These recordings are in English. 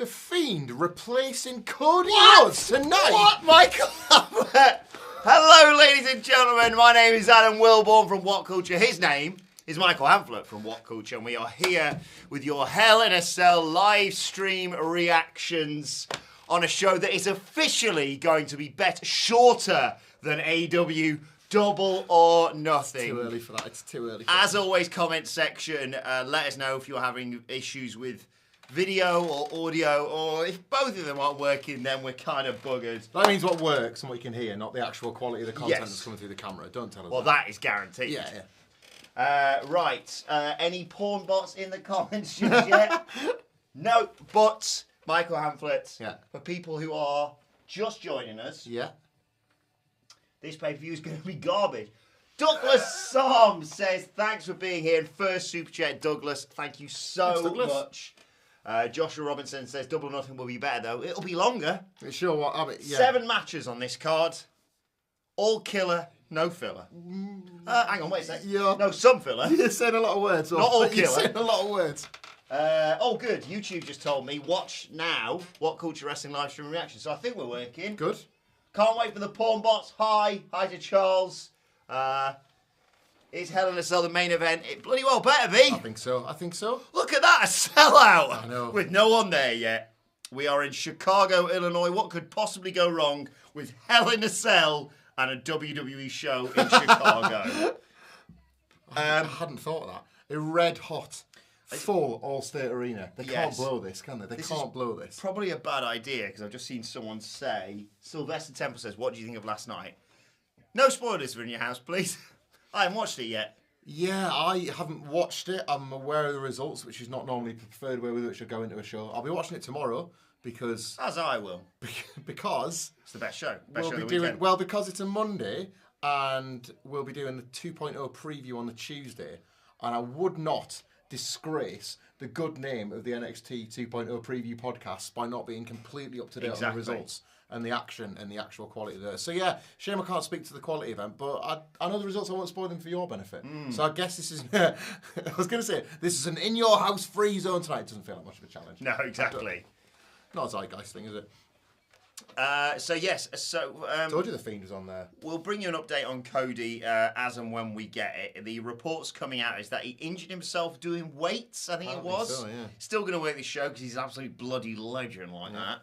The Fiend replacing Cody Rhodes tonight. What, Michael? Hello, ladies and gentlemen. My name is Adam Wilbourne from WhatCulture. His name is Michael Hamflett from WhatCulture, and we are here with your Hell in a Cell live stream reactions on a show that is officially going to be bet shorter than AW Double or Nothing. Too early for that. It's too early. As always, comment section. Let us know if you're having issues with video or audio, or if both of them aren't working, then we're kind of buggered. That means what works and what you can hear, not the actual quality of the content that's coming through the camera. Don't tell us. Well, that is guaranteed. Yeah. Right. Any porn bots in the comments just yet? No, but Michael Hamflett. Yeah. For people who are just joining us. Yeah. This pay-per-view is going to be garbage. Douglas Sam says, thanks for being here. And first super chat, Douglas. Thank you so much. Joshua Robinson says, Double or Nothing will be better, though. It'll be longer. Sure, what? I mean, yeah. 7 matches on this card. All killer, no filler. Hang on, wait a sec. Yeah. No, some filler. You're saying a lot of words. Not all You're killer. saying a lot of words. Oh, good. YouTube just told me, watch now WhatCulture Wrestling live stream reaction. So I think we're working. Good. Can't wait for the porn bots. Hi to Charles. Is Hell in a Cell the main event? It bloody well better be. I think so. Look at that, a sellout. I know. With no one there yet. We are in Chicago, Illinois. What could possibly go wrong with Hell in a Cell and a WWE show in Chicago? I hadn't thought of that. A red hot, full all-state arena. They can't blow this, can they? They can't blow this. Probably a bad idea, because I've just seen someone say, Sylvester Temple says, what do you think of last night? No spoilers for In Your House, please. I haven't watched it yet. Yeah, I haven't watched it. I'm aware of the results, which is not normally the preferred way with which I go into a show. I'll be watching it tomorrow because... As I will. Because... It's the best show. Because it's a Monday, and we'll be doing the 2.0 preview on the Tuesday, and I would not disgrace the good name of the NXT 2.0 preview podcast by not being completely up to date on the results and the action and the actual quality there. So yeah, shame I can't speak to the quality event, but I know the results. I won't spoil them for your benefit. So I guess this is, I was going to say, this is an in your house free zone tonight. It doesn't feel like much of a challenge. No, exactly. Not a zeitgeist thing, is it? Told you the Fiend was on there. We'll bring you an update on Cody as and when we get it. The reports coming out is that he injured himself doing weights, I think it was. So, yeah. Still going to work this show because he's an absolute bloody legend like that.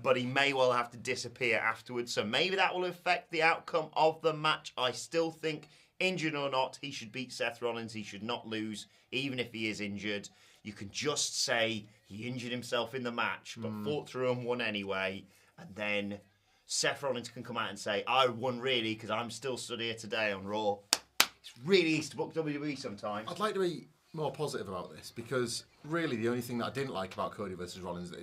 But he may well have to disappear afterwards, so maybe that will affect the outcome of the match. I still think, injured or not, he should beat Seth Rollins. He should not lose, even if he is injured. You can just say he injured himself in the match, but fought through and won anyway. And then Seth Rollins can come out and say, I won really because I'm still stood here today on Raw. It's really easy to book WWE sometimes. I'd like to be more positive about this because really the only thing that I didn't like about Cody versus Rollins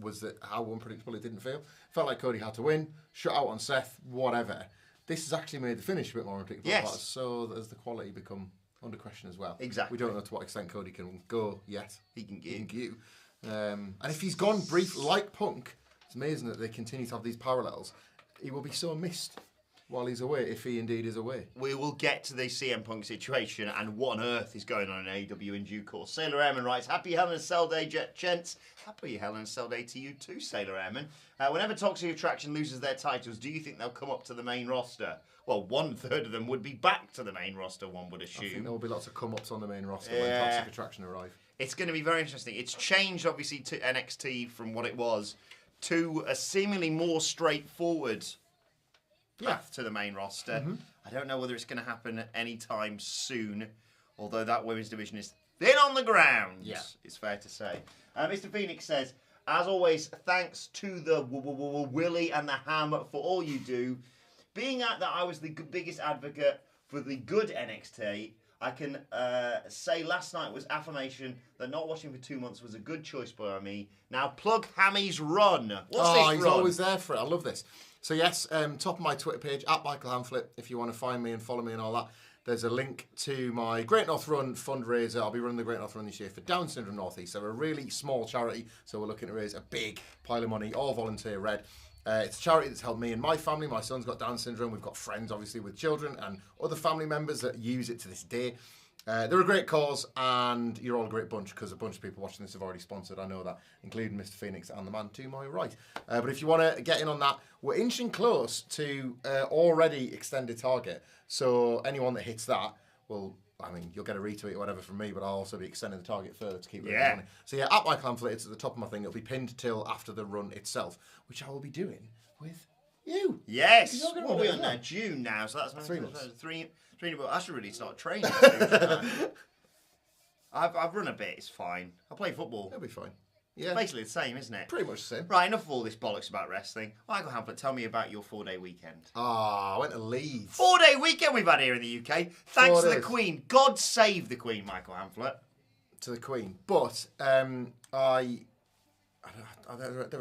was that how unpredictable it didn't feel. Felt like Cody had to win, shut out on Seth, whatever. This has actually made the finish a bit more unpredictable. Yes. So has the quality become under question as well. Exactly. We don't know to what extent Cody can go yet. He can give. And if he's gone brief like Punk, it's amazing that they continue to have these parallels. He will be so missed while he's away, if he indeed is away. We will get to the CM Punk situation and what on earth is going on in AEW in due course. Sailor Airman writes, Happy Hell in a Cell Day, gents. Happy Hell in a Cell Day to you too, Sailor Airman. Whenever Toxic Attraction loses their titles, do you think they'll come up to the main roster? Well, 1/3 of them would be back to the main roster, one would assume. I think there will be lots of come-ups on the main roster when Toxic Attraction arrive. It's going to be very interesting. It's changed, obviously, to NXT from what it was to a seemingly more straightforward path to the main roster. I don't know whether it's going to happen anytime soon, although that women's division is thin on the ground. Yeah. It's fair to say. Mr. Phoenix says, as always, thanks to the Willie and the Ham for all you do. Being that I was the biggest advocate for the good NXT, I can say last night was affirmation that not watching for 2 months was a good choice by me. Now plug Hammy's run. What's this he's run? always there for it. I love this. So yes, top of my Twitter page, @MichaelHamflett, if you want to find me and follow me and all that. There's a link to my Great North Run fundraiser. I'll be running the Great North Run this year for Down Syndrome North East. So we're a really small charity, so we're looking to raise a big pile of money, all volunteer red. It's a charity that's helped me and my family. My son's got Down syndrome. We've got friends, obviously, with children and other family members that use it to this day. They're a great cause, and you're all a great bunch, because a bunch of people watching this have already sponsored. I know that, including Mr. Phoenix and the man to my right. But if you want to get in on that, we're inching close to already extended target. So anyone that hits that will, I mean, you'll get a retweet or whatever from me, but I'll also be extending the target further to keep it running. So yeah, at Michael Hamflet, it's at the top of my thing. It'll be pinned till after the run itself, which I will be doing with you. Yes. What are we on now? June now, so that's 3 months. I should really start training. I've run a bit. It's fine. I play football. It'll be fine. Yeah. Basically the same, isn't it? Pretty much the same. Right, enough of all this bollocks about wrestling. Michael Hamflet, tell me about your 4-day weekend. I went to Leeds. 4-day weekend we've had here in the UK. Thanks to the Queen. God save the Queen, Michael Hamflet. To the Queen. But there are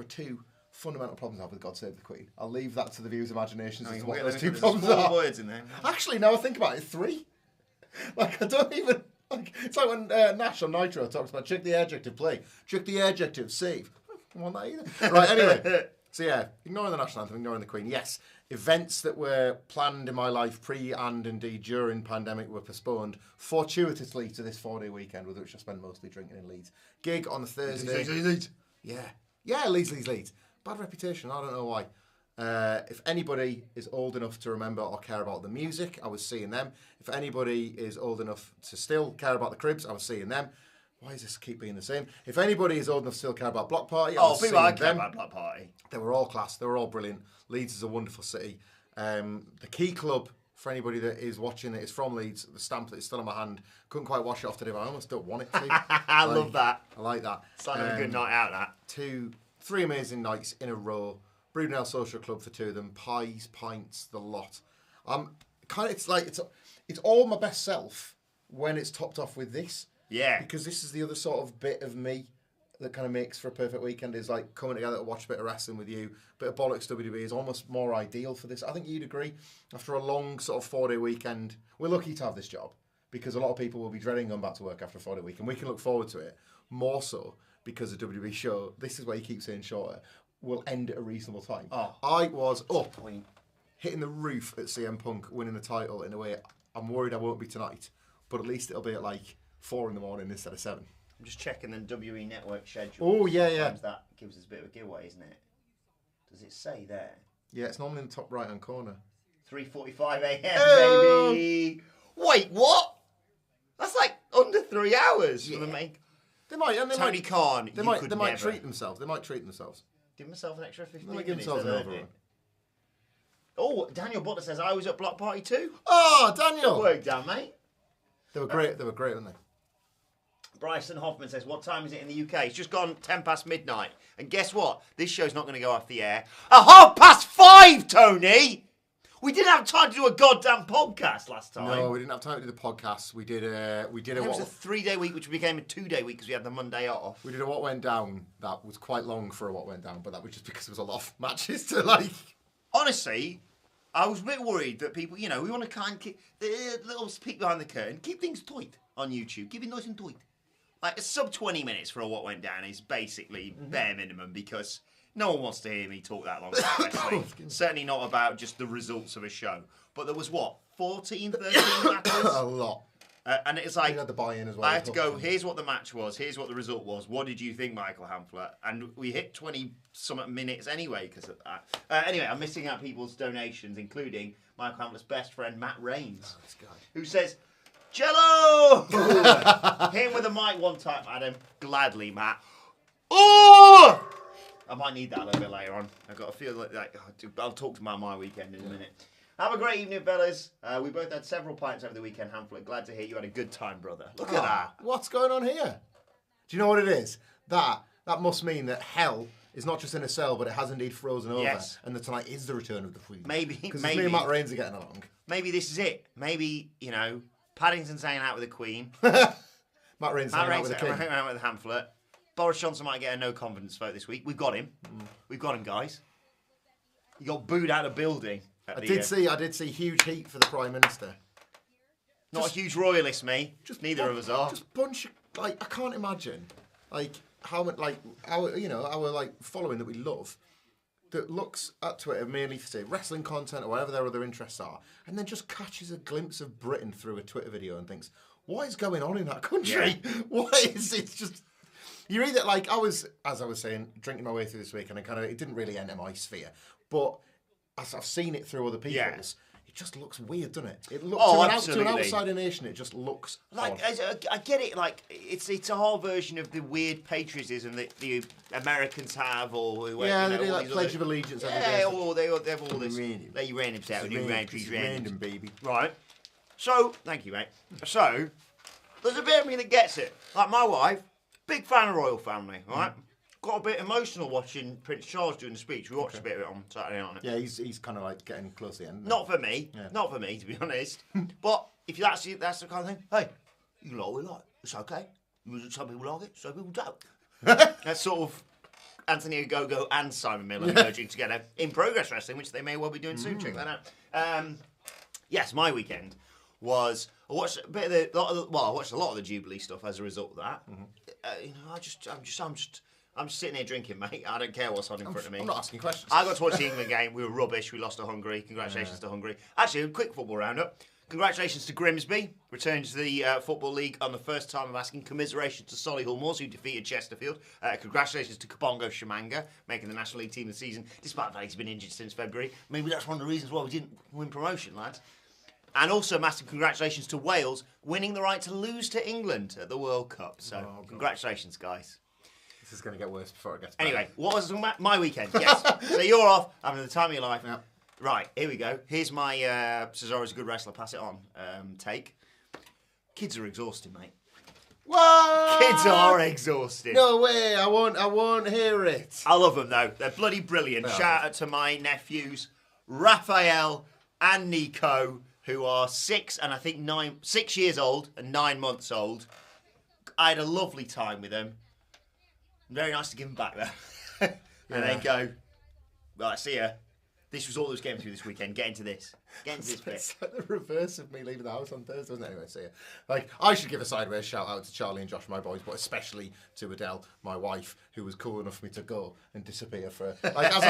two fundamental problems I have with God Save the Queen. I'll leave that to the viewers' imaginations as to what those two problems are. 4 words in there. Actually, now I think about it, 3. Like, I don't even... Like, it's like when Nash on Nitro talks about check the adjective play, check the adjective save. I don't want that either. Right, anyway. So yeah, ignoring the national anthem, ignoring the Queen. Yes, events that were planned in my life pre and indeed during pandemic were postponed fortuitously to this 4-day weekend, with which I spent mostly drinking in Leeds. Gig on the Thursday. Leeds. Yeah, Leeds. Bad reputation, I don't know why. If anybody is old enough to remember or care about the music, I was seeing them. If anybody is old enough to still care about the Cribs, I was seeing them. Why does this keep being the same? If anybody is old enough to still care about Block Party, I was seeing them. Oh, people care about Block Party. They were all class. They were all brilliant. Leeds is a wonderful city. The Key Club, for anybody that is watching it, is from Leeds. The stamp that is still on my hand. Couldn't quite wash it off today, but I almost don't want it to. I love that. I like that. It's like a good night out, that. 3 amazing nights in a row. Brudenell Social Club for 2 of them. Pies, pints, the lot. It's all my best self when it's topped off with this. Yeah. Because this is the other sort of bit of me that kind of makes for a perfect weekend, is like coming together to watch a bit of wrestling with you. A bit of bollocks WWE is almost more ideal for this. I think you'd agree. After a long sort of 4-day weekend, we're lucky to have this job, because a lot of people will be dreading going back to work after a 4-day weekend. We can look forward to it more so because the WWE show, this is why you keep saying shorter, will end at a reasonable time. I was up, hitting the roof at CM Punk, winning the title in a way I'm worried I won't be tonight, but at least it'll be at like 4 in the morning instead of 7. I'm just checking the WWE Network schedule. Oh, yeah. Sometimes that gives us a bit of a giveaway, isn't it? Does it say there? Yeah, it's normally in the top right-hand corner. 3:45 a.m., baby! Wait, what? That's like under 3 hours for the main... They might, and Tony Khan, they might treat themselves. Give myself an extra 15 minutes. Give themselves an overrun. Oh, Daniel Butler says, I was at Block Party too. Oh, Daniel! Good work, Dan, mate. They were great, weren't they? Bryson Hoffman says, what time is it in the UK? It's just gone 10 past midnight. And guess what? This show's not going to go off the air. 5:30, Tony! We didn't have time to do a goddamn podcast last time. No, we didn't have time to do the podcast. We did a... It was a 3-day week, which became a 2-day week because we had the Monday off. We did a What Went Down that was quite long for a What Went Down, but that was just because there was a lot of matches to like... Honestly, I was a bit worried that people, we want to kind of keep the little peek behind the curtain, keep things tight on YouTube, keep it nice and tight. Like a sub 20 minutes for a What Went Down is basically bare minimum, because no one wants to hear me talk that long about wrestling. Certainly not about just the results of a show. But there was 14, 13 matches? A lot. And it's like, you had the buy-in as well. I had to go, here's what the match was, here's what the result was, what did you think, Michael Hamflet? And we hit 20-something minutes anay because of that. Anyway, I'm missing out people's donations, including Michael Hamflet's best friend, Matt Rains, who says, Jello! Hit him with a mic one time, Adam. Gladly, Matt. Oh! I might need that a little bit later on. I've got to feel like I'll talk about my weekend in a minute. Have a great evening, fellas. We both had several pints over the weekend, Hamflet. Glad to hear you had a good time, brother. Look at that. What's going on here? Do you know what it is? That must mean that hell is not just in a cell, but it has indeed frozen over. Yes. And that tonight is the return of the Queen. Maybe. Because me and Matt Rains are getting along. Maybe this is it. Maybe, Paddington's hanging out with the Queen. Matt Rains hanging out with the King. Hanging out with Hamflet. Boris Johnson might get a no confidence vote this week. We've got him. We've got him, guys. He got booed out of the building. I did see huge heat for the Prime Minister. Not a huge royalist, me. Neither of us are. Just bunch of, I can't imagine, how much, our following that we love, that looks at Twitter merely for, say, wrestling content or whatever their other interests are, and then just catches a glimpse of Britain through a Twitter video and thinks, what is going on in that country? Yeah. What is it's just. You read it like as I was saying, drinking my way through this week, and it didn't really enter my sphere, but as I've seen it through other people's, it just looks weird, doesn't it? It looks to an outsider nation, it just looks like odd. I get it. Like it's a whole version of the weird patriotism that the Americans have, or they do like Pledge of Allegiance. Yeah, or they have all this. They random stuff. Random, baby. Right. So thank you, mate. So there's a bit of me that gets it. Like my wife. Big fan of royal family, right? Got a bit emotional watching Prince Charles doing the speech. We watched a bit of it on Saturday night. Yeah, he's kind of like getting close to the end. Not for me, to be honest. But if that's the kind of thing, hey, you like what we like. It's okay. Some people like it, some people don't. That's sort of Anthony Ogogo and Simon Miller merging together in Progress Wrestling, which they may well be doing soon. Check that out. Yes, my weekend was I watched a bit of I watched a lot of the Jubilee stuff as a result of that. I'm just sitting here drinking, mate. I don't care what's on in front of me. I'm not asking questions. I got to watch the England game. We were rubbish. We lost to Hungary. Congratulations to Hungary. Actually, a quick football roundup. Congratulations to Grimsby, returned to the Football League on the first time of asking. Commiserations to Solihull Moors, who defeated Chesterfield. Congratulations to Kabongo Shamanga, making the National League team this season, despite the fact he's been injured since February. Maybe that's one of the reasons why we didn't win promotion, lads. And also massive congratulations to Wales, winning the right to lose to England at the World Cup. So, congratulations, guys. This is going to get worse before it gets better. Anyway, what was I talking about? My weekend, yes. So you're off, having the time of your life. Yep. Right, here we go. Here's my Cesaro's a good wrestler, pass it on take. Kids are exhausting, mate. What? Kids are exhausting. No way, I won't hear it. I love them, though. They're bloody brilliant. Shout out to my nephews, Raphael and Nico, who are 6 years old and 9 months old. I had a lovely time with them. Very nice to give them back there. And then go, right, see ya. This was all that was getting through this weekend. Get into this. Get into this bit. It's like the reverse of me leaving the house on Thursday, wasn't it? Anyway, see ya. Like, I should give a sideways shout out to Charlie and Josh, my boys, but especially to Adele, my wife, who was cool enough for me to go and disappear for, like, as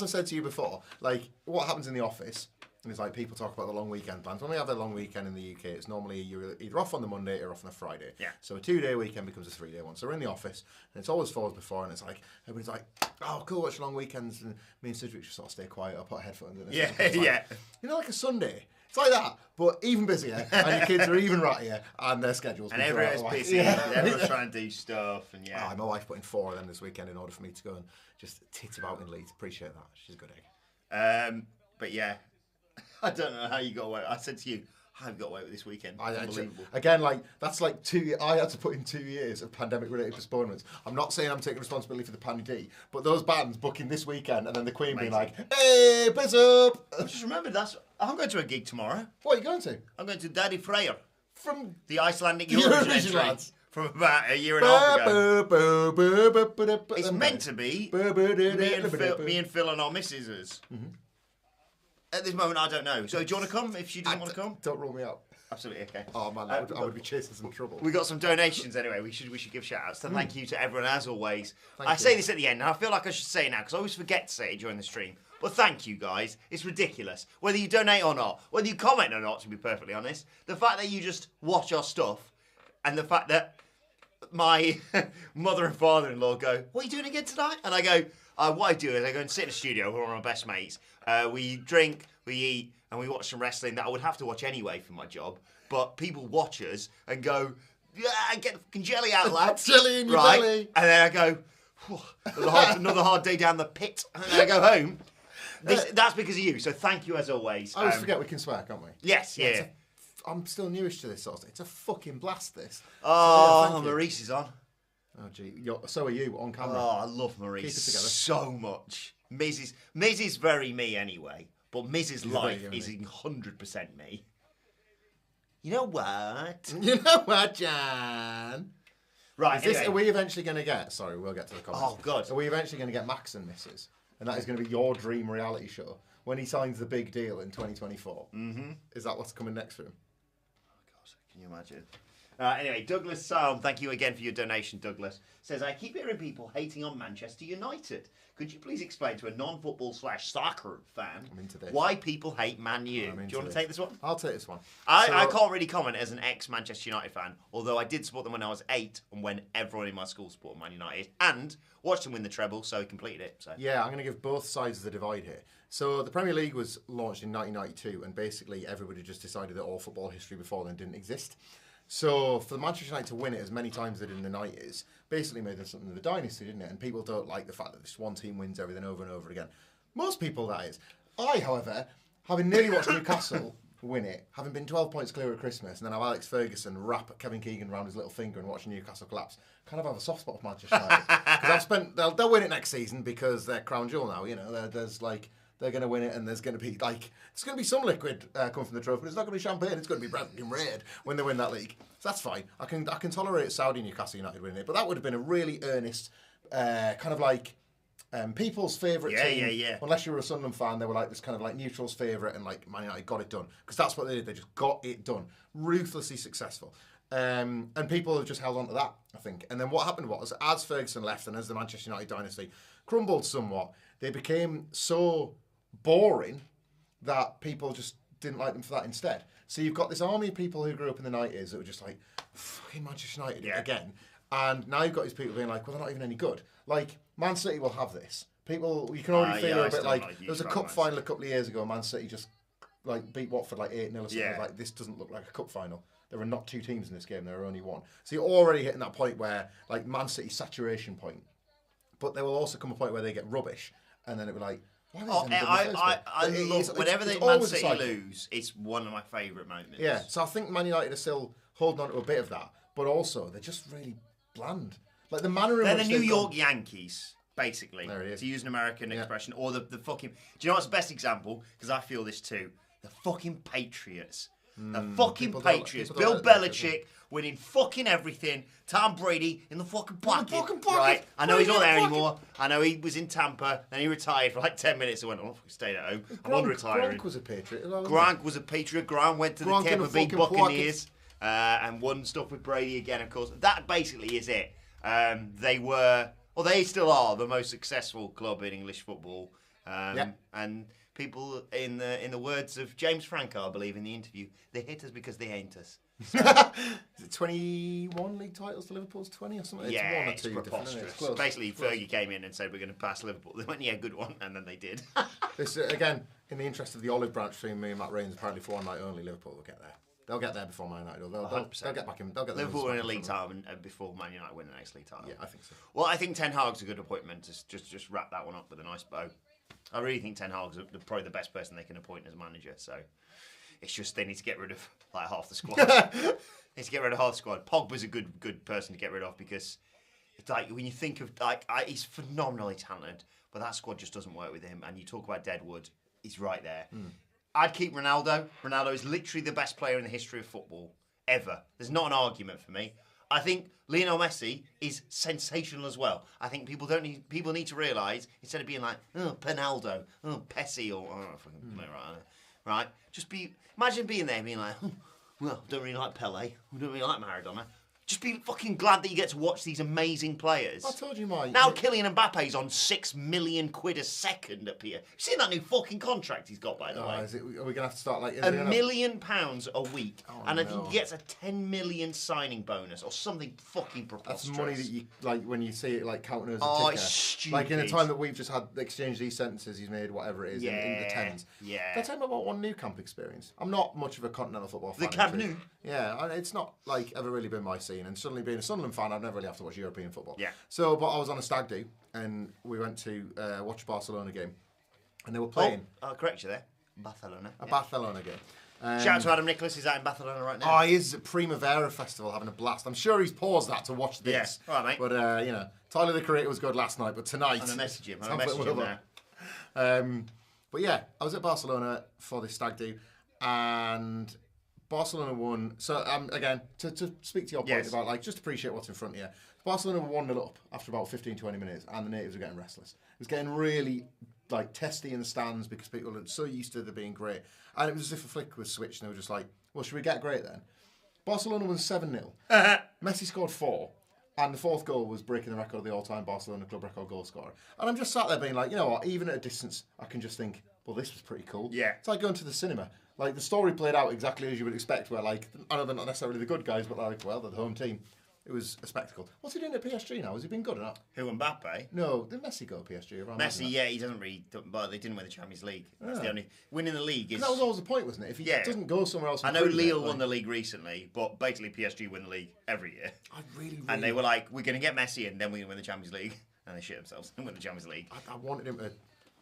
I've said to you before, like, what happens in the office is like people talk about the long weekend plans. When we have a long weekend in the UK, it's normally you're either off on the Monday or off on the Friday. Yeah. So a 2-day weekend becomes a 3-day one. So we're in the office, and it's always falls before, and it's like everybody's like, "Oh, cool, watch long weekends." And me and Cedric just sort of stay quiet. I'll put headphones in. Yeah, like, yeah. You know, like a Sunday. It's like that, but even busier, and your kids are even rattier, and their schedules. And everyone's busy. Yeah. Everyone's trying to do stuff, and yeah. My wife put in 4 of them this weekend in order for me to go and just tit about in Leeds. Appreciate that. She's a good egg. But yeah. I don't know how you got away. I said to you, how you got away with this weekend? Unbelievable. Again, like that's like 2. I had to put in 2 years of pandemic-related postponements. I'm not saying I'm taking responsibility for the Pandy, but those bands booking this weekend and then the Queen being like, "Hey, piss up!" I just remembered I'm going to a gig tomorrow. What are you going to? I'm going to Daddy Freyr From the Icelandic Eurovision entry lads. From about a year and a half ago. It's meant to be me and Phil and our missuses. At this moment, I don't know. So, do you want to come if she doesn't want to come? Don't rule me out. Absolutely, okay. Oh man, I would be chasing some trouble. We got some donations anyway. We should give shout outs. So thank you to everyone as always. Thank I you. say this at the end, and I feel like I should say it now because I always forget to say it during the stream. But thank you guys. It's ridiculous. Whether you donate or not, whether you comment or not, to be perfectly honest, the fact that you just watch our stuff, and the fact that my mother and father-in-law go, "What are you doing again tonight?" And I go, what I do is I go and sit in the studio with one of my best mates. We drink, we eat, and we watch some wrestling that I would have to watch anyway for my job. But people watch us and go, "Yeah, get the fucking jelly out, lads." Jelly in your belly. And then I go, another hard day down the pit. And then I go home. That's because of you. So thank you as always. I always forget we can swear, can't we? Yes, yeah. I'm still newish to this sort of thing. It's a fucking blast, this. Oh, so, yeah, Maurice is on. Oh, gee. So are you on camera. Oh, I love Maurice Keep it together. so much. Miz is very me anyway, but Miz's life is 100% me. You know what? You know what, Jan? Right, Are we eventually going to get... Sorry, we'll get to the comments. Oh, God. Are we eventually going to get Max and Mrs.? And that is going to be your dream reality show when he signs the big deal in 2024. Mm-hmm. Is that what's coming next for him? Oh, God, can you imagine? Anyway, Douglas Salm, thank you again for your donation, Douglas. Says, I keep hearing people hating on Manchester United. Could you please explain to a non-football/soccer fan why people hate Man U? Do you want to take this one? I'll take this one. I can't really comment as an ex-Manchester United fan, although I did support them when I was 8 and when everyone in my school supported Man United, and watched them win the treble, so he completed it. So. Yeah, I'm going to give both sides of the divide here. So the Premier League was launched in 1992, and basically everybody just decided that all football history before then didn't exist. So for Manchester United to win it as many times as they did in the 90s, basically made them something of a dynasty, didn't it? And people don't like the fact that this one team wins everything over and over again. Most people, that is. I, however, having nearly watched Newcastle win it, having been 12 points clear at Christmas, and then have Alex Ferguson wrap Kevin Keegan around his little finger and watch Newcastle collapse, kind of have a soft spot for Manchester United. Because they'll win it next season because they're crown jewel now. You know, they're going to win it, and there's going to be some liquid coming from the trophy. But it's not going to be champagne. It's going to be fucking red when they win that league. So that's fine. I can tolerate Saudi Newcastle United winning it, but that would have been a really earnest kind of like people's favourite team. Yeah. Unless you were a Sunderland fan, they were like this kind of like neutral's favourite, and like Man United got it done because that's what they did. They just got it done, ruthlessly successful. And people have just held on to that, I think. And then what happened was, as Ferguson left and as the Manchester United dynasty crumbled somewhat, they became so boring that people just didn't like them for that instead. So you've got this army of people who grew up in the 90s that were just like, fucking Manchester United again. And now you've got these people being like, well, they're not even any good. Like, Man City will have this. People, you can already feel a bit like, there was a cup final a couple of years ago, Man City just like beat Watford like 8-0 or something. Yeah. Like, this doesn't look like a cup final. There are not two teams in this game, there are only one. So you're already hitting that point where, like, Man City's saturation point. But there will also come a point where they get rubbish. And then it'll be like, whenever Man City lose, it's one of my favourite moments. Yeah, so I think Man United are still holding on to a bit of that, but also they're just really bland. Like the manner in they're which the New York Yankees, basically, to use an American expression, or the fucking. Do you know what's the best example? Because I feel this too. The fucking Patriots. The fucking Patriots. Bill Belichick winning fucking everything. Tom Brady in the fucking pocket. Right? I know he's not there anymore. I know he was in Tampa. Then he retired for like 10 minutes and went, oh, stayed at home. I'm unretiring. Gronk was a Patriot. Gronk was a Patriot. Gronk went to the Tampa Bay Buccaneers and won stuff with Brady again, of course. That basically is it. They still are the most successful club in English football. And people, in the words of James Franco, I believe, in the interview, they hate us because they ain't us. So, is it 21 league titles to Liverpool's 20 or something? Yeah, it's one or two preposterous. Basically, Fergie came in and said, we're going to pass Liverpool. They went, yeah, good one, and then they did. This, again, in the interest of the olive branch between me and Matt Rains, apparently for one night only, Liverpool will get there. They'll get there before Man United. They'll get back in. They'll get Liverpool win a league title before Man United win the next league title. Yeah, I think so. Well, I think Ten Hag's a good appointment to just wrap that one up with a nice bow. I really think Ten Hag's probably the best person they can appoint as manager. So it's just they need to get rid of like half the squad. They need to get rid of half the squad. Pogba's a good person to get rid of because it's like when you think of he's phenomenally talented, but that squad just doesn't work with him. And you talk about Deadwood, he's right there. I'd keep Ronaldo. Ronaldo is literally the best player in the history of football ever. There's not an argument for me. I think Lionel Messi is sensational as well. I think people need to realise instead of being like, oh, Penaldo, oh, Pessi, or right? Just imagine being there and being like, well, I don't really like Pele, I don't really like Maradona. Just be fucking glad that you get to watch these amazing players. I told you, Mike. Now Kylian Mbappe's on £6 million a second up here. You seen that new fucking contract he's got, by the way? Are we going to have to start like... £1 million a week. And I think he gets a 10 million signing bonus or something fucking preposterous. That's money that you, like, when you see it, like, counting as a ticker. Oh, it's stupid. Like, in the time that we've just had exchanged these sentences, he's made whatever it is in the tens. Yeah. Can I tell you about one new camp experience? I'm not much of a continental football fan. The Camp Nou? Yeah, it's not, like, ever really been my scene. And suddenly being a Sunderland fan, I've never really have to watch European football. Yeah. So, but I was on a stag do, and we went to watch a Barcelona game, and they were playing. I'll correct you there. Barcelona. Barcelona game. Shout out to Adam Nicholas. He's out in Barcelona right now. Oh, he is at Primavera Festival having a blast. I'm sure he's paused that to watch this. Yeah. All right, mate. But, Tyler the Creator was good last night, but tonight... I'm going to message him. Now. But yeah, I was at Barcelona for this stag do, and... Barcelona won. So again, to speak to your point about like just appreciate what's in front of you. Barcelona were 1-0 up after about 15-20 minutes, and the natives were getting restless. It was getting really like testy in the stands because people are so used to them being great, and it was as if a flick was switched, and they were just like, "Well, should we get great then?" Barcelona won 7-0. Messi scored 4. And the fourth goal was breaking the record of the all-time Barcelona club record goal scorer. And I'm just sat there being like, you know what, even at a distance, I can just think, well, this was pretty cool. Yeah. It's like going to the cinema. Like, the story played out exactly as you would expect, where, like, I know they're not necessarily the good guys, but, like, well, they're the home team. It was a spectacle. What's he doing at PSG now? Has he been good or not? Who, Mbappe? No, did Messi go to PSG around? Messi, yeah, he doesn't really, but they didn't win the Champions League. That's the only winning the league is. That was always the point, wasn't it? If he doesn't go somewhere else, I know Lille won the league recently, but basically PSG win the league every year. I really. And they were like, we're going to get Messi in, then we're going to win the Champions League, and they shit themselves and win the Champions League. I wanted him to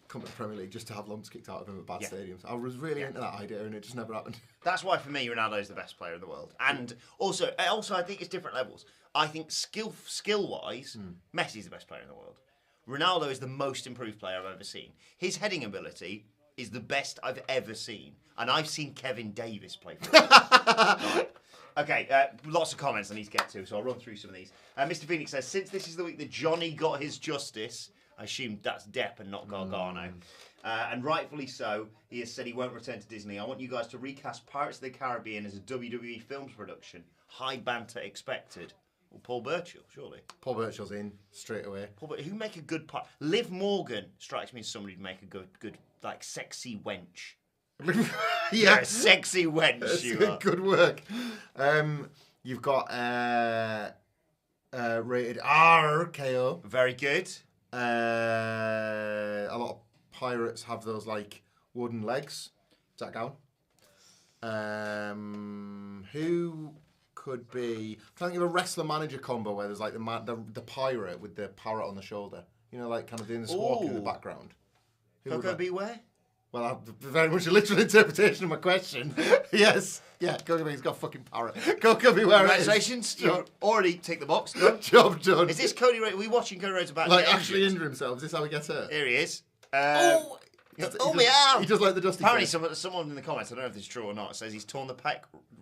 come to the Premier League just to have lumps kicked out of him at bad stadiums. I was really into that idea, and it just never happened. That's why, for me, Ronaldo is the best player in the world. And also, I think it's different levels. I think skill-wise, Messi's the best player in the world. Ronaldo is the most improved player I've ever seen. His heading ability is the best I've ever seen. And I've seen Kevin Davis play for him. Right. Okay, lots of comments I need to get to, so I'll run through some of these. Mr. Phoenix says, since this is the week that Johnny got his justice, I assume that's Depp and not Gargano. And rightfully so, he has said he won't return to Disney. I want you guys to recast Pirates of the Caribbean as a WWE films production. High banter expected. Well, Paul Burchill, surely. Paul Burchill's in straight away. Who make a good part? Liv Morgan strikes me as somebody who'd make a good, like, sexy wench. Yeah, sexy wench. You are. Good work. You've got rated R KO. Very good. A lot of pirates have those like wooden legs. Is that going? Who could be? I'm trying to think of a wrestler manager combo where there's like the pirate with the parrot on the shoulder. You know, like kind of doing the squawking in the background. Coco Beware? Well, very much a literal interpretation of my question. Yes. Yeah, Coco Be's got a fucking parrot. Coco Beware. Congratulations. You already tick the box. Done. Job done. Is this Cody Rhodes? Are we watching Cody Rhodes about like actually injure himself? Is this how he gets hurt? Here he is. My arm! He does like the Dusty Apparently someone in the comments, I don't know if this is true or not, says he's torn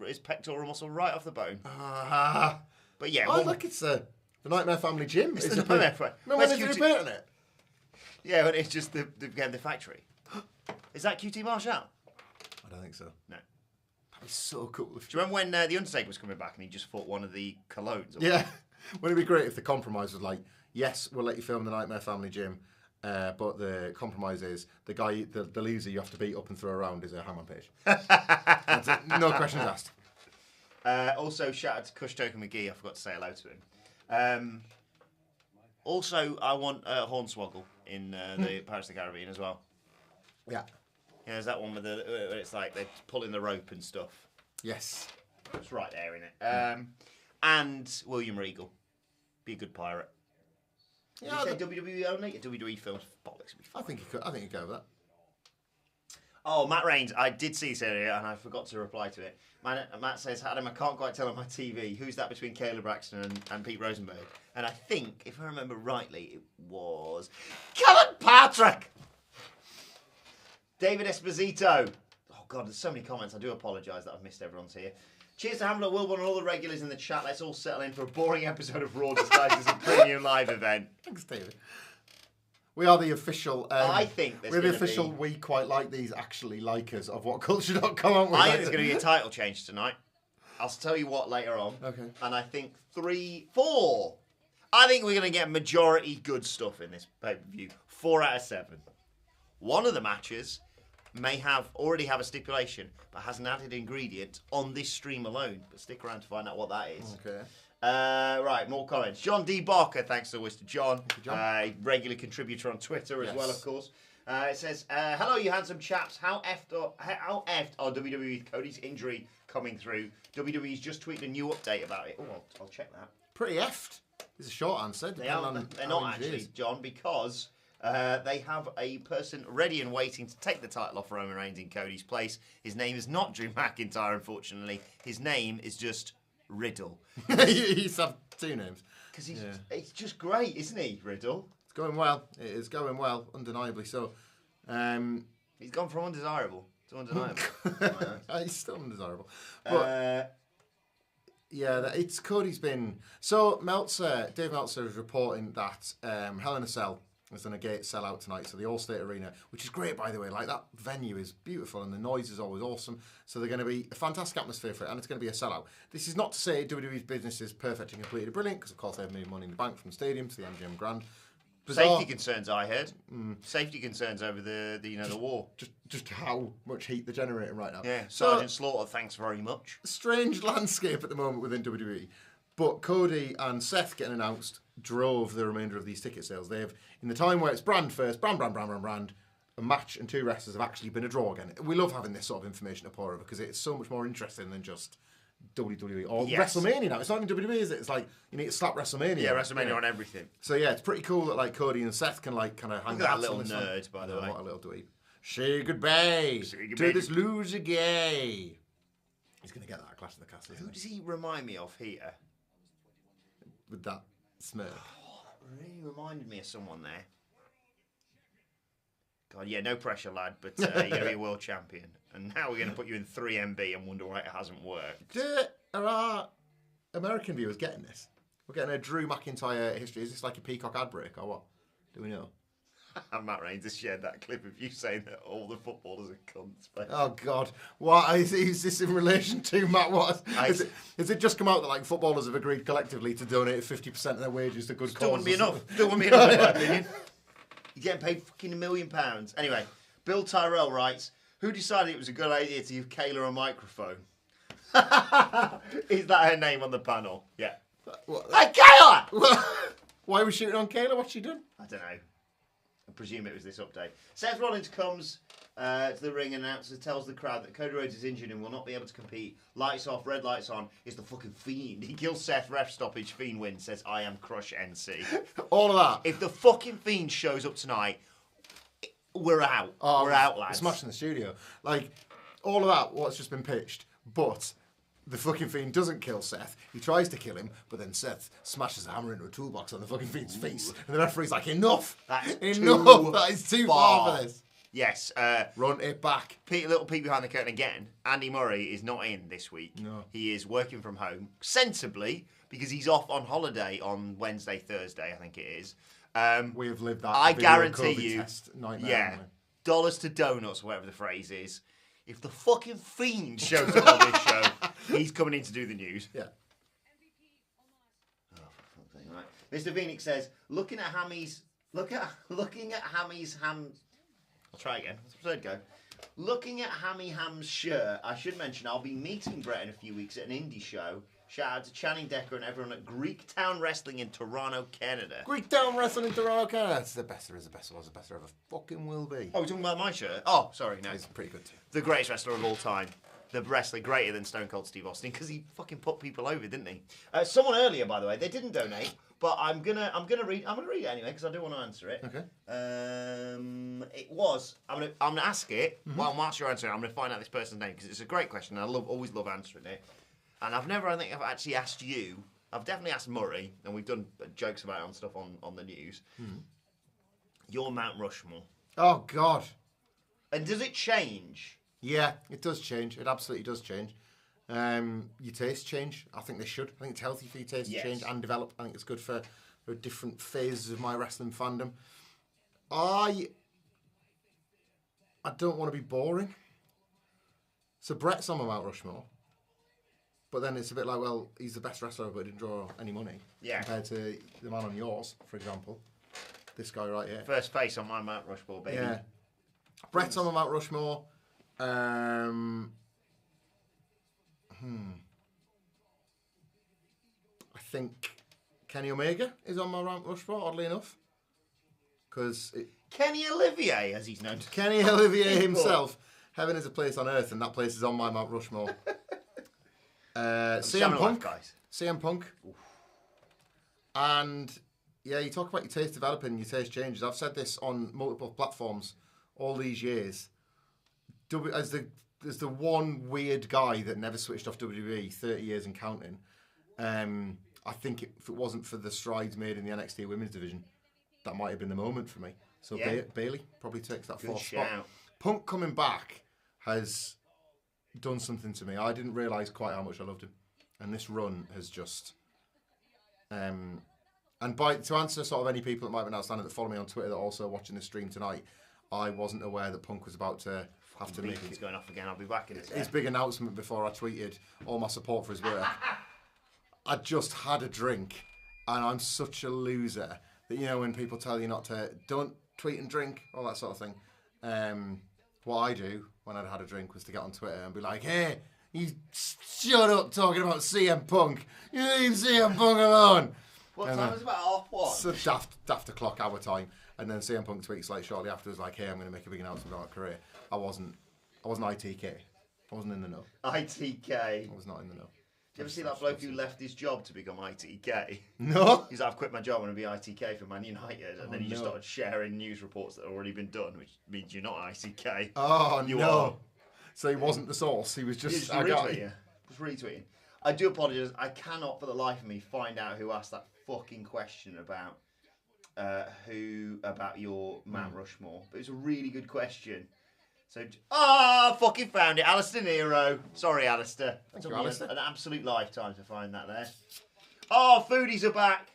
his pectoral muscle right off the bone. But yeah. Look, it's the Nightmare Family Gym. It's the Nightmare Family. Remember when they were painting it? Yeah, but it's just the factory. Is that QT Marshall? I don't think so. No. That'd be so cool. Do you remember when The Undertaker was coming back and he just fought one of the colognes? Yeah. Wouldn't it be great if the compromise was like, yes, we'll let you film the Nightmare Family Gym, but the compromise is the guy, the loser you have to beat up and throw around is a Hangman Page. That's it. No questions asked. Also, shout out to Kush Token McGee. I forgot to say hello to him. Also, I want Hornswoggle in the Pirates of the Caribbean as well. Yeah. Yeah, there's that one where it's like they're pulling the rope and stuff. Yes. It's right there, isn't it? And William Regal. Be a good pirate. Yeah, did you say WWE only? WWE films. Bollocks. I think he'd go with that. Oh, Matt Rains. I did see this earlier and I forgot to reply to it. Matt says, Adam, I can't quite tell on my TV. Who's that between Caleb Braxton and Pete Rosenberg? And I think, if I remember rightly, it was Kevin Patrick! Davidesposito. Oh, God, there's so many comments. I do apologise that I've missed everyone's here. Cheers to Hamlet, Wilbourne, and all the regulars in the chat. Let's all settle in for a boring episode of Raw disguised as a premium live event. Thanks, David. We are the official. I think we're the official. We quite like these actually likers of WhatCulture.com. Aren't we? I think there's going to be a title change tonight. I'll tell you what later on. Okay. And I think 3, 4. I think we're going to get majority good stuff in this pay-per-view. 4 out of 7. One of the matches may already have a stipulation, but has an added ingredient on this stream alone. But stick around to find out what that is. Okay. Right, more comments. John D. Barker, thanks to Mr. John. Regular contributor on Twitter as well, of course. It says, hello, you handsome chaps. How effed are WWE with Cody's injury coming through? WWE's just tweeted a new update about it. Oh, I'll check that. Pretty effed. It's a short answer. They're not actually, John, because they have a person ready and waiting to take the title off Roman Reigns in Cody's place. His name is not Drew McIntyre, unfortunately. His name is just Riddle. He used to have 2 names. Because he's just great, isn't he, Riddle? It's going well. It is going well, undeniably so. He's gone from undesirable to undeniable. He's still undesirable. But, it's Cody's been... So, Dave Meltzer is reporting that Hell in a Cell is going to get sell out tonight. So the Allstate Arena, which is great, by the way, like that venue is beautiful and the noise is always awesome. So they're going to be a fantastic atmosphere for it, and it's going to be a sellout. This is not to say WWE's business is perfect and completely brilliant, because of course they've made money in the bank from the stadium to the MGM Grand. Bizarre. Safety concerns, I heard. Safety concerns over the war. Just how much heat they're generating right now. Yeah, Sergeant Slaughter, thanks very much. Strange landscape at the moment within WWE. But Cody and Seth getting announced drove the remainder of these ticket sales. They've, in the time where it's brand first, brand, a match and 2 wrestlers have actually been a draw again. We love having this sort of information to pour over because it's so much more interesting than just WWE or WrestleMania now. It's not even WWE, is it? It's like you need to slap WrestleMania. Yeah, WrestleMania on everything. So yeah, it's pretty cool that like Cody and Seth can like kind of hang out. Look at that little nerd, by the way. What a little dweeb. Say goodbye to this loser gay. He's going to get that at Clash of the Castle. Who does he remind me of here? With that smirk. Really reminded me of someone there. God, yeah, no pressure, lad, but you're going to be a world champion. And now we're going to put you in 3MB and wonder why it hasn't worked. Are our American viewers getting this? We're getting a Drew McIntyre history. Is this like a Peacock ad break or what? Do we know? And Matt Reigns has shared that clip of you saying that all the footballers are cunts. Basically. Oh, God. What is this in relation to, Matt? What? Is it just come out that like footballers have agreed collectively to donate 50% of their wages to good causes? Still wouldn't be enough. Still wouldn't be enough, in my opinion. You're getting paid fucking £1 million. Anyway, Bill Tyrell writes, who decided it was a good idea to give Kayla a microphone? Is that her name on the panel? Yeah. What? Hey, Kayla! Why are we shooting on Kayla? What's she done? I don't know. I presume it was this update. Seth Rollins comes to the ring and tells the crowd that Cody Rhodes is injured and will not be able to compete. Lights off, red lights on. Is the fucking Fiend. He kills Seth, ref stoppage, Fiend wins, says, I am Crush NC. All of that. If the fucking Fiend shows up tonight, we're out. We're out, lads. Smashing the studio. Like, all of that, what's just been pitched, but the fucking Fiend doesn't kill Seth. He tries to kill him, but then Seth smashes a hammer into a toolbox on the fucking Fiend's face. And the referee's like, enough! Enough! That is too far for this. Yes. Run it back. Little peek behind the curtain again. Andy Murray is not in this week. No. He is working from home, sensibly, because he's off on holiday on Wednesday, Thursday, I think it is. We have lived that. I guarantee COVID you, test nightmare, yeah, dollars to donuts, whatever the phrase is. If the fucking Fiend shows up on this show, he's coming in to do the news. Yeah. Oh, for fuck's sake, right. Mr. Phoenix says, looking at Hammy's ham. I'll try again. Third go. Looking at Hammy Ham's shirt, I should mention I'll be meeting Brett in a few weeks at an indie show. Shout out to Channing Decker and everyone at Greek Town Wrestling in Toronto, Canada. Greek Town Wrestling in Toronto, Canada. That's the best there is, the best was, the best there ever fucking will be. Oh, we're talking about my shirt? Oh, sorry, no. It's pretty good too. The greatest wrestler of all time. The wrestler greater than Stone Cold Steve Austin, because he fucking put people over, didn't he? Someone earlier, by the way, they didn't donate, but I'm gonna read it anyway because I do want to answer it. Okay. It was. I'm gonna ask it. Well, whilst you're answering, I'm gonna find out this person's name because it's a great question. And I always love answering it. And I think I've actually asked you. I've definitely asked Murray, and we've done jokes about it on stuff on the news. Your Mount Rushmore. Oh God. And does it change? Yeah, it does change. It absolutely does change. Your tastes change. I think they should. I think it's healthy for your taste to change and develop. I think it's good for different phases of my wrestling fandom. I don't want to be boring. So Brett's on my Mount Rushmore. But then it's a bit like, well, he's the best wrestler, but he didn't draw any money. Yeah. Compared to the man on yours, for example. This guy right here. First face on my Mount Rushmore, baby. Yeah. Brett's on my Mount Rushmore. I think Kenny Omega is on my Mount Rushmore, oddly enough. Kenny Olivier, as he's known. Kenny Olivier himself. Heaven is a place on earth, and that place is on my Mount Rushmore. CM Punk. CM Punk. Oof. And yeah, you talk about your taste developing, your taste changes. I've said this on multiple platforms all these years. As the one weird guy that never switched off WWE, 30 years and counting. I think if it wasn't for the strides made in the NXT Women's Division, that might have been the moment for me. So yeah. Bailey probably takes that fourth spot. Punk coming back has done something to me. I didn't realise quite how much I loved him. And this run has just... and And to answer sort of any people that might have been outstanding that follow me on Twitter that are also watching this stream tonight, I wasn't aware that Punk was about to have to make He's going off again. I'll be back in his big announcement before I tweeted all my support for his work. I just had a drink, and I'm such a loser that, you know, when people tell you not to, don't tweet and drink, all that sort of thing. What I do when I'd had a drink was to get on Twitter and be like, hey, you shut up talking about CM Punk. You leave CM Punk alone. What time was it? About 1:30? So daft o'clock our time. And then CM Punk tweets like shortly afterwards like, hey, I'm going to make a big announcement about my career. I wasn't ITK. I wasn't in the know. ITK. I was not in the know. Did you ever see that bloke who left his job to become ITK? No. He's like, I've quit my job and I'll be ITK for Man United. And then he just started sharing news reports that had already been done, which means you're not ITK. Oh, you no. are. So he wasn't the source. He was just retweeting. Just retweeting. I do apologise. I cannot for the life of me find out who asked that fucking question about about your Mount Rushmore. But it was a really good question. So, fucking found it. Alistair Nero. Sorry, Alistair. Thank you, Alistair. An absolute lifetime to find that there. Oh, foodies are back.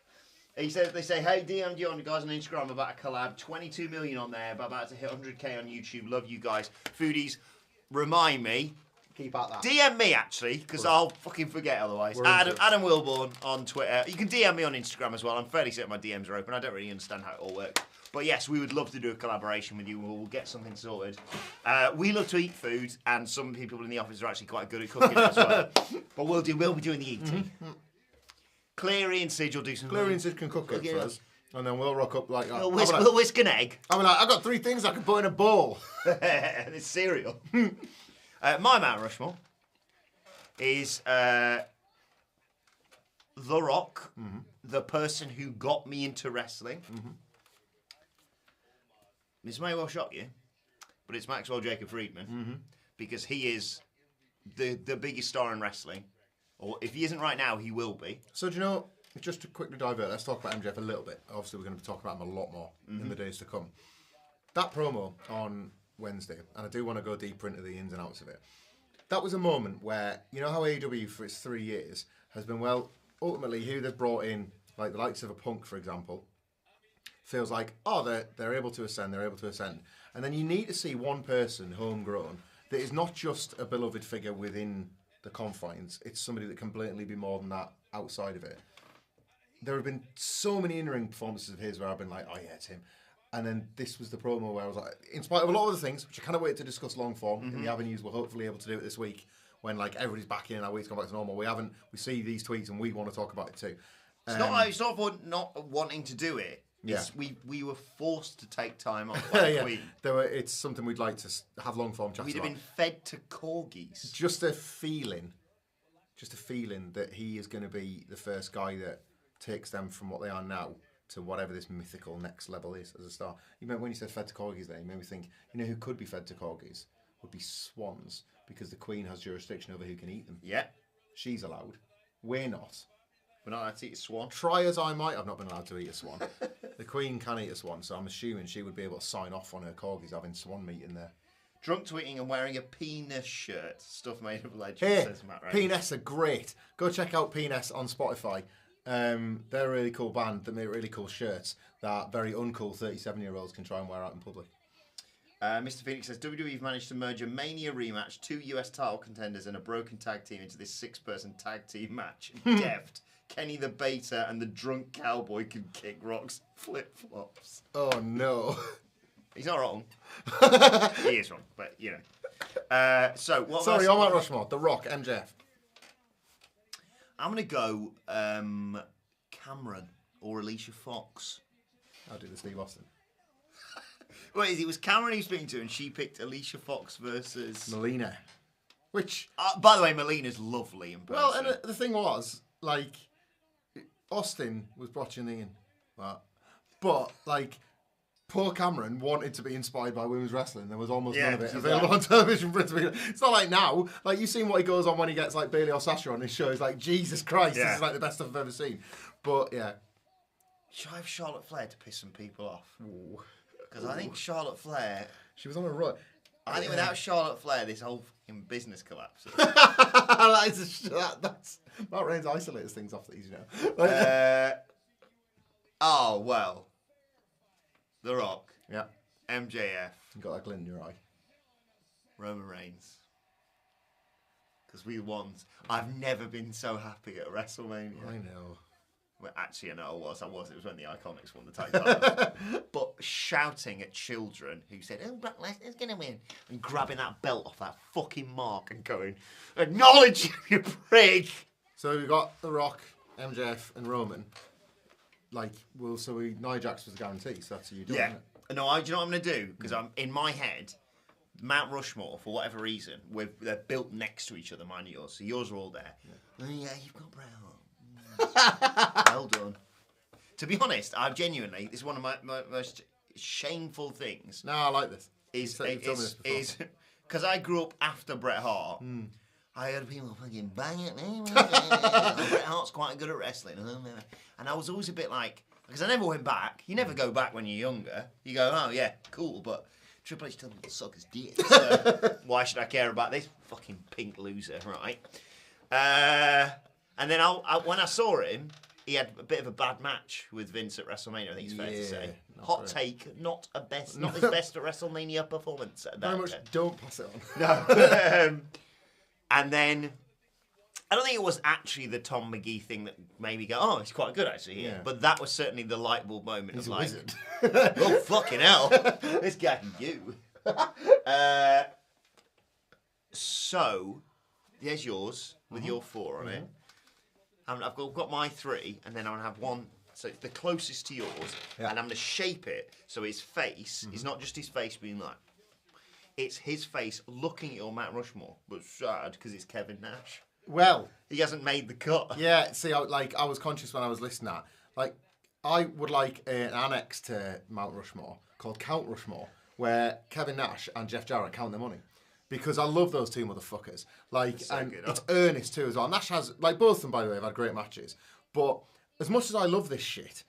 They say, hey, DM'd you on the guys on Instagram about a collab. 22 million on there, but about to hit 100k on YouTube. Love you guys. Foodies, remind me. Keep at that. DM me, actually, because I'll fucking forget otherwise. Adam Wilbourne on Twitter. You can DM me on Instagram as well. I'm fairly certain my DMs are open. I don't really understand how it all works. But yes, we would love to do a collaboration with you. We'll get something sorted. We love to eat food, and some people in the office are actually quite good at cooking as well. But we'll be doing the eating. Mm-hmm. Cleary and Sidge will do some. Cleary and Sidge can cook it for us, and then we'll rock up like that. We'll whisk an egg. I'm like, I've got 3 things I can put in a bowl. And it's cereal. My Mount Rushmore is The Rock, the person who got me into wrestling. Mm-hmm. This may well shock you, but it's Maxwell Jacob Friedman, because he is the biggest star in wrestling. Or if he isn't right now, he will be. So do you know, just to quickly divert, let's talk about MJF a little bit. Obviously, we're going to be talking about him a lot more in the days to come. That promo on Wednesday, and I do want to go deeper into the ins and outs of it. That was a moment where, you know how AEW for its 3 years has been, well, ultimately who they've brought in, like the likes of a Punk, for example, feels like, they're able to ascend, And then you need to see one person, homegrown, that is not just a beloved figure within the confines. It's somebody that can blatantly be more than that outside of it. There have been so many in-ring performances of his where I've been like, oh yeah, it's him. And then this was the promo where I was like, in spite of a lot of the things, which I kind of wait to discuss long form, in the avenues we're hopefully able to do it this week, when like everybody's back in and our week's gone back to normal. We see these tweets and we want to talk about it too. It's not for not wanting to do it. It's, we were forced to take time off last week. It's something we'd like to have long form chats about. We'd have been fed to corgis. Just a feeling that he is going to be the first guy that takes them from what they are now to whatever this mythical next level is as a star. When you said fed to corgis there, you made me think, you know who could be fed to corgis? Would be swans, because the Queen has jurisdiction over who can eat them. Yeah. She's allowed. We're not. We're not allowed to eat a swan. Try as I might, I've not been allowed to eat a swan. The Queen can eat a swan, so I'm assuming she would be able to sign off on her corgis having swan meat in there. Drunk tweeting and wearing a penis shirt. Stuff made of legend, says Matt Ray. Penis are great. Go check out Penis on Spotify. They're a really cool band that make really cool shirts that very uncool 37-year-olds can try and wear out in public. Mr. Phoenix says, WWE have managed to merge a Mania rematch, 2 US title contenders and a broken tag team into this 6-person tag team match. Deft. Kenny the Beta and the drunk cowboy can kick Rock's flip-flops. Oh, no. He's not wrong. He is wrong, but, you know. Sorry, on Mount Rushmore. The Rock, MJF. I'm going to go Cameron or Alicia Fox. I'll do the Steve Austin. Wait, it was Cameron he was speaking to, and she picked Alicia Fox versus Melina. Which, by the way, Melina's lovely in person. Well, and the thing was, like, Austin was watching the but like, poor Cameron wanted to be inspired by women's wrestling. There was almost none of it available on television for it to be. It's not like now. Like, you've seen what he goes on when he gets like Bailey or Sasha on his show. It's like, Jesus Christ, this is like the best stuff I've ever seen. But yeah, should I have Charlotte Flair to piss some people off? Because I think Charlotte Flair, she was on a run. I think without Charlotte Flair, this whole fucking business collapses. That's Matt Reigns isolates things off these, you know. Oh, well. The Rock. Yeah. MJF. You got that glint in your eye. Roman Reigns. Because we won. I've never been so happy at WrestleMania. I know. Well, actually, I know I was. It was when the Iconics won the title. But shouting at children who said, "Oh, Brock Lesnar's going to win," and grabbing that belt off that fucking mark and going, "Acknowledge him, you prig!" So we got The Rock, MJF, and Roman. Like, well, so Nia Jax was a guarantee, so that's who you do. Yeah. No, do you know what I'm going to do? Because I'm in my head, Mount Rushmore, for whatever reason, they're built next to each other, mine and yours. So yours are all there. Yeah, you've got Bret Hart. Well done. To be honest, I've genuinely, this is one of my most shameful things. No, I like this. Is because I grew up after Bret Hart. I heard people fucking bang at me. Bret Hart's quite good at wrestling. And I was always a bit like, because I never went back. You never go back when you're younger. You go, oh yeah, cool, but Triple H told me to suck his dick. So why should I care about this fucking pink loser, right? And then when I saw him, he had a bit of a bad match with Vince at WrestleMania, I think it's fair to say. Hot take, not his best at WrestleMania performance. Very much don't pass it on. No. And then, I don't think it was actually the Tom McGee thing that made me go, oh, he's quite good actually. Yeah. But that was certainly the light bulb moment. He's of a like, wizard. Oh, fucking hell. This guy can do. So, there's yours with your 4 on it. I've got my 3, and then I'm going to have one, so it's the closest to yours, and I'm going to shape it so his face is not just his face being like, it's his face looking at your Mount Rushmore, but sad because it's Kevin Nash. Well, he hasn't made the cut. Yeah, see, I was conscious when I was listening to that. I would like an annex to Mount Rushmore called Count Rushmore, where Kevin Nash and Jeff Jarrett count their money. Because I love those two motherfuckers. It's earnest too as well. Nash has, both of them, by the way, have had great matches. But as much as I love this shit,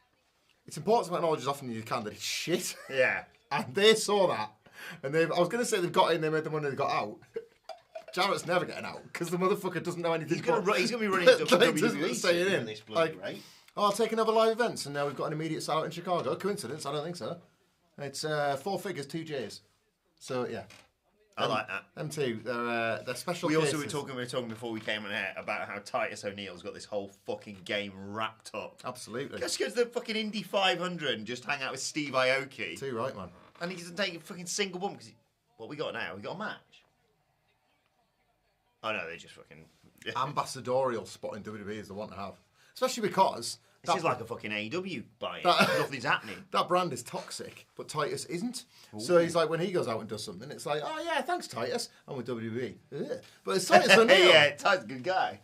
it's important to acknowledge as often as you can that it's shit. Yeah. And they saw that. And I was going to say they've got in, they made the money, they got out. Jarrett's never getting out because the motherfucker doesn't know anything. He's going to be running WWE staying in this bloody rate. Oh, I'll take another live events, and now we've got an immediate sell out in Chicago. Coincidence? I don't think so. It's 4 figures, 2 J's. So yeah. I like that. Them two, they're special We cases. also were talking before we came on air about how Titus O'Neil's got this whole fucking game wrapped up. Absolutely. Just goes to the fucking Indy 500 and just hang out with Steve Aoki. Too right, man. And he doesn't take a fucking single bump because what we got now? We got a match. Oh no, they just fucking ambassadorial spot in WWE is the one to have, especially because this is like a fucking AEW buy. Nothing's happening. That brand is toxic, but Titus isn't. Ooh. So he's like, when he goes out and does something, it's like, oh yeah, thanks Titus. I'm with WWE. Ugh. But it's Titus O'Neil. Yeah, Titus, good guy.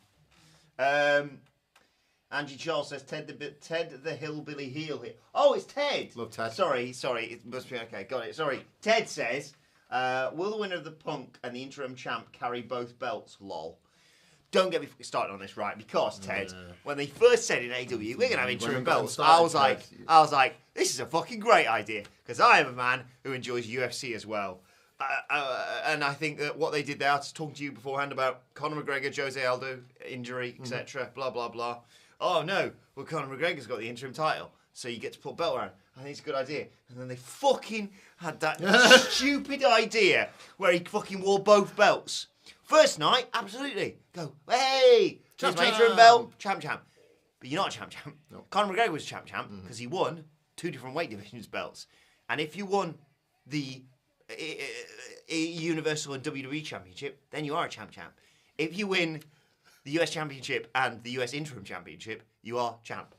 Angie Charles says Ted the hillbilly heel here. Oh, it's Ted. Love Ted. Sorry, it must be okay. Got it. Sorry. Ted says, will the winner of the Punk and the interim champ carry both belts? Lol. Don't get me started on this, right? Because Ted, when they first said in AW, we're gonna have interim belts, I was like, this is a fucking great idea because I am a man who enjoys UFC as well. And I think that what they did there, I was talking to you beforehand about Conor McGregor, Jose Aldo injury, etc. Blah blah blah. Oh no, well Conor McGregor's got the interim title, so you get to put a belt around. I think it's a good idea. And then they fucking had that stupid idea where he fucking wore both belts. First night, absolutely. Go, hey, here's my interim belt, champ. But you're not a champ. No. Conor McGregor was champ because he won 2 different weight divisions belts. And if you won the Universal and WWE Championship, then you are a champ. If you win the US Championship and the US Interim Championship, you are champ.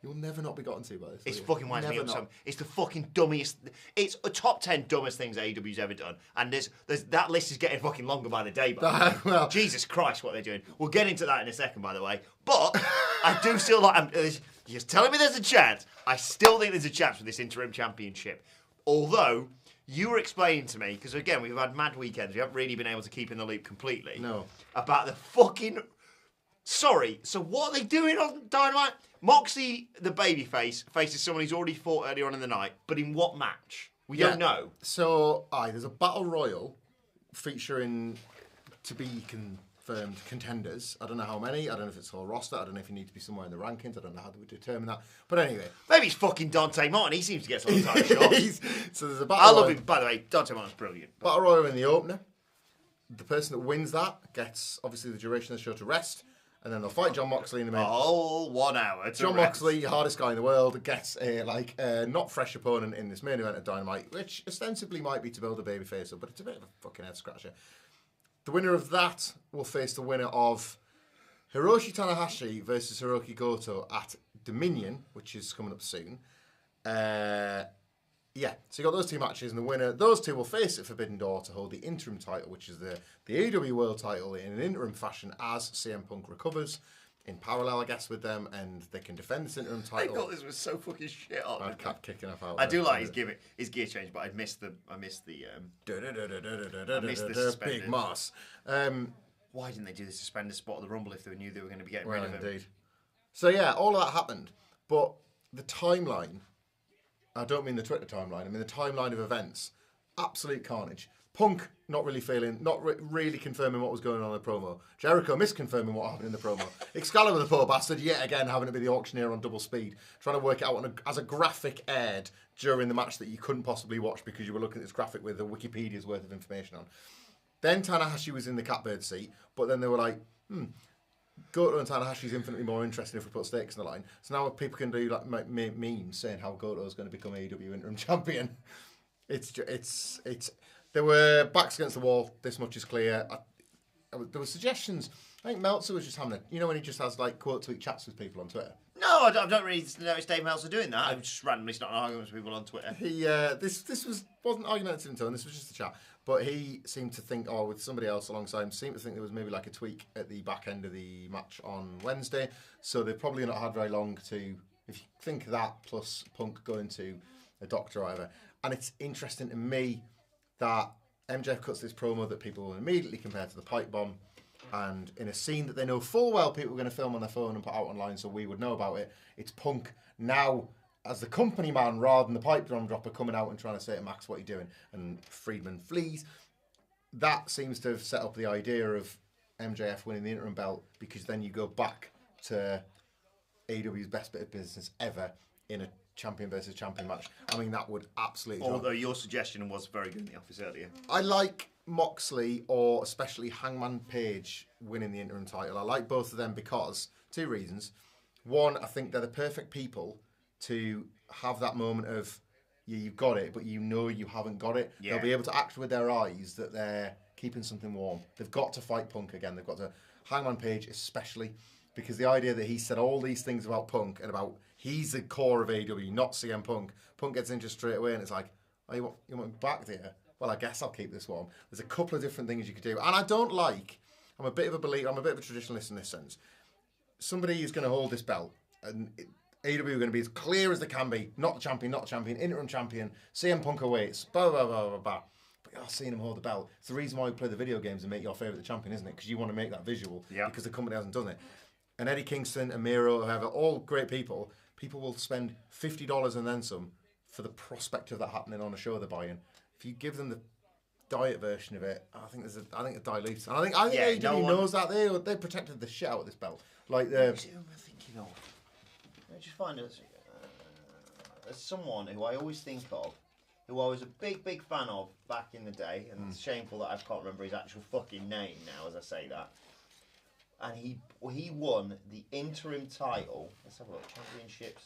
You'll never not be gotten to by this. It's fucking winds me up. It's the fucking dummiest. It's a top 10 dumbest things AEW's ever done, and there's that list is getting fucking longer by the day. Well, Jesus Christ, what they're doing. We'll get into that in a second, by the way. But I do still like. You're telling me there's a chance. I still think there's a chance for this interim championship. Although you were explaining to me, because again we've had mad weekends. We haven't really been able to keep in the loop completely. No. About the fucking. Sorry. So what are they doing on Dynamite? Moxley, the babyface, faces someone he's already fought earlier on in the night, but in what match? We don't know. So, there's a battle royal featuring confirmed contenders. I don't know how many. I don't know if it's whole roster. I don't know if you need to be somewhere in the rankings. I don't know how they would determine that. But anyway. Maybe it's fucking Dante Martin. He seems to get some time shots. So there's a battle I love royal. him, by the way. Dante Martin's brilliant. Battle Royal in the opener. The person that wins that gets, obviously, the duration of the show to rest. And then they'll fight John Moxley in the main. A whole 1 hour to John rest. Moxley, hardest guy in the world, gets a not fresh opponent in this main event of Dynamite, which ostensibly might be to build a babyface up, but it's a bit of a fucking head scratcher. The winner of that will face the winner of Hiroshi Tanahashi versus Hiroki Goto at Dominion, which is coming up soon. Yeah, so you got those two matches, and the winner, those two will face at Forbidden Door to hold the interim title, which is the AEW World title in an interim fashion as CM Punk recovers, in parallel, I guess, with them, and they can defend this interim I title. thought this was so fucking shit on. I'd kept kicking off out. I do like his gear change, but I missed the suspended. Big Moss. Why didn't they do the suspended spot of the Rumble if they knew they were going to be getting Well, rid of him? indeed. So yeah, all of that happened, but the timeline. I don't mean the Twitter timeline. I mean the timeline of events. Absolute carnage. Punk not really confirming what was going on in the promo. Jericho misconfirming what happened in the promo. Excalibur, the poor bastard, yet again having to be the auctioneer on double speed, trying to work it out as a graphic aired during the match that you couldn't possibly watch because you were looking at this graphic with the Wikipedia's worth of information on. Then Tanahashi was in the catbird seat, but then they were like, Goto and Tanahashi is infinitely more interesting if we put stakes in the line. So now people can do like memes saying how Goto is going to become AEW interim champion. It's there were backs against the wall. This much is clear. There were suggestions. I think Meltzer was just having when he just has like quote tweet chats with people on Twitter. No, I don't really notice Dave Meltzer doing that. I'm just randomly starting arguments with people on Twitter. He wasn't argumentative in tone. This was just a chat. But he seemed to think, with somebody else alongside him, seemed to think there was maybe like a tweak at the back end of the match on Wednesday. So they've probably not had very long to, if you think that, plus Punk going to a doctor or whatever. And it's interesting to me that MJF cuts this promo that people will immediately compare to the pipe bomb. And in a scene that they know full well people are going to film on their phone and put out online so we would know about it, it's Punk now as the company man rather than the pipe drum dropper coming out and trying to say to Max, what are you doing? And Friedman flees. That seems to have set up the idea of MJF winning the interim belt because then you go back to AEW's best bit of business ever in a champion versus champion match. I mean, that would absolutely... Although your suggestion was very good in the office earlier. I like Moxley or especially Hangman Page winning the interim title. I like both of them because, two reasons. One, I think they're the perfect people to have that moment of, you've got it, but you know you haven't got it. Yeah. They'll be able to act with their eyes that they're keeping something warm. They've got to fight Punk again. They've got to... Hangman Page especially, because the idea that he said all these things about Punk and about he's the core of AEW, not CM Punk. Punk gets injured straight away and it's like, oh, you want me back there? Well, I guess I'll keep this warm. There's a couple of different things you could do. And I don't like... I'm a bit of a believer. I'm a bit of a traditionalist in this sense. Somebody who's going to hold this belt and... AEW are going to be as clear as they can be. Not the champion, interim champion. CM Punk awaits. Blah, blah, blah, blah, blah. But you're seeing him hold the belt. It's the reason why we play the video games and make your favourite the champion, isn't it? Because you want to make that visual. Yeah. Because the company hasn't done it. And Eddie Kingston, and Miro, whoever, all great people. People will spend $50 and then some for the prospect of that happening on a show they're buying. If you give them the diet version of it, I think it dilutes. And I think AEW knows that. They protected the shit out of this belt. Like the... Who am I thinking of? Let me just find there's someone who I always think of, who I was a big fan of back in the day, and it's shameful that I can't remember his actual fucking name now as I say that. And he won the interim title. Let's have a look. Championships.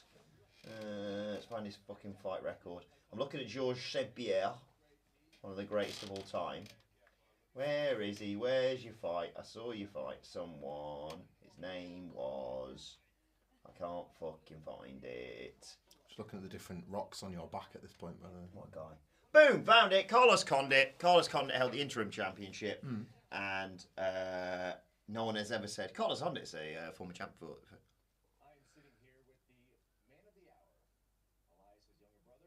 Let's find his fucking fight record. I'm looking at Georges St-Pierre, one of the greatest of all time. Where is he? Where's your fight? I saw you fight someone. His name was... I can't fucking find it. Just looking at the different rocks on your back at this point, by the way. What guy? Boom! Found it. Carlos Condit. Carlos Condit held the interim championship, and no one has ever said Carlos Condit's a former champ for. I am sitting here with the man of the hour, Elias's younger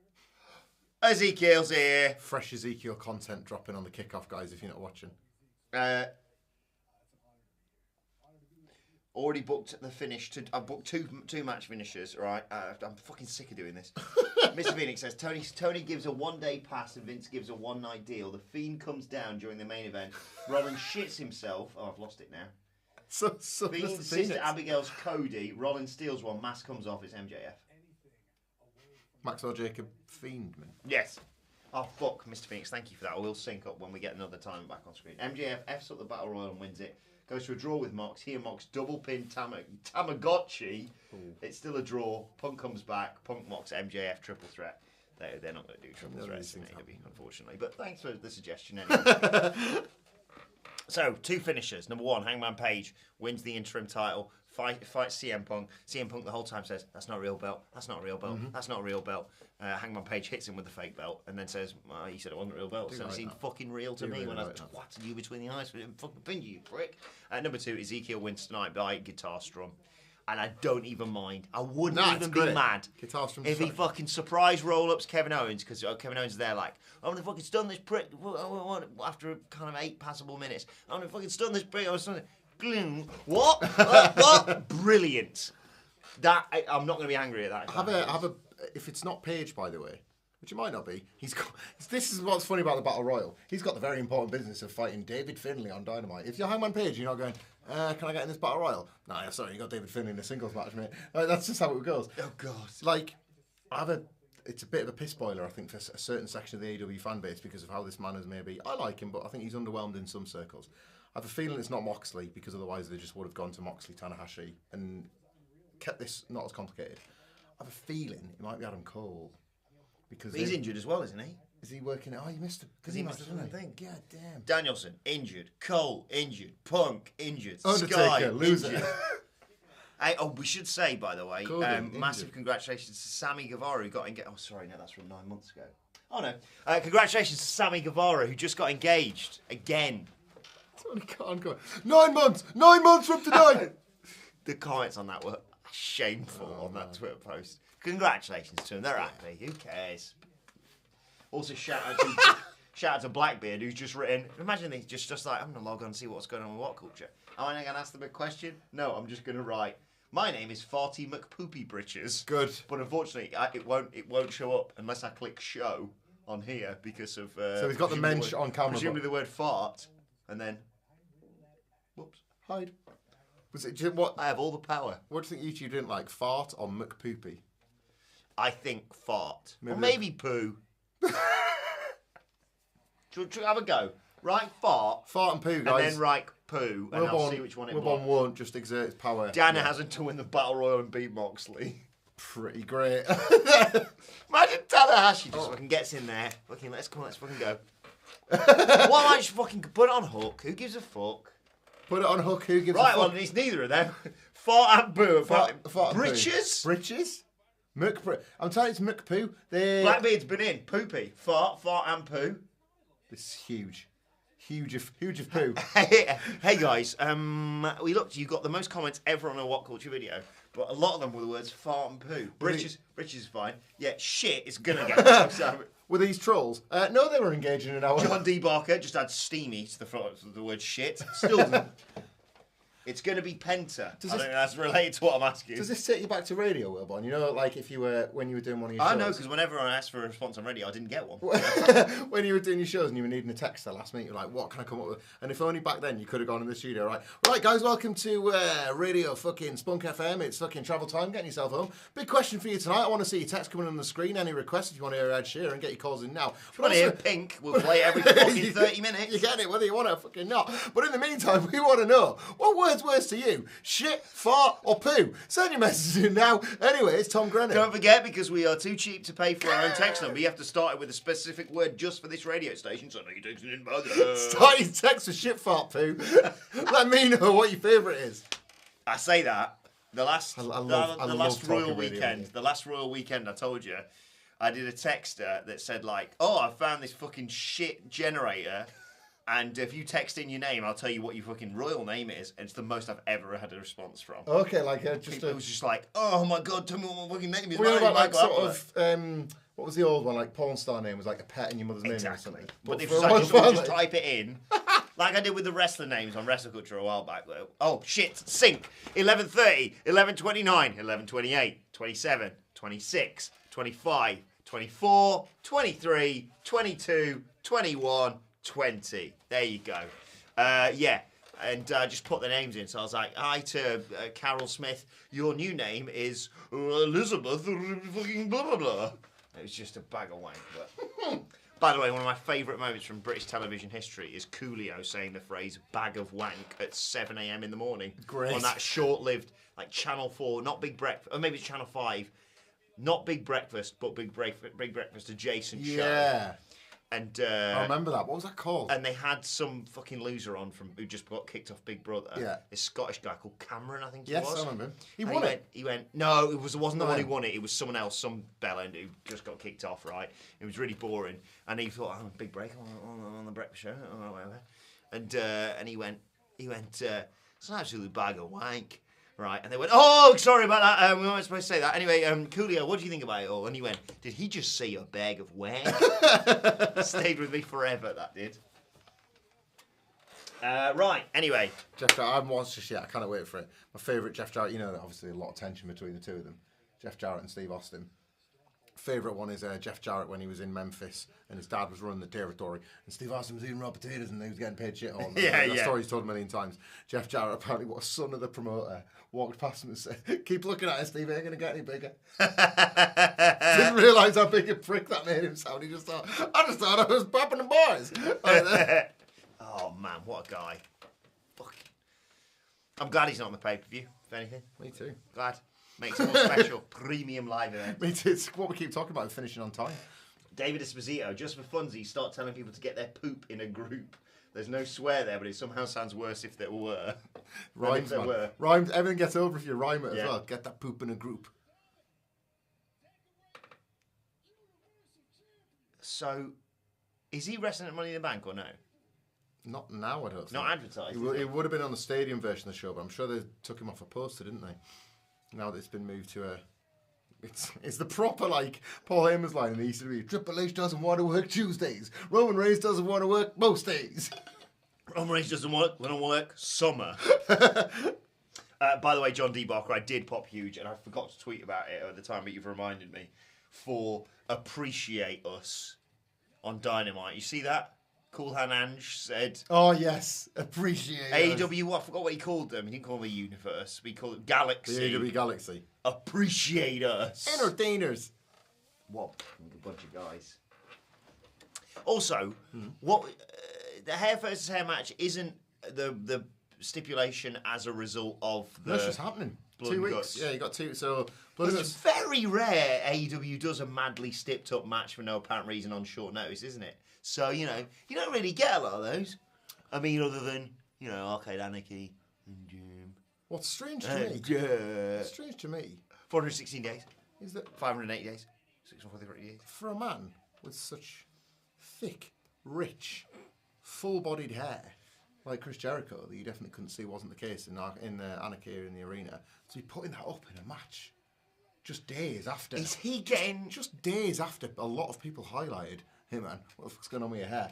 brother. Ezekiel's here. Fresh Ezekiel content dropping on the kickoff, guys. If you're not watching. Already booked the finish. I've booked two match finishes, right? I'm fucking sick of doing this. Mr. Phoenix says, Tony gives a 1-day pass and Vince gives a 1-night deal. The Fiend comes down during the main event. Rollins shits himself. Oh, I've lost it now. So Fiend sits to Abigail's Cody. Rollins steals one. Mask comes off. It's MJF. Maxwell Jacob Fiendman. Yes. Oh, fuck, Mr. Phoenix. Thank you for that. I will sync up when we get another time back on screen. MJF F's up the Battle Royal and wins it. Goes to a draw with Mox. He and Mox double pin Tamagotchi. Ooh. It's still a draw. Punk comes back. Punk Mox MJF triple threat. They're not going to do triple threats in AEW, unfortunately. But thanks for the suggestion anyway. So, 2 finishers. Number 1, Hangman Page wins the interim title. Fights CM Punk. CM Punk the whole time says, that's not a real belt. That's not a real belt. That's not a real belt. Hangman Page hits him with the fake belt and then says, well, he said it wasn't a real belt. So it seemed fucking real to me when I twatted you between the eyes. I didn't fucking pin you prick. Number 2, Ezekiel wins tonight by guitar strum. And I don't even mind. I wouldn't even be mad if he fucking surprise roll-ups Kevin Owens, because Kevin Owens is there like, I'm going to fucking stun this prick after kind of 8 passable minutes. I'm going to fucking stun this prick. What? What? Brilliant. I'm not going to be angry at that. If it's not Page, by the way, which it might not be, this is what's funny about the Battle Royal. He's got the very important business of fighting David Finlay on Dynamite. If you're Hangman Page, you're not going, can I get in this Battle Royal? No, sorry, you got David Finlay in a singles match, mate. That's just how it goes. Oh, God. Like, it's a bit of a piss boiler, I think, for a certain section of the AEW fan base because of how this man is maybe. I like him, but I think he's underwhelmed in some circles. I have a feeling it's not Moxley, because otherwise they just would have gone to Moxley, Tanahashi, and kept this not as complicated. I have a feeling it might be Adam Cole. Because he's injured as well, isn't he? Is he working it? Oh, you missed it. Because he missed the thing. God damn. Danielson, injured. Cole, injured. Punk, injured. Undertaker, Sky, loser. Injured. We should say, by the way, massive congratulations to Sammy Guevara, who got engaged. Oh, sorry, no, that's from 9 months ago. Oh, no. Congratulations to Sammy Guevara, who just got engaged again. That's only ongoing. 9 months! 9 months from today! The comments on that were shameful on that Twitter post. Congratulations to him. They're happy. Who cares? Also, shout out to Blackbeard, who's just written. Imagine he's just like, I'm gonna log on and see what's going on with WhatCulture. Am I gonna ask them a question? No, I'm just gonna write. My name is Farty McPoopy Britches. Good. But unfortunately, it won't show up unless I click show on here because of. So he's got the mensch on camera. Presumably the word fart, and then. Whoops. Hide. Was it what? I have all the power. What do you think YouTube didn't like? Fart or McPoopy? I think fart. Maybe poo. Should have a go. Write fart. Fart and poo, guys. And then write poo, and I'll see which one it was. Wilbourne won't just exert its power. Dana hasn't to win the Battle Royal and beat Moxley. Pretty great. Imagine Tanahashi just fucking gets in there. Fucking, let's fucking go. Why don't I just fucking put it on Hook? Who gives a fuck? Put it on Hook, who gives a fuck? fuck? Right, well, it's neither of them. Fart and poo. Fart Britches? Britches? I'm telling you, it's McPoo. Blackbeard's been in. Poopy. Fart and poo. This is huge. Huge of poo. Hey guys, we looked, you got the most comments ever on a WhatCulture video, but a lot of them were the words fart and poo. Britches is fine. Yeah, shit, it's gonna get the Were these trolls? No, they were engaging in our... John D. Barker just had steamy to the front of the word shit. Still doesn't. It's going to be Penta. I don't know, that's related to what I'm asking. Does this take you back to radio, Wilbourne? You know, like if you were, when you were doing one of your shows? I know, because whenever I asked for a response on radio, I didn't get one. When you were doing your shows and you were needing a text the last minute, you were like, what can I come up with? And if only back then you could have gone in the studio, right guys, welcome to Radio fucking Spunk FM. It's fucking travel time, getting yourself home. Big question for you tonight. I want to see your text coming on the screen. Any requests if you want to hear Ed Sheeran, get your calls in now. If you want to hear Pink, we'll play every fucking 30 minutes. You're getting it, whether you want it or fucking not. But in the meantime, we want to know, what word's worse to you? Shit, fart, or poo? Send your messages in now. Anyway, it's Tom Grennan. Don't forget, because we are too cheap to pay for our own text number, you have to start it with a specific word just for this radio station. So you're texting in by Start your text with shit, fart, poo. Let me know what your favourite is. I say that. The last Royal Weekend, radio. the last Royal Weekend, I told you, I did a texter that said like, oh, I found this fucking shit generator. And if you text in your name, I'll tell you what your fucking royal name is. And it's the most I've ever had a response from. Okay, like it was just like, oh my god, tell me what my fucking name is. What about like sort of, what was the old one? Like porn star name was like a pet in your mother's name or something. But if you just type it in, Like I did with the wrestler names on WhatCulture a while back, though. Oh, shit. Sync. 11:30, 11:29, 11:28, 27, 26, 25, 24, 23, 22, 21, 20. There you go. Yeah. And just put the names in. So I was like, hi to Carol Smith. Your new name is Elizabeth fucking blah, blah, blah. It was just a bag of wank. But... By the way, one of my favourite moments from British television history is Coolio saying the phrase bag of wank at 7 a.m. in the morning. Great. On that short-lived, like, Channel 4, not Big Breakfast, or maybe it's Channel 5, not Big Breakfast, but Big Breakfast adjacent show. Yeah. And I remember that. What was that called? and they had some fucking loser on from who just got kicked off Big Brother. Yeah. This Scottish guy called Cameron, I think he Yes, was. I remember him. He And won it. He went, no, it wasn't the one who No. won it. It was someone else, some bellend who just got kicked off, right? It was really boring. And he thought, oh, big break on the breakfast show. Oh, whatever. And he went, it's an absolute bag of wank. Right, and they went, oh, sorry about that, we weren't supposed to say that. Anyway, Coolio, what do you think about it all? And he went, did he just say a bag of wank? Stayed with me forever, that did. Right, anyway. Jeff Jarrett, I haven't watched this yet. I can't wait for it. My favourite Jeff Jarrett, you know, obviously a lot of tension between the two of them. Jeff Jarrett and Steve Austin. Favourite one is Jeff Jarrett when he was in Memphis and his dad was running the territory and Steve Austin was eating raw potatoes and he was getting paid shit all the Yeah, That yeah. story's told a million times. Jeff Jarrett, apparently, what a son of the promoter, walked past him and said, keep looking at it, Steve, ain't going to get any bigger. Didn't realise how big a prick that made him sound. He just thought, I was popping the boys. Oh, man, what a guy. Fuck. I'm glad he's not on the pay-per-view, if anything. Me too. Glad. Makes it more special. Premium live event. Me too. It's what we keep talking about, finishing on time. Davidesposito, just for funsies, start telling people to get their poop in a group. There's no swear there, but it somehow sounds worse if there were. Rhymes, if there man. were. Rhymes, everything gets over if you rhyme it Yeah. as well. Get that poop in a group. So, is he wrestling at Money in the Bank or no? Not now, I don't think. Not advertised. It would have been on the stadium version of the show, but I'm sure they took him off a poster, didn't they? Now that it's been moved to a... It's the proper, like, Paul Heyman's line in the ECW. Triple H doesn't want to work Tuesdays. Roman Reigns doesn't want to work most days. Roman Reigns doesn't work summer. By the way, John D. Barker, I did pop huge, and I forgot to tweet about it at the time, but you've reminded me, for Appreciate Us on Dynamite. You see that? Cool Hand Ange said... Oh, yes. Appreciate it. AEW, I forgot what he called them. He didn't call them a universe. We called it Galaxy. The AEW Galaxy. Appreciate Us. Entertainers. What a bunch of guys. Also, what the hair versus hair match isn't the stipulation as a result of the... That's just happening. Blood 2 and weeks. Guts. Yeah, you got two. So, Blood and It's Guts. very rare AEW does a madly stipped up match for no apparent reason on short notice, isn't it? So, you know, you don't really get a lot of those. I mean, other than, you know, Arcade Anarchy and What's strange to me? What's strange to me 416 days, is that 580 days, 643 days. for a man with such thick, rich, full-bodied hair like Chris Jericho, that you definitely couldn't see wasn't the case in Anarchy in the arena, to be putting that up in a match just days after. Is he getting... Just days after a lot of people highlighted, hey man, what the fuck's going on with your hair?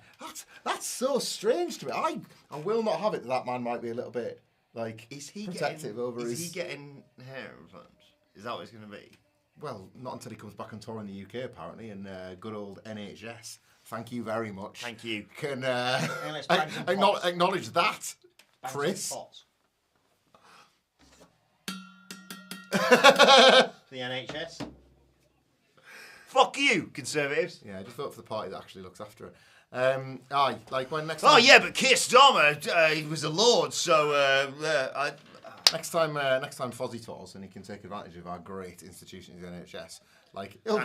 That's so strange to me. I will not have it that man might be a little bit like Is he protective getting, over is his... he getting hair implants? Is that what it's going to be? Well, not until he comes back on tour in the UK apparently, and good old NHS. Thank you very much. Thank you. Can let's bang some pots. acknowledge that, Bang Chris. some pots. For the NHS. Fuck you, Conservatives. Yeah, just vote for the party that actually looks after it. Aye, like when next Oh time, yeah, but Keir Starmer, he was a lord, so next time Fozzie tours and he can take advantage of our great institution in the NHS. Like it'll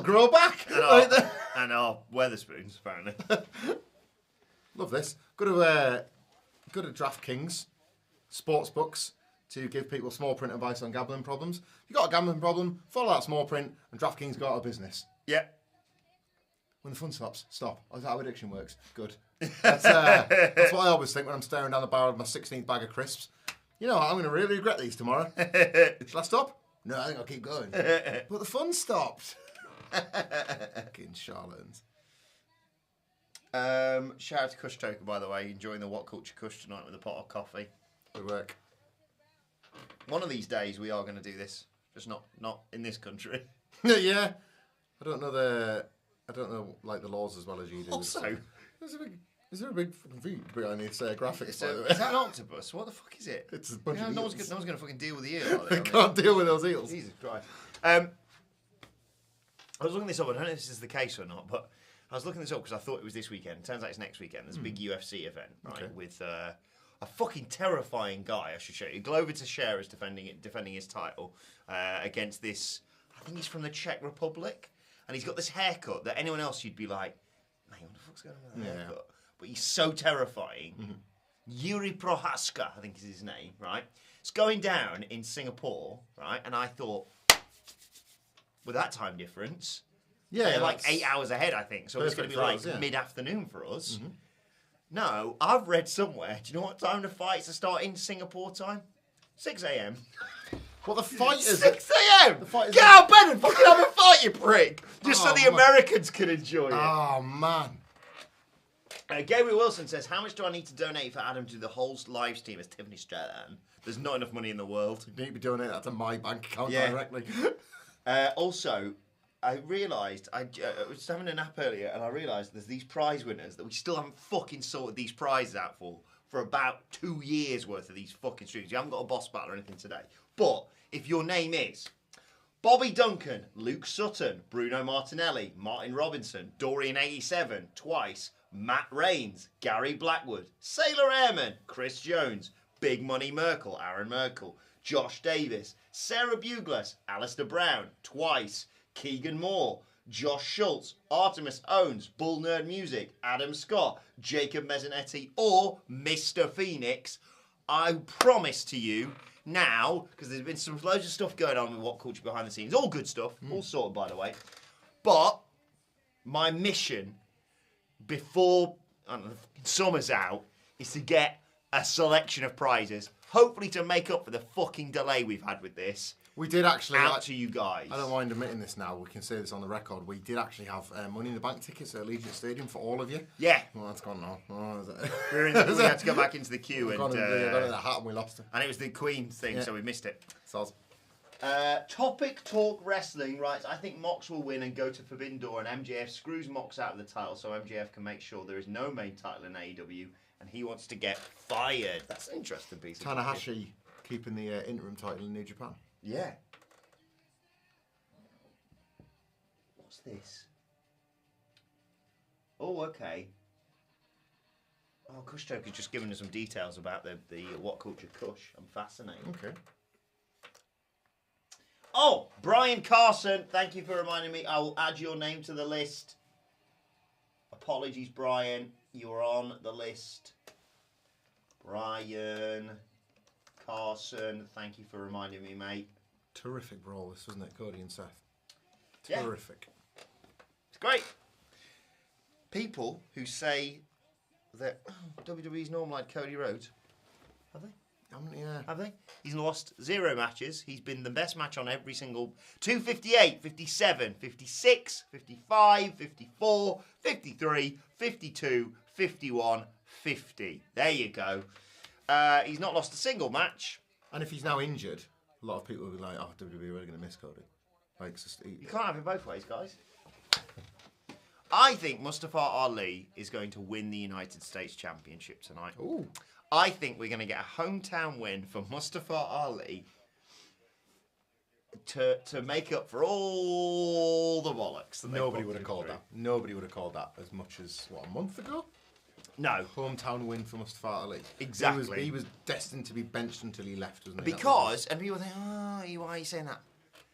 grow back. and our Weatherspoons apparently. Love this. Go to Draftkings, sports books, to give people small print advice on gambling problems. If you've got a gambling problem, follow that small print, and Draftkings go out of business. Yeah. When the fun stops, stop. That's how addiction works. Good. That's what I always think when I'm staring down the barrel of my 16th bag of crisps. You know what? I'm going to really regret these tomorrow. Shall I stop? No, I think I'll keep going. But the fun stopped. Fucking charlatans. Shout out to Kush Toker, by the way, enjoying the WhatCulture Kush tonight with a pot of coffee. Good work. One of these days we are going to do this, just not in this country. Yeah. I don't know like the laws as well as you do. Also, is there a big fucking V behind these graphics? By the way? Is that an octopus? What the fuck is it? It's a bunch of no one's eels. going to fucking deal with the eel. I can't deal with those eels. Jesus Christ. I was looking this up. I don't know if this is the case or not, but I was looking this up because I thought it was this weekend. Turns out it's next weekend. There's a big UFC event, right, with a fucking terrifying guy. I should show you. Glover Teixeira is defending his title against this. I think he's from the Czech Republic, and he's got this haircut that anyone else you'd be like, "Man, what the fuck's going on with that haircut?" But he's so terrifying. Yuri Prohaska, I think is his name, right? It's going down in Singapore, right? And I thought, with that time difference, they're like 8 hours ahead, I think. So it's going to be like mid-afternoon for us. No, I've read somewhere. Do you know what time the fights are starting Singapore time? 6 a.m. Well, the fight is 6 a.m. Get out of bed and fucking have a fight, you prick! Just so the Americans can enjoy it. Oh, man. Gabriel Wilson says, how much do I need to donate for Adam to the whole live stream as Tiffany Stratton? There's not enough money in the world. You need to be donating that to my bank account directly. Also, I realised, I was having a nap earlier, and I realised there's these prize winners that we still haven't fucking sorted these prizes out for about 2 years worth of these fucking streams. You haven't got a boss battle or anything today. But if your name is Bobby Duncan, Luke Sutton, Bruno Martinelli, Martin Robinson, Dorian87, twice, Matt Rains, Gary Blackwood, Sailor Airman, Chris Jones, Big Money Merkel, Aaron Merkel, Josh Davis, Sarah Bugles, Alistair Brown, twice, Keegan Moore, Josh Schultz, Artemis Owens, Bull Nerd Music, Adam Scott, Jacob Mezzanetti, or Mr. Phoenix, I promise to you now, because there's been some loads of stuff going on with WhatCulture behind the scenes, all good stuff, all sorted by the way, but my mission before summer's out is to get a selection of prizes, hopefully to make up for the fucking delay we've had with this. We did actually out to you guys. I don't mind admitting this now. We can say this on the record. We did actually have Money in the Bank tickets at Allegiant Stadium for all of you. Yeah. Well, that's gone now. Oh, we had to go back into the queue we and got in the hat and we lost it. And it was the Queen thing, so we missed it. Soz. Topic Talk Wrestling writes, I think Mox will win and go to Forbidden Door, and MJF screws Mox out of the title so MJF can make sure there is no main title in AEW, and he wants to get fired. That's an interesting piece of Tanahashi keeping the interim title in New Japan. Yeah. What's this? Oh, okay. Oh, Kush Toker's just giving us some details about the WhatCulture Kush. I'm fascinated. Okay. Oh, Brian Carson, thank you for reminding me. I will add your name to the list. Apologies, Brian. You're on the list. Brian Carson, thank you for reminding me, mate. Terrific brawl, this wasn't it, Cody and Seth? Yeah. Terrific. It's great. People who say that WWE's normal like Cody Rhodes, have they? Yeah. Have they? He's lost 0 matches. He's been the best match on every single 258, 57, 56, 55, 54, 53, 52, 51, 50. There you go. He's not lost a single match. And if he's now injured, a lot of people will be like, oh, WWE are really going to miss Cody. Like, you can't have it both ways, guys. I think Mustafa Ali is going to win the United States Championship tonight. Ooh. I think we're going to get a hometown win for Mustafa Ali to make up for all the bollocks. Nobody would have called that. Nobody would have called that as much as, what, a month ago? No. Hometown win for Mustafa Ali. Exactly. He was destined to be benched until he left, wasn't he? Because, and people think, oh, why are you saying that?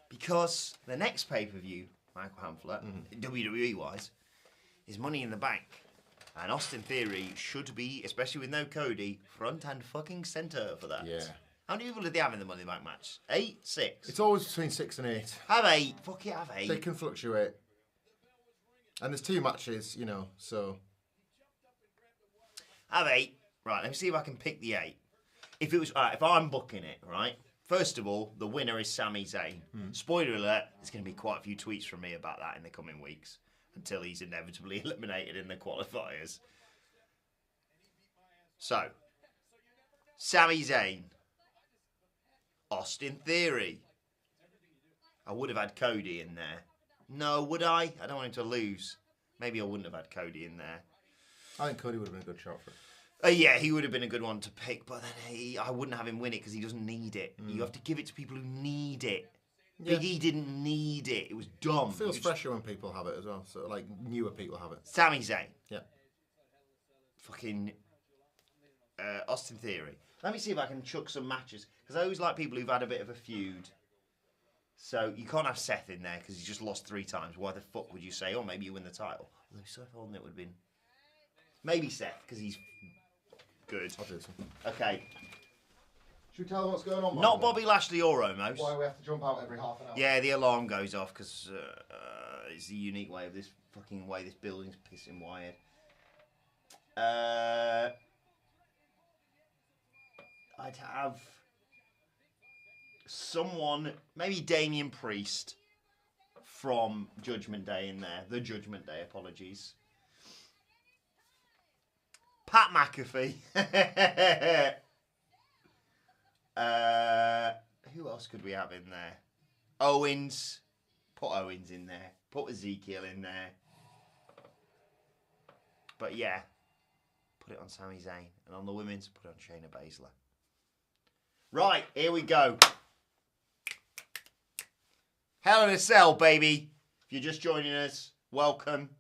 Because the next pay-per-view, Michael Hamflet, WWE-wise, is Money in the Bank. And Austin Theory should be, especially with no Cody, front and fucking centre for that. Yeah. How many people did they have in the Money in the Bank match? 8? 6? It's always between 6 and 8. Have 8. Fuck it, have 8. They can fluctuate. And there's 2 matches, so... Have 8. Right, let me see if I can pick the 8. If it was, if I'm booking it, right? First of all, the winner is Sami Zayn. Spoiler alert, there's going to be quite a few tweets from me about that in the coming weeks. until he's inevitably eliminated in the qualifiers. So, Sami Zayn, Austin Theory. I would have had Cody in there. No, would I? I don't want him to lose. Maybe I wouldn't have had Cody in there. I think Cody would have been a good shot for it. Yeah, he would have been a good one to pick, but then I wouldn't have him win it because he doesn't need it. You have to give it to people who need it. Yeah. Big E didn't need it. It was dumb. It feels fresher when people have it as well. So, like, newer people have it. Sami Zayn. Yeah. Fucking Austin Theory. Let me see if I can chuck some matches. Because I always like people who've had a bit of a feud. So, you can't have Seth in there because he's just lost 3 times. Why the fuck would you say, oh, maybe you win the title? Although Seth Rollins, it would have been... Maybe Seth, because he's good. I'll do some. Okay. Should we tell them what's going on? Not Bobby Lashley or Omos. Why we have to jump out every half an hour? Yeah, the alarm goes off because it's the unique way of this fucking way this building's pissing wired. I'd have someone, maybe Damian Priest from Judgment Day in there. The Judgment Day, apologies. Pat McAfee. Who else could we have in there? Owens. Put Owens in there. Put Ezekiel in there. But yeah, put it on Sami Zayn. And on the women's, put it on Shayna Baszler. Right, here we go. Hell in a Cell, baby. If you're just joining us, welcome.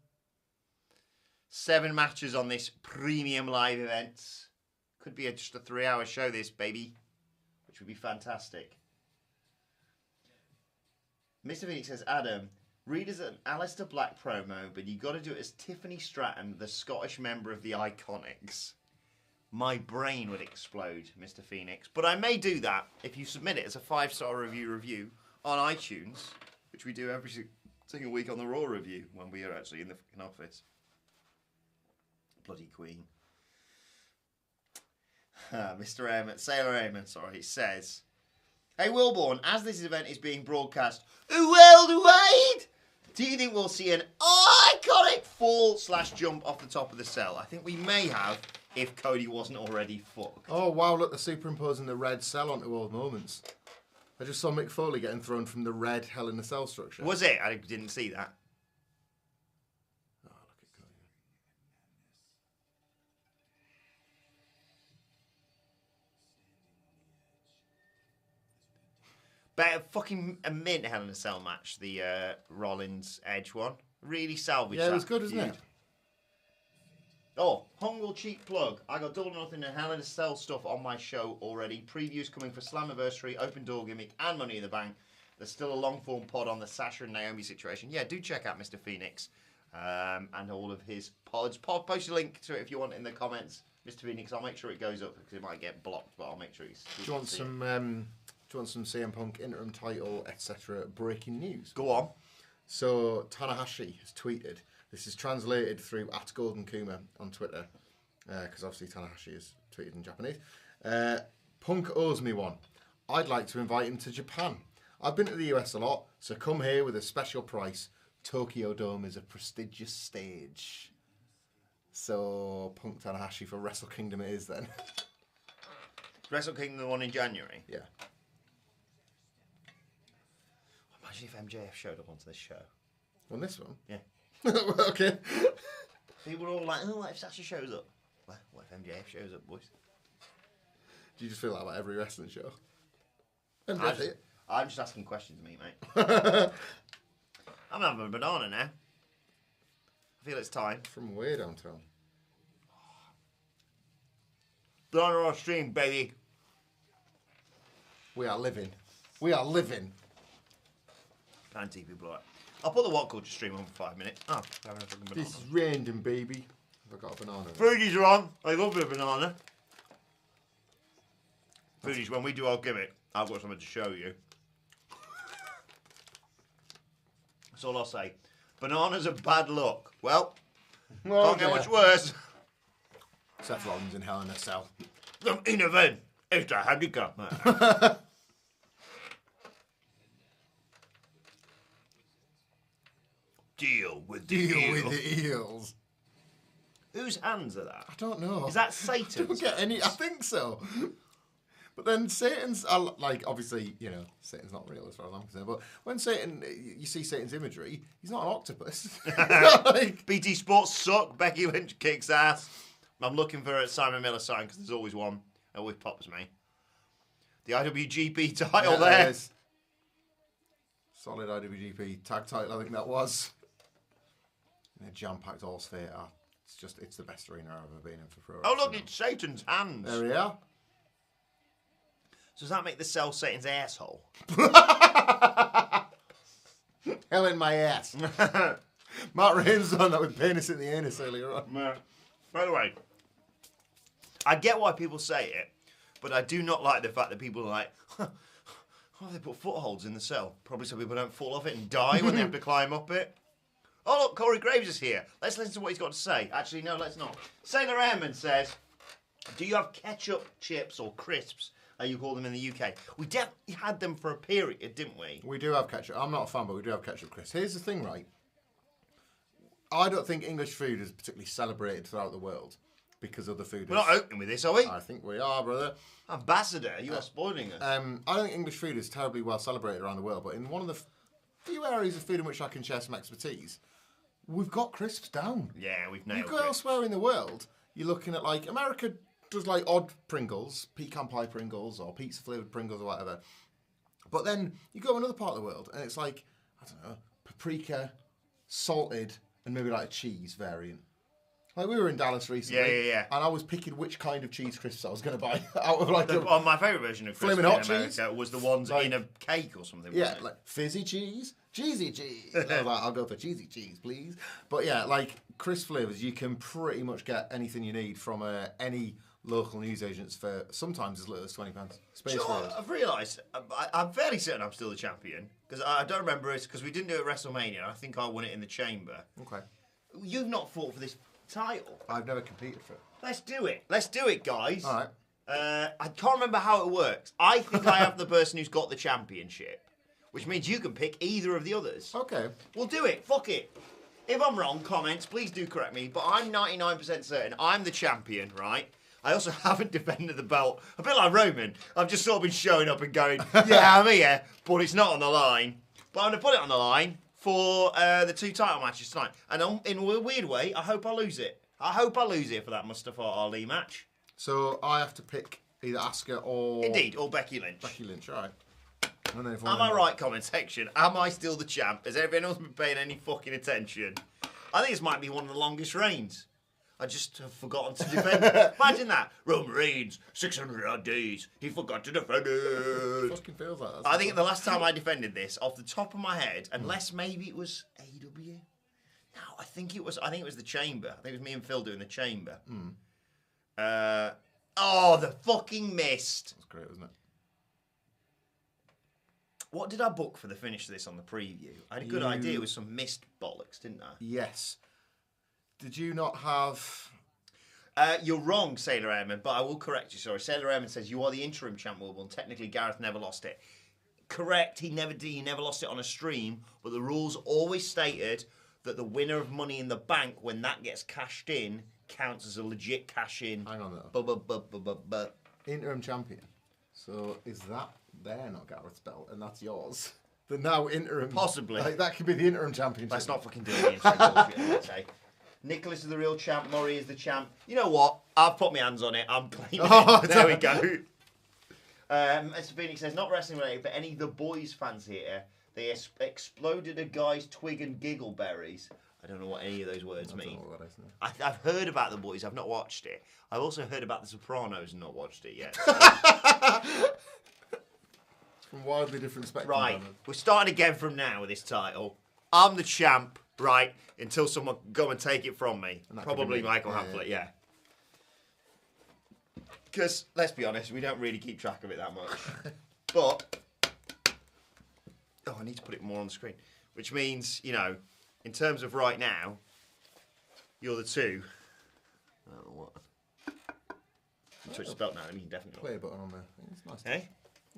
7 matches on this premium live event. Could be just a 3-hour show, this, baby. Which would be fantastic. Mr. Phoenix says, Adam, read as an Aleister Black promo, but you got to do it as Tiffany Stratton, the Scottish member of the Iconics. My brain would explode, Mr. Phoenix. But I may do that if you submit it as a 5-star review on iTunes, which we do every single week on the Raw review when we are actually in the fucking office. Bloody Queen. Mr. Airman, Sailor Airman, sorry, says, hey Wilbourne, as this event is being broadcast worldwide, do you think we'll see an iconic fall/jump off the top of the cell? I think we may have if Cody wasn't already fucked. Oh wow, look, they're superimposing the red cell onto old moments. I just saw Mick Foley getting thrown from the red Hell in a Cell structure. Was it? I didn't see that. Oh, look at Cody. Better fucking a mint Hell in a Cell match, the Rollins Edge one. Really salvaged that. Yeah, it was good, isn't feud. it? Oh, Hongle cheap plug. I got Double or Nothing and Hell in a Cell stuff on my show already. Previews coming for Slammiversary, Open Door Gimmick, and Money in the Bank. There's still a long form pod on the Sasha and Naomi situation. Yeah, do check out Mr. Phoenix and all of his pods. Post a link to it if you want in the comments, Mr. Phoenix. I'll make sure it goes up because it might get blocked, but I'll make sure it's. Do you want some CM Punk interim title, etc. breaking news? Go on. So Tanahashi has tweeted. This is translated through @GoldenKuma on Twitter, because obviously Tanahashi is tweeted in Japanese. Punk owes me one. I'd like to invite him to Japan. I've been to the US a lot, so come here with a special price. Tokyo Dome is a prestigious stage. So Punk Tanahashi for Wrestle Kingdom it is then. Wrestle Kingdom, the one in January. Yeah. Imagine if MJF showed up onto this show. On this one? Yeah. Okay. People are all like, oh, what if Sasha shows up? Well, what if MJF shows up, boys? Do you just feel that about every wrestling show? I'm just asking questions, mate. I'm having a banana now. I feel it's time. From way downtown. Banana on stream, baby. We are living. We are living. Plenty of people are like, I'll put the WhatCulture stream on for 5 minutes. Oh, having a fucking banana. This is random, baby. Have I got a banana? Foodies are on. I love a banana. Foodies, when we do our gimmick, I've got something to show you. That's all I'll say. Bananas are bad luck. Well, can't get much worse. Seth Rollins in Hell in a Cell. The main event is the handicap match. Deal with the Deal eel. with the eels. Whose hands are that? I don't know. Is that I Satan's? don't get any. I think so. But then Satan's, like, obviously, you know, Satan's not real as far as I'm concerned. But when Satan, you see Satan's imagery, he's not an octopus. Like, BT Sports suck. Becky Lynch kicks ass. I'm looking for a Simon Miller sign because there's always one. It always pops me. The IWGP title yeah, there. is. Solid IWGP tag title, I think that was. In a jam-packed horse theatre. It's the best arena I've ever been in for pro Oh, wrestling. look, it's Satan's hands. There we are. So does that make the cell Satan's asshole? Hell in my ass. Matt Reigns done that with penis in the anus earlier on. By the way, I get why people say it, but I do not like the fact that people are like, oh, they put footholds in the cell. Probably so people don't fall off it and die when they have to climb up it. Oh, look, Corey Graves is here. Let's listen to what he's got to say. Actually, no, let's not. Sailor Airman says, do you have ketchup chips or crisps, as you call them in the UK? We definitely had them for a period, didn't we? We do have ketchup. I'm not a fan, but we do have ketchup, Chris. Here's the thing, right? I don't think English food is particularly celebrated throughout the world because other food is... We're not opening with this, are we? I think we are, brother. Ambassador, you are spoiling us. I don't think English food is terribly well celebrated around the world, but in one of the few areas of food in which I can share some expertise, we've got crisps down. Yeah, we've nailed You go it. elsewhere in the world, you're looking at, like, America does, like, odd Pringles, pecan pie Pringles or pizza-flavoured Pringles or whatever. But then you go another part of the world, and it's like, I don't know, paprika, salted, and maybe, like, a cheese variant. Like, we were in Dallas recently, Yeah. and I was picking which kind of cheese crisps I was going to buy out of, like, My favourite version of Flamin' crisps hot in America was the ones Like- in a cake or something. yeah, wasn't it? like fizzy cheese, cheesy cheese. I was like, I'll go for cheesy cheese, please. But yeah, like crisp flavours, you can pretty much get anything you need from any local newsagents for sometimes as little as £20. Space Do you know what? flavours. I've realised, I'm fairly certain I'm still the champion, because I don't remember it, because we didn't do it at WrestleMania, I think I won it in the chamber. Okay. You've not fought for this title. I've never competed for it. Let's do it, guys. All right. I can't remember how it works. I think I have the person who's got the championship, which means you can pick either of the others. Okay. We'll do it. Fuck it. If I'm wrong, comments, please do correct me, but I'm 99% certain I'm the champion, right? I also haven't defended the belt. A bit like Roman. I've just sort of been showing up and going, yeah, I'm here, but it's not on the line. But I'm going to put it on the line for the 2 title matches tonight. And in a weird way, I hope I lose it. I hope I lose it for that Mustafa Ali match. So I have to pick either Asuka or... Indeed, or Becky Lynch. Becky Lynch, all right. And then if Am I right, comment section? Am I still the champ? Has anyone been paying any fucking attention? I think this might be one of the longest reigns. I just have forgotten to defend it. Imagine that. Roman Reigns, 600 odd days. He forgot to defend it. Fucking feels like that. I think the last time I defended this, off the top of my head, unless maybe it was AEW. No, I think it was the chamber. I think it was me and Phil doing the chamber. The fucking mist. That's great, wasn't it? What did I book for the finish of this on the preview? I had a good idea. It was some mist bollocks, didn't I? Yes. Did you not have... You're wrong, Sailor Airman, but I will correct you. Sorry, Sailor Airman says you are the interim champ, Wilbourne. Technically, Gareth never lost it. Correct, he never did. He never lost it on a stream, but the rules always stated that the winner of Money in the Bank, when that gets cashed in, counts as a legit cash in. Hang on, though. Interim champion. So is that there not Gareth's belt, and that's yours? The now interim... Possibly. Like, that could be the interim championship. Let's not fucking do the interim bullshit, let's say. Nicholas is the real champ. Murray is the champ. You know what? I've put my hands on it. I'm claiming it. There we go. Mr. Phoenix says, not wrestling related, but any of the boys fans here, they exploded a guy's twig and giggle berries. I don't know what any of those words mean. I don't know what that is, no. I've heard about the boys. I've not watched it. I've also heard about the Sopranos and not watched it yet. From wildly different spectrum. Right. We're starting again from now with this title. I'm the champ, right, until someone can go and take it from me. Probably Michael Hamflett, yeah. Because, let's be honest, we don't really keep track of it that much. But, I need to put it more on the screen. Which means, you know, in terms of right now, you're the 2. I don't know what. Touch the belt now, I mean, definitely. Play button on there. It's nice. Hey?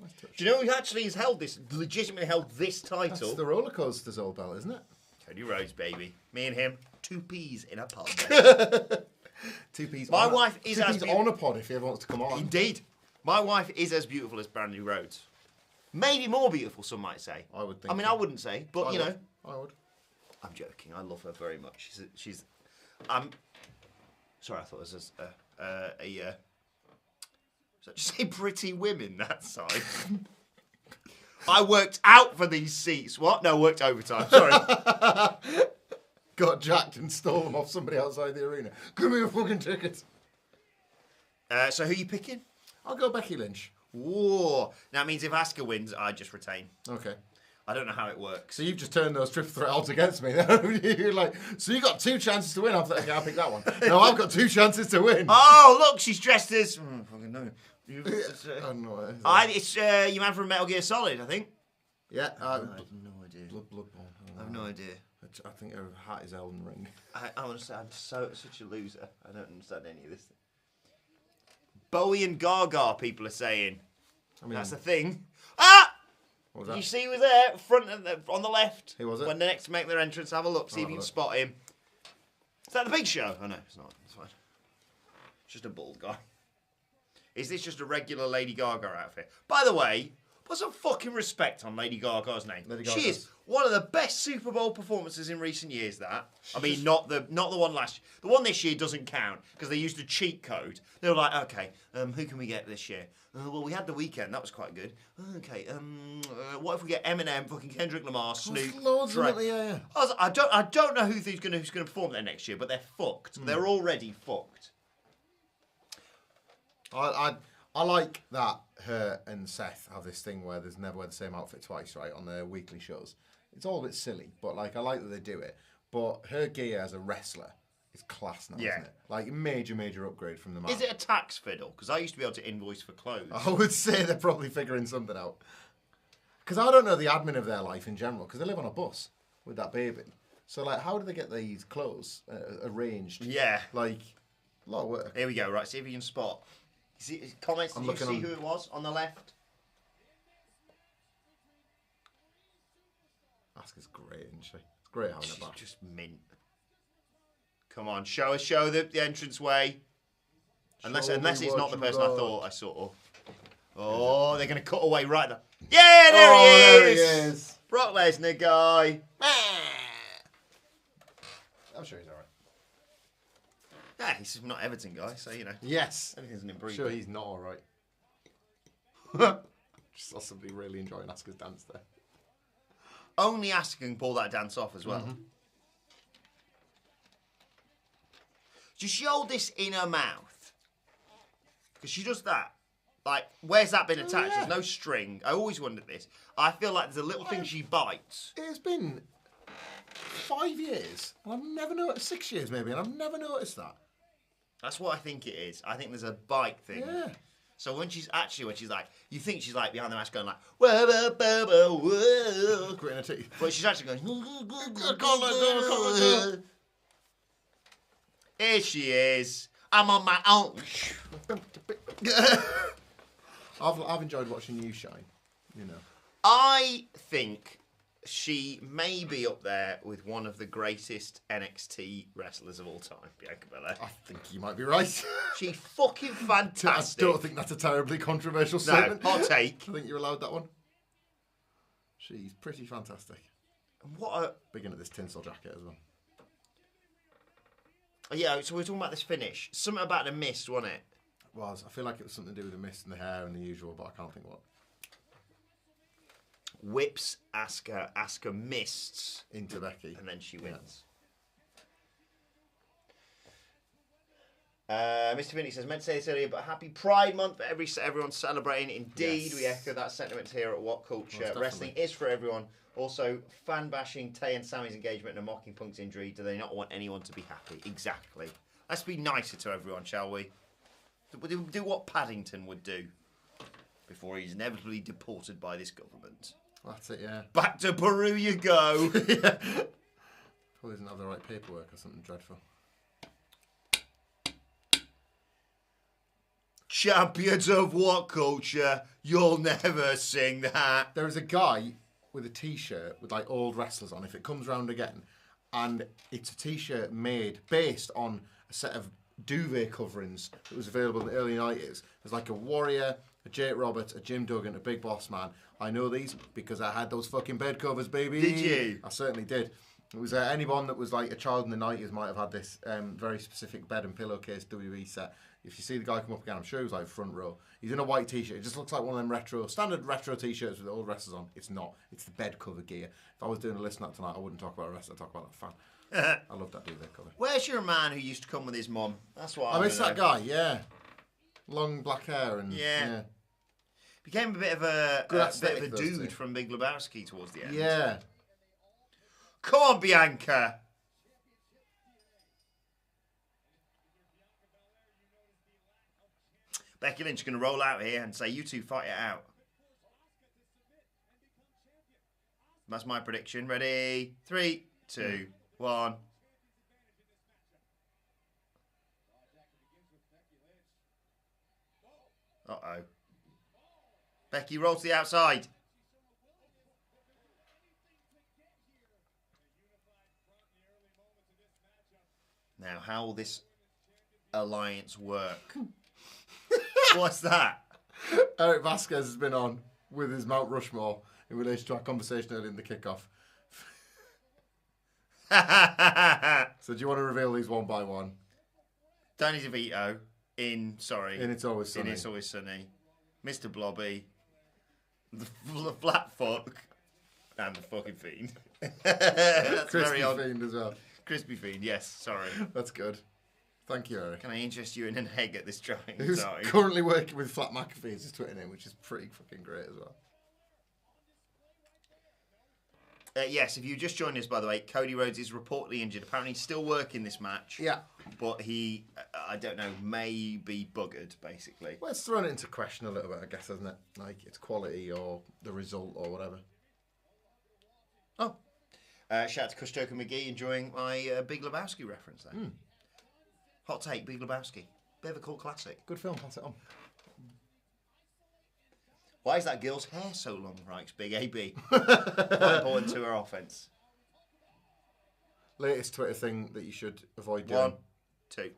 Nice touch. Do you know who actually has legitimately held this title? That's the roller coaster's old belt, isn't it? Cody Rhodes, baby. Me and him, 2 peas in a pod. 2 peas. My wife is 2 as peas on a pod if he ever wants to come on. Indeed. My wife is as beautiful as Brandy Rhodes. Maybe more beautiful, some might say. I would think. I mean, I wouldn't say, but you know. I would. I'm joking. I love her very much. She's. Sorry, I thought it was a. Did you say pretty women that side? I worked out for these seats. What? No, worked overtime. Sorry. Got jacked and stole them off somebody outside the arena. Give me a fucking ticket. So who are you picking? I'll go Becky Lynch. Whoa. Now it means if Asuka wins, I just retain. Okay. I don't know how it works. So you've just turned those triple threat odds against me. You're like, so you got 2 chances to win. I thought, okay, I'll pick that one. No, I've got 2 chances to win. Oh, look, she's dressed as. Fucking no. I don't know what it is. It's your man from Metal Gear Solid, I think. Yeah. I have no idea. Bloodborne. I have no idea. I think her hat is Elden Ring. I want to say I'm such a loser. I don't understand any of this. Bowie and Gaga, people are saying. I mean, that's the thing. Ah! What was that? You see who was there, front on the left. Who was it? When the next make their entrance, have a look, see if you can spot him. Is that the Big Show? Oh no, it's not. It's fine. It's just a bald guy. Is this just a regular Lady Gaga outfit? By the way, put some fucking respect on Lady Gaga's name. She is one of the best Super Bowl performances in recent years. I mean, not the one last year. The one this year doesn't count because they used a cheat code. They were like, okay, who can we get this year? Well, we had The Weeknd. That was quite good. Okay, what if we get Eminem, fucking Kendrick Lamar, Snoop, Drake? Yeah. I don't know who's going to perform there next year, but they're fucked. They're already fucked. I like that her and Seth have this thing where there's never wear the same outfit twice, right, on their weekly shows. It's all a bit silly, but like I like that they do it. But her gear as a wrestler is class now, isn't it? Like major upgrade from the man. Is it a tax fiddle? Because I used to be able to invoice for clothes. I would say they're probably figuring something out. Because I don't know the admin of their life in general, because they live on a bus with that baby. So like, how do they get these clothes arranged? Yeah. Like, a lot of work. Here we go, right, see if you can spot. Comments, did you see who it was on the left? Asuka's great, isn't she? It's great having her back. Just mint. Come on, show the entranceway. Unless it's not the person I thought I saw. Oh, they're going to cut away right there. Yeah, there he is! Brock Lesnar guy. I'm sure he's alright. Yeah, he's not Everton guy, so you know. Yes. Everything's an improvement. Sure, he's not alright. Just saw somebody really enjoying Asuka's dance there. Only Asuka can pull that dance off as well. Mm-hmm. Does she hold this in her mouth? Because she does that. Like, where's that been attached? Yeah. There's no string. I always wondered this. I feel like there's a little thing she bites. It's been 5 years, and I've never noticed, 6 years maybe, and I've never noticed that. That's what I think it is. I think there's a bite thing. Yeah. So when she's like, you think she's like behind the mask going like, whoa, whoa, whoa, whoa, whoa. Gritting her teeth. But she's actually going, here she is. I'm on my own. I've enjoyed watching you shine, you know. I think she may be up there with one of the greatest NXT wrestlers of all time, Bianca Belair. I think you might be right. She's fucking fantastic. I don't think that's a terribly controversial statement. No, hot take. I think you're allowed that one. She's pretty fantastic. What a... Big into this tinsel jacket as well. Yeah, so we're talking about this finish. Something about the mist, wasn't it? I feel like it was something to do with the mist and the hair and the usual, but I can't think what. Whips Asuka mists into Becky. And then she wins. Mr. Vinny says, meant to say this earlier, but happy Pride Month for everyone celebrating. Indeed, yes. We echo that sentiment here at WhatCulture. Wrestling is for everyone. Also, fan bashing Tay and Sammy's engagement and a mocking Punk's injury. Do they not want anyone to be happy? Exactly. Let's be nicer to everyone, shall we? Do what Paddington would do before he's inevitably deported by this government. That's it, yeah. Back to Peru you go. Yeah. Probably doesn't have the right paperwork or something dreadful. Champions of WhatCulture, you'll never sing that. There is a guy with a T-shirt with like old wrestlers on. If it comes round again, and it's a T-shirt made based on a set of duvet coverings that was available in the early 90s. There's like a Warrior, a Jake Roberts, a Jim Duggan, a Big Boss Man. I know these because I had those fucking bed covers, baby. Did you? I certainly did. It was anyone that was like a child in the 90s might have had this very specific bed and pillowcase WWE set. If you see the guy come up again, I'm sure he was like front row. He's in a white T-shirt. It just looks like one of them standard retro T-shirts with the old wrestlers on. It's not. It's the bed cover gear. If I was doing a list on that tonight, I wouldn't talk about a wrestler. I'd talk about that fan. I love that duvet cover. Where's your man who used to come with his mum? That's what I miss that guy, yeah. Long black hair and... Yeah. Became a bit of a aesthetic, dude from Big Lebowski towards the end. Yeah. Come on, Bianca. Becky Lynch is going to roll out here and say, you two fight it out. That's my prediction. Ready? 3, 2, 1. Uh-oh. Becky rolls to the outside. Now, how will this alliance work? What's that? Eric Vasquez has been on with his Mount Rushmore in relation to our conversation earlier in the kickoff. So do you want to reveal these one by one? Danny DeVito in It's Always Sunny. In It's Always Sunny. Mr. Blobby. The Flat Fuck. And the fucking Fiend. That's Crispy very odd. Fiend as well. Crispy Fiend, yes, sorry. That's good. Thank you, Eric. Can I interest you in an egg at this trying Who's time? currently working with Flat McAfee as his Twitter name, which is pretty fucking great as well. Yes, if you just joined us, by the way, Cody Rhodes is reportedly injured. Apparently he's still working this match. Yeah. But he, I don't know, may be buggered, basically. Well, it's thrown it into question a little bit, I guess, hasn't it? Like, its quality or the result or whatever. Oh. Shout out to Kush Joker McGee enjoying my Big Lebowski reference there. Hot take, Big Lebowski. Bit of a cult classic. Good film, pass it on. Why is that girl's hair so long, Rikes? Big AB. Quite important to her offence. Latest Twitter thing that you should avoid doing. 1, 2.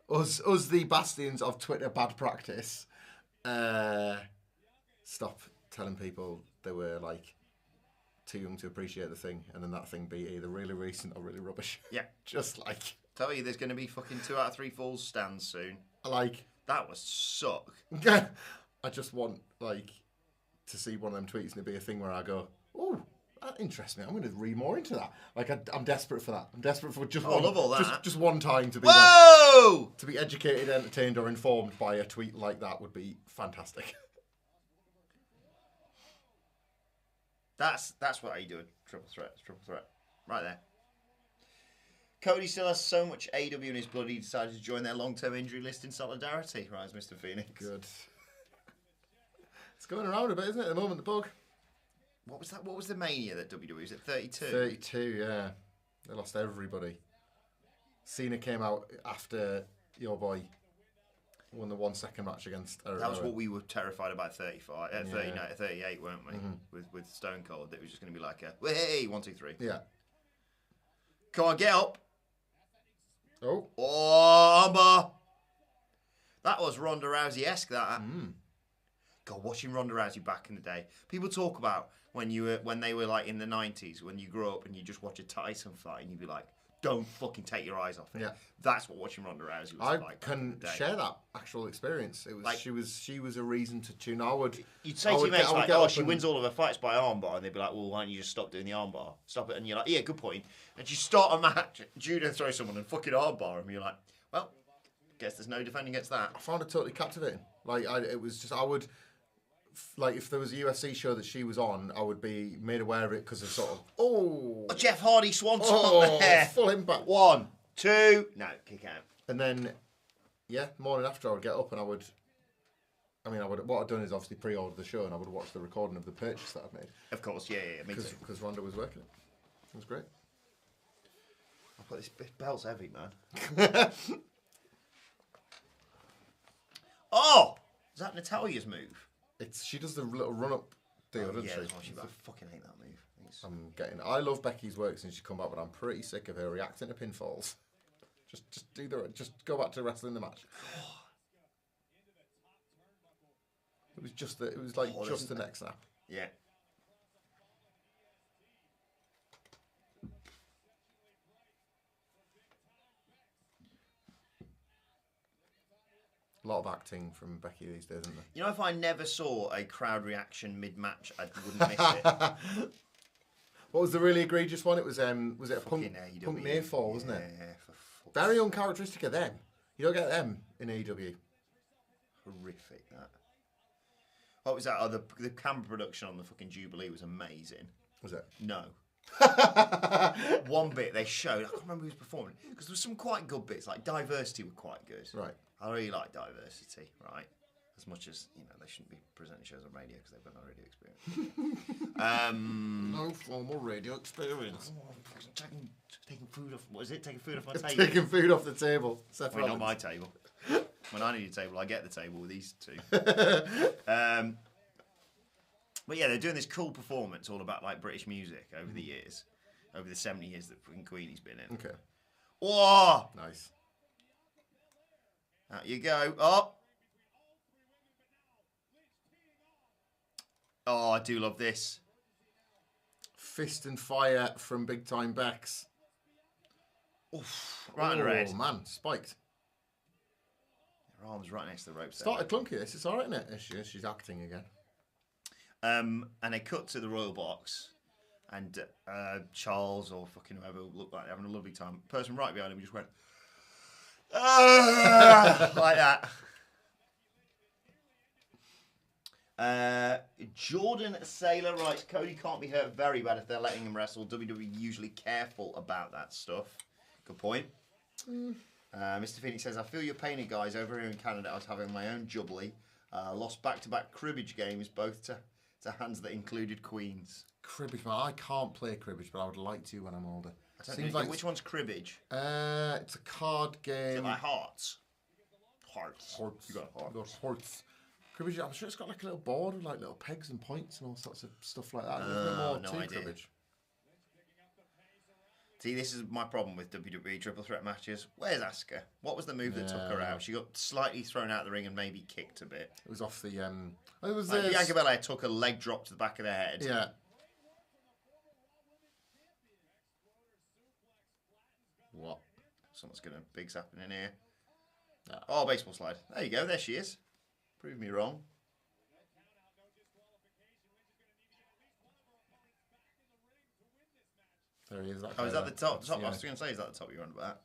Us the bastions of Twitter bad practice. Stop telling people they were like too young to appreciate the thing, and then that thing be either really recent or really rubbish. Yeah. Just like... Tell you there's going to be fucking 2 out of 3 falls stands soon. Like... That was suck. I just want, like, to see one of them tweets and it be a thing where I go, oh, that interests me. I'm going to read more into that. Like, I'm desperate for that. I'm desperate for just one. I love all that. Just one time to be Whoa! Like, to be educated, entertained, or informed by a tweet like that would be fantastic. That's what I do. Triple threat. Right there. Cody still has so much AW in his blood, he decided to join their long-term injury list in solidarity. Right, Mr. Phoenix. Good. It's going around a bit, isn't it, at the moment, the bug? What was that? What was the Mania that WWE was at 32? 32, yeah. They lost everybody. Cena came out after your boy won the 1 second match against Eric That was Rowan. what we were terrified about 35, 38, weren't we? With Stone Cold. It was just going to be like a, hey, 1, 2, 3. Yeah. Come on, get up. Oh. Oh, armbar. That was Ronda Rousey-esque, that. God, watching Ronda Rousey back in the day. People talk about when they were like in the 90s, when you grew up and you just watch a Tyson fight and you'd be like, don't fucking take your eyes off it. Yeah. That's what watching Ronda Rousey was I like. can share that actual experience. It was Like- she was a reason to tune. You'd say to your mates, like, oh, she wins all of her fights by armbar. And they'd be like, well, why don't you just stop doing the armbar? Stop it. And you're like, yeah, good point. And you start a match, Judah throws someone and fucking armbar them. You're like, well, guess there's no defending against that. I found it totally captivating. Like, it was just, I would, like, if there was a UFC show that she was on, I would be made aware of it because of sort of, Oh, Jeff Hardy swanton there. full impact. 1, 2, no, kick out. And then, yeah, morning after I would get up and what I'd done is obviously pre-order the show and I would watch the recording of the purchase that I've made. Of course, yeah, me too. Because Ronda was working it. It was great. But this belt's heavy, man. Oh! Is that Natalia's move? She does the little run-up Deodorant Yeah, tree. that's why I fucking hate that move. I love Becky's work since she's come back, but I'm pretty sick of her reacting to pinfalls. Just go back to wrestling the match. It was just the neck snap. Yeah. A lot of acting from Becky these days, isn't there? You know, if I never saw a crowd reaction mid-match, I wouldn't miss it. What was the really egregious one? It was it a punk near fall, wasn't it? Yeah, Very uncharacteristic of them. You don't get them in AEW. horrific, that. What was that? Oh, the camera production on the fucking Jubilee was amazing. Was it? No. One bit they showed, I can't remember who was performing, because there was some quite good bits, like Diversity were quite good. Right. I really like Diversity, right? As much as, they shouldn't be presenting shows on radio because they've got no radio experience. No formal radio experience. Taking food off, what is it? Taking food off my table. Taking food off the table. Seth Not Rollins. my table. When I need a table, I get the table with these two. But yeah, they're doing this cool performance all about like British music over the years, over the 70 years that fucking Queenie's been in. Okay. Oh, Nice. out you go. Oh, I do love this. Fist and fire from Big Time Bex. Oof, right on her head. Oh man, spiked. Her arm's right next to the ropes. Started clunky. This is alright, isn't it? She's acting again. And they cut to the Royal Box, and Charles or fucking whoever looked like they're having a lovely time. The person right behind him just went, like that. Jordan Saylor writes, Cody can't be hurt very bad if they're letting him wrestle. WWE usually careful about that stuff. Good point. Mr. Phoenix says, I feel your pain, guys. Over here in Canada, I was having my own jubbly. Lost back-to-back cribbage games, both to hands that included queens. Cribbage, man. I can't play cribbage, but I would like to when I'm older. Seems like which one's cribbage? It's a card game. Is it like hearts? Hearts. Hearts. You got hearts. You got hearts. Cribbage, I'm sure it's got like a little board with like little pegs and points and all sorts of stuff like that. No idea. Cribbage. See, this is my problem with WWE triple threat matches. Where's Asuka? What was the move that took her out? She got slightly thrown out of the ring and maybe kicked a bit. It was off the. It was like Bianca Belair took a leg drop to the back of their head. Yeah. What? Something's gonna big's happening here. No. Oh, baseball slide. There you go. There she is. Prove me wrong. There he is. Oh, is that the top? Yeah. I was going to say, is that the top you're on about?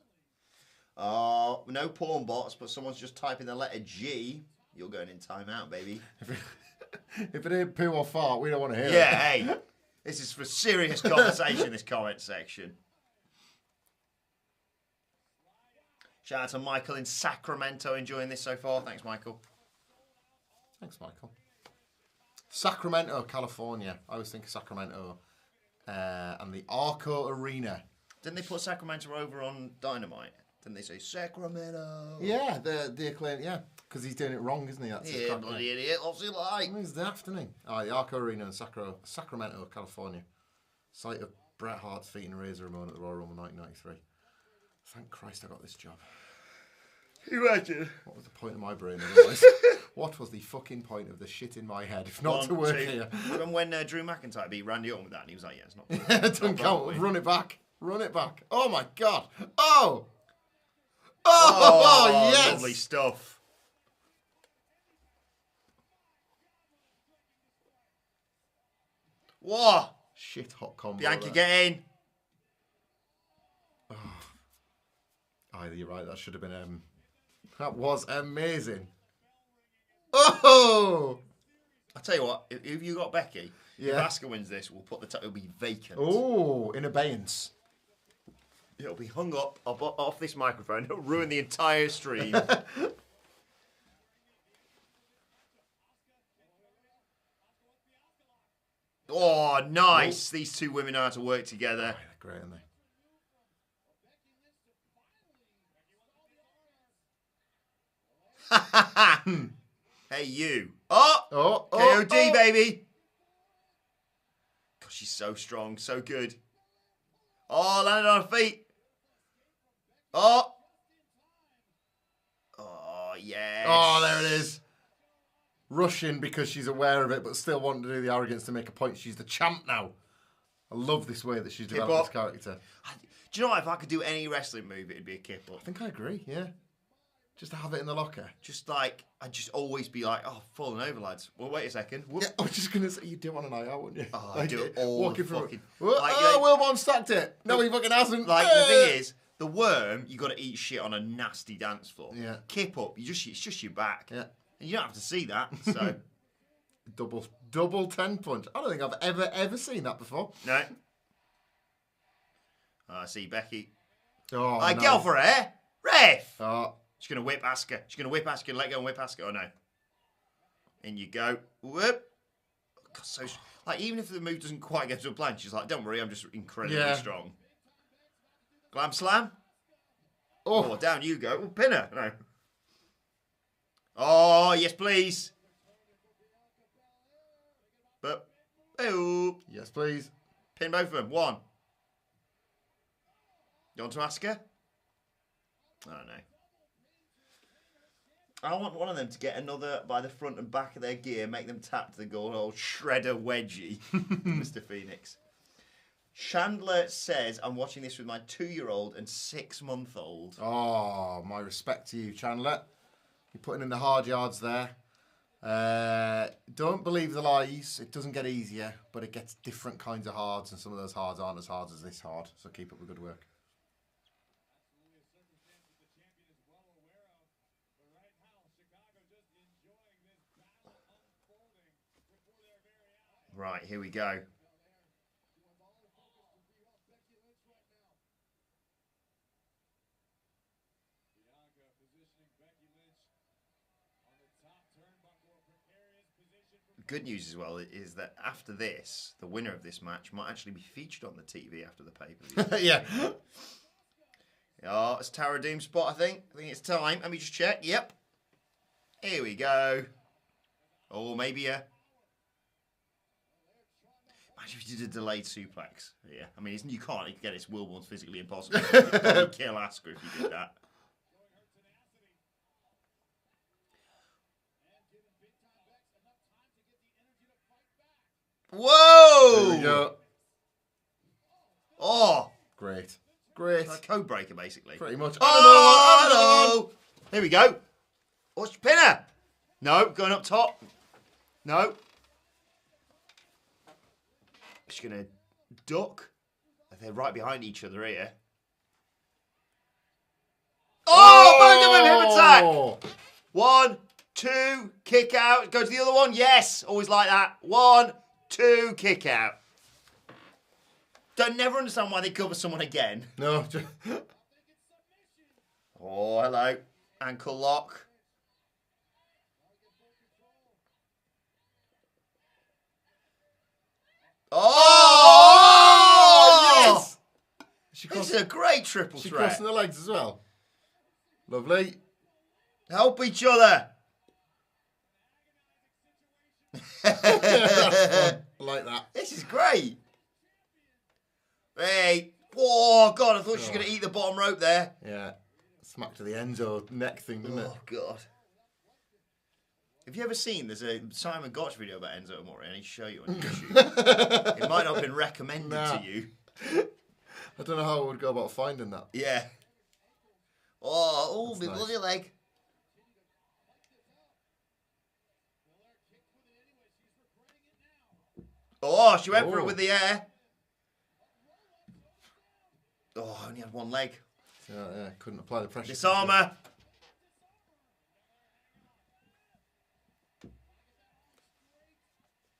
Oh, no porn bots, but someone's just typing the letter G. You're going in timeout, baby. If it ain't poo or fart, we don't want to hear it. Yeah, hey. This is for serious conversation, this comment section. Shout out to Michael in Sacramento enjoying this so far. Thanks, Michael. Thanks, Michael. Sacramento, California. I always think of Sacramento and the Arco Arena. Didn't they put Sacramento over on Dynamite? Didn't they say Sacramento? Yeah, the acclaim. Yeah, because he's doing it wrong, isn't he? That's his Yeah, crack bloody name. idiot. What's he like? He's daft, isn't he? The Arco Arena in Sacramento, California. Site of Bret Hart's feat in Razor Ramon at the Royal Rumble 1993. Thank Christ I got this job. Imagine. What was the point of my brain otherwise? What was the fucking point of the shit in my head if not to work here? Remember when Drew McIntyre beat Randy Orton with that and he was like, yeah, it's not. It doesn't count. Run it back. Run it back. Oh my God. Oh! Oh, yes! Lovely stuff. Whoa! Shit hot combo. Bianca, there. get in. Oh, you're right. That should have been. That was amazing. Oh! I'll tell you what, if you got Becky, Yeah. if Asuka wins this, we'll put it'll be vacant. Oh, in abeyance. It'll be hung up off this microphone. It'll ruin the entire stream. Oh, nice. These two women know how to work together. Oh, they're great, aren't they? Hey, you. Oh! Oh, KOD, baby. she's so strong, so good. Oh, landed on her feet. Oh. Oh, yes. Oh, there it is. Rushing because she's aware of it, but still wanting to do the arrogance to make a point. She's the champ now. I love this way that she's developed this character. Do you know what? If I could do any wrestling move, it'd be a kip up. I think I agree, yeah. Just to have it in the locker. Just like, I'd just always be like, oh, falling over, lads. Well, wait a second. Whoop. Yeah, I was just going to say, you do want an eye out, wouldn't you? Oh, I do it all the fucking... Wilbourne stacked it. No, he fucking hasn't. Like, the thing is, the worm, you got to eat shit on a nasty dance floor. Yeah. Kip up, it's just your back. Yeah. And you don't have to see that, so... double 10 punch. I don't think I've ever seen that before. No. I see Becky. Oh, Like, no. get off her hair. Ref! Oh. She's going to whip Asuka. She's going to whip Asuka and let go and whip Asuka. Oh, no. In you go. Whoop. God, so... Like, even if the move doesn't quite get to a plan, she's like, don't worry, I'm just incredibly strong. Glam slam. Oh, down you go. Oh, pin her. No. Oh, yes, please. But, oh. Yes, please. Pin both of them. One. You want to ask her? I don't know. I want one of them to get another by the front and back of their gear, make them tap to the goal, old shredder wedgie, Mr. Phoenix. Chandler says, I'm watching this with my 2-year-old and 6-month-old. Oh, my respect to you, Chandler. You're putting in the hard yards there. Don't believe the lies. It doesn't get easier, but it gets different kinds of hards, and some of those hards aren't as hard as this hard. So keep up the good work. Right, here we go. Good news as well is that after this, the winner of this match might actually be featured on the TV after the pay-per-view. Yeah. Oh, it's Tower of Doom spot, I think. I think it's time. Let me just check. Yep. Here we go. Oh, maybe a... Imagine if you did a delayed suplex. Yeah, I mean, you can't get it. It's Wilbourne's physically impossible. You'd probably kill Asuka if you did that. Whoa! There we go. Oh! Great. Great. Like a code breaker, basically. Pretty much. Oh! Here we go. What's your pinner? No, going up top. No. She's going to duck. They're right behind each other here. Oh! Boom, hip attack! 1, 2, kick out. Go to the other one. Yes. Always like that. 1, 2, kick out. Don't never understand why they cover someone again. No. Oh, hello. Ankle lock. Oh! Yes! This is a great triple She threat. crossing the legs as well. Lovely. Help each other. I like that. This is great. Hey. Oh, God, I thought she was going to eat the bottom rope there. Yeah. Smack to the Enzo neck thing, didn't it? Oh, God. Have you ever seen, there's a Simon Gotch video about Enzo Amore, and he'll show you on YouTube. It might not have been recommended to you. I don't know how I would go about finding that. Yeah. Oh, That's my nice. bloody leg. Oh, she went for it with the air. Oh, I only had one leg. Yeah, couldn't apply the pressure. Disarmer.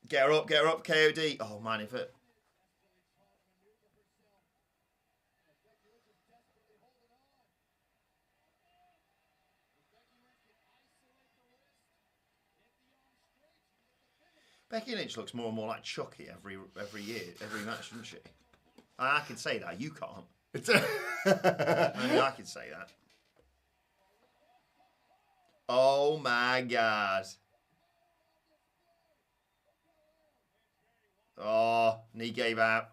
Get her up, KOD. Oh, man, if it... Becky Lynch looks more and more like Chucky every year, every match, doesn't she? I can say that. You can't. I mean, I can say that. Oh, my God. Oh, knee gave out.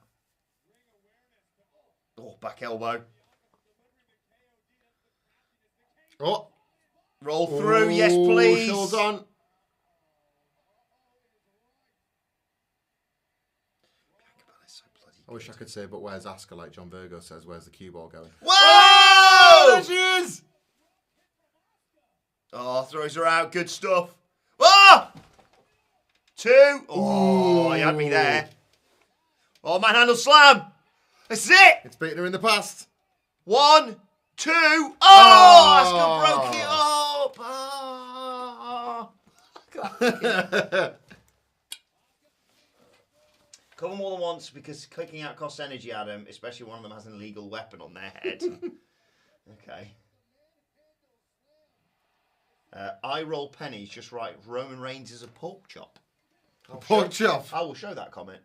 Oh, back elbow. Oh. Roll through, yes please. Hold on. I wish I could say, but where's Asuka, like John Virgo says, where's the cue ball going? Whoa! Oh, there she is! Oh, throws her out. Good stuff. Oh! 2. Oh, he had me there. Oh, manhandle slam. That's it. It's beaten her in the past. 1, 2. Oh, Asuka broke it up. Oh. Cover more than once because clicking out costs energy, Adam, especially one of them has an illegal weapon on their head. Okay. I roll pennies, just right. Roman Reigns is a pork chop. Pork chop. I will show that comment.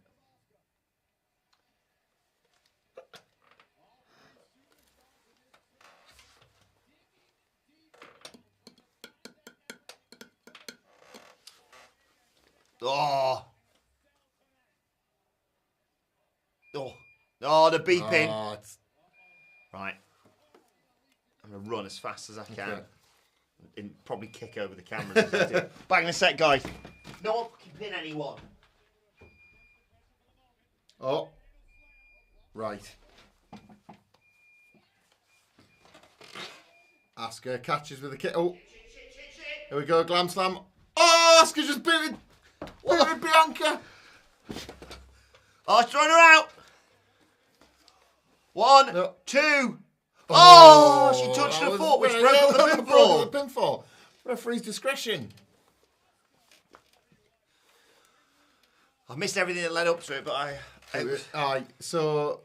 Oh. Oh, the beeping. Oh, Right. I'm going to run as fast as I can. Okay. And probably kick over the cameras as I do. Back in a sec, guys. No one can pin anyone. Oh. Right. Asuka catches with a kick. Oh. Here we go, glam slam. Oh, Asuka just beating Bianca. Oh, it's throwing her out. 1, No. 2. Oh, she touched that her foot, which was- broke up the broke up pinfall. the pinfall. Referee's discretion. I missed everything that led up to it, but So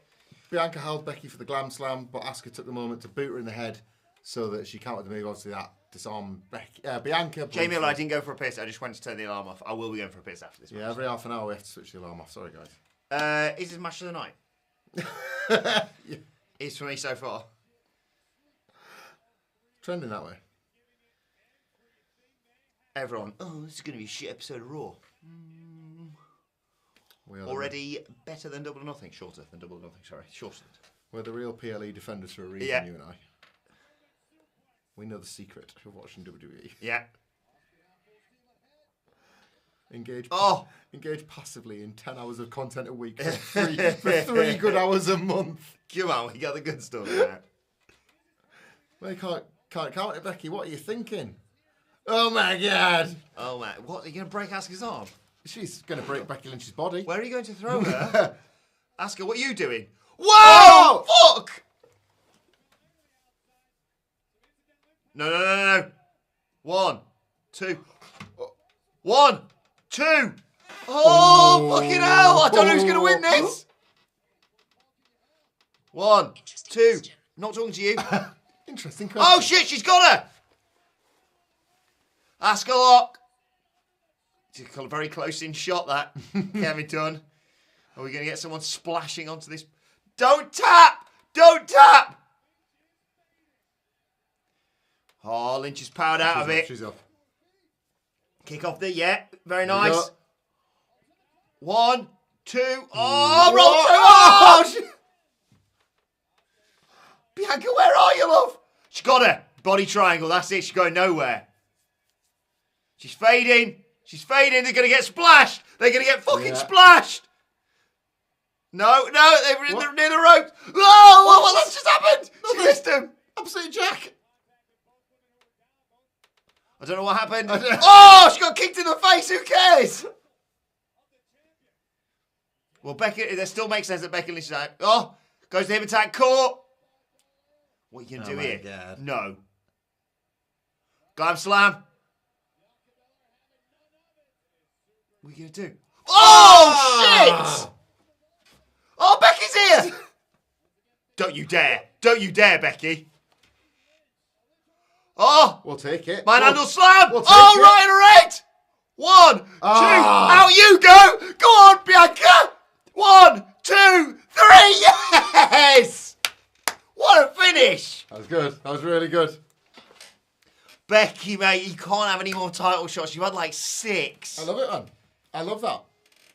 Bianca held Becky for the glam slam, but Asuka took the moment to boot her in the head so that she countered the move. Obviously, that disarmed Bianca. Jamie, I didn't go for a piss. I just went to turn the alarm off. I will be going for a piss after this Yeah, match. every half an hour we have to switch the alarm off. Sorry, guys. Is this match of the night? Is for me so far. Trending that way. Everyone, oh, this is going to be a shit episode of Raw. We are Already better than Double or Nothing. Shorter than Double or Nothing, sorry. Shortened. We're the real PLE defenders for a reason, Yeah. you and I. We know the secret of watching WWE. Yeah. Engage passively in 10 hours of content a week for 3 good hours a month. Come on, we got the good stuff now. Well, you can't count it, Becky. What are you thinking? Oh my God! Oh, man. What? Are you going to break Asuka's arm? She's going to break Becky Lynch's body. Where are you going to throw her? Asuka, what are you doing? Whoa! Fuck! No. 1, 2. 1, 2. Oh, fucking hell! I don't know who's going to win this. 1, 2. Not talking to you. Interesting question. Oh shit! She's got her. Asuka lock. It's a very close in shot that. Kevin done. Are we going to get someone splashing onto this? Don't tap! Don't tap! Oh, Lynch is powered out of it. She's up. Kick off the, yeah. Very There we nice. go. 1, 2. Oh, roll 2. Oh, Bianca, where are you, love? She got her. Body triangle. That's it. She's going nowhere. She's fading. She's fading. They're going to get splashed. They're going to get fucking splashed. No, they're near the ropes. Oh, what that's just happened? She missed him. Absolute Jack. I don't know what happened. Oh, she got kicked in the face. Who cares? Well, Becky, that still makes sense that Becky Lynch is out. Oh, goes to hip attack. Caught. What are you going to do here? God. No. Glam slam. What are you going to do? Oh, shit! Oh, Becky's here! Don't you dare. Don't you dare, Becky. Oh! We'll take it. Manhandle slam! We'll take Oh, it. right in her head! 1, 2, out you go! Go on, Bianca! 1, 2, 3, yes! What a finish! That was good. That was really good. Becky, mate, you can't have any more title shots. You had like 6. I love it, man. I love that.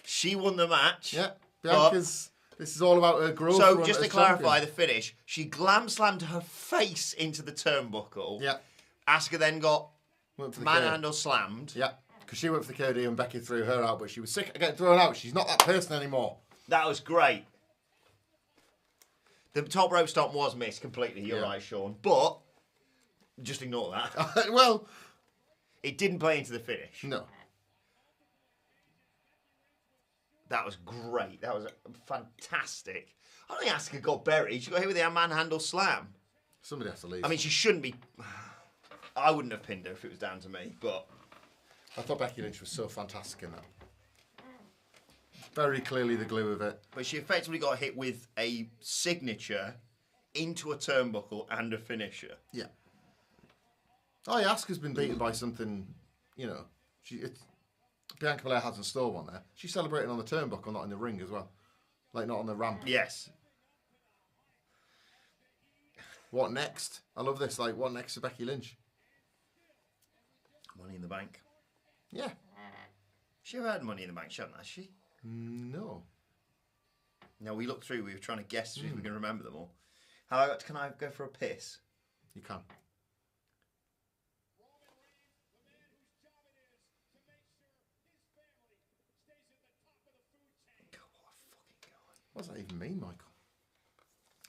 She won the match. Yeah, Bianca's. This is all about her growth. So, just to as clarify champion. the finish, she glam slammed her face into the turnbuckle. Yeah. Asuka then got Went for the manhandle slammed. Yeah, because she went for the KD and Becky threw her out, but she was sick of getting thrown out. She's not that person anymore. That was great. The top rope stomp was missed completely. You're Yeah. right, Sean. But just ignore that. Well, It didn't play into the finish. no. That was great. That was fantastic. I don't think Asuka got buried. She got hit with the manhandle slam. Somebody has to leave. I mean, she shouldn't be. I wouldn't have pinned her if it was down to me, but I thought Becky Lynch was so fantastic in that. Very clearly the glue of it. she effectively got hit with a signature into a turnbuckle and a finisher. Yeah. Oh, yeah, Asuka's been beaten by something, you know. Bianca Belair hasn't stole one there. She's celebrating on the turnbuckle, not in the ring as well. Like, not on the ramp. Yes. What next? I love this. Like, what next to Becky Lynch? Money in the Bank. Yeah. She ever had Money in the Bank, hasn't she? No. No, we looked through. We were trying to guess if we can remember them all. Can I go for a piss? You can. God, what a fucking guy. What does that even mean, Michael?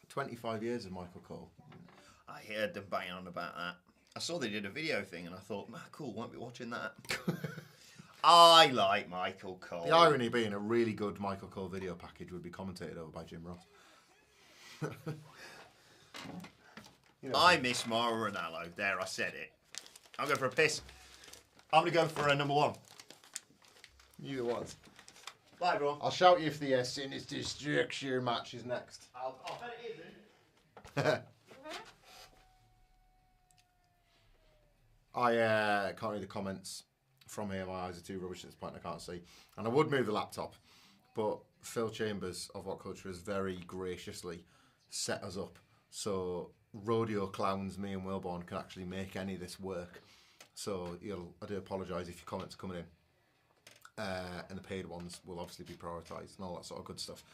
25 years of Michael Cole. I heard them banging on about that. I saw they did a video thing and I thought, cool, won't be watching that. I like Michael Cole. The irony being a really good Michael Cole video package would be commentated over by Jim Ross. You know, I miss Mauro Ranallo. There, I said it. I'm going for a piss. I'm going to go for a number one. you the ones. Bye, everyone. I'll shout you if the Sinister Structure match is next. I'll bet it isn't. I can't read the comments from here. My eyes are too rubbish at this point. I can't see. And I would move the laptop, but Phil Chambers of WhatCulture has very graciously set us up so rodeo clowns, me and Wilbourne, can actually make any of this work. So I do apologise if your comments are coming in. And the paid ones will obviously be prioritised and all that sort of good stuff.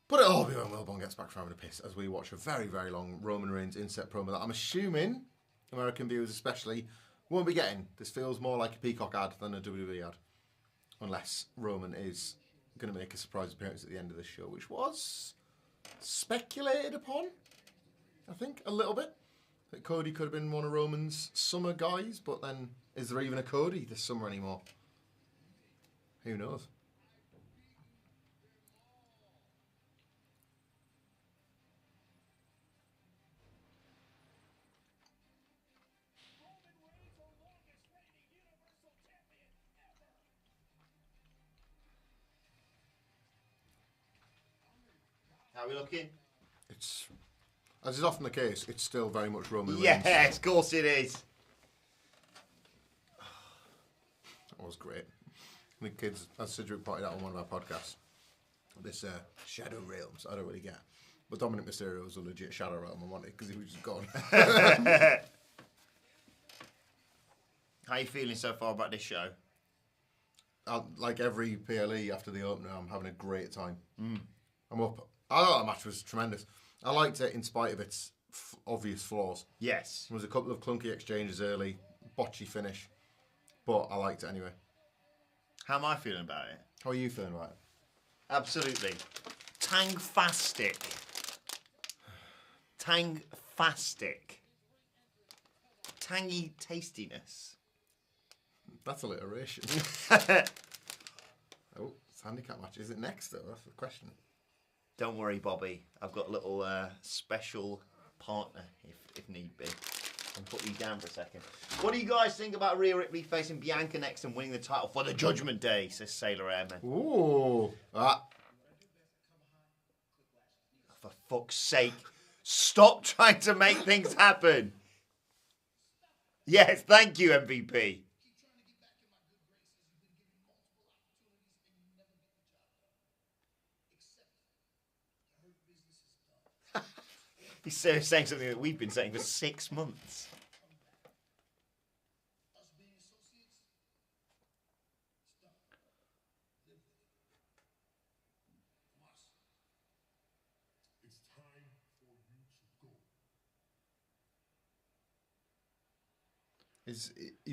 But it'll all be when Wilbourne gets back from having a piss as we watch a very, very long Roman Reigns inset promo that I'm assuming American viewers especially won't be getting. This feels more like a Peacock ad than a WWE ad. Unless Roman is going to make a surprise appearance at the end of this show, which was speculated upon, I think, a little bit. That Cody could have been one of Roman's summer guys, but then is there even a Cody this summer anymore? Who knows? How are we looking? It's, as is often the case, it's still very much Roman Reigns. Yes, of course it is. That was great. The kids, as Cedric pointed out on one of our podcasts, this Shadow Realms, I don't really get. But Dominic Mysterio was a legit Shadow Realm, I wanted, because he was just gone. How are you feeling so far about this show? Like every PLE after the opener, I'm having a great time. I'm up. I thought the match was tremendous. I liked it in spite of its obvious flaws. Yes. There was a couple of clunky exchanges early, botchy finish, but I liked it anyway. How am I feeling about it? How are you feeling about it? Absolutely. Tang-fastic. Tang-fastic. Tangy tastiness. That's alliteration. Oh, it's handicap match. Is it next though? That's the question. Don't worry, Bobby. I've got a little special partner, if need be. I'll put you down for a second. What do you guys think about Rhea Ripley facing Bianca next and winning the title for the Judgment Day, says Sailor Airman. Ooh. For fuck's sake, stop trying to make things happen. Yes, thank you, MVP. He's saying something that we've been saying for 6 months.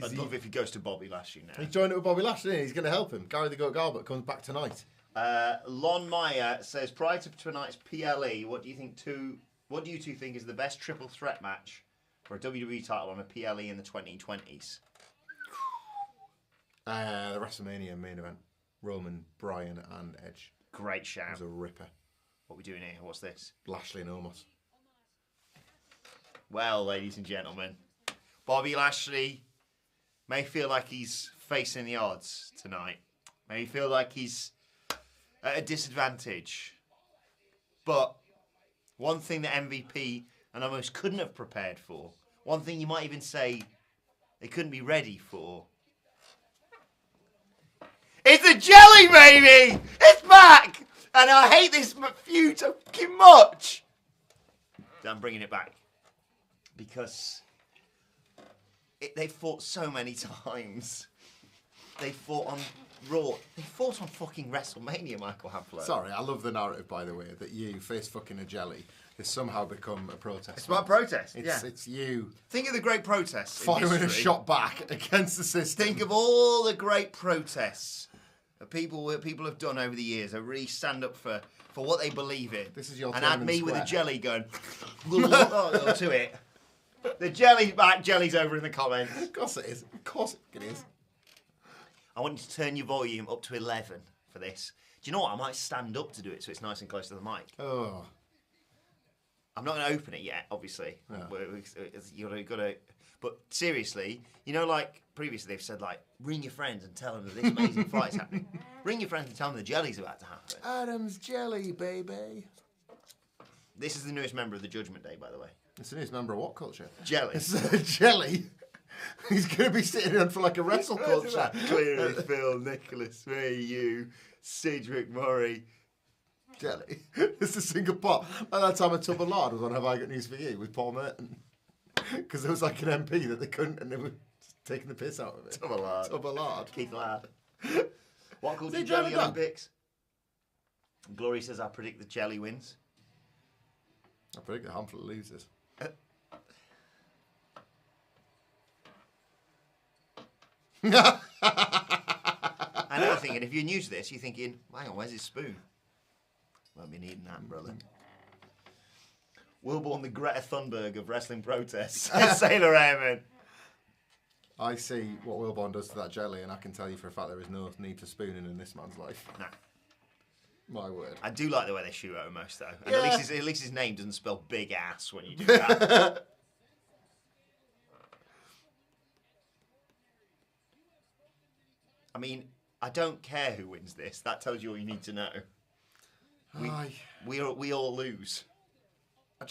I'd love if he goes to Bobby Lashley now. He's joined up with Bobby Lashley. He's going to help him. Gary the Goat Garbutt comes back tonight. Lon Meyer says, prior to tonight's PLE, what do you two think is the best triple threat match for a WWE title on a PLE in the 2020s? The WrestleMania main event. Roman, Bryan, and Edge. Great It shout. was a ripper. What are we doing here? What's this? Lashley and Omos. Well, ladies and gentlemen, Bobby Lashley may feel like he's facing the odds tonight. May feel like he's at a disadvantage. But one thing that MVP and almost couldn't have prepared for, one thing you might even say they couldn't be ready for, it's the jelly, baby! It's back! And I hate this feud so fucking much. So I'm bringing it back. Because they fought so many times. They fought on Raw. They fought on fucking WrestleMania, Michael Hamfler. Sorry, I love the narrative, by the way, that you, face fucking a jelly, has somehow become a protest. It's about protest, It's you Think of the great protests. firing a shot back against the system. Think of all the great protests that people have done over the years. That really stand up for what they believe in. This is your and add Tiananmen me with a Square. jelly going to it. The jelly's back. Jelly's over in the comments. Of course it is. Of course it is. I want you to turn your volume up to 11 for this. Do you know what? I might stand up to do it so it's nice and close to the mic. Oh. I'm not going to open it yet, obviously. No. You've got to. But seriously, you know, like previously they've said, like, ring your friends and tell them that this amazing flight's happening. Ring your friends and tell them the jelly's about to happen. Adam's jelly, baby. This is the newest member of the Judgment Day, by the way. It's the newest member of WhatCulture. Jelly. It's jelly. He's going to be sitting in for like a wrestle culture. Clearly, Phil, Nicholas, me, you, Cedric Murray. Jelly. It's a single pot. Like that time a Tub of Lard was on Have I Got News For You with Paul Merton. Because there was like an MP that they couldn't, and they were taking the piss out of it. Tub of Lard. Tub of Lard. Keith Ladd. What called Is the it Jelly Jelly Dog? Olympics? Glory says, I predict the Jelly wins. I predict a handful of losers. Another thing, and if you're new to this, you're thinking, hang on, where's his spoon? Won't be needing that, brother. Wilbourne, the Greta Thunberg of wrestling protests. Sailor Airman. I see what Wilbourne does to that jelly, and I can tell you for a fact there is no need for spooning in this man's life. Nah. My word. I do like the way they shoot at him most, though. And Yeah. at least his name doesn't spell big ass when you do that. I mean, I don't care who wins this. That tells you all you need to know. We all lose. I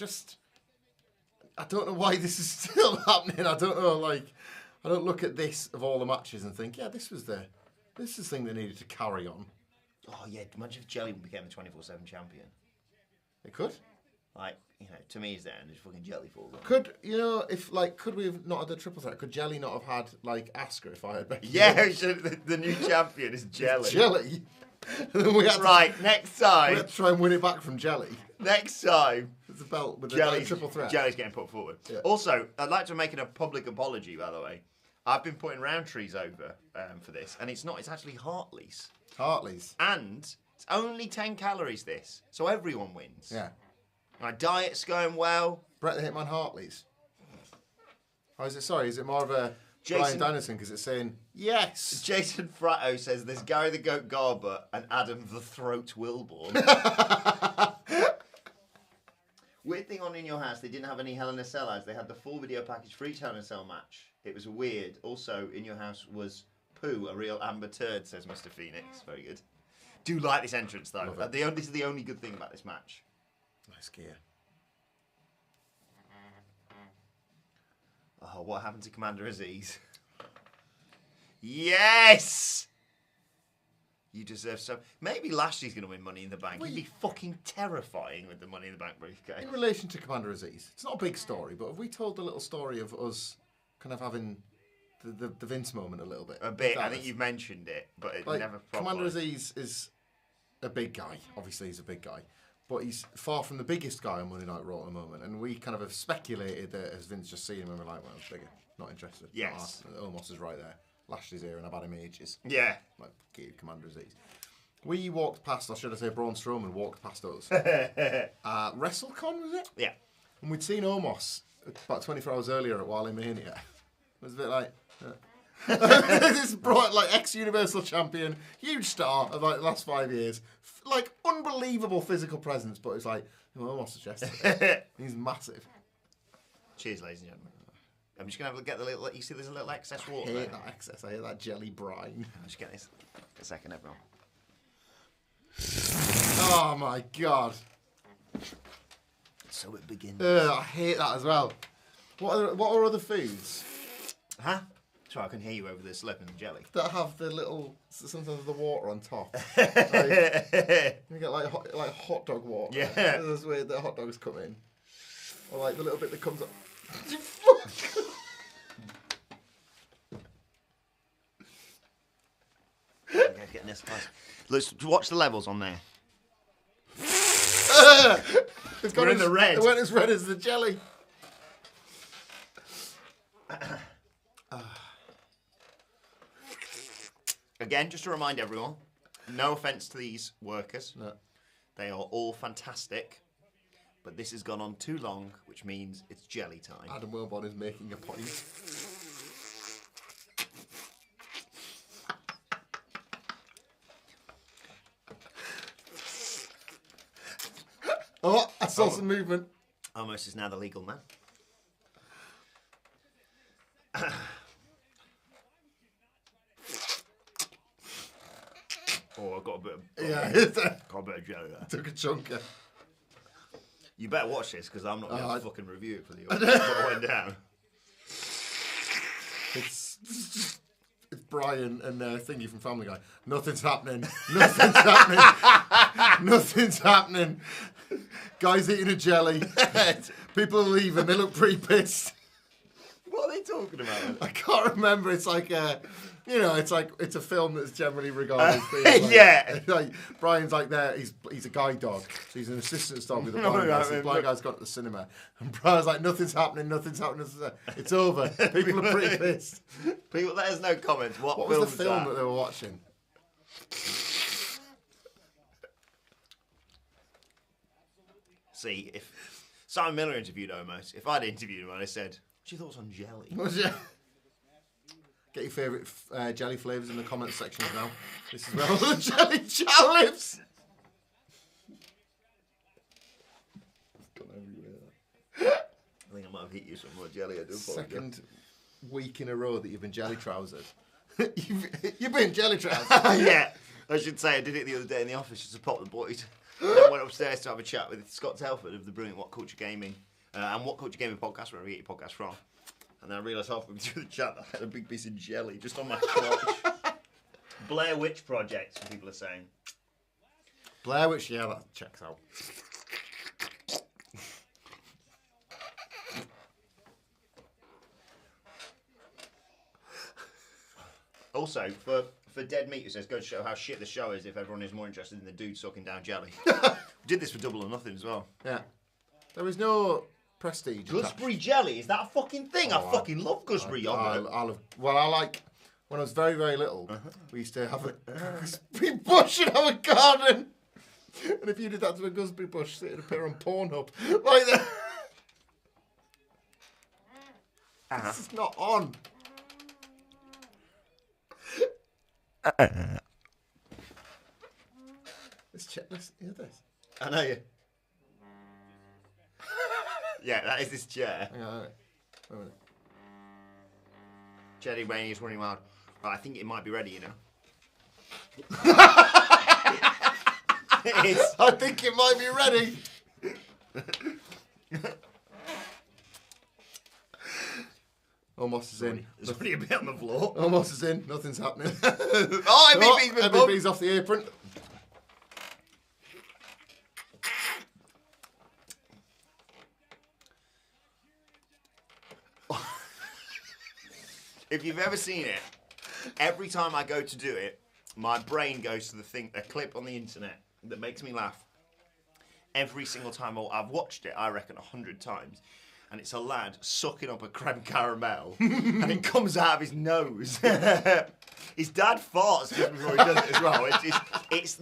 don't know why this is still happening. I don't know, I don't look at this of all the matches and think, yeah, this is the thing that needed to carry on. Oh, yeah, imagine if Jelly became the 24/7 champion. It could. Like, you know, to me, he's there and just fucking Jelly falls on. Could, could we have not had the triple threat? Could Jelly not have had, Asuka if I had Becky Yeah, Lynch? the new champion is Jelly. Jelly? And then we had Right, next we time. had to try and win it back from Jelly. Next time. It's the belt with the Jelly's, triple threat. Jelly's getting put forward. Yeah. Also, I'd like to make a public apology, by the way. I've been putting Roundtree's over for this, and it's actually Hartley's. Hartley's. And it's only 10 calories, this. So everyone wins. Yeah. My diet's going well. Bret the Hitman Hartley's. Or is it more of a Jason- Brian Danielson because it's saying, yes. Jason Fratto says there's Gary the Goat Garbutt and Adam the Throat Wilbourne. Weird thing on In Your House, they didn't have any Hell in a Cell ads. They had the full video package for each Hell in a Cell match. It was weird. Also, In Your House was poo, a real amber turd, says Mr. Phoenix. Very good. Do like this entrance, though. Love it. This is the only good thing about this match. Nice gear. Oh, what happened to Commander Aziz? Yes! You deserve some. Maybe Lashley's going to win Money in the Bank. He'd be fucking terrifying with the Money in the Bank briefcase. In relation to Commander Aziz, it's not a big story, but have we told the little story of us kind of having the Vince moment a little bit? A bit. I Dallas? think you've mentioned it, but it Like, never properly. Commander Aziz is a big guy. Obviously, he's a big guy. but he's far from the biggest guy on Monday Night Raw at the moment. And we kind of have speculated that as Vince just seen him and we're like, well, it's bigger. Not interested. Yes. Omos is right there. Lashley's here and I've had him ages. Yeah. Like Commander Aziz. We walked past, or should I say Braun Strowman walked past us. WrestleCon, was it? Yeah. And we'd seen Omos about 24 hours earlier at Wally Mania. It was a bit like... this brought like ex-Universal Champion, huge star of like the last 5 years, like unbelievable physical presence, but it's like Omos is yesterday. He's massive. Cheers, ladies and gentlemen. I'm just gonna get the little. You see, there's a little excess water. I there. hate that excess. I hate that jelly brine. I'll just get this. A second, everyone. Oh my god. So it begins. I hate that as well. What are other foods Huh? Sorry, I can hear you over the slurping the jelly. that have the little sometimes the water on top? Like, you get like hot dog water. Yeah. There's weird that hot dogs come in, or like the little bit that comes up. Okay, getting this nice. Let's watch the levels on there. We're in the red. It went as red as the jelly. Again, just to remind everyone, no offence to these workers. No. They are all fantastic. But this has gone on too long, which means it's jelly time. Adam Wilbourne is making a point. Oh, I saw some movement. Almost is now the legal man. Oh, I've got a bit of got a bit of jelly there. Took a chunker. You better watch this because I'm not going to fucking review it for you. What went down? It's Brian and Thingy from Family Guy. Nothing's happening. Nothing's happening. Nothing's happening. Guy's eating a jelly. People are leaving. They look pretty pissed. What are they talking about? I can't remember. It's like it's a film that's generally regarded as being like, yeah. Like Brian's like there. He's a guide dog. So he's an assistant dog with a blind guy. So the blind guy's gone to the cinema, and Brian's like, nothing's happening. Nothing's happening. It's over. People are pretty pissed. People, let us know comments. What was the film that they were watching? See, if Simon Miller interviewed Omos, if I'd interviewed him and I said, "What's your thoughts on jelly?" Get your favourite jelly flavours in the comments section now. This is where all the jelly chow lives. I think I might have hit you some more jelly. I do apologize. Second week in a row that you've been jelly trousered. You've been jelly trousered. Yeah, I should say I did it the other day in the office just to pop the boys. Then went upstairs to have a chat with Scott Telford of the brilliant WhatCulture Gaming and WhatCulture Gaming podcast, wherever you get your podcast from. And then I realised halfway through the chat that I had a big piece of jelly just on my crotch. Blair Witch Project, some people are saying. Blair Witch, yeah, that checks out. Also, for Dead Meat, it says, go to show how shit the show is if everyone is more interested in the dude sucking down jelly. We did this for Double or Nothing as well. Yeah. There was no prestige. Gooseberry jelly, is that a fucking thing? I fucking love gooseberry yogurt. I like, when I was very, very little, we used to have a gooseberry bush in our garden. And if you did that to a gooseberry bush, it'd appear on Pornhub. Like that. This is not on. Let's check this. Hear this. I know you. Yeah, that is this chair. Hang on, wait a minute. Jelly Rainy is running wild. Right, I think it might be ready, you know. It is. I think it might be ready. Almost is in. There's only a bit on the floor. Almost is in. Nothing's happening. Oh, MVP's been bumped. MVP's off the apron. If you've ever seen it, every time I go to do it, my brain goes to the clip on the internet that makes me laugh. every single time. I've watched it, I reckon, 100 times. And it's a lad sucking up a creme caramel, and it comes out of his nose. His dad farts just before he does it as well. It's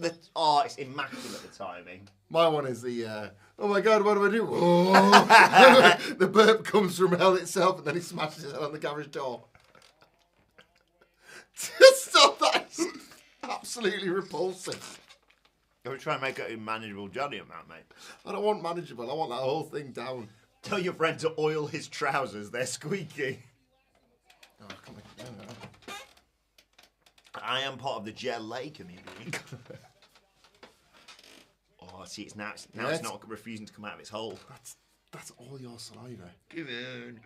immaculate, the timing. My one is the, oh my God, what do I do? Oh. The burp comes from hell itself, and then he smashes it on the garage door. Stop that. It's absolutely repulsive. You're trying to make it a manageable jelly amount, mate. I don't want manageable. I want that whole thing down. Tell your friend to oil his trousers. They're squeaky. Oh, come on. I am part of the gel lake community. Oh, see, it's not refusing to come out of its hole. That's all your saliva. Come on.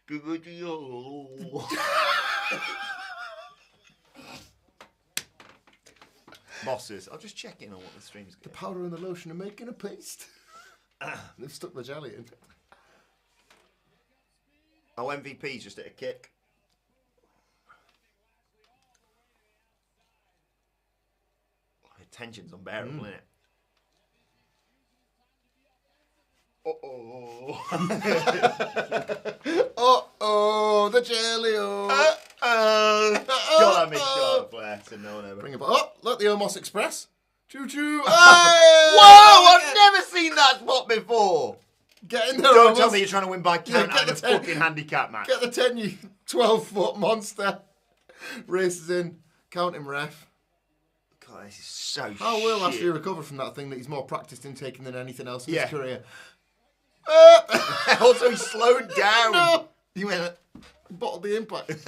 Give it to you. Bosses, I'll just check in on what the stream's The getting. powder and the lotion are making a paste. They've stuck the jelly in. Oh, MVP's just at a kick. The tension's unbearable, isn't it? Uh-oh. Uh-oh, the jelly. God, I miss Charlotte Flair. So no one ever. Bring it back. Oh, look, the Omos Express. Choo-choo. Whoa, I've never seen that spot before. Get in there, Don't Omos. tell me you're trying to win by count get out in a the 10. fucking handicap match. Get the 10, you 12-foot monster. Races in. Count him, ref. God, this is so How will shit. Ashley recover from that thing that he's more practiced in taking than anything else in Yeah. his career? Also, he slowed down. No. You went... Bottled the impact.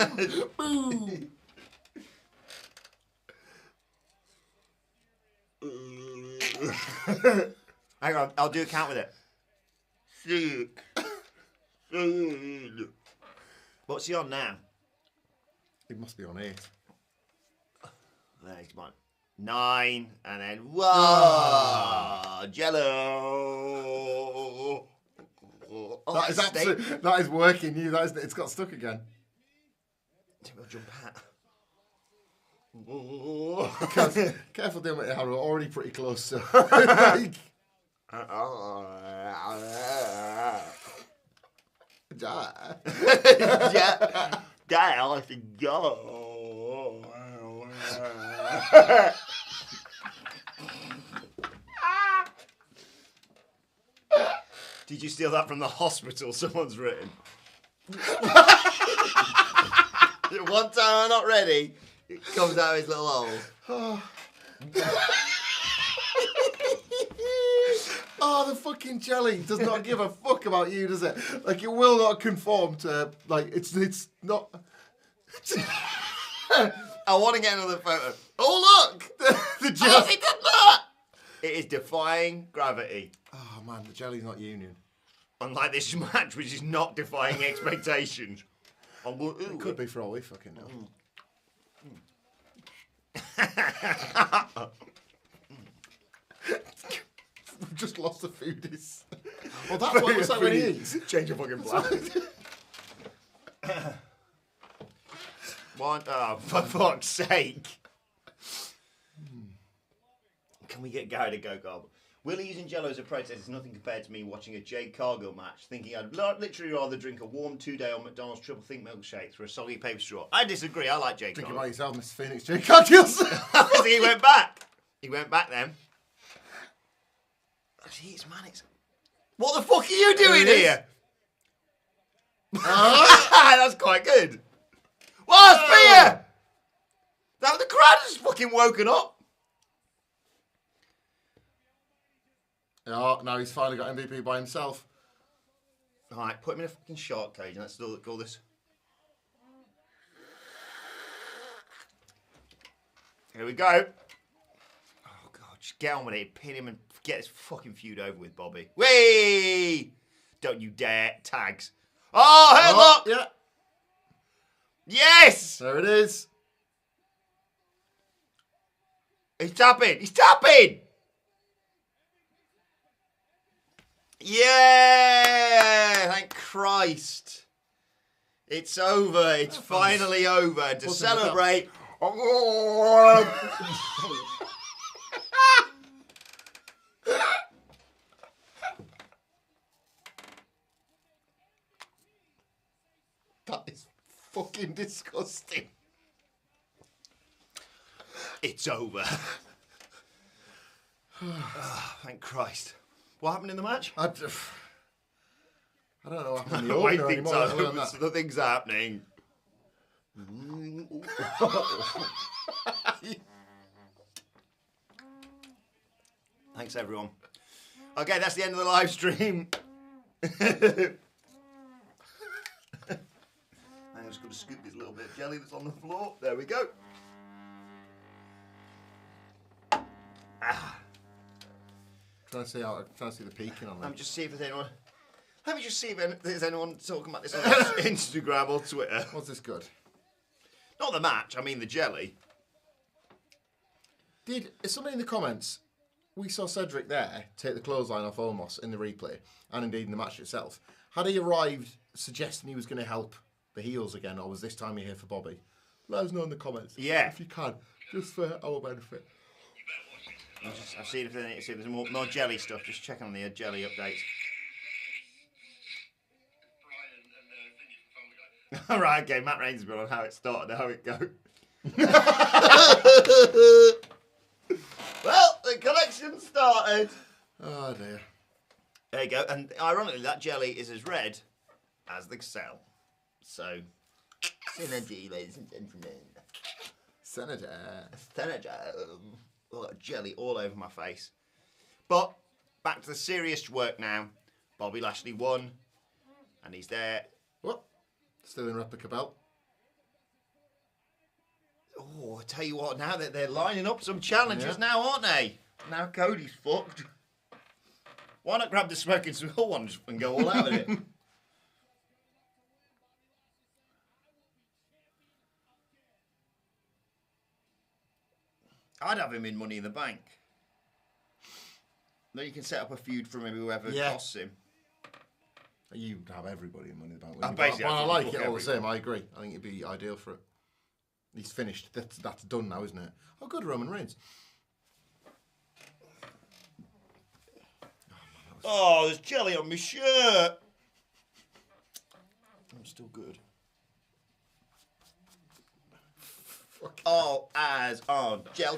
Boom. Hang on, I'll do a count with it. Sick. What's he on now? It must be on 8. There, he's on 9, and then whoa, Jello. Oh, That is absolutely. That is working. You. That is. It's got stuck again. I'll jump Careful doing it, Harold. Already pretty close. So. Yeah, I like to go. Did you steal that from the hospital? Someone's written. One time I'm not ready, it comes out of his little hole. Oh, the fucking jelly does not give a fuck about you, does it? Like, it will not conform to, like, it's not... I want to get another photo. Oh, look! the jelly... Oh, he did that! It is defying gravity. Oh, man, the jelly's not union. Unlike this match, which is not defying expectations. It could be for all we fucking know. We've just lost the foodies. Well, that's what it looks like when he eats. Change your fucking plan. One, oh, for fuck's sake. Can we get Gary to go garble? Willie using Jello as a protest is nothing compared to me watching a Jade Cargill match, thinking I'd literally rather drink a warm 2-day on McDonald's triple think milkshake through a soggy paper straw. I disagree. I like Jade Think Cargill. about yourself, Mr. Phoenix. Jake Cargill's. He went back. He went back then. Jeez, man, it's... What the fuck are you doing here? That's quite good. What, spear? That the crowd has fucking woken up. Oh, now he's finally got MVP by himself. Alright, put him in a fucking shark cage and let's call this. Here we go. Oh, God, just get on with it. Pin him and get this fucking feud over with, Bobby. Whee! Don't you dare. Tags. Oh, hell up! Yeah. Yes! There it is. He's tapping! He's tapping! Yeah! Thank Christ. It's over. It's finally over. To celebrate. That is fucking disgusting. It's over. Oh, thank Christ. What happened in the match? I don't know what happened in the Wait, opener things anymore. are other than over, that. so nothing's happening. Thanks, everyone. Okay, that's the end of the live stream. I'm just going to scoop this little bit of jelly that's on the floor. There we go. Trying to see the peaking on Let me that. just see if there's anyone. Let me just see if there's anyone talking about this on Instagram or Twitter. Was this good? Not the match. I mean the jelly. Is somebody in the comments? We saw Cedric there take the clothesline off Omos in the replay, and indeed in the match itself. Had he arrived suggesting he was going to help the heels again, or was this time he here for Bobby? Let us know in the comments. Yeah. If you can, just for our benefit. I've seen if there's more jelly stuff. Just checking on the jelly updates. All right, okay. Matt Reigns has been on how it started and how it goes. Well, the collection started. Oh dear. There you go. And ironically, that jelly is as red as the cell. So, synergy, ladies and gentlemen. Senator. Senator. Oh, jelly all over my face. But back to the serious work now. Bobby Lashley won, and he's there. What? Still in replica belt. Oh, I tell you what, now that they're lining up some challenges now, aren't they? Now Cody's fucked. Why not grab the smoking skull one and go all out with it? I'd have him in Money in the Bank. Then you can set up a feud from maybe whoever costs him. You have everybody in Money in the Bank. Basically, But I like it all everyone. the same. I agree. I think it'd be ideal for it. He's finished. That's done now, isn't it? Oh, good, Roman Reigns. Oh, there's jelly on my shirt. I'm still good. Oh, as on. Gel.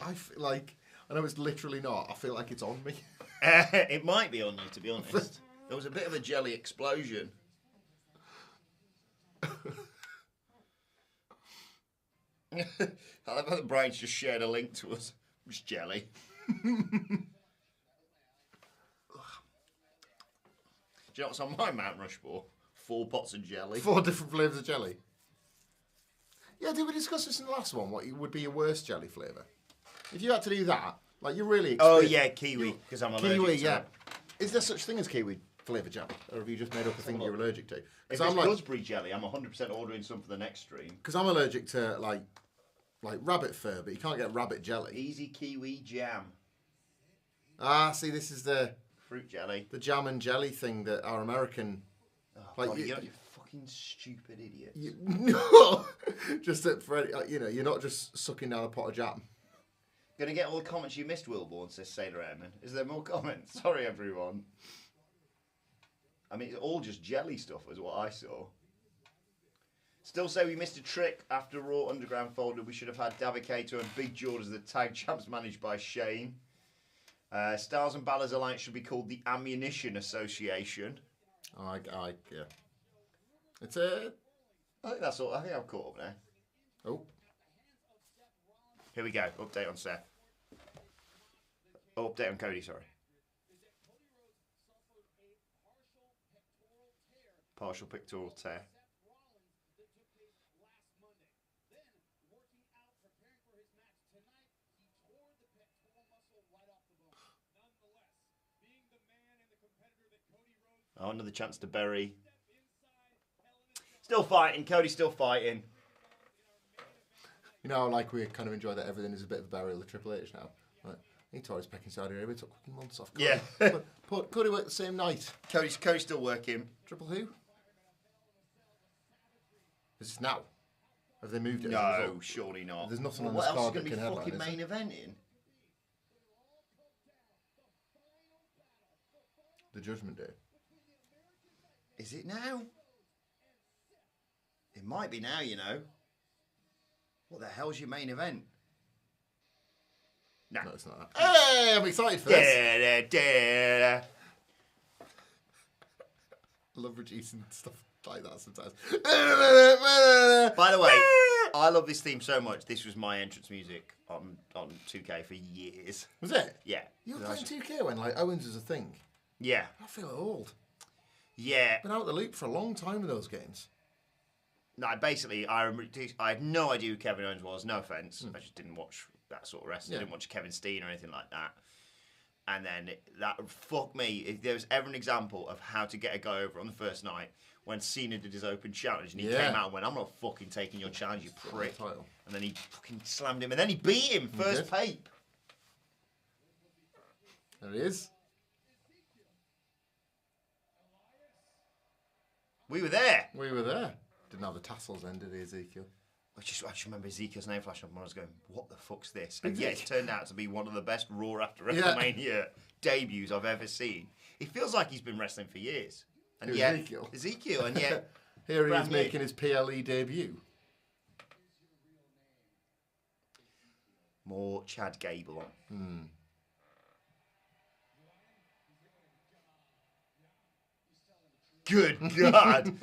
I feel like, I know it's literally not. I feel like it's on me. It might be on you, to be honest. There was a bit of a jelly explosion. I love how the Brian's just shared a link to us. It's jelly. Do you know what's on my Mount Rushmore? 4 pots of jelly. 4 different flavours of jelly. Yeah, did we discuss this in the last one? What would be your worst jelly flavour? If you had to do that, like you're really Oh experienced. yeah, kiwi, because I'm allergic Kiwi, to yeah. it. Is there such thing as kiwi flavoured jelly? Or have you just made up a thing that you're allergic to? If Because it's I'm like, gooseberry jelly, I'm 100% ordering some for the next stream. because I'm allergic to like rabbit fur, but you can't get rabbit jelly. Easy kiwi jam. Ah, see, this is the Fruit jelly. jam and jelly thing that our American. Oh, Like, God, you- you fucking stupid idiot. No, just that for you're not just sucking down a pot of jam. Gonna get all the comments you missed, Wilbourne, says Sailor Airman. Is there more comments? Sorry, everyone. I mean, it's all just jelly stuff, is what I saw. Still say we missed a trick after Raw Underground folded. We should have had Davicato and Big George as the tag champs managed by Shane. Styles and Balor's alliance should be called the Ammunition Association. Yeah. It's a. I think that's all. I think I'm caught up now. Oh, Here we go. Update on Seth. Oh, update on Cody, sorry. Partial pectoral tear. Oh, another chance to bury. Still fighting. Cody's still fighting. you know, like we kind of enjoy that everything is a bit of a burial of Triple H now. Like, he tore his pec in Saudi Arabia, took fucking months off. Yeah. Could he work the same night? Cody's still working. Triple who? Is this now? Have they moved it? as a No, result? surely not. There's nothing Well, on what this else is card going that to be can fucking headline, is main eventing? The Judgment Day. Is it now? It might be now, you know. What the hell's your main event? No, it's not that. Hey, I'm excited for this. I love reducing stuff like that sometimes. By the way, I love this theme so much. This was my entrance music on 2K for years. Was it? Yeah. You were playing 2K when like Owens was a thing. Yeah. I feel old. Yeah. Been out of the loop for a long time with those games. No, basically, I had no idea who Kevin Owens was. No offense, I just didn't watch that sort of wrestling. I didn't watch Kevin Steen or anything like that. And then that fuck me. If there was ever an example of how to get a guy over on the first night, when Cena did his open challenge and he came out and went, "I'm not fucking taking your challenge, you prick." And then he fucking slammed him, and then he beat him first pape. There he is. We were there. We were there. Didn't have the tassels then, did he, Ezekiel? I just remember Ezekiel's name flashing up and I was going, what the fuck's this? And yeah, it's turned out to be one of the best Raw after WrestleMania debuts I've ever seen. It feels like he's been wrestling for years. And yet, Ezekiel, and yet... Here he is making his PLE debut. More Chad Gable on. Good God!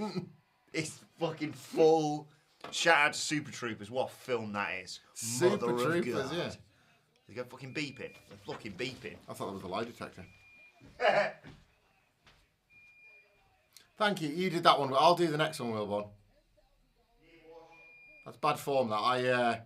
It's fucking full... Shout out to Super Troopers, what a film that is. Super Troopers, yeah. They go fucking beeping. They're fucking beeping. I thought that was a lie detector. Thank you. You did that one. I'll do the next one, Wilbourne. That's bad form, that.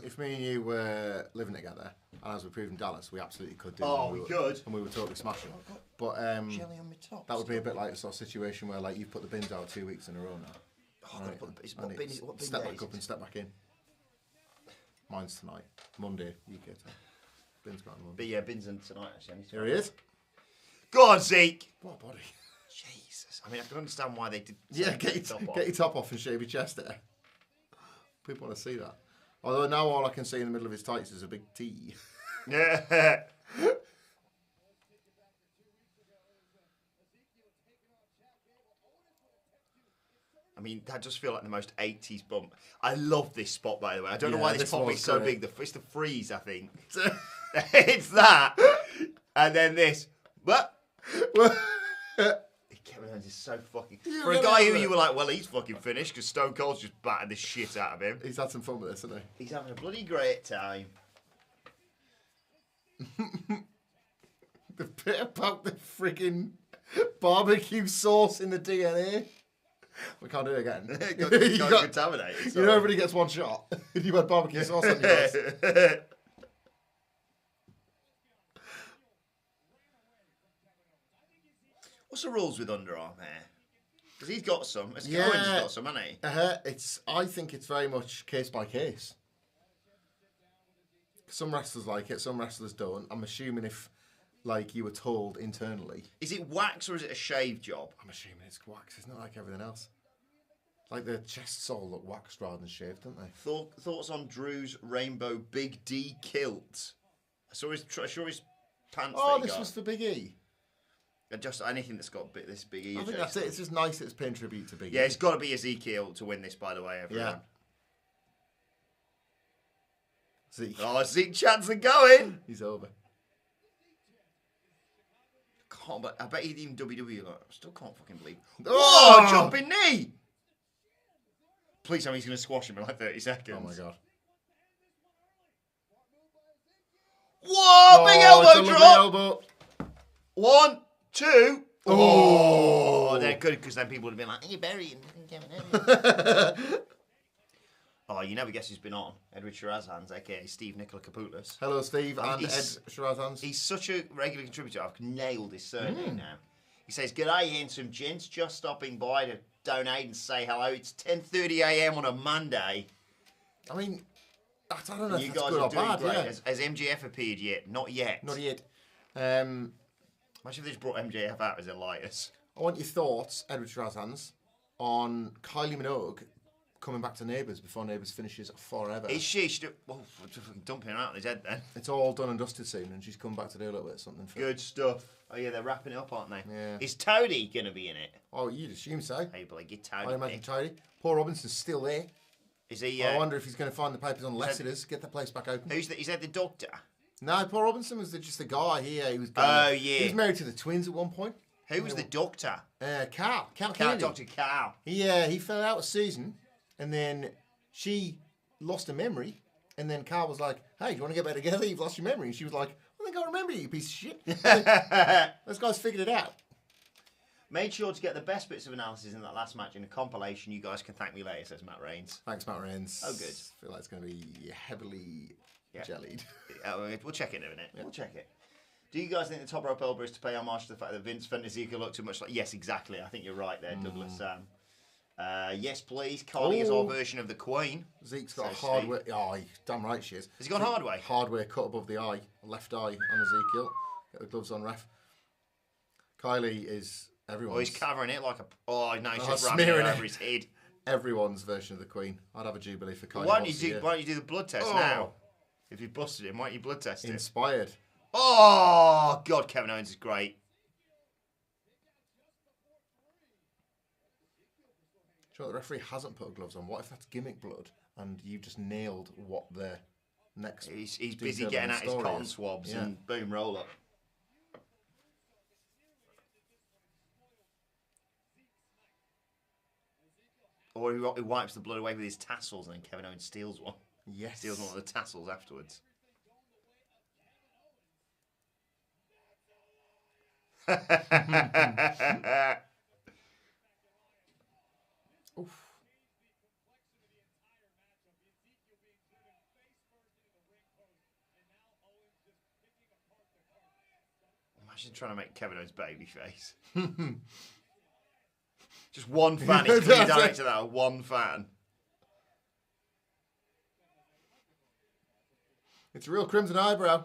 If me and you were living together, and as we proved in Dallas, we absolutely could do. Oh, we could. And we would totally smash it. But jelly on my top. that would be a bit like a sort of situation where like you've put the bins out 2 weeks in a row now. Oh, right. What bin step day back up and step back in. Mine's tonight, Monday, UK time. Bin's got on Monday. But yeah, Bin's in tonight actually. Here he is. Go on, Zeke. What a body. Jesus. I mean, I can understand why they did. Yeah, get your top off and shave your chest there. People want to see that. Although now all I can see in the middle of his tights is a big T. Yeah. I mean, that just feels like the most 80s bump. I love this spot, by the way. I don't know why this pop is so big. It's the freeze, I think. It's that. And then this. What? Kevin Owens is so fucking... For a guy who you were like, well, he's fucking finished because Stone Cold's just battered the shit out of him. He's had some fun with this, hasn't he? He's having a bloody great time. The bit about the frigging barbecue sauce in the DNA. We can't do it again. got contaminated. You know everybody gets one shot. You had barbecue sauce on yours. What's the rules with underarm hair? Because he's got some. Owens has got some, hasn't he? I think it's very much case by case. Some wrestlers like it, some wrestlers don't. I'm assuming if, like, you were told internally. Is it wax or is it a shave job? I'm assuming it's wax. It's not like everything else. Like, the chests all look waxed rather than shaved, don't they? Thoughts on Drew's rainbow Big D kilt? I saw his pants. Oh, this was for Big E. Just anything that's got this Big E. I think that's it. It's just nice that it's paying tribute to Big E. Yeah, it's got to be Ezekiel to win this, by the way, everyone. Yeah. Zeke. Oh, Zeke chance are going. He's over. I bet he'd even WWE. Like, I still can't fucking believe. Oh! Oh, jumping knee. Please tell me he's going to squash him in like 30 seconds. Oh my god. Whoa! Big elbow drop. Elbow. 1, 2. Oh, they're good because then people would have been like, "Hey, Barry and Kevin." Oh, you never guess who's been on? Edward Shirazhan's, aka Steve Nicola Capoulas. Hello, Steve, and Ed Shirazhan's. He's such a regular contributor. I've nailed his surname now. He says, "G'day, handsome gents. Just stopping by to donate and say hello. It's 10:30 a.m. on a Monday." I mean, I don't know if you that's guys good are or doing bad. great. Yeah. Has MJF appeared yet? Not yet. Not yet. Imagine if they just brought MJF out as Elias. I want your thoughts, Edward Shirazhan's, on Kylie Minogue coming back to Neighbours before Neighbours finishes forever. Is she? Well, dumping her out on his head then. It's all done and dusted soon, and she's come back to do a little bit of something. Good stuff. Oh yeah, they're wrapping it up, aren't they? Yeah. Is Tony going to be in it? Oh, you'd assume so. Hey, but get I Tony. imagine Tony. Paul Robinson's still there. Is he? I wonder if he's going to find the papers on Lassiter's, get the place back open. Who's is that the doctor? No, Paul Robinson was just a guy here. He was. Yeah. He was married to the twins at one point. Who was the doctor? Carl Kennedy. Dr. Carl. He fell out with Susan, and then she lost her memory, and then Carl was like, "Hey, do you want to get back together? You've lost your memory." And she was like, "I think I remember you, you piece of shit." Those guys figured it out. Made sure to get the best bits of analysis in that last match in a compilation. You guys can thank me later, says Matt Reigns. Thanks, Matt Reigns. Oh, good. I feel like it's going to be heavily jellied. We'll check it in a minute. Yeah. We'll check it. Do you guys think the top rope elbow is to pay homage to the fact that Vince felt Ezekiel looked too much like... Yes, exactly. I think you're right there, Douglas. Yes, please. Carly is our version of the Queen. Zeke's got a hard way... Oh, damn right she is. Has he gone hard way? Hard way cut above the eye. Left eye on Ezekiel. Get the gloves on, ref. Kylie is everyone's... Oh, he's covering it like a... Oh, no, he's just smearing it over his head. Everyone's version of the Queen. I'd have a jubilee for Kylie. Well, why don't you do the blood test now? If you busted him, why don't you blood test him? Inspired. Oh, God, Kevin Owens is great. Sure, the referee hasn't put gloves on. What if that's gimmick blood and you just nailed what the next... He's busy getting out his cotton swabs and boom, roll up. Or he wipes the blood away with his tassels and then Kevin Owens steals one. Yes. Steals one of the tassels afterwards. Oof. Imagine trying to make Kevin Owens babyface. Just one fan. He's clearly directed that. One fan. It's a real crimson eyebrow.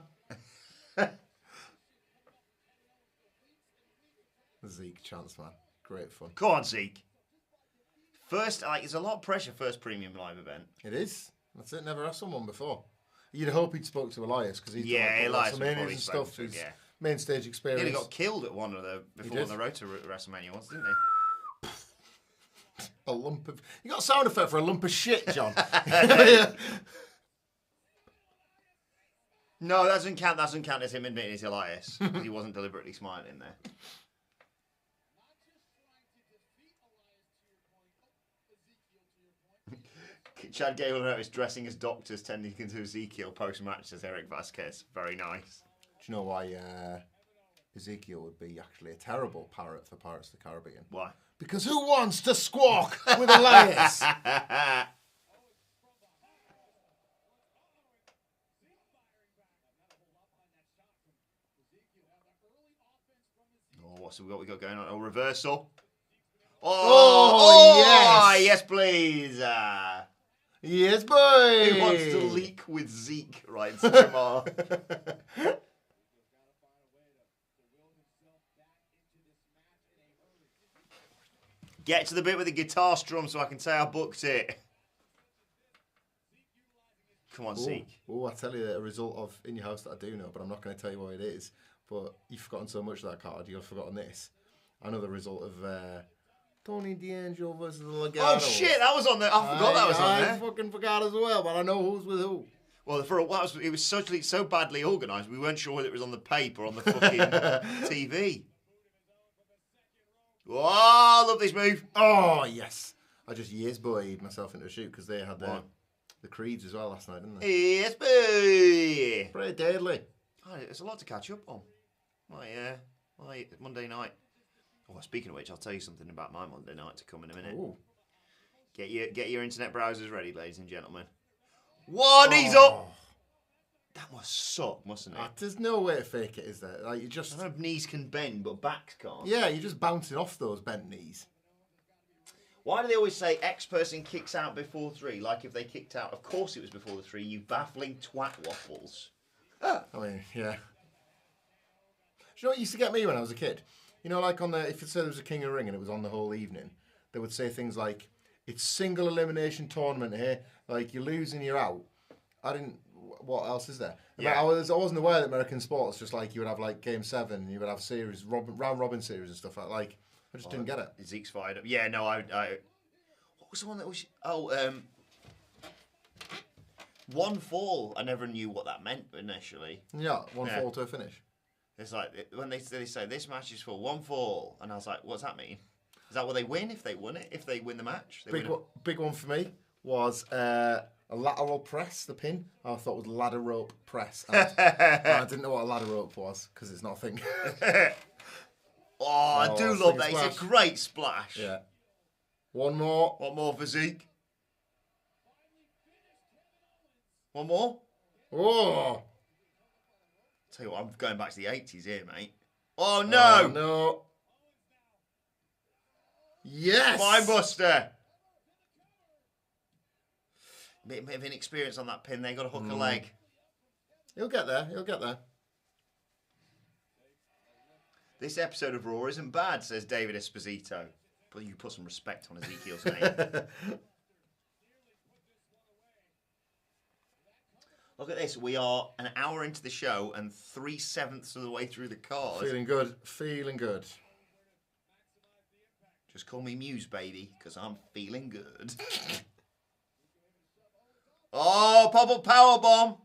Zeke chance, man. Great fun. Come on, Zeke. First, it's a lot of pressure, first premium live event. It is. That's it. Never asked someone before. You'd hope he'd spoke to Elias because he's Elias and stuff. His main stage experience. He nearly got killed at one of the before the road to WrestleMania once, didn't he? A lump of... You got a sound effect for a lump of shit, John. No, that doesn't count. That doesn't count as him admitting it's Elias. He wasn't deliberately smiling there. Chad Gable noticed dressing as doctors tending to Ezekiel post-match, says Eric Vasquez. Very nice. Do you know why Ezekiel would be actually a terrible parrot for Pirates of the Caribbean? Why? Because who wants to squawk with Elias? Oh, what's we got going on? Oh, reversal. Oh, yes. Yes, please. Yes, boy. Who wants to leak with Zeke, right? Jamar. Get to the bit with the guitar strum so I can say I booked it. Come on, Zeke. Oh, I tell you a result of In Your House that I do know, but I'm not going to tell you what it is. But you've forgotten so much of that card, you've forgotten this. I know the result of Tony D'Angelo versus Legado. Oh shit, that was on there. I forgot that was on there. I fucking forgot as well, but I know who's with who. Well, for a while, it was so badly organised, we weren't sure whether it was on the paper or on the fucking TV. Oh, I love this move. Oh, yes. I just boyed myself into a shoot because they had the Creeds as well last night, didn't they? Yes, boy. Pretty deadly. Oh, there's a lot to catch up on. My Monday night. Oh, speaking of which, I'll tell you something about my Monday night to come in a minute. Ooh. Get your internet browsers ready, ladies and gentlemen. One, he's up. That must suck, mustn't it? There's no way to fake it, is there? Like you just. I don't know if knees can bend, but backs can't. Yeah, you're just bouncing off those bent knees. Why do they always say X person kicks out before 3? Like if they kicked out, of course it was before the 3. You baffling twat waffles. I mean, yeah. Do you know what used to get me when I was a kid? You know, like if it said there was a King of the Ring and it was on the whole evening, they would say things like, It's single elimination tournament here. Like, you lose and you're out. What else is there? Yeah. I wasn't aware that American sports, just like you would have like Game 7, you would have series, round robin series and stuff like. I just didn't get it. Zeke's fired up. Yeah, no, I. What was the one that was? One fall. I never knew what that meant initially. Yeah, one fall to a finish. It's like when they say this match is for one fall, and I was like, what's that mean? Is that what they win if they win it? If they win the match? Big one for me was a lateral press, the pin. I thought it was ladder rope press. And I didn't know what a ladder rope was because it's not a thing. I do love that. Splash. It's a great splash. Yeah. One more. One more for Zeke. One more. Oh. Tell you what, I'm going back to the 80s here, mate. Oh, no. Oh, no. Yes. Spinebuster. Bit of inexperience on that pin. They got to hook a leg. He'll get there. He'll get there. This episode of Raw isn't bad, says Davidesposito. But you put some respect on Ezekiel's name. Look at this. We are an hour into the show and 3/7 of the way through the card. Feeling good. Feeling good. Just call me Muse, baby, because I'm feeling good. Oh, pop-up powerbomb.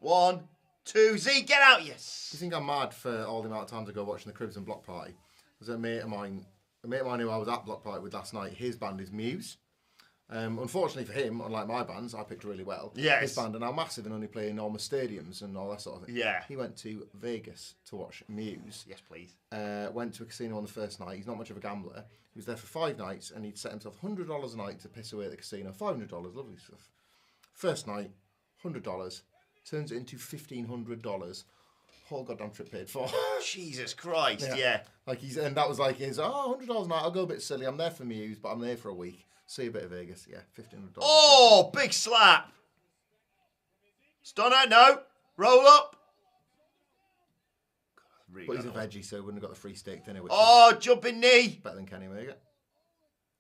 1, 2, Zeke, get out, yes. Do you think I'm mad for all the amount of times I go watching the Cribs and Block Party? There's a mate of mine who I was at Block Party with last night. His band is Muse. Unfortunately for him, unlike my bands, I picked really well. Yes. His band are now massive and only play enormous stadiums and all that sort of thing. Yeah. He went to Vegas to watch Muse. Yes, please. Went to a casino on the first night. He's not much of a gambler. He was there for 5 nights and he'd set himself $100 a night to piss away at the casino. $500, lovely stuff. First night, $100. Turns it into $1,500. Whole goddamn trip paid for. Jesus Christ, yeah. Like and that was like his, $100 a night, I'll go a bit silly. I'm there for Muse, but I'm there for a week. See a bit of Vegas, yeah, $1,500. Oh, big slap. Stunner, no. Roll up. God, really but he's a veggie, so he wouldn't have got the free steak dinner, which is jumping knee. better than Kenny Omega.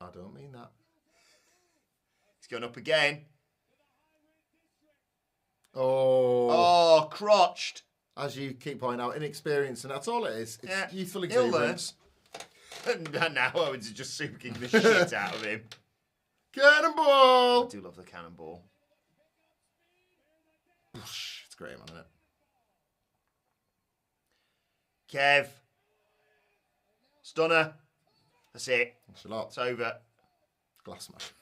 I don't mean that. He's going up again. Oh, crotched. As you keep pointing out, inexperience, and that's all it is. It's youthful He'll exuberance. And now Owens is just superking the shit out of him. Cannonball! I do love the cannonball. It's great, man, isn't it? Kev. Stunner. That's it. Thanks a lot. It's over. Glass smash.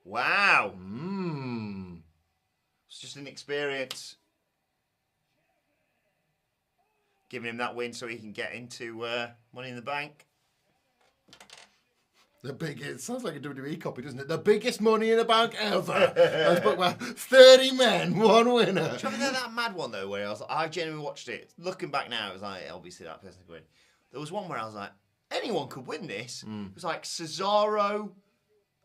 Wow. It's just an experience. Giving him that win so he can get into Money in the Bank. It sounds like a WWE copy, doesn't it? The biggest Money in the Bank ever. Let's book 30 men, 1 winner. Do you remember that mad one though, where I genuinely watched it. Looking back now, it was like obviously that person could win. There was one where I was like, anyone could win this. It was like Cesaro,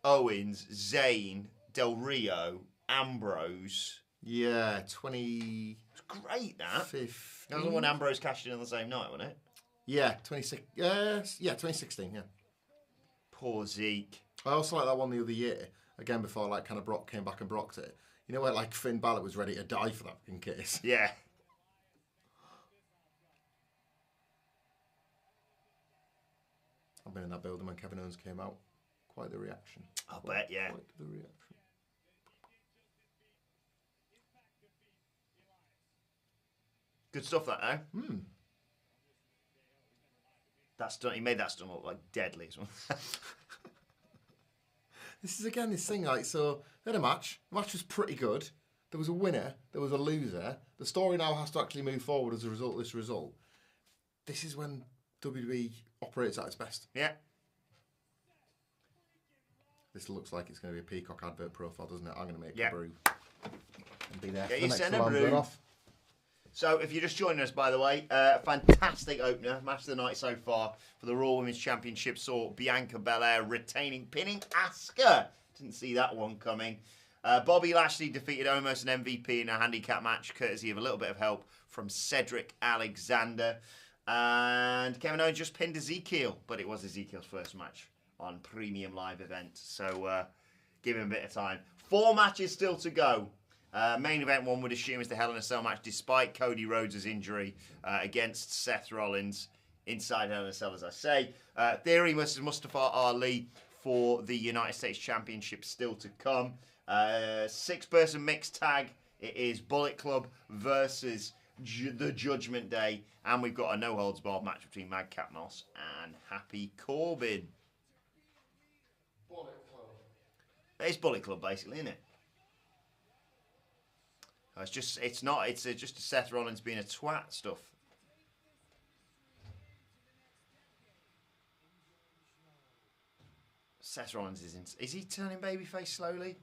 Owens, Zayn, Del Rio, Ambrose. Yeah, 20. It was great that. 15. That was the one Ambrose cashed in on the same night, wasn't it? Yeah, 26. Yeah, 2016. Yeah. Poor Zeke. I also like that one the other year. Again, before like kind of Brock came back and Brocked it. You know where like Finn Balor was ready to die for that in case. Yeah. I've been in that building when Kevin Owens came out. Quite the reaction. I'll bet, yeah. Quite the reaction. Good stuff, that, though. That stunt, he made that stunt look like deadly as well. This is again this thing like, so they had a match. The match was pretty good. There was a winner. There was a loser. The story now has to actually move forward as a result of this result. This is when WWE operates at its best. Yeah. This looks like it's going to be a Peacock advert profile, doesn't it? I'm going to make Yeah. a brew and be there Get for the your next centre alarm brew. going off. So, if you're just joining us, by the way, fantastic opener, match of the night so far for the Raw Women's Championship. Saw Bianca Belair pinning Asuka. Didn't see that one coming. Bobby Lashley defeated almost an MVP in a handicap match, courtesy of a little bit of help from Cedric Alexander. And Kevin Owens just pinned Ezekiel, but it was Ezekiel's first match on premium live events. So give him a bit of time. 4 matches still to go. Main event one would assume is the Hell in a Cell match, despite Cody Rhodes' injury against Seth Rollins inside Hell in a Cell, as I say. Theory versus Mustafa Ali for the United States Championship still to come. 6-person mixed tag. It is Bullet Club versus the Judgment Day. And we've got a no-holds-barred match between Madcap Moss and Happy Corbin. Bullet Club. It's Bullet Club, basically, isn't it? It's just Seth Rollins being a twat stuff. Seth Rollins is he turning babyface slowly?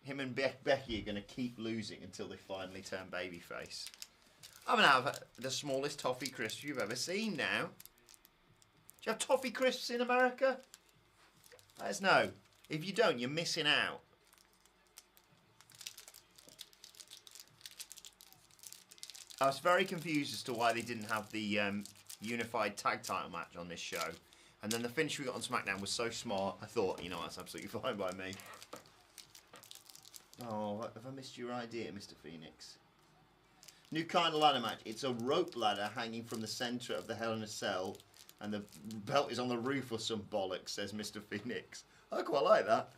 Him and Becky are going to keep losing until they finally turn babyface. I'm going to have the smallest toffee crisps you've ever seen now. Do you have toffee crisps in America? Let us know. If you don't, you're missing out. I was very confused as to why they didn't have the unified tag title match on this show. And then the finish we got on SmackDown was so smart, I thought, you know, that's absolutely fine by me. Oh, have I missed your idea, Mr. Phoenix? New kind of ladder match. It's a rope ladder hanging from the centre of the Hell in a Cell, and the belt is on the roof or some bollocks, says Mr. Phoenix. I quite like that.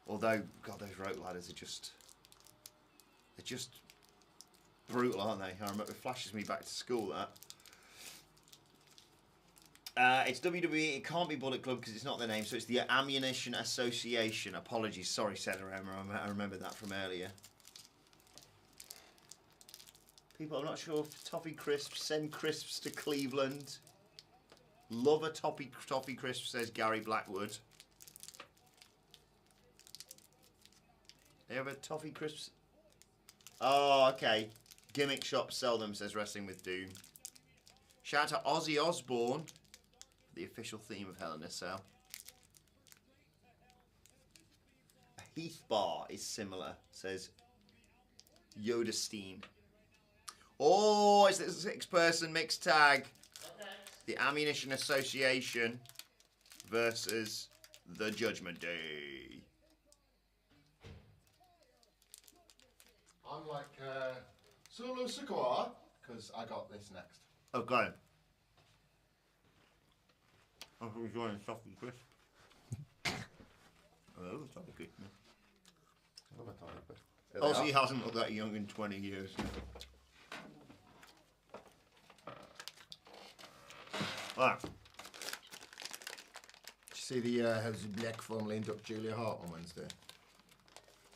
Although, God, those rope ladders are just... They're just brutal, aren't they? I remember it flashes me back to school, that. It's WWE. It can't be Bullet Club because it's not their name, so it's the Ammunition Association. Apologies. Sorry, Sarah Emma. I remember that from earlier. People, I'm not sure if Toffee Crisps, send crisps to Cleveland. Love a Toffee Crisp, says Gary Blackwood. They have a Toffee Crisps? Oh, okay. Gimmick shops sell them, says Wrestling with Doom. Shout out to Ozzy Osbourne, the official theme of Hell in a Cell. A Heath bar is similar, says Yoda Steen. Oh, it's the 6-person mixed tag. The Ammunition Association versus the Judgment Day. I'm like Solo Sikoa, because I got this next. Okay. I'm enjoying Toffee Crisp. I love Toffee Crisp. I love a Toffee Crisp. Ozzy hasn't looked that young in 20 years. Right. Did you see the House of Black formally induct Julia Hart on Wednesday?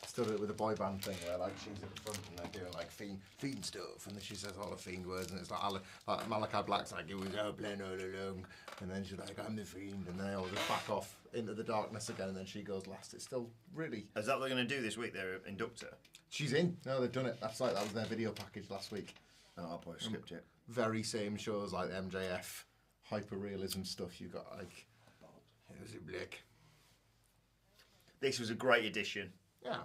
Still do it with a boy band thing where like she's at the front and they're doing like fiend stuff, and then she says all the fiend words, and it's like Malachi Black's like, it was all playing all along, and then she's like, I'm the fiend, and they all just back off into the darkness again, and then she goes last. It's still really... Is that what they're going to do this week, their inductor? She's in. No, they've done it. That was their video package last week. Oh, I'll probably skipped it. Very same shows like MJF, hyper-realism stuff. You got like, House of Black. This was a great addition. Yeah.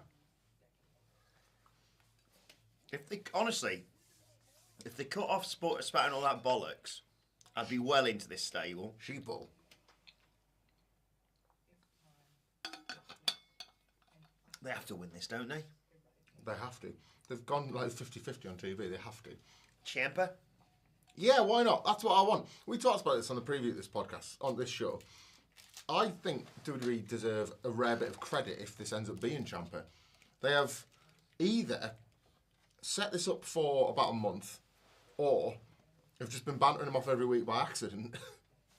If they cut off spouting all that bollocks, I'd be well into this stable. Sheeple. They have to win this, don't they? They have to. They've gone like 50-50 on TV. They have to. Ciampa? Yeah, why not? That's what I want. We talked about this on the preview of this podcast, on this show. I think WWE deserve a rare bit of credit if this ends up being Ciampa. They have either set this up for about a month, or have just been bantering him off every week by accident.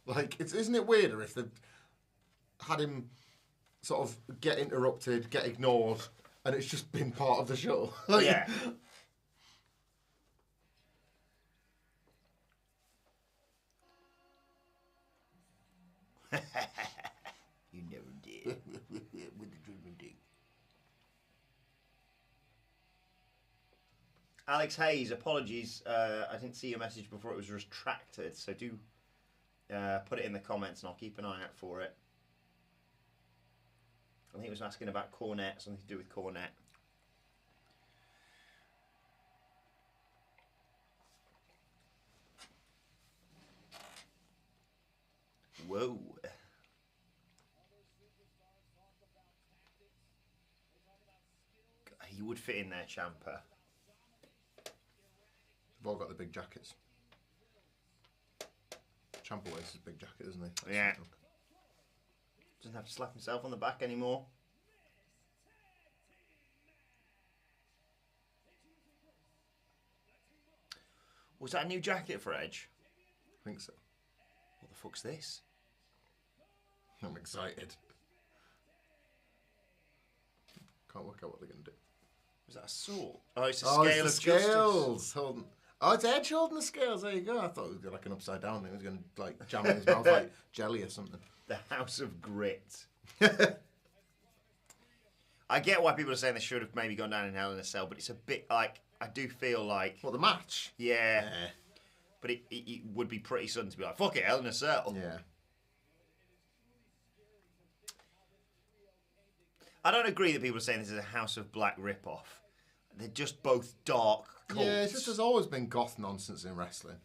Like, isn't it weirder if they've had him sort of get interrupted, get ignored, and it's just been part of the show? Like, Yeah. You never did. With the Judgment Day. Alex Hayes, apologies. I didn't see your message before it was retracted, so do put it in the comments and I'll keep an eye out for it. I think he was asking about Cornette, something to do with Cornette. Whoa. He would fit in there, Ciampa. They've all got the big jackets. Ciampa wears his big jacket, doesn't he? Yeah. Doesn't have to slap himself on the back anymore. Was that a new jacket for Edge? I think so. What the fuck's this? I'm excited. Can't work out what they're going to do. Was that a sword? Oh, it's a Oh, scale it's of the justice. scales. Holding. Oh, it's Edge holding the scales. There you go. I thought it was like an upside down thing. It was going to like jam in his mouth like jelly or something. The House of Grit. I get why people are saying they should have maybe gone down in Hell in a Cell, but it's a bit like, I do feel like... What, the match? Yeah. But it would be pretty sudden to be like, fuck it, Hell in a Cell. Yeah. I don't agree that people are saying this is a House of Black rip-off. They're just both dark cults. Yeah, it's just there's always been goth nonsense in wrestling.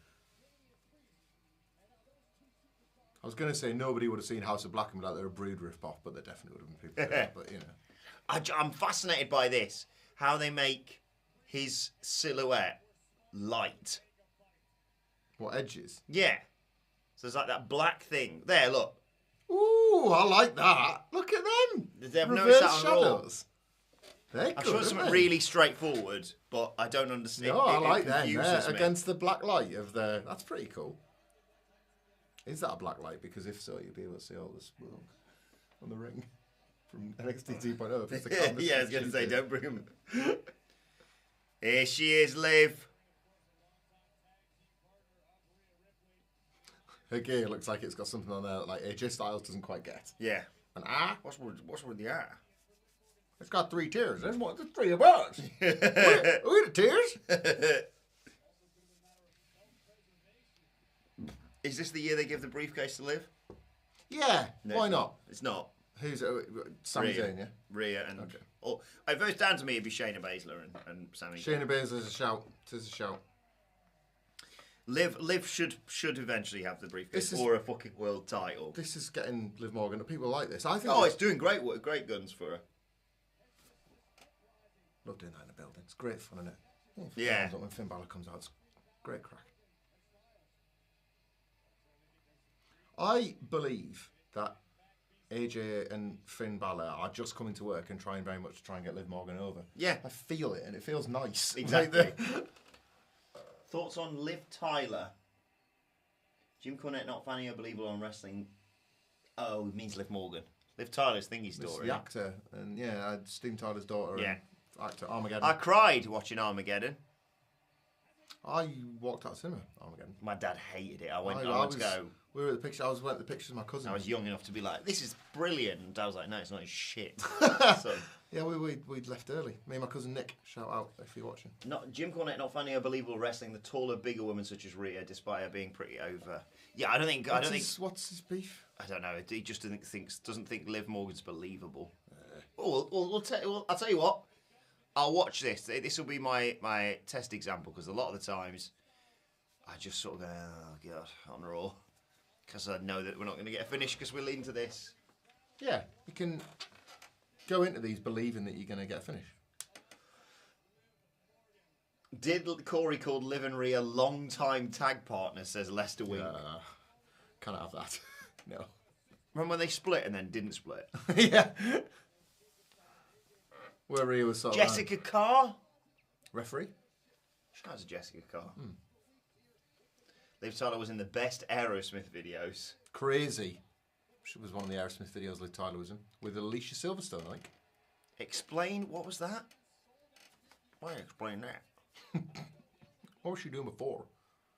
I was going to say nobody would have seen House of Black and be like they're a Brood rip-off, but there definitely would have been people like that, but you know. I'm fascinated by this. How they make his silhouette light. What, Edges? Yeah. So there's like that black thing. There, look. Ooh, I like that. Look at them. They've Reverse noticed that on Raw. shadows. They're good, I'm sure it's aren't something they? really straightforward, but I don't understand. No, I like it that. confuses me. Against the black light of the... That's pretty cool. Is that a black light? Because if so, you'll be able to see all the smoke on the ring from NXT 2.0. If it's the canvas Yeah, I was going to say, don't bring him. Here she is, Liv. Her gear looks like it's got something on there that like AJ Styles doesn't quite get. Yeah. An eye? What's with the eye? It's got 3 tiers. There's 3 of us. we the tiers. Is this the year they give the briefcase to Liv? Yeah, No, why it's not? It's not. Who's Sami Rhea. Zayn, yeah? Rhea and... Okay. Or, if it was down to me, it'd be Shayna Baszler and Sami Zayn. Shayna Baszler's a shout. It is a shout. Liv should eventually have the briefcase or a fucking world title. This is getting Liv Morgan. People like this. I think. Oh, it's doing great work, great guns for her. Love doing that in the building. It's great fun, isn't it? Yeah. When Finn Balor comes out, it's great crack. I believe that AJ and Finn Balor are just coming to work and trying very much to try and get Liv Morgan over. Yeah. I feel it, and it feels nice. Exactly. Thoughts on Liv Tyler? Jim Cornette not funny or believable on wrestling. Oh, it means Liv Morgan. Liv Tyler's thingy This story. the actor, and yeah, Steam Tyler's daughter. Yeah. And actor Armageddon. I cried watching Armageddon. I walked out of cinema. Armageddon. My dad hated it. I went to go. We were at the picture. I went to the pictures with my cousin. I was young enough to be like, this is brilliant. And Dad was like, no, it's not his shit. So, Yeah, we'd left early. Me and my cousin Nick. Shout out if you're watching. not Jim Cornette not finding her believable wrestling the taller, bigger women such as Rhea, despite her being pretty over. Yeah, I don't think. What's his beef? I don't know. He just doesn't think Liv Morgan's believable. I'll tell you what. I'll watch this. This will be my test example because a lot of the times I just sort of go, oh god, on Raw, because I know that we're not going to get a finish because we're leading to this. Yeah, you can go into these believing that you're going to get a finish. Did Corey call Liv and Rhea long-time tag partners? Says Lester Wing. Can't have that. No. Remember when they split and then didn't split? Yeah. Where Rhea was sort of Jessica Carr. referee. Shout out to Jessica Carr. Liv Tyler was in the best Aerosmith videos. Crazy. She was one of the Aerosmith videos Liv Tyler was in with Alicia Silverstone, I think. Explain, what was that? Why explain that? What was she doing before?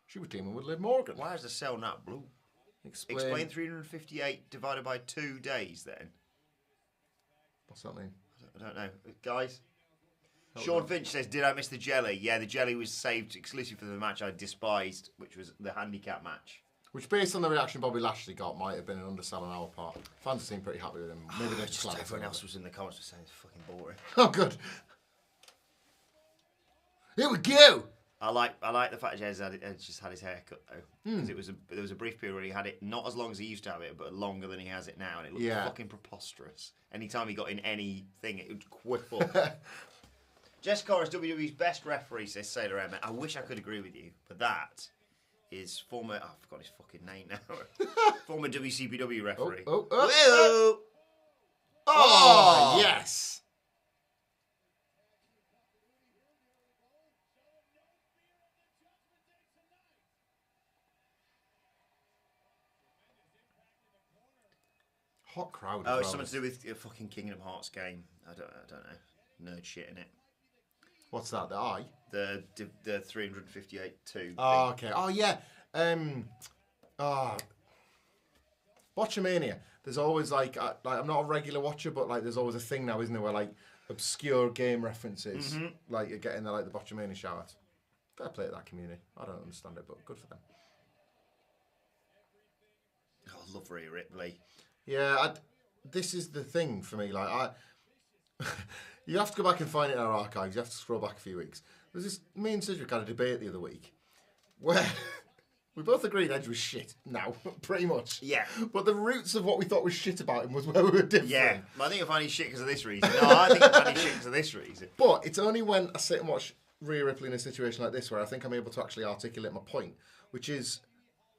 She was teaming with Liv Morgan. Why is the cell not blue? Explain 358 divided by 2 days then. What's that mean? I don't know. Guys? Sean Finch says, did I miss the jelly? Yeah, the jelly was saved exclusively for the match I despised, which was the handicap match. Which, based on the reaction Bobby Lashley got, might have been an undersell on our part. Fans seem pretty happy with him. Maybe they're Just everyone else was in the comments was saying it's fucking boring. Oh, good. Here we go. I like the fact Edge just had his hair cut though, because there was a brief period where he had it not as long as he used to have it, but longer than he has it now, and it looked fucking preposterous. Anytime he got in anything, it would quip up. Jessica is WWE's best referee, says Sailor Emmett. I wish I could agree with you, but that is former... Oh, I forgot his fucking name now. Former WCPW referee. Oh, yes! Hot crowd. Oh, it's something to do with your fucking Kingdom Hearts game. I don't know. Nerd shit in it. What's that? The eye? The 358-2. Oh, okay. Oh, yeah. Watchamania. There's always like I'm not a regular watcher, but like there's always a thing now, isn't there, where like obscure game references like are getting the Watchamania shout-outs. Fair play to that community. I don't understand it, but good for them. Oh, I love Rhea Ripley. Yeah, this is the thing for me. Like you have to go back and find it in our archives. You have to scroll back a few weeks. There's this. Me and Cedric had a debate the other week where we both agreed Edge was shit. Now, pretty much. Yeah. But the roots of what we thought was shit about him was where we were different. Yeah. I think I find he's shit because of this reason. No, I think I find he's shit because of this reason. But it's only when I sit and watch Rhea Ripley in a situation like this where I think I'm able to actually articulate my point, which is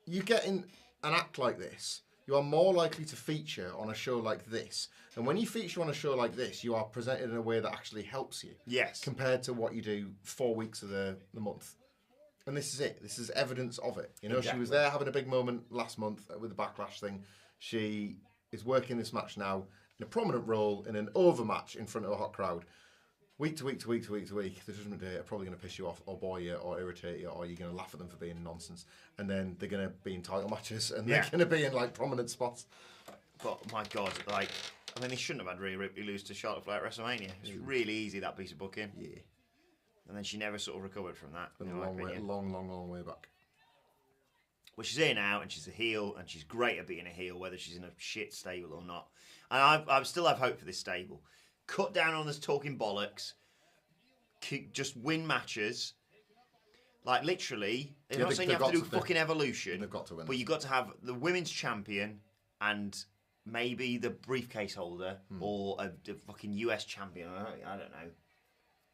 you get in an act like this, you are more likely to feature on a show like this. And when you feature on a show like this, you are presented in a way that actually helps you. Yes. Compared to what you do 4 weeks of the month. And this is it. This is evidence of it. You know, She was there having a big moment last month with the Backlash thing. She is working this match now in a prominent role in an overmatch in front of a hot crowd. Week to week to week to week to week, the Judgment Day are probably going to piss you off or bore you or irritate you, or you're going to laugh at them for being nonsense. And then they're going to be in title matches and they're going to be in like prominent spots. But my God, like, I mean, they shouldn't have had Rhea Ripley lose to Charlotte Flair at WrestleMania. It's really easy, that piece of booking. Yeah. And then she never sort of recovered from that. Been a long way back. Well, she's here now, and she's a heel, and she's great at being a heel, whether she's in a shit stable or not. And I still have hope for this stable. Cut down on this talking bollocks. Just win matches. Like, literally, I'm not saying you have to do fucking Evolution. They've got to win. But you've got to have the women's champion and maybe the briefcase holder or a fucking US champion. I don't know.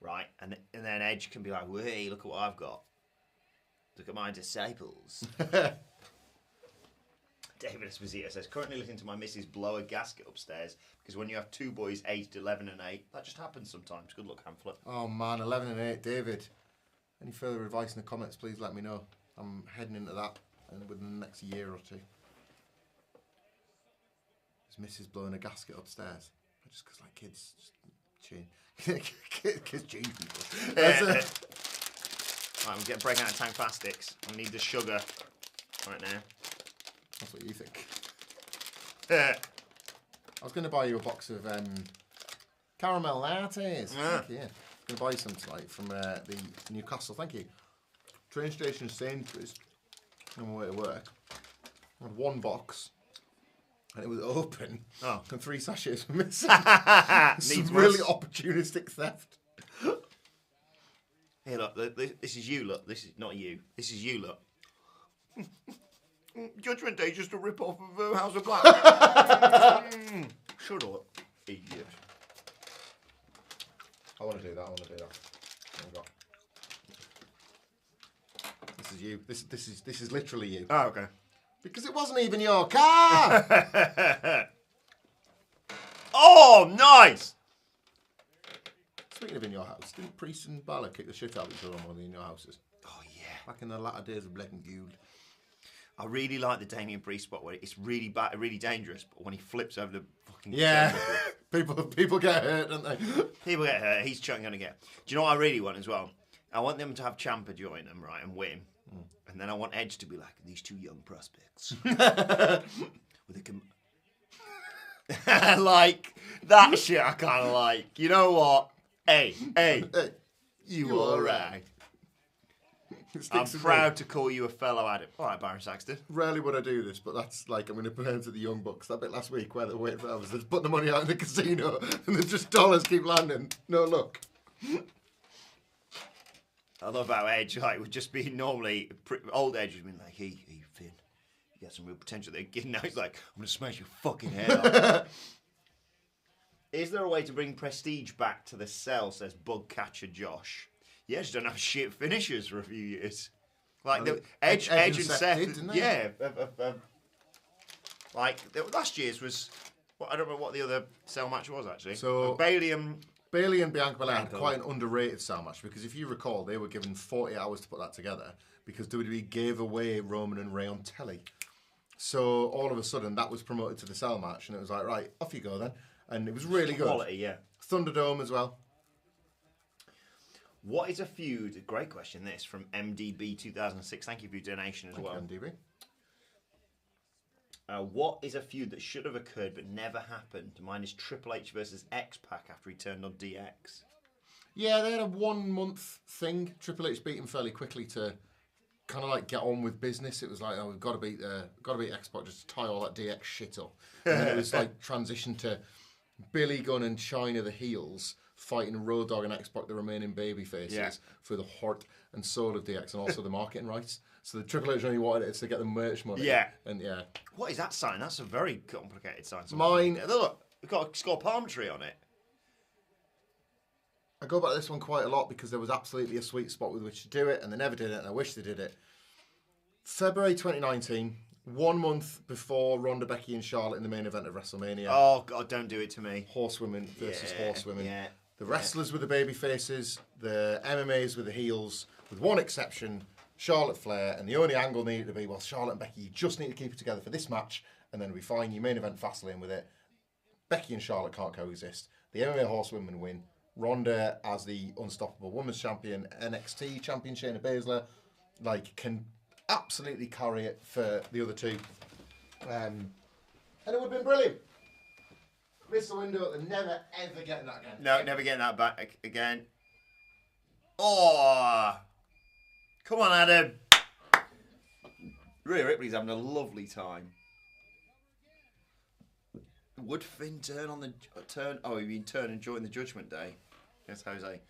Right? And then Edge can be like, hey, look at what I've got. Look at my disciples. Davidesposito says, currently listening to my missus blow a gasket upstairs because when you have two boys aged 11 and 8, that just happens sometimes. Good luck, Hamflet. Oh man, 11 and 8, David. Any further advice in the comments, please let me know. I'm heading into that within the next year or two. His missus blowing a gasket upstairs. Just because like kids just change. Kids change people. Right, I'm breaking out of Tank Plastics. I need the sugar right now. That's what you think. I was going to buy you a box of caramel lattes. Thank you. I'm going to buy you some tonight from the Newcastle. Thank you. Train station Sainsbury's. On my way to work. I had one box. And it was open. Oh. And 3 sachets were missing. Some really opportunistic theft. Here, look. This is you, look. This is not you. This is you, look. Judgment Day just a rip-off of House of Black. Shut up, idiot. I want to do that. There we go. This is you. This is literally you. Oh, okay. Because it wasn't even your car! Oh, nice! Speaking of in your house, didn't Priest and Balor kick the shit out of each other on one of your houses? Oh, yeah. Back in the latter days of Black and Gould. I really like the Damian Priest spot where it's really bad, really dangerous, but when he flips over the fucking... Yeah, people get hurt, don't they? People get hurt. He's going to get... Do you know what I really want as well? I want them to have Ciampa join them, right, and win. And then I want Edge to be like, these 2 young prospects. With a like, that shit I kind of like. You know what? Hey, you alright. I'm proud to call you a fellow Adam. Alright, Byron Saxton. Rarely would I do this, but that's like, I'm going to play into the Young Bucks. That bit last week where they're waiting for others. They're putting the money out in the casino and then just dollars keep landing. No luck. I love how Edge like would just be normally old Edge would be like, hey Finn, you got some real potential there. Now he's like, I'm gonna smash your fucking head off. Is there a way to bring prestige back to the cell? Says Bugcatcher Josh. Yeah, just don't have shit finishers for a few years. Like Edge and Seth didn't they? yeah. Like last year's was. Well, I don't remember what the other cell match was actually. So Bailey and Bianca Belair had quite an underrated cell match because if you recall, they were given 40 hours to put that together because WWE gave away Roman and Ray on telly. So all of a sudden, that was promoted to the cell match, and it was like, right, off you go then. And it was really good. Quality, yeah. Thunderdome as well. What is a feud? Great question, this, from MDB 2006. Thank you for your donation as well. MDB. What is a feud that should have occurred but never happened? Mine is Triple H versus X-Pac after he turned on DX. Yeah, they had a 1 month thing. Triple H beat him fairly quickly to kind of like get on with business. It was like, oh, we've got to beat X-Pac just to tie all that DX shit up. And then it was like transition to Billy Gunn and Chyna, the heels, fighting Road Dogg and X-Pac, the remaining baby faces, for the heart and soul of DX and also the marketing rights. So the Triple H only wanted it to get the merch money. Yeah. And yeah. What is that sign? That's a very complicated sign. Mine. Look, we've got a palm tree on it. I go back to this one quite a lot because there was absolutely a sweet spot with which to do it, and they never did it, and I wish they did it. February 2019, 1 month before Ronda, Becky, and Charlotte in the main event of WrestleMania. Oh, God, don't do it to me. Horsewomen versus horsewomen. Yeah. The wrestlers with the baby faces, the MMAs with the heels, with one exception, Charlotte Flair, and the only angle needed to be, well, Charlotte and Becky, you just need to keep it together for this match, and then it'll be fine. You main event Fastlane with it. Becky and Charlotte can't coexist. The MMA horsewomen win. Ronda, as the unstoppable women's champion, NXT champion Shayna Baszler, like, can absolutely carry it for the other two. And it would have been brilliant. Missed the window and never ever getting that again. No, never getting that back again. Oh, come on, Adam. Rhea Ripley's having a lovely time. Would Finn turn on the turn? Oh, you mean turn and join the Judgment Day? Yes, Jose.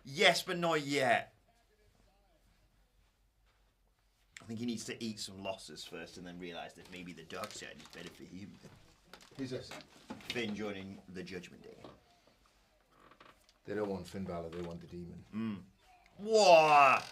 Yes, but not yet. I think he needs to eat some losses first and then realise that maybe the dark side is better for him. Who's this? Finn joining the Judgment Day. They don't want Finn Balor, they want the demon. What?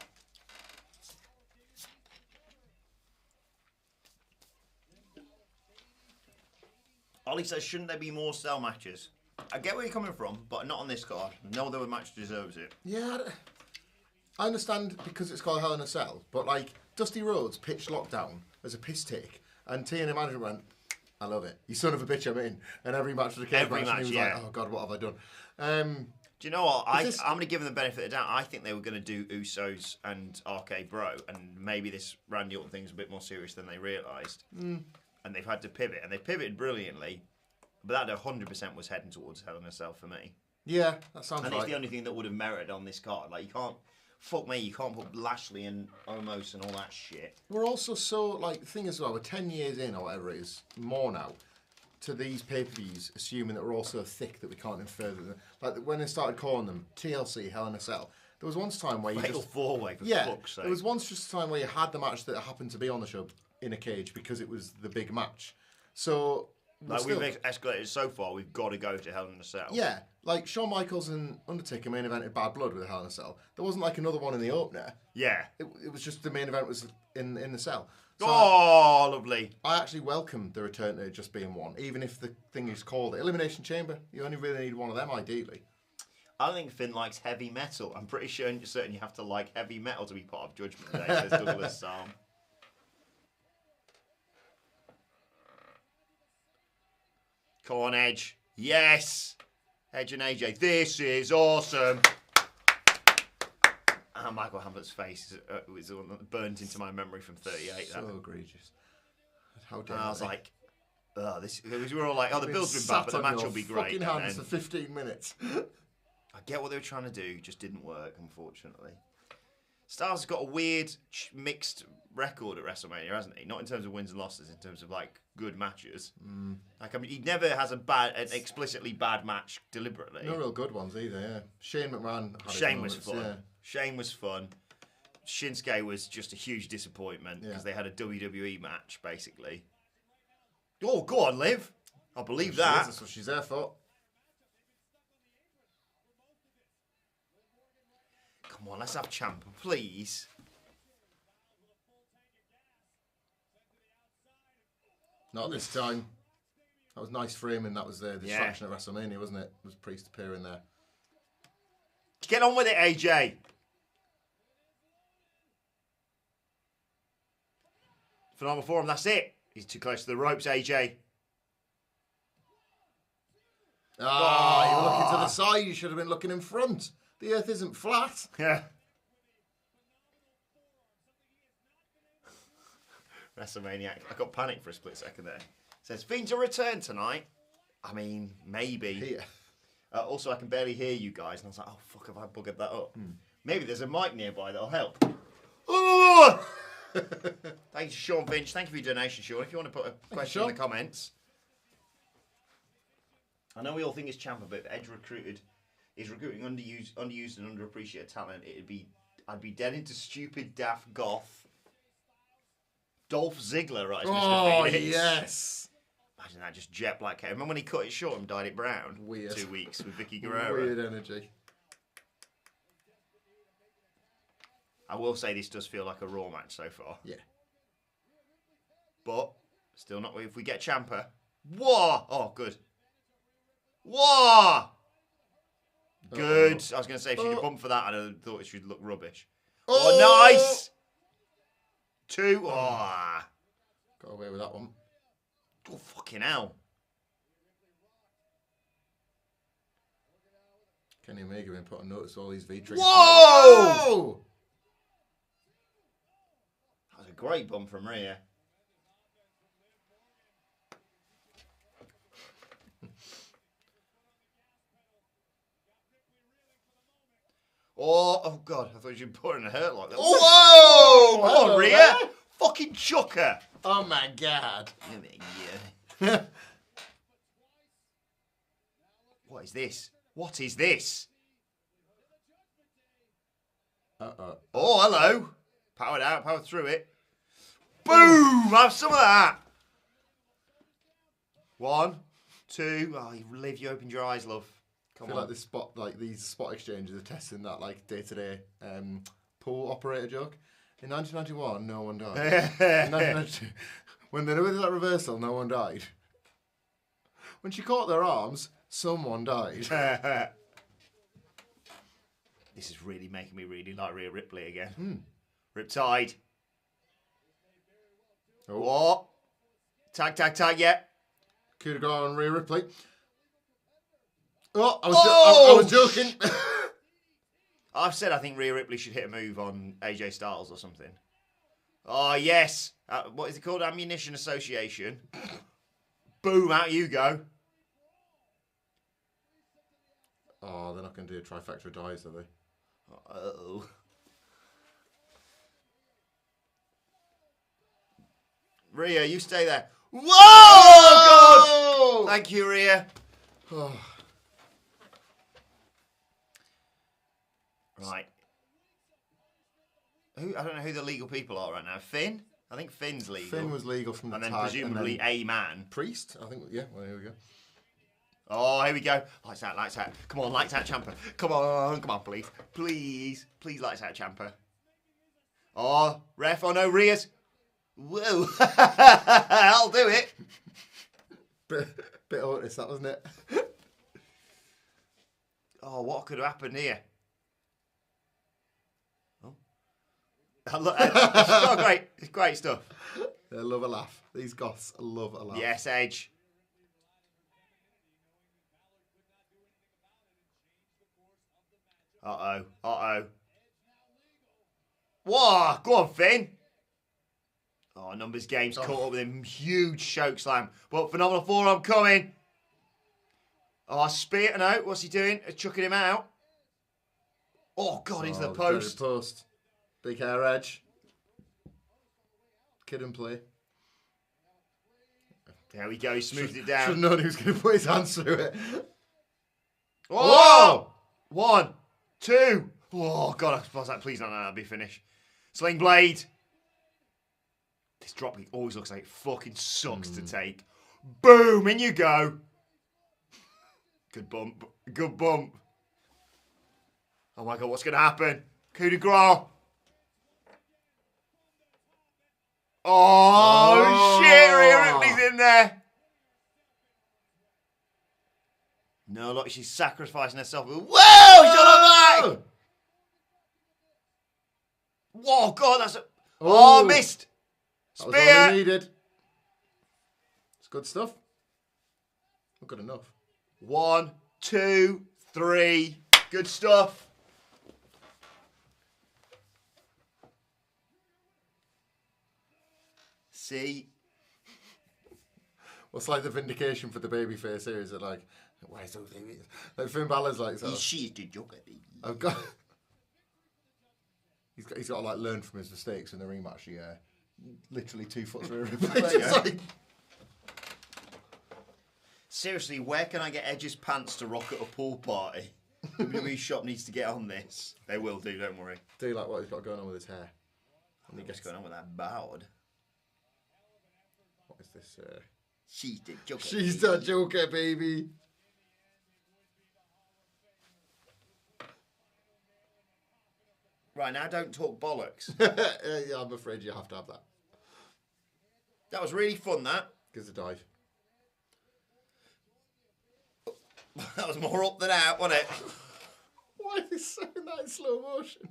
Ollie says, shouldn't there be more cell matches? I get where you're coming from, but not on this card. No other match deserves it. Yeah, I understand because it's called Hell in a Cell, but like Dusty Rhodes pitched Lockdown as a piss take, and TNA management went, I love it. You son of a bitch, I'm in. And every match was a cage match, and he was like, oh God, what have I done? Do you know what? I'm going to give them the benefit of the doubt. I think they were going to do Usos and RK Bro, and maybe this Randy Orton thing's a bit more serious than they realised. And they've had to pivot, and they pivoted brilliantly. But that 100% was heading towards Hell in a Cell for me. Yeah, that sounds right. And it's the only thing that would have merited on this card. Like, you can't... Fuck me, you can't put Lashley and Omos and all that shit. We're also so, like, the thing as well, we're 10 years in, or whatever it is, more now, to these pay-per-views, assuming that we're all so thick that we can't infer them. Like, when they started calling them TLC, Hell in a Cell, there was once time where you Fatal just... four-way, for fuck's sake. There was once just a time where you had the match that happened to be on the show in a cage because it was the big match. So... Like, we've escalated so far, we've got to go to Hell in a Cell. Yeah, like Shawn Michaels and Undertaker main evented Bad Blood with a Hell in a Cell. There wasn't like another one in the opener. Yeah. It was just the main event was in the cell. So lovely. I actually welcome the return to just being one, even if the thing is called Elimination Chamber. You only really need one of them, ideally. I think Finn likes heavy metal. I'm pretty certain you have to like heavy metal to be part of Judgment Day, says Douglas Psalm. Come on, Edge. Yes! Edge and AJ. This is awesome. And Michael Hamlet's face was the one that burnt into my memory from 38. So egregious. How dare I was like, oh, this. We were all like, oh, the build's been bad, but the match will be great. Fucking hands for 15 minutes. I get what they were trying to do, just didn't work, unfortunately. Styles has got a weird mixed record at WrestleMania, hasn't he? Not in terms of wins and losses, in terms of like good matches. Like, I mean, he never has an explicitly bad match deliberately. No real good ones either. Yeah, Shane McMahon. Had Shane was fun. Yeah. Shane was fun. Shinsuke was just a huge disappointment because they had a WWE match, basically. Oh, go on, Liv. I believe that. That's what she's there for. Come on, let's have Ciampa, please. Not this time. That was nice framing. That was the distraction at WrestleMania, wasn't it? It was Priest appearing there. Get on with it, AJ. Phenomenal form, that's it. He's too close to the ropes, AJ. You were looking to the side. You should have been looking in front. The earth isn't flat. Yeah. WrestleMania. I got panicked for a split second there. Says, Fiend's a return tonight. I mean, maybe. Yeah. Also, I can barely hear you guys. And I was like, oh, fuck, have I buggered that up? Maybe there's a mic nearby that'll help. Oh! Thank you, Sean Finch. Thank you for your donation, Sean. If you want to put a question in the comments. I know we all think it's Ciampa, but if Edge is recruiting underused and underappreciated talent, I'd be dead into stupid, daft goth. Dolph Ziggler, right? Oh, yes. Imagine that, just jet black hair. Remember when he cut it short and dyed it brown? Weird. 2 weeks with Vicky Guerrero. Weird energy. I will say this does feel like a Raw match so far. Yeah. But, still not if we get Ciampa. Whoa! Oh, good. Whoa! Good. I was going to say, if she'd have bumped for that, I'd have thought it should look rubbish. Oh, nice! 2. Oh. Got away with that one. Oh, fucking hell. Kenny Omega been put on notice all these V-triggers. Whoa! That was a great bump from Rhea. Oh, God. I thought you were putting a hurt like that. Whoa! Come on, Rhea. Fucking chuck her. Oh, my God. Yeah. What is this? What is this? Uh-oh. Oh, hello. Powered out, powered through it. Boom! Have some of that. 1, 2. Oh, Liv, you opened your eyes, love. I feel like this spot, like these spot exchanges are testing that like day-to-day pool operator joke. In 1991, no one died. In 1992, when they did that reversal, no one died. When she caught their arms, someone died. This is really making me really like Rhea Ripley again. Riptide. Oh. What? Tag, yeah. Coup de grace on Rhea Ripley. Oh, I was joking. I've said I think Rhea Ripley should hit a move on AJ Styles or something. Oh, yes. What is it called? Ammunition Association. Boom, out you go. Oh, they're not going to do a trifecta dives, are they? Uh-oh. Rhea, you stay there. Whoa! Oh, God! Thank you, Rhea. Right. I don't know who the legal people are right now. Finn? I think Finn's legal. Finn was legal from the and then tag, presumably and then a man. Priest? I think, yeah, well, here we go. Oh, here we go. Lights out, lights out. Come on, lights out, Ciampa. Come on, please. Please, lights out, Ciampa. Oh, ref, oh no, Rhea's. Whoa. I'll do it. Bit Otis, that wasn't it? Oh, what could have happened here? Oh. It's great stuff. They love a laugh. These goths love a laugh. Yes, Edge. Uh-oh. Whoa, go on, Finn. Oh, numbers game's caught up with him. Huge choke slam. But phenomenal forearm coming. Oh, spear, no. What's he doing? Chucking him out. Oh, God, into the post. Big hair Edge. Kid and play. There we go. He smoothed it down. Should have known he was going to put his hands through it. Whoa! 1, 2. Oh, God, I was like, please don't let that be finished. Sling blade. This dropkick always looks like it fucking sucks to take. Boom, in you go. Good bump. Good bump. Oh, my God, what's going to happen? Coup de grace. Oh, shit, Rhea Ripley's in there. No, look, she's sacrificing herself. Whoa, she's on her back. Whoa, God, that's a... Oh, missed. That was all he needed. It's good stuff. Not good enough. 1, 2, 3. Good stuff. See? What's like the vindication for the babyface here? Is it like, why so serious? Like Finn Balor's like, so, She's the Joker, baby. I've got... He's got to like learn from his mistakes in the rematch. He literally 2 foot through everybody. Seriously, where can I get Edge's pants to rock at a pool party? WWE shop needs to get on this. They will do, don't worry. Do you like what he's got going on with his hair? What's going on with that board? What is this? She's the Joker. She's the Joker, baby. Right, now don't talk bollocks. Yeah, I'm afraid you have to have that. That was really fun, that. Gives a dive. That was more up than out, wasn't it? Why is he saying that in slow motion?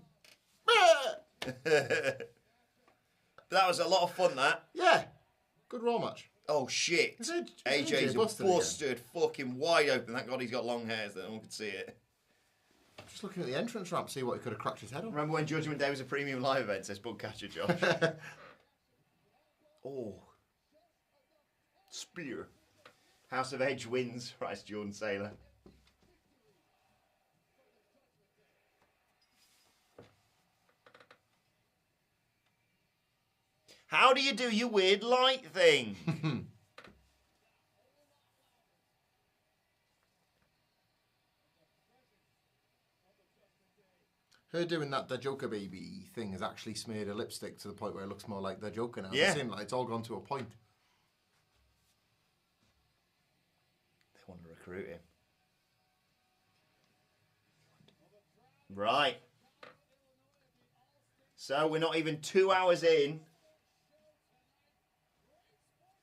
That was a lot of fun, that. Yeah. Good Raw match. Oh, shit. AJ's busted fucking wide open. Thank God he's got long hair so no one could see it. Just looking at the entrance ramp, see what he could have cracked his head on. Remember when Judgment Day was a premium live event, says Bugcatcher Josh? Oh. Spear. House of Edge wins, writes Jordan Saylor. How do you do your weird light thing? Her doing that the Joker baby thing has actually smeared her lipstick to the point where it looks more like the Joker now. Yeah. It seems like it's all gone to a point. They want to recruit him. Right. So we're not even 2 hours in.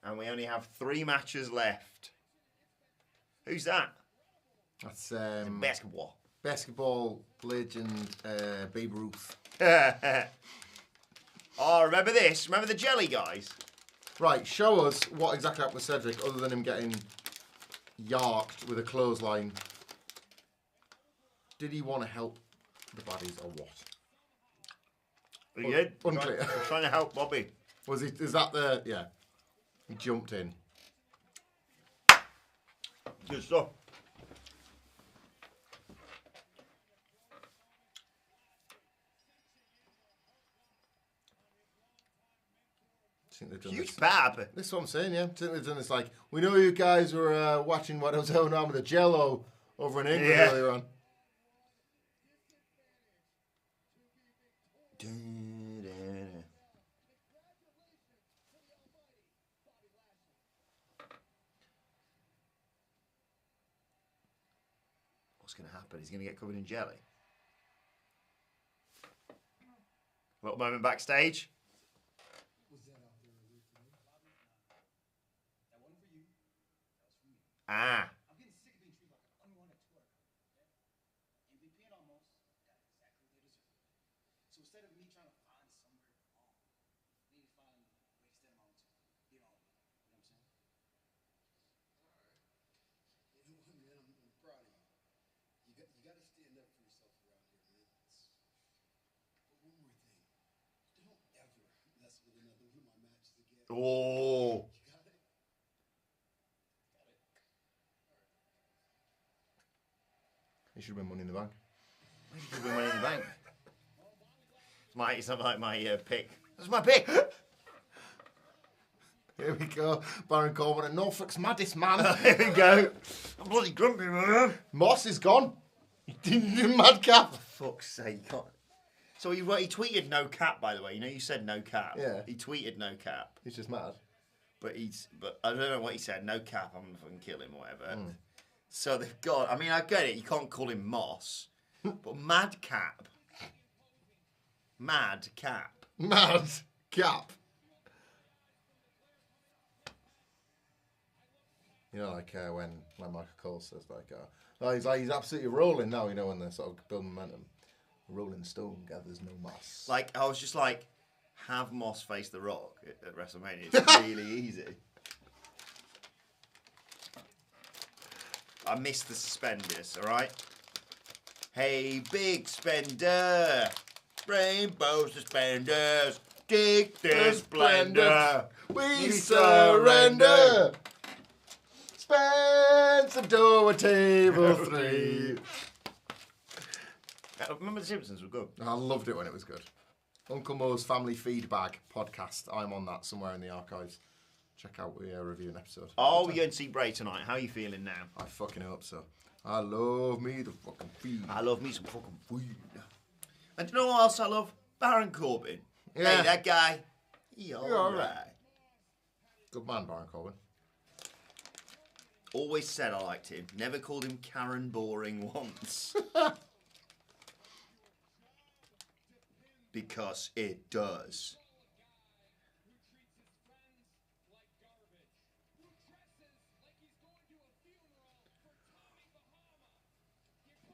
And we only have 3 matches left. Who's that? That's Basketball. basketball legend Babe Ruth. Oh, remember this? Remember the jelly guys? Right, show us what exactly happened with Cedric other than him getting yarked with a clothesline. Did he want to help the baddies or what? He did. Unclear. Trying to help Bobby. Was he? Is that the? Yeah. He jumped in. Good stuff. I think they've done Huge this. bab. This is what I'm saying, yeah. I think they've done this like, we know you guys were watching what was going on with the Jello over in England earlier on. What's going to happen? He's going to get covered in jelly. Little moment backstage. Ah. I'm getting sick of being treated like an unwanted tour. MVP and almost got exactly what they deserve. So instead of me trying to find somewhere wrong, I need to find a way to stand my own tour. You know what I'm saying? Alright. You know what, man? I'm proud of you. You got to stand up for yourself around here, man. But one more thing. Don't ever mess with another one of my matches again. Oh. He should win Money in the Bank. He should win Money in the Bank. It's not like my pick. That's my pick. Here we go. Baron Corbin and Norfolk's maddest man. Here we go. I'm bloody grumpy, man. Moss is gone. Madcap. For fuck's sake, you can't. So he tweeted no cap, by the way. You know, you said no cap. Yeah. He tweeted no cap. He's just mad. But I don't know what he said. No cap. I'm gonna fucking kill him or whatever. So they've got. I mean, I get it. You can't call him Moss, but Madcap. Madcap. Madcap. You know, like when Michael Cole says he's absolutely rolling now. You know, when they're sort of building momentum. Rolling Stone gathers no moss. Like I was just like, have Moss face The Rock at WrestleMania. It's really easy. I missed the suspenders. All right. Hey, big spender, rainbow suspenders, dig the splendor. We surrender. Spend some dough at table 3. Remember The Simpsons were good. I loved it when it was good. Uncle Mo's Family Feedback podcast. I'm on that somewhere in the archives. Check out the review an episode. Oh, we're going to see Bray tonight. How are you feeling now? I fucking hope so. I love me the fucking feed. I love me some fucking food. And do you know what else I love? Baron Corbin. Yeah. Hey, that guy. He alright. Good man, Baron Corbin. Always said I liked him. Never called him Karen Boring once. Because it does.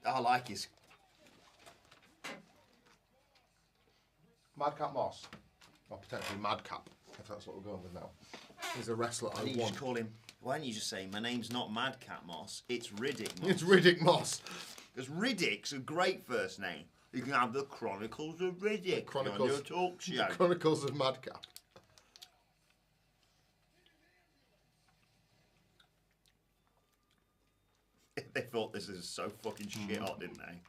I like his... Madcap Moss. Or potentially Madcap, if that's what we're going with now. He's a wrestler I You want. just call him... Why don't you just say, my name's not Madcap Moss, it's Riddick Moss. It's Riddick Moss. Because Riddick's a great first name. You can have the Chronicles of Riddick on your talk show. The Chronicles of Madcap. They thought this is so fucking shit hot, didn't they?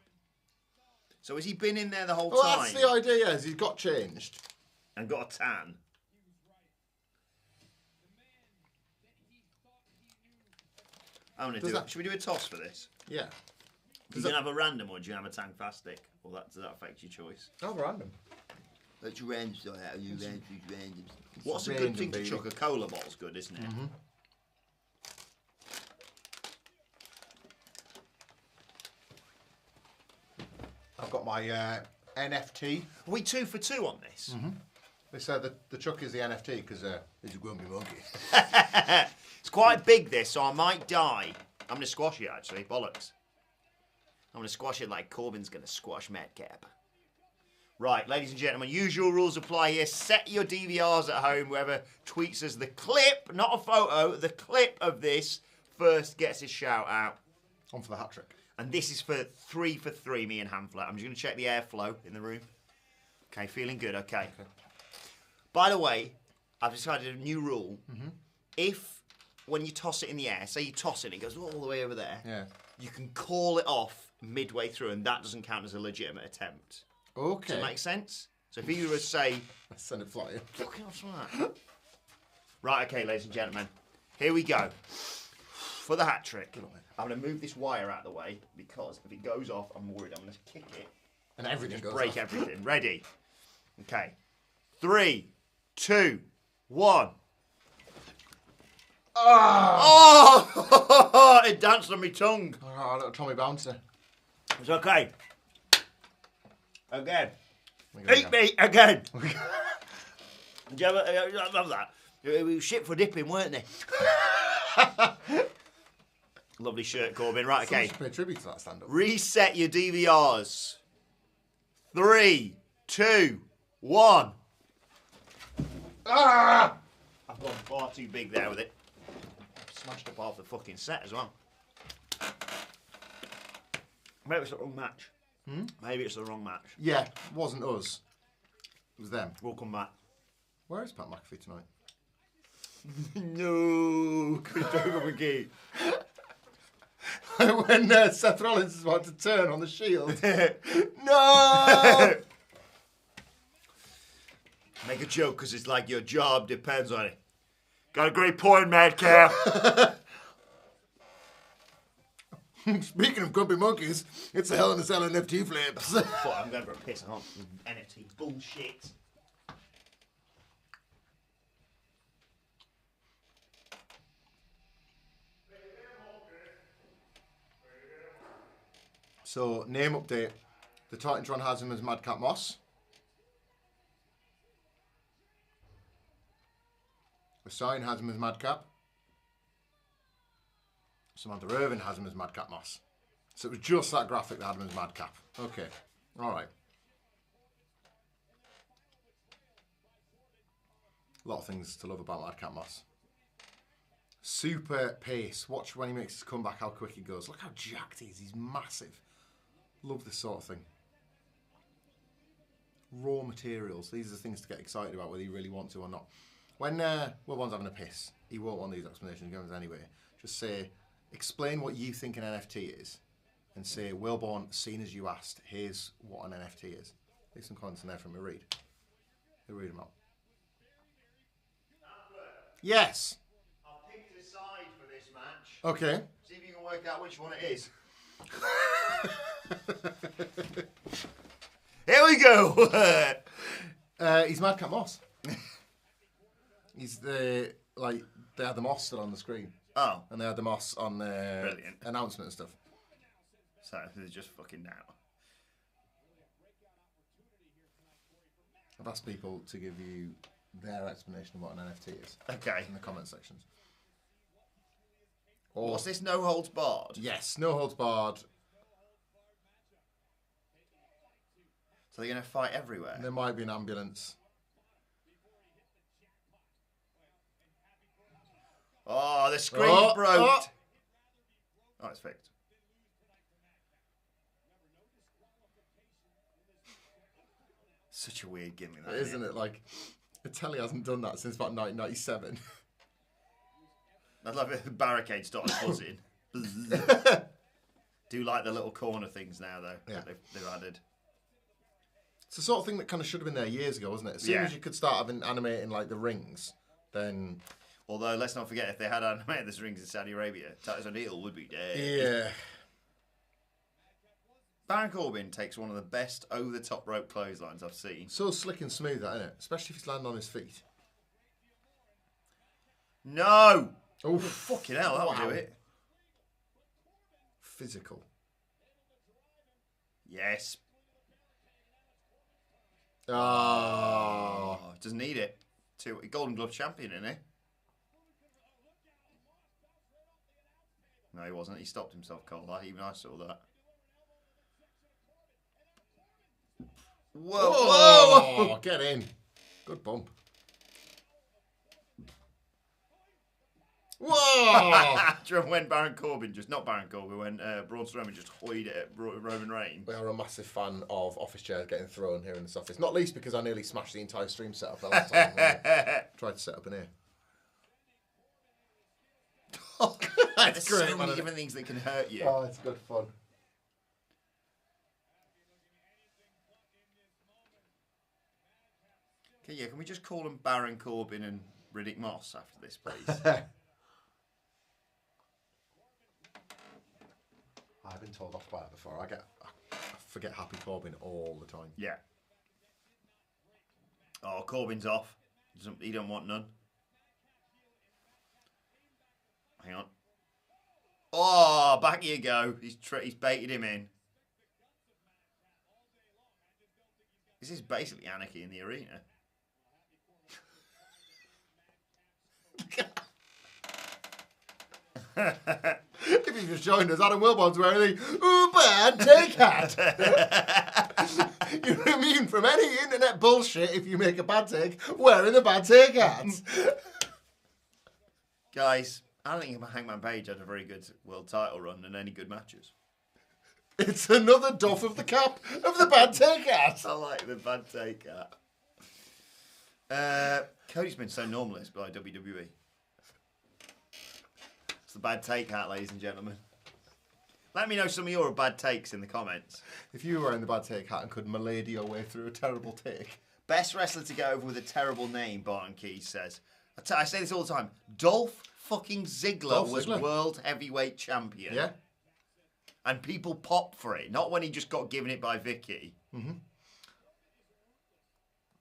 So has he been in there the whole Well, time? that's the idea, yes. He's got changed. And got a tan? I want to do it. Should we do a toss for this? Yeah. Do you have a random or do you have a Tankfastic? Or does that affect your choice? Oh, random. That's random. What's a random, good thing baby. to chuck? A cola bottle's good, isn't it? Mm-hmm. I've got my NFT. Are we 2 for 2 on this? Mm-hmm. They said that the chuck is the NFT because he's a grumpy monkey. It's quite big, this, so I might die. I'm going to squash it, actually. Bollocks. I'm going to squash it like Corbin's going to squash Madcap. Right, ladies and gentlemen, usual rules apply here. Set your DVRs at home. Whoever tweets us the clip, not a photo, the clip of this first gets his shout out. On for the hat trick. And this is for 3 for 3, me and Hamflet. I'm just going to check the airflow in the room. Okay, feeling good, okay. By the way, I've decided a new rule. Mm-hmm. If, when you toss it in the air, say you toss it and it goes all the way over there, Yeah. you can call it off midway through and that doesn't count as a legitimate attempt. Okay. Does that make sense? So if you were to say... Let's send it flying. Fucking what's that? Right, okay, ladies and gentlemen. Here we go. For the hat trick. I'm going to move this wire out of the way because if it goes off, I'm worried I'm going to kick it. And everything Just goes break off. everything. Ready? Okay. 3, 2, 1. Oh! It danced on my tongue. Oh, little Tommy Bouncer. It's okay. Again. There you go, Eat me again. Do you ever, I love that. It was shit for dipping, weren't they? Lovely shirt, Corbin. Right, okay. Someone should pay tribute to that stand-up. Reset your DVRs. 3, 2, 1. Ah! I've gone far too big there with it. Smashed up half the fucking set as well. Maybe it's the wrong match. Maybe it's the wrong match. Yeah, it wasn't us. It was them. We'll come back. Where is Pat McAfee tonight? No, Christopher McGee. When Seth Rollins is about to turn on the Shield. No! Make a joke because it's like your job depends on it. Got a great point, Madcap. Speaking of grumpy monkeys, it's a Hell in a Cell NFT flips. Fuck, I'm going for a piss. I can't. NFT bullshit. So, name update. The Titantron has him as Madcap Moss. The sign has him as Madcap. Samantha Irvin has him as Madcap Moss. So it was just that graphic that had him as Madcap. Okay. Alright. A lot of things to love about Madcap Moss. Super pace. Watch when he makes his comeback, how quick he goes. Look how jacked he is. He's massive. Love this sort of thing. Raw materials. These are the things to get excited about, whether you really want to or not. When Wilbourne's having a piss, he won't want these explanations going anyway. Just say, explain what you think an NFT is. And say, Wilbourne, seen as you asked, here's what an NFT is. Leave some comments in there for me to read. We'll read them out. Yes. I've picked a side for this match. Okay. See if you can work out which one it is. Here we go. He's Madcap Moss. He's the they had the Moss still on the screen. Oh, And they had the Moss on the Brilliant. announcement and stuff. so they're just fucking now. I've asked people to give you their explanation of what an NFT is Okay. in the comment sections. What's this? No holds barred. Yes, no holds barred. So they're gonna fight everywhere. There might be an ambulance. Oh, the screen broke. Oh, it's fixed. Such a weird gimmick, that, Isn't it? Like, the telly hasn't done that since about 1997. I'd love it if the barricade started buzzing. Do like the little corner things now, though. Yeah. That they've added. It's the sort of thing that kind of should have been there years ago, wasn't it? As soon Yeah. as you could start having animating like the rings, then Although, let's not forget, if they had animated the rings in Saudi Arabia, Titus O'Neil would be dead. yeah. Baron Corbin takes one of the best over-the-top rope clotheslines I've seen. So slick and smooth, that, isn't it? Especially if he's landing on his feet. No! Oh, Fucking hell, that'll wow. do it. Physical. Yes. Oh. Oh, doesn't need it. Golden Glove champion, isn't he? No, he wasn't. He stopped himself cold. Even I saw that. Whoa! Whoa! Whoa! Get in. Good bump. Whoa! Do you remember when Baron Corbin, not Baron Corbin, when Braun Strowman just hoyed it at Roman Reigns? We are a massive fan of office chairs getting thrown here in this office. Not least because I nearly smashed the entire stream setup the last time I tried to set up in here. There's great, so man, many isn't it? different things that can hurt you. Oh, it's good fun. Okay, yeah, can we just call them Baron Corbin and Riddick Moss after this, please? I've been told off by that before. I forget Happy Corbin all the time. Yeah. Oh, Corbin's off. He don't want none. Hang on. Oh, back you go. He's baited him in. This is basically anarchy in the arena. If you just joined us, Adam Wilbourne's wearing the bad take hat. You're immune from any internet bullshit if you make a bad take wearing the bad take hat. Guys, I don't think Hangman Page had a very good world title run and any good matches. It's another doff of the cap of the bad take hat. I like the bad take hat. Cody's been so normalist by WWE. It's the bad take hat, ladies and gentlemen. Let me know some of your bad takes in the comments. If you were wearing the bad take hat and could milady your way through a terrible take. Best wrestler to go over with a terrible name, Barton Keys says. I say this all the time. Dolph fucking Ziggler Dolph was Ziggler. world heavyweight champion. Yeah. And people pop for it, not when he just got given it by Vicky.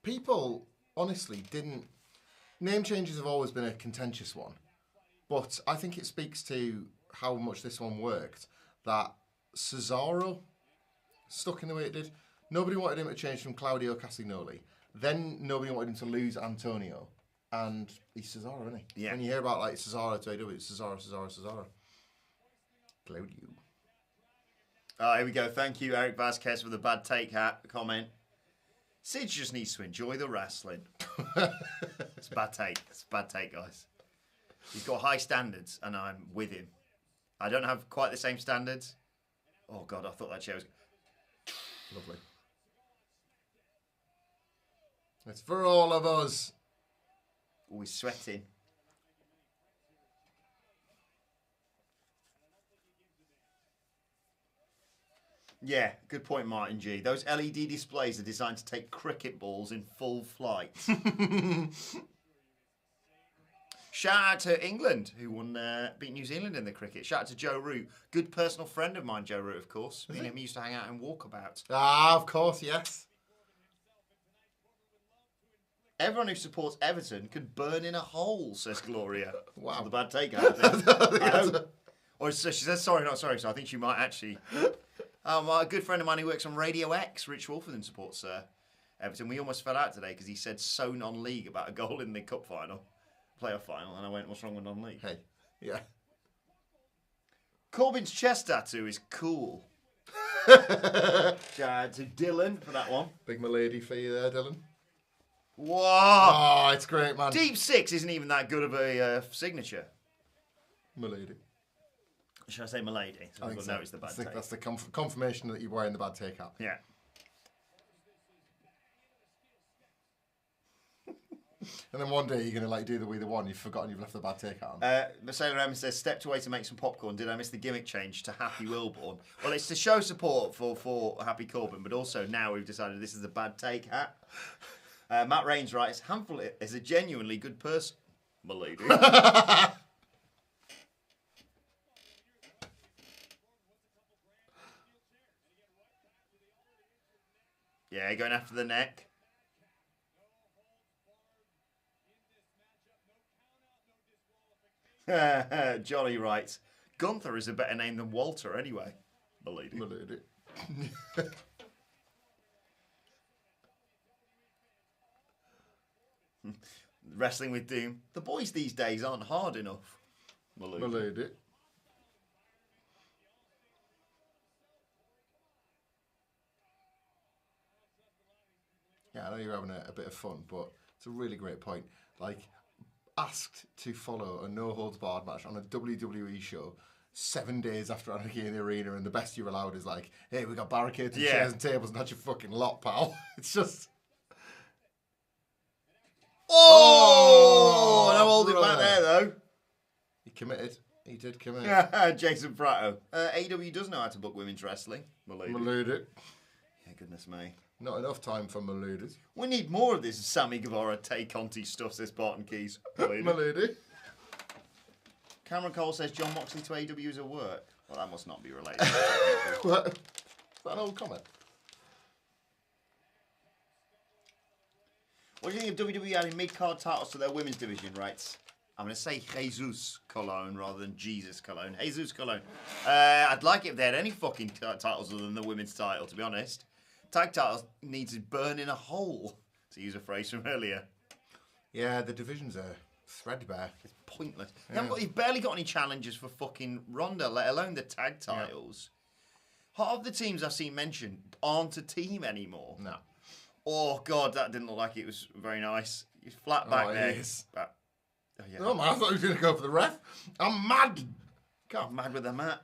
People, honestly, didn't... Name changes have always been a contentious one. But I think it speaks to how much this one worked. That Cesaro stuck in the way it did. Nobody wanted him to change from Claudio Castagnoli. Then nobody wanted him to lose Antonio. And he's Cesaro, isn't he? Yeah. When you hear about like Cesaro to AEW, it's Cesaro. Claudio. Here we go. Thank you, Eric Vasquez, for the bad take hat comment. Sid just needs to enjoy the wrestling. It's a bad take. It's a bad take, guys. He's got high standards, and I'm with him. I don't have quite the same standards. Oh, God, I thought that chair was... Lovely. It's for all of us. Oh, he's sweating. Yeah, good point, Martin G. Those LED displays are designed to take cricket balls in full flight. Shout out to England, who won beat New Zealand in the cricket. Shout out to Joe Root. Good personal friend of mine, Joe Root, of course. Me and him used to hang out in Walkabout. Ah, of course, yes. Everyone who supports Everton could burn in a hole, says Gloria. Wow. That's the bad take, I think. I hope. Or so she says, sorry, not sorry. So I think she might actually... a good friend of mine who works on Radio X, Rich Wolfenden, supports Everton. We almost fell out today because he said so non-league about a goal in the cup final, playoff final, and I went, what's wrong with non-league? Hey, yeah. Corbin's chest tattoo is cool. Shout out to Dylan for that one. Big milady for you there, Dylan. Whoa! Oh, it's great, man. Deep Six isn't even that good of a signature. Milady. Should I say milady? So I think people so. know it's the bad take. That's the confirmation that you're wearing the bad take hat. Yeah. And then one day you're going to like do the We The One, you've forgotten you've left the bad take hat on. Sailor M says, stepped away to make some popcorn. Did I miss the gimmick change to Happy Wilbourne? Well, it's to show support for Happy Corbin, but also now we've decided this is the bad take hat. Matt Raines writes, Handful is a genuinely good person. Milady. Yeah, going after the neck. Johnny writes, Gunther is a better name than Walter anyway. Milady. Wrestling with Doom. The boys these days aren't hard enough. Milady. Yeah, I know you're having a bit of fun, but it's a really great point. Like, asked to follow a no-holds-barred match on a WWE show 7 days after Anarchy in the Arena, and the best you're allowed is like, hey, we got barricades and chairs and tables, and that's your fucking lot, pal. It's just... Oh! No holding back there, though. He committed. He did commit. Jason Prato. AEW does know how to book women's wrestling. Milady. Yeah, goodness me. Not enough time for Milady. We need more of this Sammy Guevara, Tay Conti stuff, says Barton Keys. Milady. Cameron Cole says John Moxley to AEW is a work. Well, that must not be related. What? Is that an old comment? What do you think of WWE adding mid-card titles to their women's division, right? I'm going to say Jesus Colon rather than Jesus Colon. Jesus Colon. I'd like it if they had any fucking titles other than the women's title, to be honest. Tag titles need to burn in a hole, to use a phrase from earlier. Yeah, the divisions are threadbare. It's pointless. You've barely got any challenges for fucking Ronda, let alone the tag titles. Yeah. Half of the teams I've seen mentioned aren't a team anymore. No. Oh, God, that didn't look like it was very nice. He's flat back there. Oh, man, I thought he was going to go for the ref. I'm mad. I'm mad with the mat.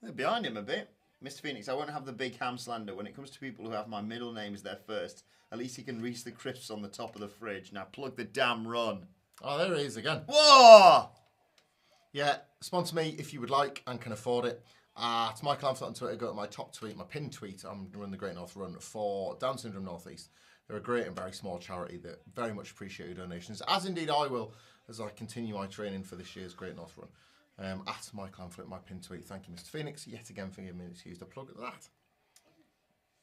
They're behind him a bit. Mr. Phoenix, I won't have the big ham slander. When it comes to people who have my middle name as their first, at least he can reach the crisps on the top of the fridge. Now plug the damn run. Oh, there he is again. Whoa! Yeah, sponsor me if you would like and can afford it. It's Michael Amflett on Twitter. Go to my top tweet, my pinned tweet. I'm running the Great North Run for Down Syndrome Northeast. They're a great and very small charity that very much appreciate your donations, as indeed I will as I continue my training for this year's Great North Run. At Michael Anflett, my pin tweet. Thank you, Mr. Phoenix, yet again for giving me an excuse to plug that.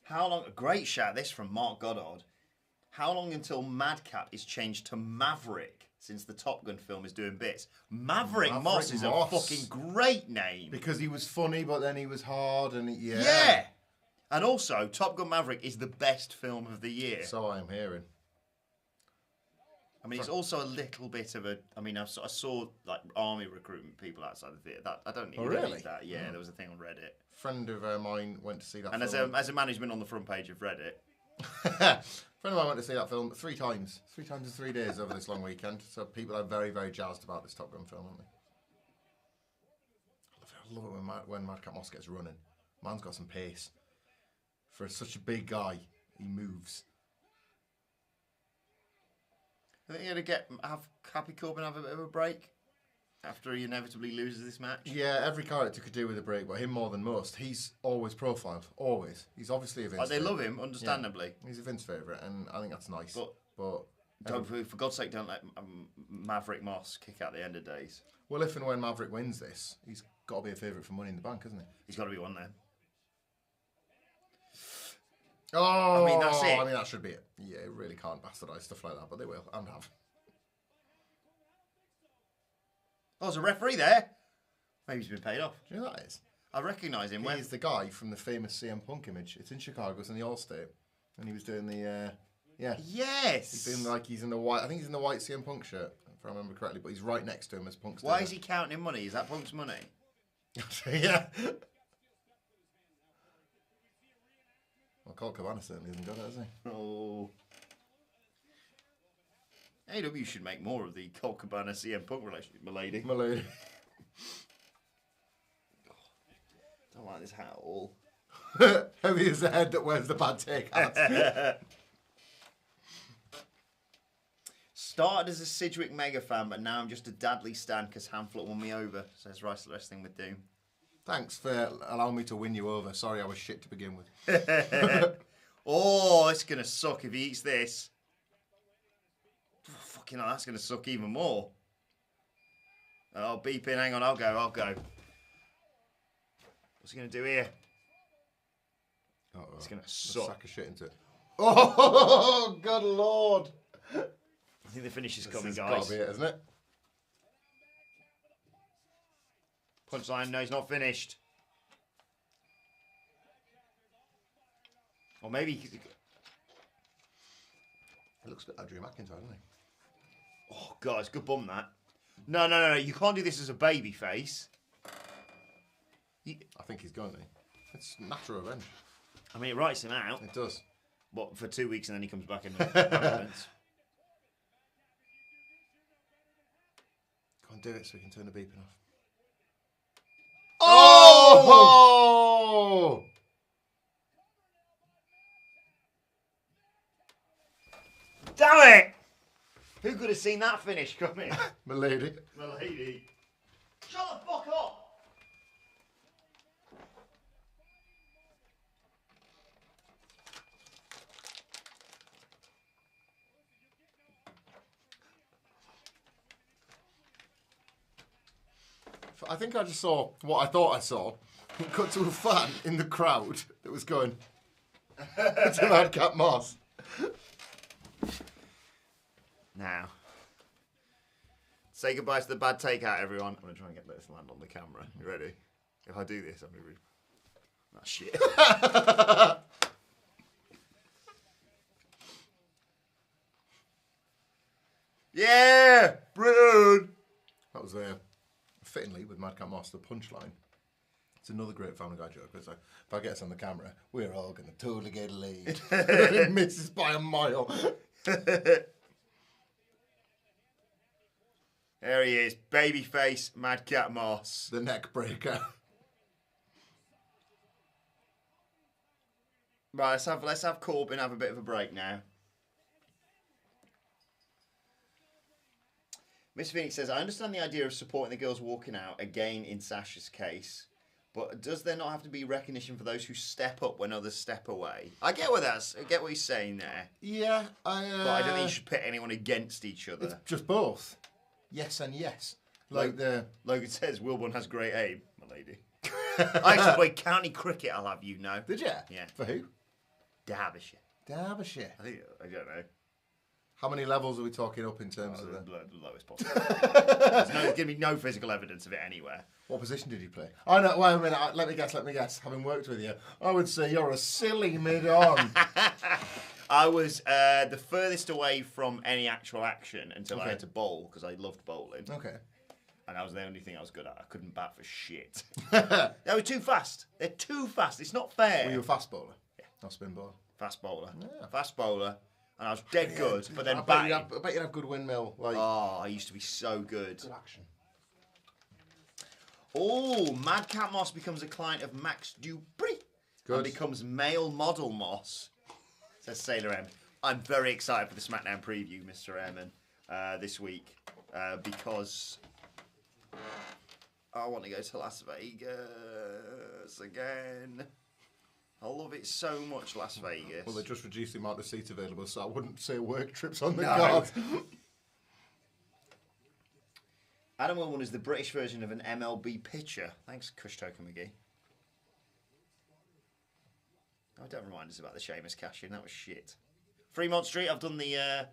How long? A great shout. This from Mark Goddard. How long until Madcap is changed to Maverick? Since the Top Gun film is doing bits. Maverick Moss is a fucking great name. Because he was funny, but then he was hard, and yeah. And also, Top Gun Maverick is the best film of the year. So I am hearing. I mean, it's also a little bit of a. I mean, I saw like army recruitment people outside the theatre. That I don't need really? that. Yeah, there was a thing on Reddit. Friend of mine went to see that. And film. as a management on the front page of Reddit. Friend of mine went to see that film 3 times. 3 times in 3 days over this long weekend. So people are very, very jazzed about this Top Gun film, aren't they? I love it when Madcap Moss gets running. Man's got some pace. For such a big guy, he moves. I think you're going to have Happy Corbin have a bit of a break after he inevitably loses this match. Yeah, every character could do with a break, but him more than most. He's always profiled, always. He's obviously a Vince. They love him, understandably. Yeah, he's a Vince favourite, and I think that's nice. But for God's sake, don't let Maverick Moss kick out the end of days. Well, if and when Maverick wins this, he's got to be a favourite for Money in the Bank, hasn't he? He's got to be one then. Oh, I mean, that's it. I mean, that should be it. Yeah, it really can't bastardise stuff like that, but they will, and have. Oh, there's a referee there. Maybe he's been paid off. Do you know who that is? I recognise him. He's the guy from the famous CM Punk image. It's in Chicago, it's in the All-State. And he was doing the, Yes! He's doing like, he's in the white, I think he's in the white CM Punk shirt, if I remember correctly, but he's right next to him as Punk's Why is he counting money? Is that Punk's money? Yeah. Well, Colt Cabana certainly hasn't got it, has he? Oh. AW should make more of the Colt Cabana CM Punk relationship, milady. Milady. Don't like this hat at all. Heavy as the head that wears the bad take hat. Started as a Sidgwick mega fan, but now I'm just a Dudley stan because Hamflet won me over, says Rice Wrestling with Doom. Thanks for allowing me to win you over. Sorry I was shit to begin with. Oh, it's going to suck if he eats this. Oh, fucking hell, that's going to suck even more. Oh, beep in. Hang on, I'll go. What's he going to do here? It's going to suck. Sack of shit into it. Oh, good lord. I think the finish is coming, This guys. has got to be it, isn't it? Punchline, no, he's not finished. Or maybe... It looks a bit Adrian McIntyre, doesn't he? Oh, guys, good bum, that. No. You can't do this as a baby face. I think he's going to. It's natural revenge. I mean, it writes him out. It does. What, for 2 weeks and then he comes back in ambulance. Go on, do it so we can turn the beeping off. Oh! Damn it! Who could have seen that finish coming? Milady. Milady. Shut the fuck up! I think I just saw what I thought I saw. Cut to a fan in the crowd that was going to Madcap Moss. Now, say goodbye to the bad takeout, everyone. I'm going to try and get this land on the camera. You ready? If I do this, I'm going to be... Oh, shit. Yeah! Britain! That was fittingly with Madcap Moss, the punchline. It's another great Family Guy joke. It's like, if I get us on the camera, we're all going to totally get a lead. It misses by a mile. There he is, babyface Madcap Moss. The neck breaker. Right, let's have Corbin have a bit of a break now. Miss Phoenix says, I understand the idea of supporting the girls walking out, again in Sasha's case, but does there not have to be recognition for those who step up when others step away? I get what he's saying there. Yeah, But I don't think you should pit anyone against each other. It's just both. yes and yes. Like the... Logan says, Wilbourne has great aim, my lady. I used to play county cricket, I'll have you know. Did you? Yeah. For who? Derbyshire. Derbyshire. I don't know. How many levels are we talking up in terms of the... Lowest possible. There's going to be no physical evidence of it anywhere. What position did you play? Oh, no, wait a minute. Let me guess. Having worked with you, I would say you're a silly mid-on. I was the furthest away from any actual action until I had to bowl, because I loved bowling. Okay. And that was the only thing I was good at. I couldn't bat for shit. They were too fast. They're too fast. It's not fair. Were you a fast bowler? Yeah. Not spin bowler? Fast bowler. Yeah. Fast bowler. And I was dead good, but then I batting. bet you'd have good windmill. Like... Oh, I used to be so good. Good action. Oh, Madcap Moss becomes a client of Max Dupree. Good. And becomes male model Moss, says Sailor M. I'm very excited for the SmackDown preview, Mr. Airman, this week, because I want to go to Las Vegas again. I love it so much, Las Vegas. Well, they just reduced the amount of seats available, so I wouldn't say work trips on the card. Adam Wilbourne is the British version of an MLB pitcher. Thanks, Kush Token McGee. Oh, don't remind us about the Sheamus cash-in. That was shit. Fremont Street, I've done the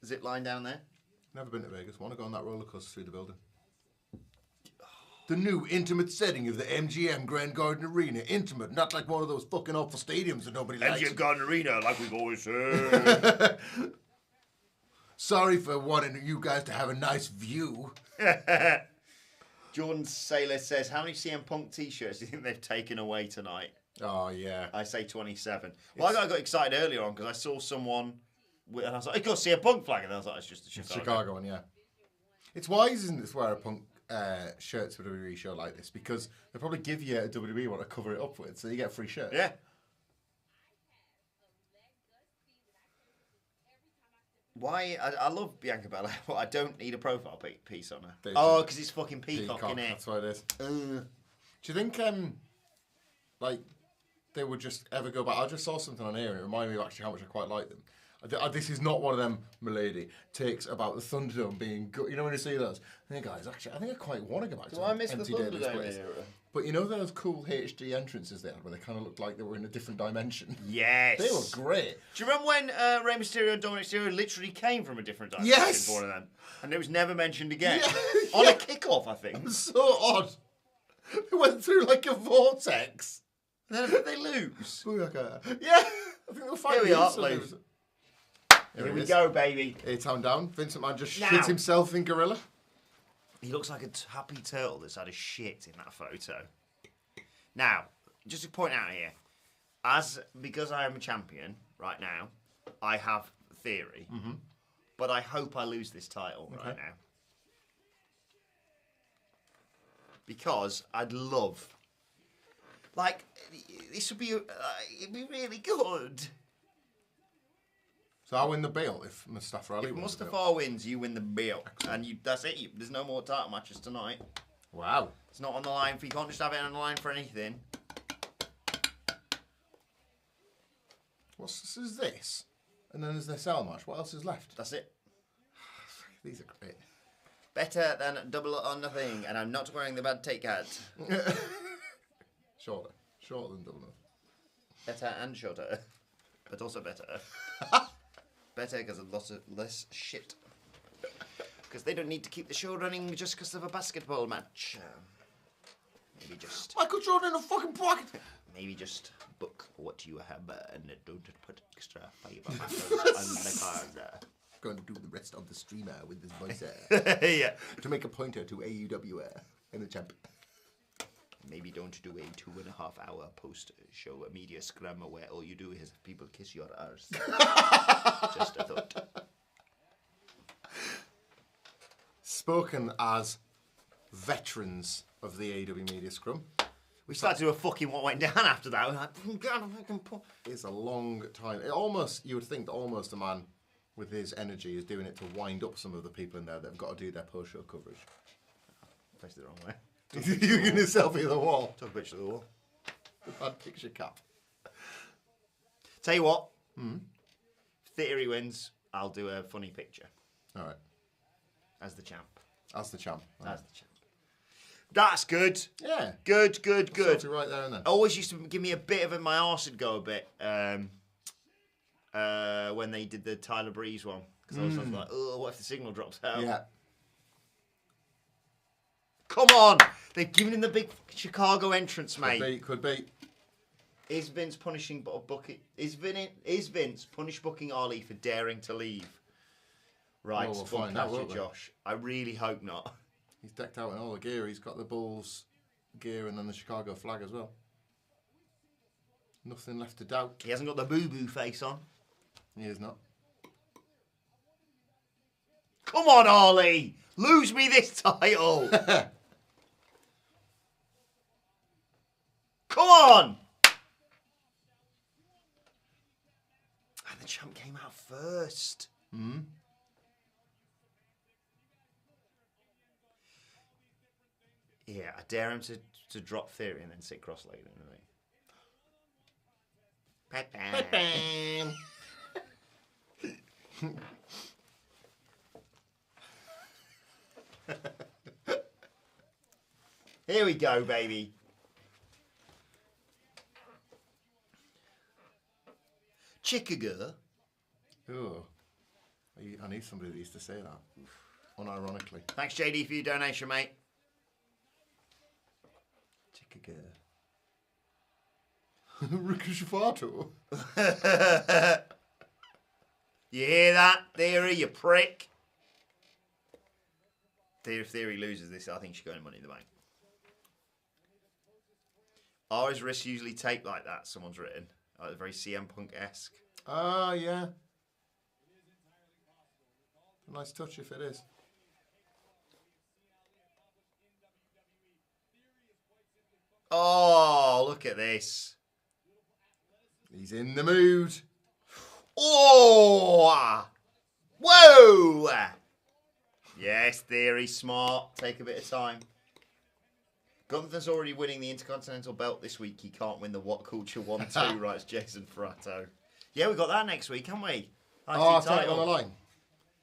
zip line down there. Never been to Vegas. Want to go on that roller coaster through the building? The new intimate setting of the MGM Grand Garden Arena. Intimate, not like one of those fucking awful stadiums that nobody likes. MGM Garden Arena, like we've always said. Sorry for wanting you guys to have a nice view. Jordan Saylor says, how many CM Punk t-shirts do you think they've taken away tonight? Oh, yeah. I say 27. Well, I got excited earlier on because I saw someone, and I was like, I got CM Punk flag, and I was like, it's just a Chicago one, yeah. It's wise, isn't it, to wear a Punk shirt to a WWE show like this, because they probably give you a WWE one to cover it up with, so you get a free shirt. Yeah. Why? I love Bianca Belair, but I don't need a profile piece on her. Oh, because it's fucking Peacock, innit? That's what it is. Do you think, like, they would just ever go back? I just saw something on here, and it reminded me of actually how much I quite like them. This is not one of them, milady, takes about the Thunderdome being good. You know when you see those? Hey guys, actually, I think I quite want to go back to I miss the empty Davis Thunderdome place. era? But you know those cool HD entrances they had where they kind of looked like they were in a different dimension? Yes. They were great. Do you remember when Rey Mysterio and Dominic Mysterio literally came from a different dimension? Yes. For one of them? And it was never mentioned again. Yeah. On a kickoff, I think. It was so odd. They went through like a vortex. And then I think they lose. Yeah. I think they'll fight. Here we are, lose. Here we go, baby. A-Town down. Vincent Man just Now. shit himself in Gorilla. He looks like a happy turtle that's had a shit in that photo. Now, just to point out here, because I am a champion right now, I have theory, but I hope I lose this title right now. Because I'd love, like, this would be, it'd be really good. So I win the belt if Mustafa Ali If wins the belt. Mustafa wins, you win the belt. And that's it. There's no more title matches tonight. Wow. It's not on the line. You can't just have it on the line for anything. What's this? Is this? And then there's the cell match. What else is left? That's it. These are great. Better than double or nothing. And I'm not wearing the bad take hat. Shorter. Shorter than double. Better and shorter. But also better. Better because of less shit. Because they don't need to keep the show running just because of a basketball match. Maybe just... Michael Jordan in a fucking pocket! Maybe just book what you have and don't put extra fiber on the card. Going to do the rest of the streamer with this voice Yeah. to make a pointer to AEW in the champ. Maybe don't do a 2.5 hour post-show media scrum where all you do is people kiss your arse. Just a thought. Spoken as veterans of the AEW media scrum. We started to do a fucking what went down after that. We're like, oh God, I'm fucking It's a long time. You would think that almost a man with his energy is doing it to wind up some of the people in there that have got to do their post-show coverage. Faced it the wrong way. You're going to selfie of the wall. Took a picture of the wall. The bad picture cap. Tell you what. If Theory wins, I'll do a funny picture. All right. as the champ. As the champ. As the champ. That's good. Yeah. Good. Sorted right there and then. Always used to give me a bit of my arse would go a bit when they did the Tyler Breeze one. Because I was like, oh, what if the signal drops out? Yeah. Come on! They've given him the big Chicago entrance, mate. Could be. Is Vince punishing booking? Is Vince booking Ali for daring to leave? Right, we'll find out, won't we? Josh. I really hope not. He's decked out in all the gear. He's got the Bulls gear and then the Chicago flag as well. Nothing left to doubt. He hasn't got the boo-boo face on. He is not. Come on, Ali! Lose me this title! Come on! And the champ came out first. Hmm. Yeah, I dare him to drop Theory and then sit cross-legged in the ring. Here we go, baby. Chicago. Oh. I need somebody that used to say that. Unironically. Thanks, JD, for your donation, mate. Chicago. Ricochet. You hear that, Theory, you prick? If Theory loses this, I think she's going Money in the Bank. Are his wrists usually taped like that? Someone's written. Like very CM Punk-esque. Ah, yeah. A nice touch if it is. Oh, look at this. He's in the mood. Oh! Whoa! Yes, Theory, smart. Take a bit of time. Gunther's already winning the Intercontinental belt this week. He can't win the WhatCulture 1-2, writes Jason Ferrato. Yeah, we got that next week, haven't we? I'll take it on the line.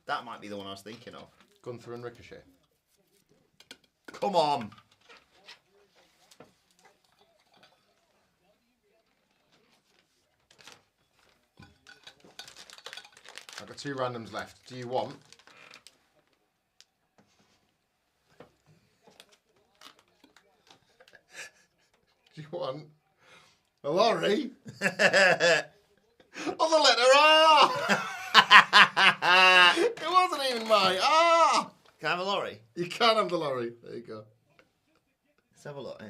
That might be the one I was thinking of. Gunther and Ricochet. Come on. I've got 2 randoms left. Do you want? Do you want a lorry? Of the letter R! It wasn't even my R! Can I have a lorry? You can have the lorry. There you go. Let's have a look.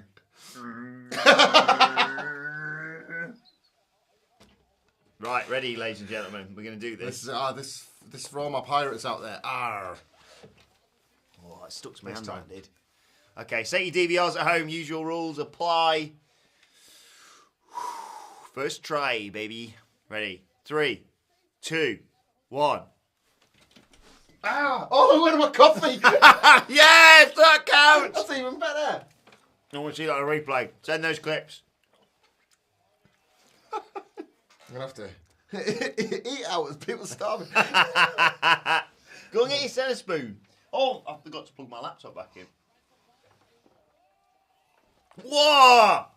Right, ready, ladies and gentlemen. We're going to do this. This is for all my pirates out there. Arr. Oh, it stuck to my This hand, time. that did. Okay, set your DVRs at home. Usual rules apply. First try, baby. Ready? 3, 2, 1. Ah! Oh, where's my coffee? Yes, that counts! That's even better. I want to see that on a replay. Send those clips. I'm going to have to eat out as people starving. Go and get your centre spoon. Oh, I forgot to plug my laptop back in. Whoa!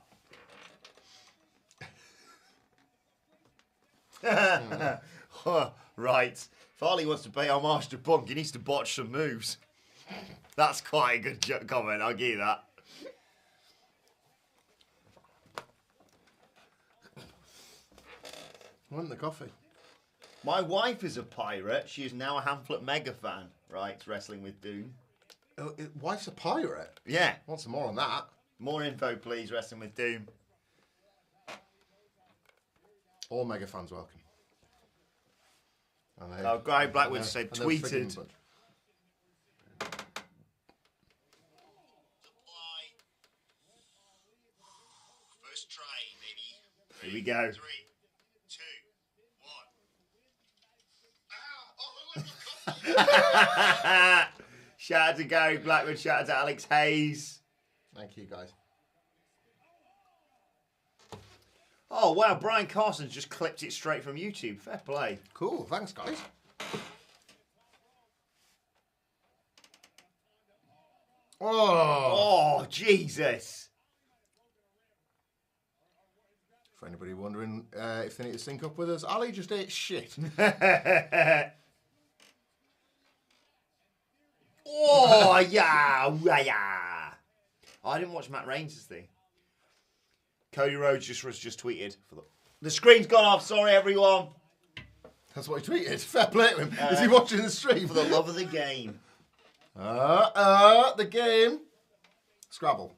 Right. If Harley wants to pay homage to Punk, he needs to botch some moves. That's quite a good comment, I'll give you that. I want the coffee. My wife is a pirate. She is now a Hamlet mega fan. Right, wrestling with Doom. Oh, wife's a pirate? Yeah. Want some more on that? More info, please. Wrestling with Doom. All mega fans welcome. And Oh, Guy Blackwood said, and they're frigging tweeted. bunch. First try, baby. Here we go. 3, 2, 1. Shout out to Gary Blackwood. Shout out to Alex Hayes. Thank you, guys. Oh, wow. Brian Carson's just clipped it straight from YouTube. Fair play. Cool. Thanks, guys. Oh! Oh, Jesus. For anybody wondering if they need to sync up with us, Ali just ate shit. Oh, yeah. I didn't watch Matt Reigns' thing. Cody Rhodes just tweeted. The screen's gone off. Sorry, everyone. That's what he tweeted. Fair play to him. Is he watching the stream? For the love of the game. The game. Scrabble.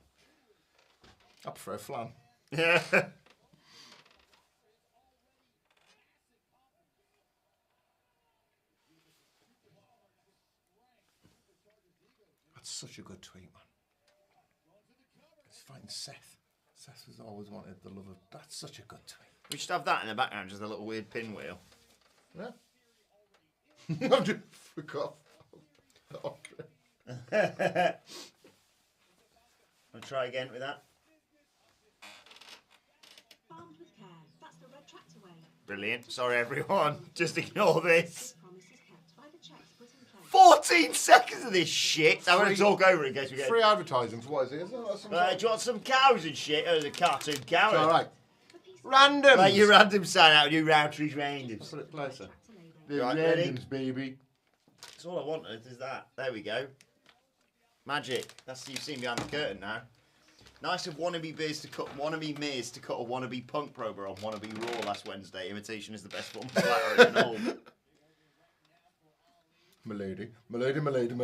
I prefer flan. Yeah. That's such a good tweet, man. He's fighting Seth. Seth has always wanted the love of... That's such a good tweet. We should have that in the background, just a little weird pinwheel. Yeah. I just forgot. Okay. I'll try again with that. Armed with care. That's the red tractor way. Brilliant. Sorry, everyone. Just ignore this. Promise is kept by the checks put in place. 14 seconds of this shit. I'm going to talk over it in case we get... Free advertising for what is it? Isn't that some do you want some cows and shit? Or the cartoon cow? all right. Random. Like your random sign out, you Roundtree's randoms. Put it closer. The Right, ready? Randoms, baby. That's all I wanted, is that. There we go. Magic. That's you've seen behind the curtain now. Nice of wannabe Miz to cut a wannabe Punk promo on wannabe Raw last Wednesday. Imitation is the best form of flattery in all. Milady. Milady.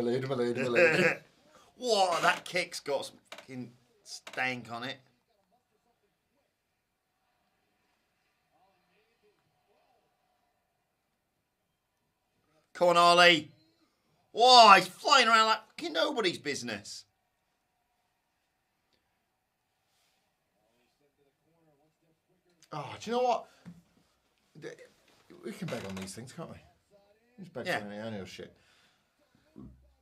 Whoa, that kick's got some fucking stank on it. Come on, Ollie. Whoa, he's flying around like fucking nobody's business. Oh, do you know what? We can beg on these things, can't we? Just beg Yeah. for any other shit.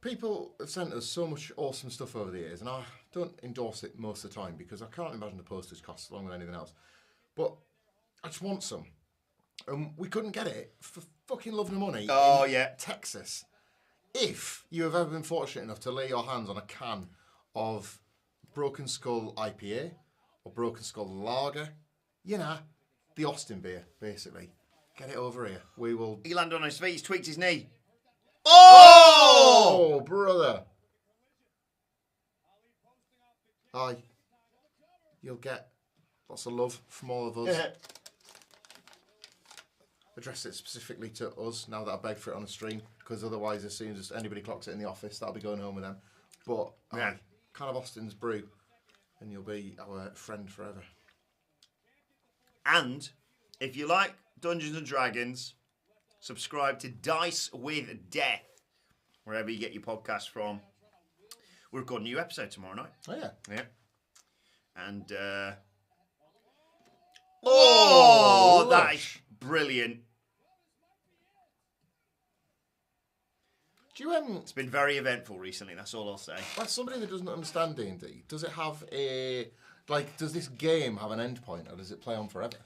People have sent us so much awesome stuff over the years, and I don't endorse it most of the time because I can't imagine the postage costs along with anything else. But I just want some. We couldn't get it for fucking love nor money in Texas. If you have ever been fortunate enough to lay your hands on a can of Broken Skull IPA or Broken Skull Lager, you know, the Austin beer, basically. Get it over here. We will... He landed on his feet, he's tweaked his knee. Oh, brother. Hi. You'll get lots of love from all of us. Address it specifically to us now that I begged for it on the stream, because otherwise, as soon as anybody clocks it in the office, that'll be going home with them. But can of Austin's brew, and you'll be our friend forever. And if you like Dungeons and Dragons, subscribe to Dice with Death, wherever you get your podcasts from. We're recording a new episode tomorrow night. Oh, yeah. Yeah. And, Oh, that is brilliant. Do you It's been very eventful recently, that's all I'll say. as somebody that doesn't understand D&D, does it have a... Like, does this game have an end point, or does it play on forever?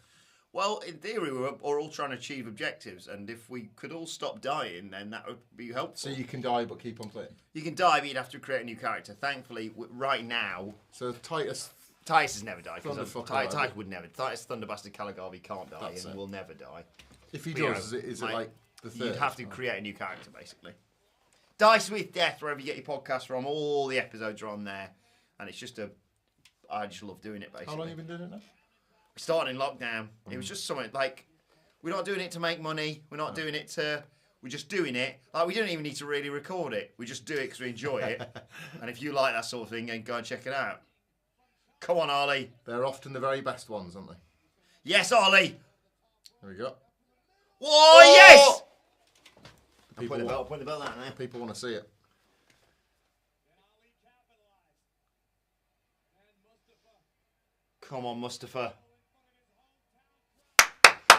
Well, in theory, we're all trying to achieve objectives, and if we could all stop dying, then that would be helpful. So you can die but keep on playing? You can die, but you'd have to create a new character. Thankfully, right now... So Titus has never died. Thunderfucker, Titus would never. Titus Thunderbastard Caligarvey can't die and will never die. If he But, you does, know, is it like the third? You'd have to create a new character, basically. Dice with Death, wherever you get your podcast from, all the episodes are on there. And it's just I just love doing it, basically. How long have you been doing it now? We started in lockdown. It was just something like, we're not doing it to make money. We're not doing it to... We're just doing it. Like, we don't even need to really record it. We just do it because we enjoy it. And if you like that sort of thing, then go and check it out. Come on, Ollie. They're often the very best ones, aren't they? Yes, Ollie. There we go. Whoa, yes! People Put the belt out there. People want to see it. Come on, Mustafa.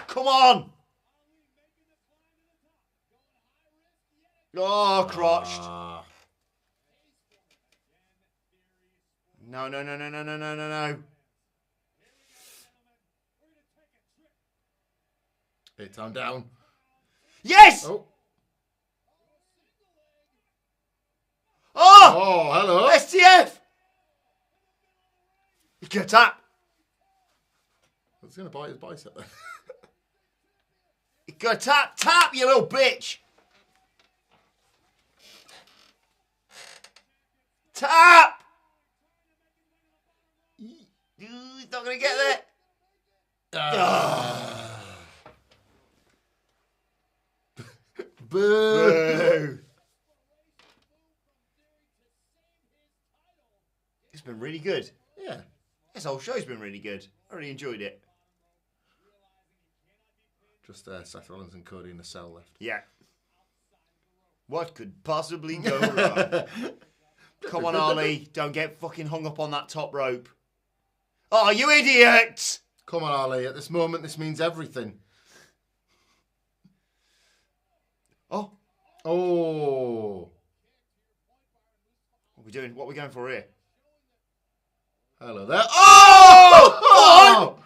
Come on! Oh, crotched. No. Hey, time down. Yes! Oh. Oh! hello. STF! You can tap. I was going to bite his bicep there. You got tap, you little bitch. Tap! He's not going to get there. Boo. It's been really good. Yeah. This whole show's been really good. I really enjoyed it. Just Seth Rollins and Cody in the cell left. Yeah. What could possibly go wrong? Come on, Ollie. Don't get fucking hung up on that top rope. Oh, you idiot! Come on, Ali. At this moment, this means everything. Oh. Oh. What are we doing? What are we going for here? Hello there. Oh!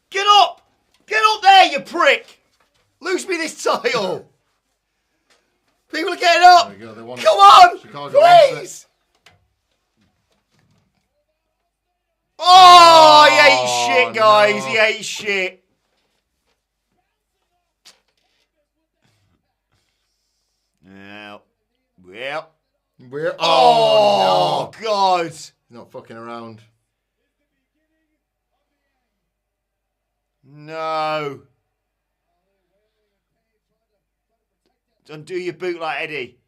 Get up! Get up there, you prick! Lose me this title! People are getting up! There we go. They want Come on! Chicago wants Please! Oh, he ain't shit, guys. no. He ain't shit. Well. We're Oh, no. God. He's not fucking around. No. Don't do your boot like Eddie.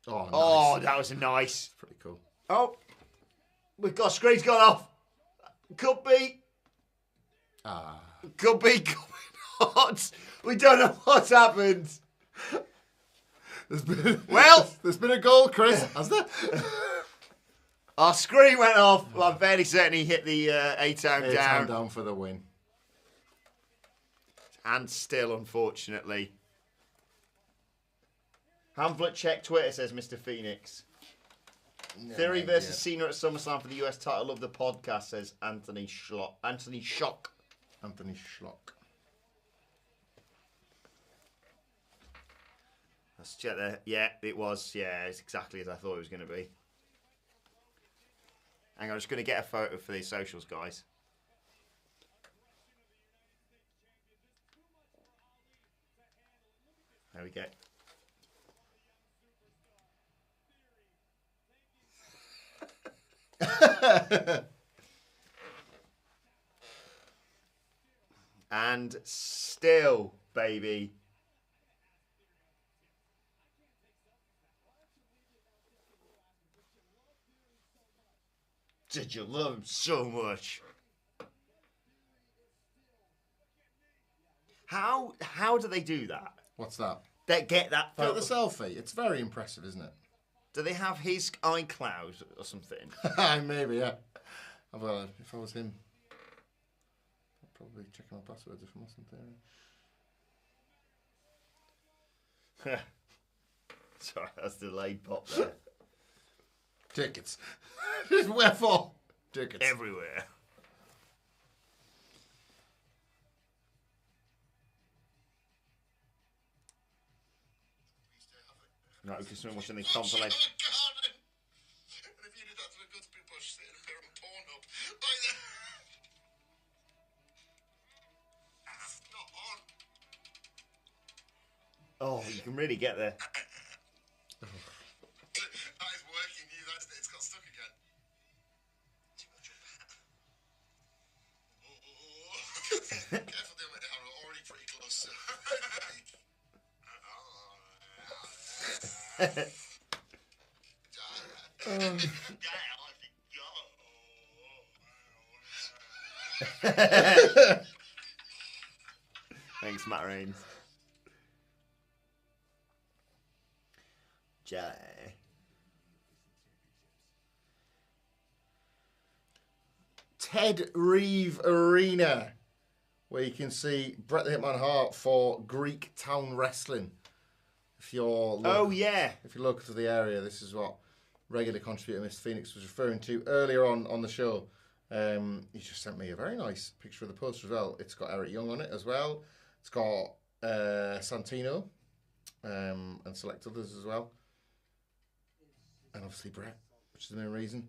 Oh, nice. Oh, that was nice. Pretty cool. Oh. We've got screen's gone off. Could be. Could be not. We don't know what's happened. There's been, Well. there's been a goal, Chris. Has there? Our screen went off. Well, I'm fairly certain he hit the A-Town Down. down. Down for the win. And still, unfortunately. Hamlet check Twitter, says Mr. Phoenix. Theory versus Cena at SummerSlam for the US title of the podcast, says Anthony Schlock. Anthony Shock. Anthony Schlock. Let's check there. Yeah, it was. Yeah, it's exactly as I thought it was going to be. Hang on, I'm just going to get a photo for these socials, guys. There we go. And still, baby. Did you love him so much? How do they do that? What's that? They get that Get photo. the selfie. It's very impressive, isn't it? Do they have his iCloud or something? Maybe, yeah. Well, if I was him, I'd probably check my passwords if I wasn't there. Sorry, that's delayed pop there. Tickets. Where for? Tickets. Everywhere. No, because we're watching the compilation. And if you did that to a good people sitting there on Pornhub, like that. It's not on. Oh, you can really get there. That is working. It's got stuck again. Too much of that. Careful doing it. I'm already pretty close. Thanks, Matt Rains. Jay. Ted Reeve Arena, where you can see Bret the Hitman Hart for Greek Town Wrestling. If you're if you're local to the area, this is what regular contributor Mr. Phoenix was referring to earlier on the show. He just sent me a very nice picture of the poster as well. It's got Eric Young on it as well. It's got Santino and select others as well. And obviously Brett, which is the main reason.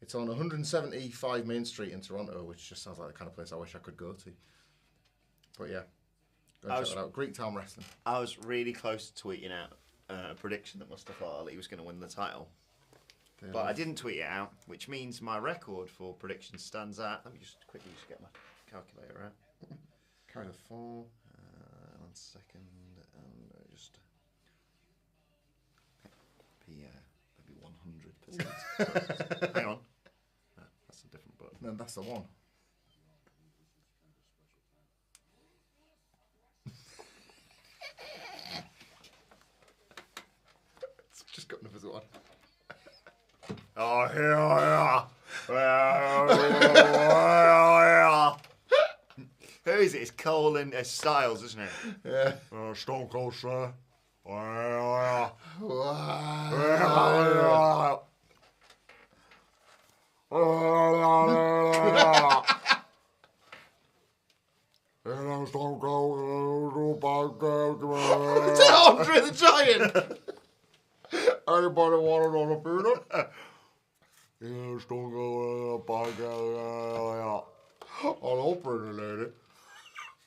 It's on 175 Main Street in Toronto, which just sounds like the kind of place I wish I could go to. But yeah, go and check that out. Greek Town Wrestling. I was really close to tweeting out a prediction that Mustafa Ali was going to win the title. But I didn't tweet it out, which means my record for predictions stands at... Let me just quickly get my calculator out. Carry the 4. 1 second, and just... Maybe 100%. Hang on. No, that's a different button. No, that's the one. It's just got another one. Oh, yeah. Who is it? It's Cole and Styles, isn't it? Yeah. Stone Cold, sir. Wow. It's Andre the Giant. Anybody want another peanut? Yeah, Stone Cold podcast. Hello, pretty lady.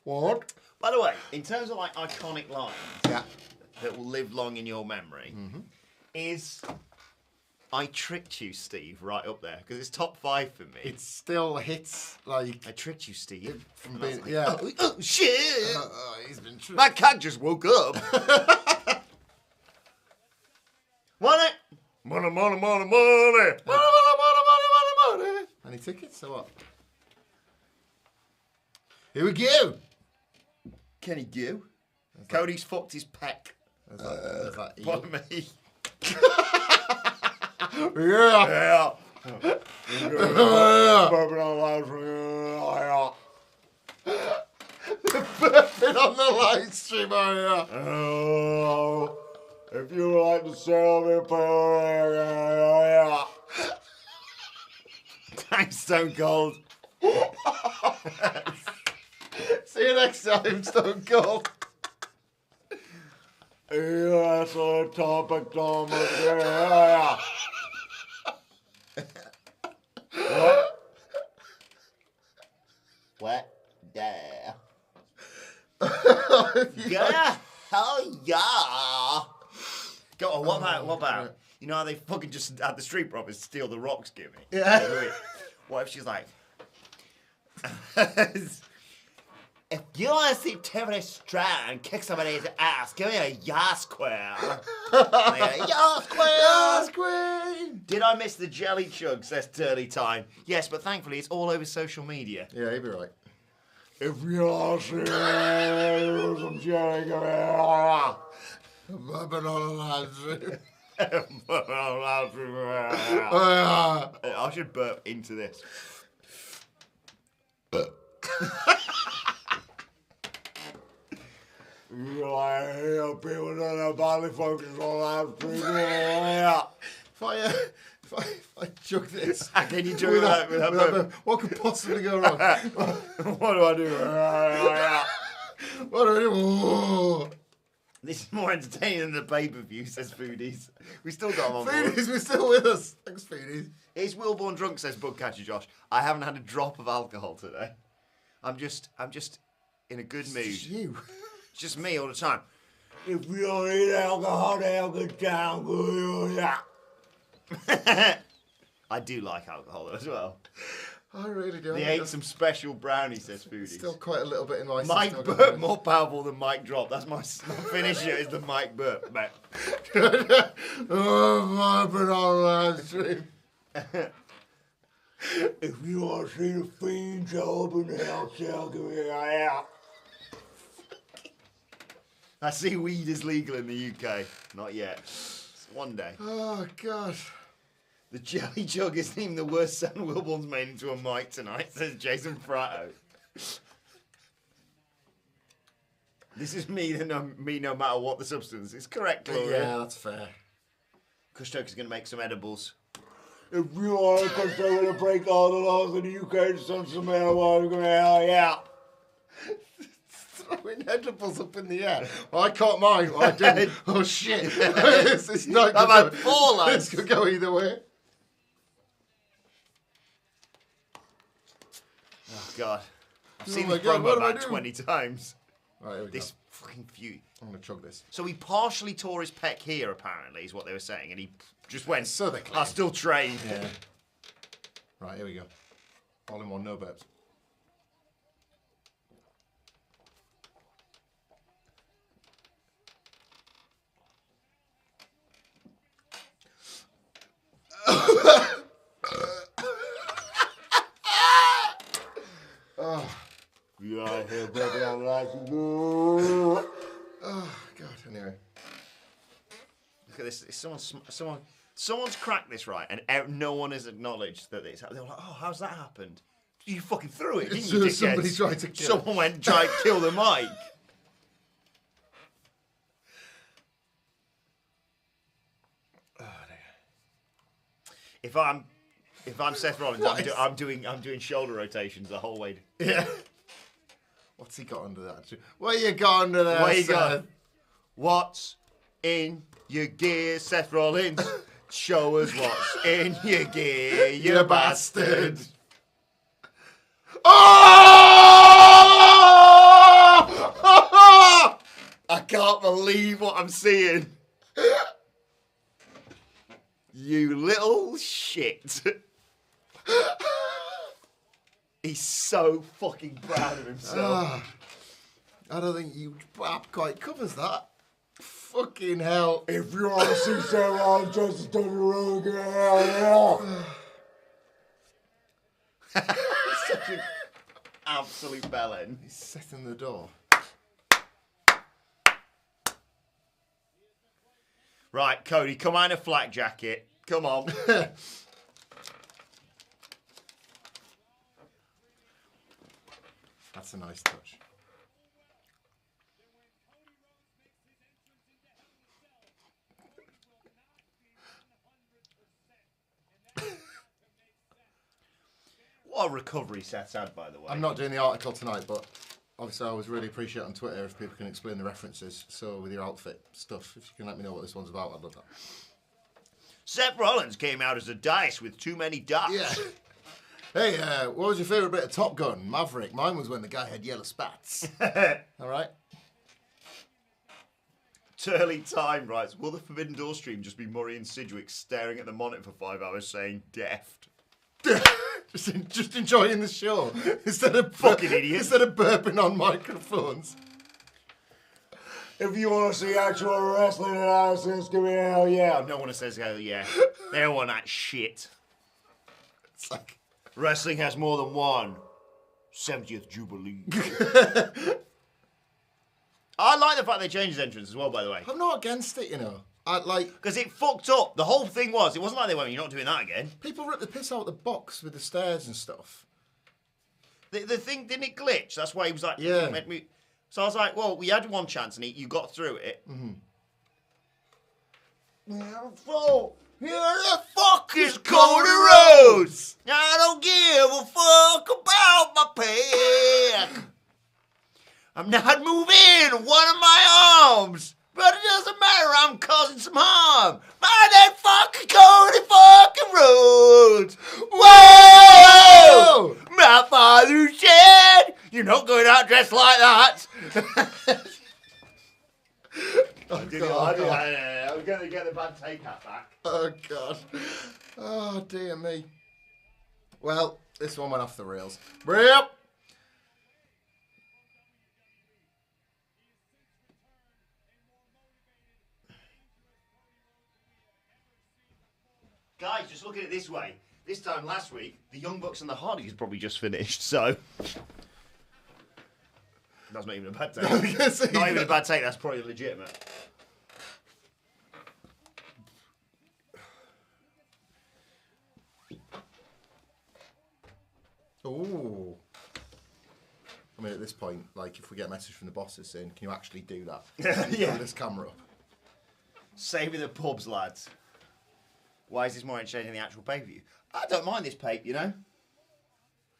What? By the way, in terms of like iconic lines Yeah. that will live long in your memory, is I tricked you, Steve, right up there because it's top 5 for me. It still hits like I tricked you, Steve. from And I was being like, yeah. Oh shit! He's been tricked. My cat just woke up. Money, money, money, money, money. Money. Any tickets or what? Here we go. Can he go? Cody's fucked his peck. There's that eel. What me? Yeah. Yeah. Burping on the live stream, oh yeah. Oh, if you would like to sell me, yeah. Thanks, Stone Cold. See you next time, Stone Cold. Yeah, that's a topic, Thomas. Yeah. What? Yeah. Yeah. Hell yeah. Go on, what about? You know how they fucking just had the street robbers steal the Rock's gimmick? Yeah. What if she's like, if you want to see Tiffany Stratton kick somebody's ass, give me a yas square. Yas square. Yes, Queen. Did I miss the jelly chug, says Turley Time? Yes, but thankfully it's all over social media. Yeah, he'd be right. If you want to see some jelly, give me Burping on the live stream. I should burp into this. People don't know body focus on live stream. If I chug this, Can you do that with that burp? what could possibly go wrong? What do I do? What do I do? Oh. This is more entertaining than the pay-per-view, says Foodies. We still got him on board. Foodies, we're still with us. Thanks, Foodies. Is Wilbourne drunk, says Bugcatcher Josh. I haven't had a drop of alcohol today. I'm just in a good mood. It's you. It's just me all the time. If you don't eat alcohol, they'll get down good. I do like alcohol as well. I really do. They ate some special brownie, says Foodies. Still quite a little bit in my Mike system. burp more powerful than Mike drop. That's my finisher is the Mike burp, mate. Oh, burping on the live stream. If you want to see the Fiend job in the house, I'll give you out. I see weed is legal in the UK. Not yet. It's one day. Oh, God. The jelly jug is named the worst sound Wilbourne's made into a mic tonight, says Jason Fratto. This is me no matter what the substance. It's correct, Gloria. Yeah, that's fair. Kushtoker's going to make some edibles. If you are going to break all the laws in the UK to some marijuana, we're going to hell yeah. throwing edibles up in the air. Well, I caught mine. Well, I didn't. Oh, shit. It's not I've good. had 4 lads. This could go either way. Oh, God. I've seen my this God, promo what do I about do? 20 times. Right, here we This go. fucking feud. I'm going to chug this. So he partially tore his pec here, apparently, is what they were saying, and he just went, So they claim. I still train. Yeah. Right, here we go. All in one, no burps. Yeah, here, baby, I'm like, Oh, God, anyway. look at this. Someone's cracked this right, and no one has acknowledged that it's. They're like, oh, how's that happened? You fucking threw it, didn't you, dickheads? Somebody tried to kill Someone went and tried to kill the mic. Oh, dear. If I'm Seth Rollins, I'm doing shoulder rotations the whole way. Yeah. What's he got under that? What you got under there, What you Seth? got? What's in your gear, Seth Rollins? Show us what's in your gear, you bastard. Oh! I can't believe what I'm seeing. You little shit. He's so fucking proud of himself. I don't think you quite covers that. Fucking hell. If you want to see Seth Rollins just to Such an absolute bellend. He's setting the door. Right, Cody, come on in a flak jacket. Come on. That's a nice touch. What a recovery Seth's had, by the way. I'm not doing the article tonight, but obviously I always really appreciate on Twitter if people can explain the references. So with your outfit stuff, if you can let me know what this one's about, I'd love that. Seth Rollins came out as a dice with too many dots. Yeah. Hey, what was your favourite bit of Top Gun? Maverick. Mine was when the guy had yellow spats. All right. Turley Time writes, will the Forbidden Door stream just be Murray and Sidgwick staring at the monitor for 5 hours saying deft? just enjoying the show instead of Fucking idiots. Instead of burping on microphones. If you want to see actual wrestling analysis, give me a hell yeah. No one says hell yeah. They don't want that shit. It's like... Wrestling has more than one 70th Jubilee. I like the fact they changed his entrance as well, by the way. I'm not against it, you know. I like... Because it fucked up. The whole thing was, it wasn't like they went, you're not doing that again. People rip the piss out of the box with the stairs and stuff. The thing, didn't it glitch? That's why he was like, Yeah. So I was like, well, we had one chance and you got through it. Mm-hmm. So, here the fuck is Cody Rhodes. I don't give a fuck about my pay. I'm not moving one of my arms. But it doesn't matter, I'm causing some harm. By that fucking Cody fucking Rhodes. Whoa! My father said, you're not going out dressed like that. I'm going to get the bad take hat back. Oh, God. Oh, dear me. Well, this one went off the rails. Yep. Guys, just look at it this way. This time last week, the Young Bucks and the Hardys probably just finished, so... That's not even a bad take. Not even a bad take, that's probably legitimate. Ooh. I mean, at this point, like, if we get a message from the bosses saying, can you actually do that? Yeah. Put this camera up. Saving the pubs, lads. Why is this more entertaining than the actual pay-per-view? I don't mind this pape, you know?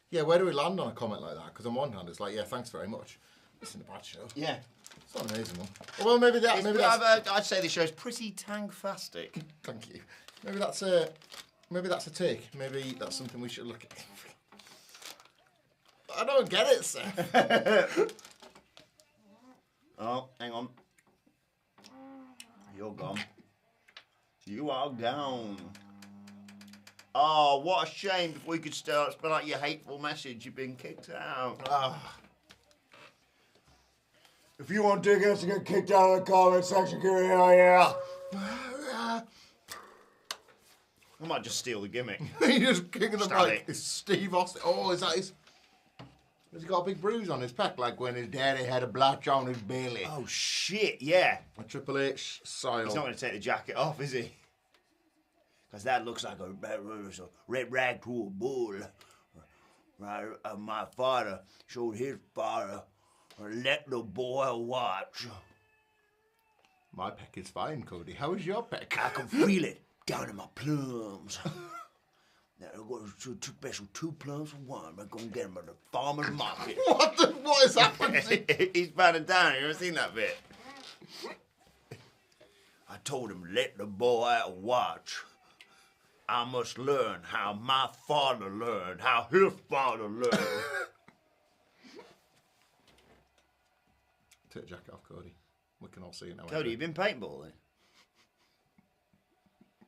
Yeah, where do we land on a comment like that? Because on one hand, it's like, yeah, thanks very much. This isn't a bad show. Yeah. It's not an amazing one. Well, maybe that. Maybe that's. I'd say this show's pretty tankfastic. Thank you. Maybe that's a. Maybe that's a take. Maybe that's something we should look at. I don't get it, Seth. Oh, hang on. You're gone. You are down. Oh, what a shame. If we could start spell out your hateful message, you've been kicked out. If you want tickets to get kicked out of the comment section, give it hell yeah. I might just steal the gimmick. He's just kicking them Stab like it. it's Steve Austin. Oh, is that his? Has he got a big bruise on his pec, like when his daddy had a blotch on his belly? Oh, shit, yeah. A Triple H style. He's not going to take the jacket off, is he? Because that looks like a red rag to a bull. Right, my father showed his father, let the boy watch. My pec is fine, Cody. How is your pec? I can feel it down in my plums. Now, I got two special 2 plums for one. I'm going to get them at the farmer's market. What is happening? He's bowing down. You ever seen that bit? I told him, let the boy watch. I must learn how my father learned, how his father learned. Take the jacket off, Cody. We can all see it now. Cody, you've been paintballing?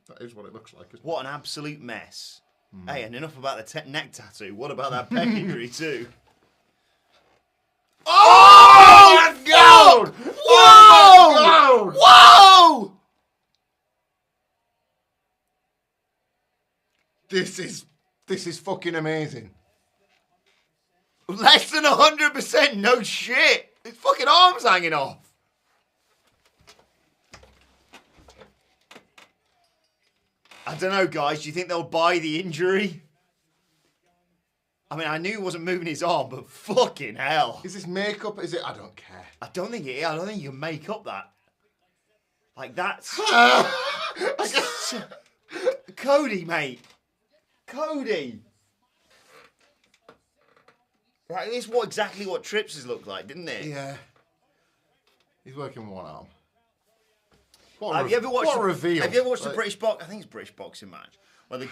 That is what it looks like. Isn't it? What an absolute mess. Hey, and enough about the neck tattoo. What about that pec injury too? Oh, my God! Whoa! Whoa! This is fucking amazing. Less than 100%, no shit. His fucking arm's hanging off. I don't know, guys. Do you think they'll buy the injury? I mean, I knew he wasn't moving his arm, but fucking hell. Is this makeup? Is it? I don't care. I don't think it is. I don't think you can make up that. Like, that's... Cody, mate. Cody. Right, this is exactly what Trips' looked like, didn't it? Yeah. He's working with one arm. Have you ever watched what a reveal? Have you ever watched a British box? I think it's a British boxing match where the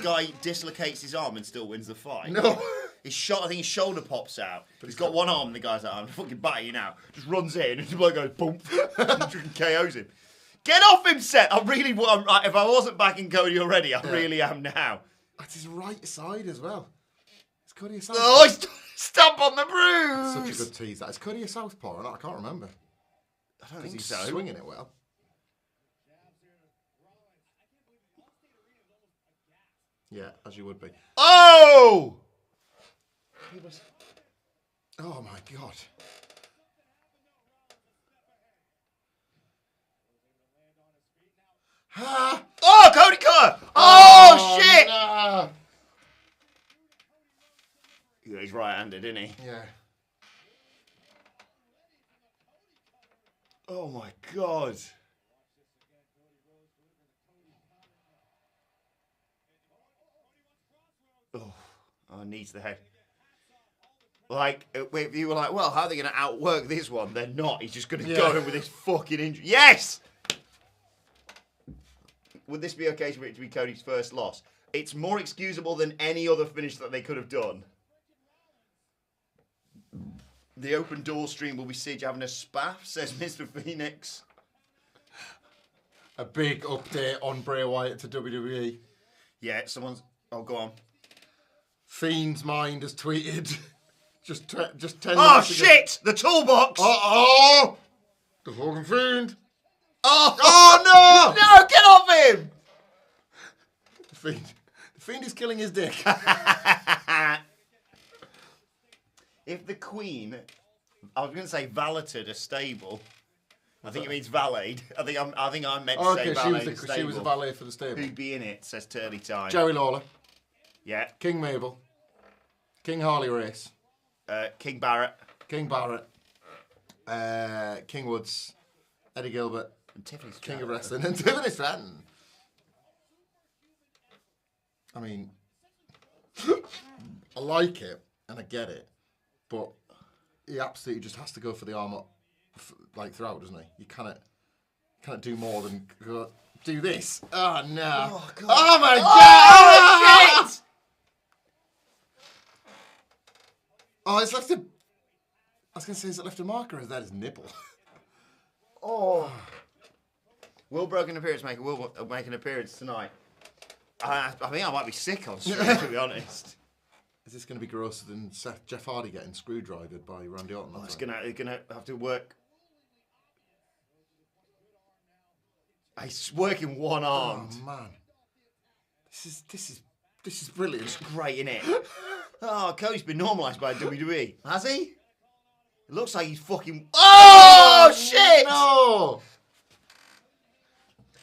guy dislocates his arm and still wins the fight. No. I think his shoulder pops out. But he's got one arm, and the guy's like, "I'm fucking batter you now." Just runs in, and the bloke goes boom, and KOs him. Get off him, Seth. If I wasn't backing Cody already, I really am now. That's his right side as well. It's Cody a southpaw. Oh, he's stomp on the bruise. Such a good tease. That is Cody a southpaw or not? I can't remember. I don't think He's so. swinging it well. Yeah, as you would be. Oh! Oh my God. Ah! Oh, Cody cut! Oh, shit! Nah. Yeah, he's right-handed, isn't he? Yeah. Oh my God. Oh, knees to the head. Like, if you were like, well, how are they going to outwork this one? They're not. He's just going to go in with this fucking injury. Yes! Would this be okay for it to be Cody's first loss? It's more excusable than any other finish that they could have done. The open door stream will be Siege having a spaff, says Mr. Phoenix. A big update on Bray Wyatt to WWE. Yeah, someone's... Oh, go on. Fiend's Mind has tweeted. just 10 Oh, minutes ago. shit! The toolbox! Uh-oh! The fucking Fiend. Oh, no! No, get off him! The Fiend is killing his dick. If the Queen, I was going to say valeted a stable. I think it means valeted. I think I meant to say valeted stable. She was a valet for the stable. Who'd be in it, says Turley Time. Jerry Lawler. Yeah. King Mabel. King Harley Race. King Barrett. King Barrett. King Woods. Eddie Gilbert. And Tiffany King Stratton. of Wrestling. And Tiffany Stratton. I mean, I like it and I get it, but he absolutely just has to go for the arm up, like throughout, doesn't he? You cannot do more than do this. Oh no! Oh, God. Oh my Oh, god! shit! Oh, it's left a. I was going to say, is it left a marker or is that his nipple? Oh. Wilbourne appearance make an appearance tonight. I think I might be sick on stream, to be honest. Is this going to be grosser than Jeff Hardy getting screwdrivered by Randy Orton? Oh, it's gonna have to work. He's working one armed. Oh man, this is brilliant. It's great, isn't it? Oh, Cody's been normalised by WWE, has he? It looks like he's fucking. Oh shit! No.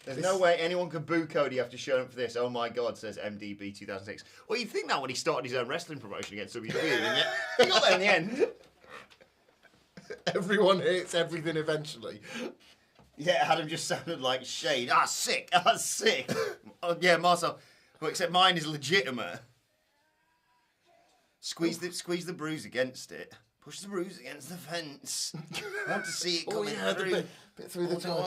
There's no way anyone could boo Cody after showing up for this. Oh my god, says MDB 2006. Well, you'd think that when he started his own wrestling promotion against WWE, and yet he got there in the end. Everyone hates everything eventually. Yeah, Adam just sounded like Shane. Ah, sick. Ah, sick. Oh, yeah, Marcel. Well, except mine is legitimate. Squeeze the bruise against it. Push the bruise against the fence. I want to see it coming through. The bit through the top.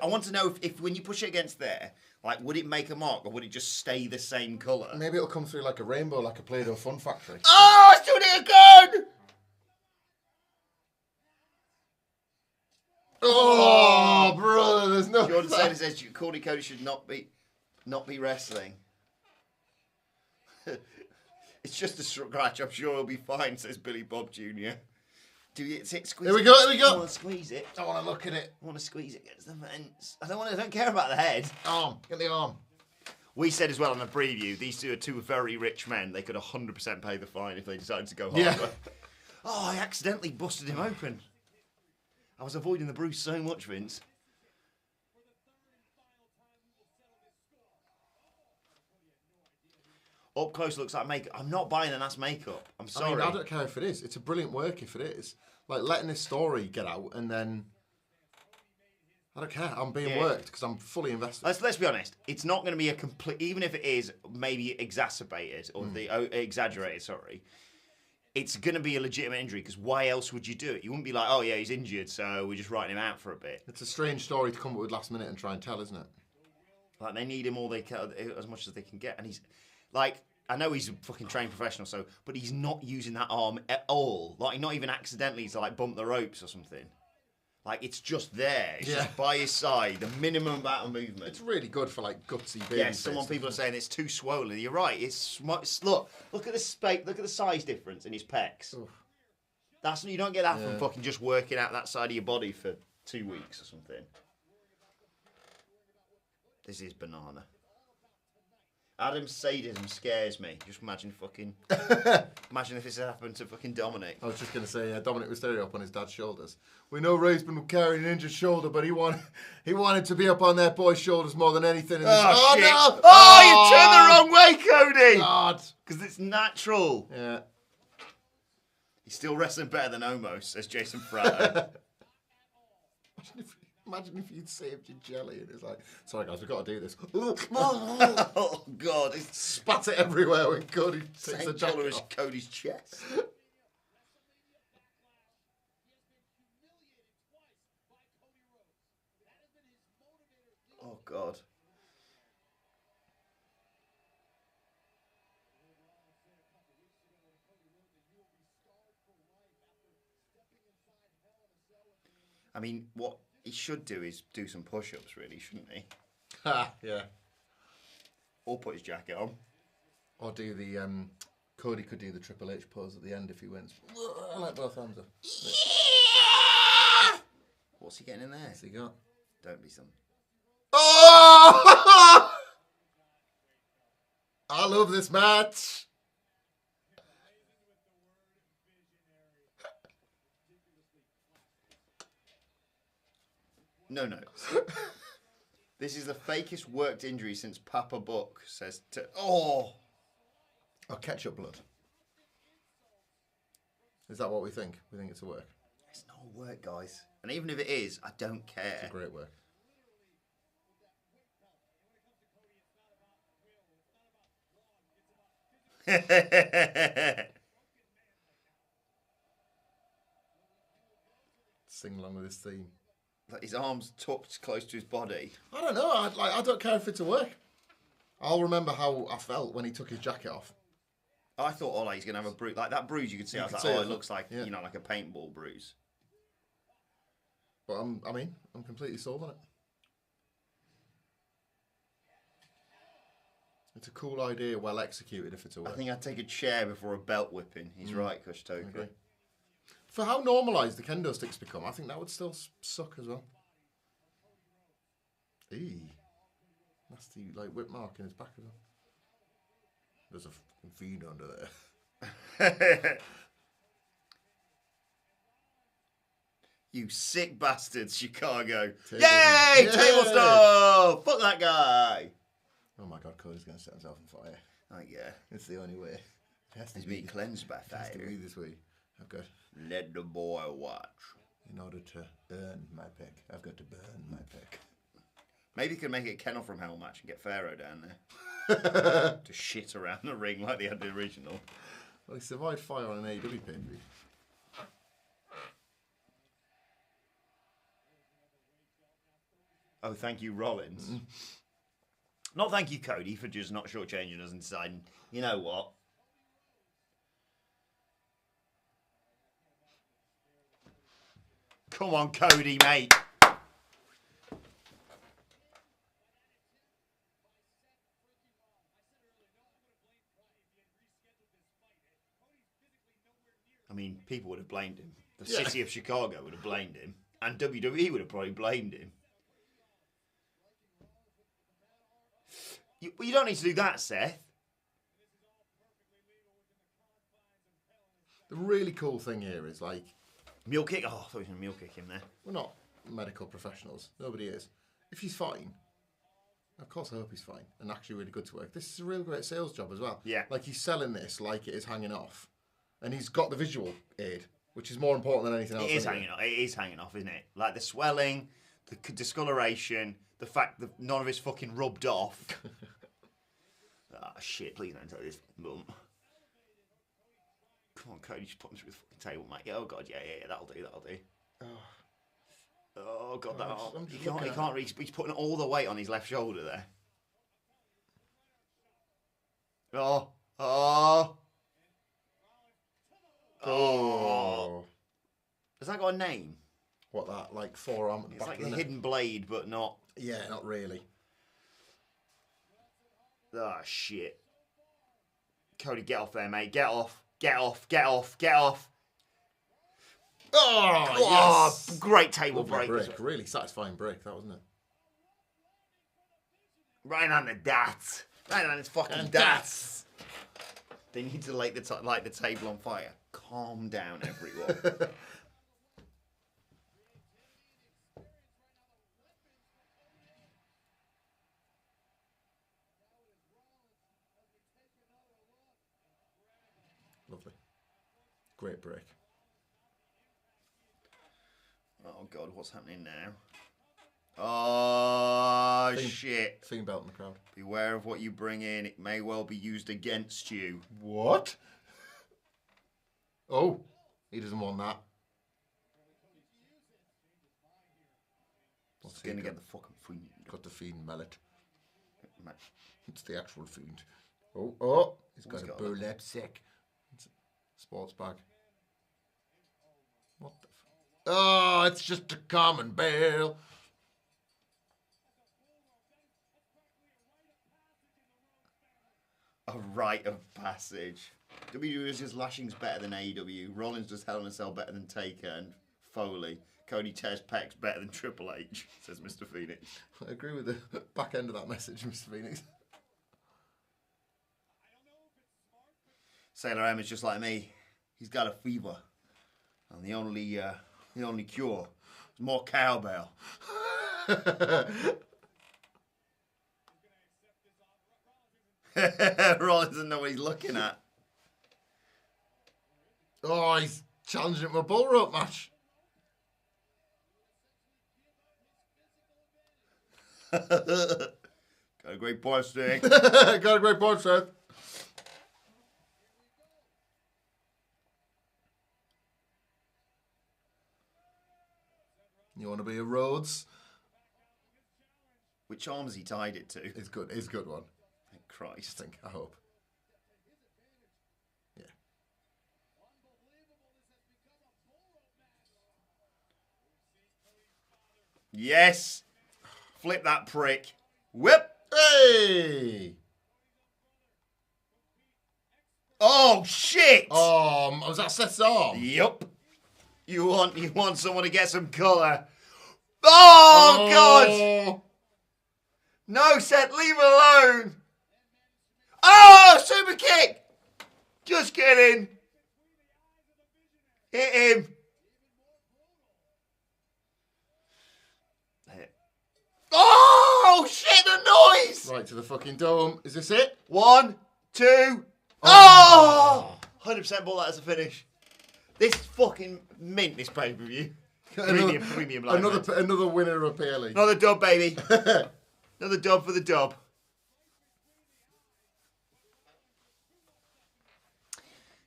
I want to know if when you push it against there, like, would it make a mark or would it just stay the same colour? Maybe it'll come through like a rainbow, like a Play-Doh Fun Factory. Oh, it's doing it again! Oh, brother, there's no. Jordan Saylor says Cody should not be wrestling. It's just a scratch. I'm sure he'll be fine, says Billy Bob Jr. Squeeze Here we go. I want to squeeze it. I want to look at it. I want to squeeze it against the fence. I don't care about the head. Arm. Get the arm. We said as well on the preview, these two are two very rich men. They could 100% pay the fine if they decided to go harder. Yeah. Oh, I accidentally busted him open. I was avoiding the bruise so much, Vince. Up close looks like makeup. I'm not buying the Nash makeup. I'm sorry. I mean, I don't care if it is. It's a brilliant work if it is. Like, letting this story get out and then... I don't care. I'm being worked because I'm fully invested. Let's be honest. It's not going to be a complete... Even if it is maybe exacerbated or exaggerated, sorry. It's going to be a legitimate injury because why else would you do it? You wouldn't be like, oh, yeah, he's injured, so we're just writing him out for a bit. It's a strange story to come up with last minute and try and tell, isn't it? Like, they need him all they can, as much as they can get. And he's... Like, I know he's a fucking trained professional, but he's not using that arm at all. Like, not even accidentally to, like, bump the ropes or something. Like, it's just there. It's just by his side. The minimum amount of movement. It's really good for, like, gutsy baby. Yeah, people are saying it's too swollen. You're right. Look at the space. Look at the size difference in his pecs. Oof. You don't get that from fucking just working out that side of your body for 2 weeks or something. This is banana. Adam's sadism scares me. Just imagine imagine if this had happened to fucking Dominic. I was just going to say, Dominic was staring up on his dad's shoulders. We know Ray's been carrying an injured shoulder, but he wanted to be up on that boy's shoulders more than anything. Shit. No! Oh, you turned the wrong way, Cody! God. Because it's natural. Yeah. He's still wrestling better than Omos, says Jason Fratto. Imagine if you'd saved your jelly and it's like, sorry guys, we've got to do this. Oh, God. It's spat it everywhere when Cody takes the jacket colour as off. Cody's chest. Oh, God. I mean, what he should do is do some push-ups, really, shouldn't he? Yeah. Or put his jacket on. Or do the, Cody could do the Triple H pose at the end if he wins. I like both arms up. Yeah! What's he getting in there? What's he got? Don't be some. Oh! I love this match. No. This is the fakest worked injury since Papa Buck, says Oh, ketchup blood. Is that what we think? We think it's a work? It's not a work, guys. And even if it is, I don't care. It's a great work. Sing along with his theme. Like his arms tucked close to his body. I don't know. I don't care if it's a work. I'll remember how I felt when he took his jacket off. I thought, oh, like, he's going to have a bruise. Like that bruise you could see. I was like, oh, it looks like, you know, like a paintball bruise. But I'm completely sold on it. It's a cool idea, well executed if it's a work. I think I'd take a chair before a belt whipping. He's right, Kush Toka. Okay. For how normalised the kendo sticks become, I think that would still suck as well. Eee. Nasty, like, whip mark in his back as well. There's a fucking fiend under there. You sick bastards, Chicago. Table. Yay! Yay! Table stuff! Fuck that guy! Oh my god, Cody's going to set himself on fire. Oh, yeah. It's the only way. It has to He's be being cleansed by It has to fire. be this way. I've got, Let the boy watch. in order to earn my pick, I've got to burn my pick. Maybe you could make it a Kennel from Hell match and get Pharaoh down there. To shit around the ring like they had the original. Well, he survived fire on an AEW pay-per-view. Oh, thank you, Rollins. Not thank you, Cody, for just not shortchanging us and deciding, you know what? Come on, Cody, mate. I mean, people would have blamed him. The city of Chicago would have blamed him. And WWE would have probably blamed him. You don't need to do that, Seth. The really cool thing here is, like, Mule kick. Oh, I thought he was going to mule kick him there. we're not medical professionals. Nobody is. If he's fine, of course I hope he's fine and actually really good to work. This is a real great sales job as well. Yeah. Like, he's selling this like it is hanging off. And he's got the visual aid, which is more important than anything else. It is anyway. hanging off. It is hanging off, isn't it? Like the swelling, the discoloration, the fact that none of it's fucking rubbed off. Ah, shit, please don't tell this bump. Come on, Cody, just put him through the fucking table, mate. Oh, God, yeah, that'll do. Oh, God, that. I'm just He looking at can't reach. He's putting all the weight on his left shoulder there. Oh. Has that got a name? What, that, like, forearm at the It's back like of a the neck? hidden blade, but not. Yeah, not really. Ah, shit. Cody, get off there, mate. Get off. Oh, yes! great table Lovely break. break. Really satisfying break, that wasn't it? Right on the dats. Right on his fucking And dats. They need to light the table on fire. Calm down, everyone. Lovely. Great break. Oh, God, what's happening now? Oh, Theme. shit. Theme belt in the crowd. Beware of what you bring in. It may well be used against you. What? Oh, he doesn't want that. He's going to get the fucking fiend. Got the fiend mallet. Mate. It's the actual fiend. Oh, he's got Who's a got burlap sack. It's a sports bag. What the Oh, it's just a common bale. A rite of passage. WWE is just lashings better than AEW. Rollins does Hell in a Cell better than Taker and Foley. Cody tears pecs better than Triple H, says Mr. Phoenix. I agree with the back end of that message, Mr. Phoenix. Sailor M is just like me. He's got a fever. And the only cure is more cowbell. Rollins doesn't know what he's looking at. Oh, he's challenging him a bull rope match. Got a great point, Sting. Got a great point, Seth. You want to be a Rhodes? Which arm has he tied it to? It's good. It's a good one. Thank Christ. I hope. Yeah. Yes. Flip that prick. Whip. Hey! Oh, shit. Was that Seth's arm? Yup. You want someone to get some colour. Oh, God. No, Seth, leave him alone. Oh, super kick. Just kidding. Hit him. Oh, shit, the noise. Right to the fucking dome. Is this it? 1, 2. Oh! 100% ball that as a finish. This is fucking mint, this pay-per-view. Premium line. Another winner appealing. Another dub, baby. Another dub for the dub.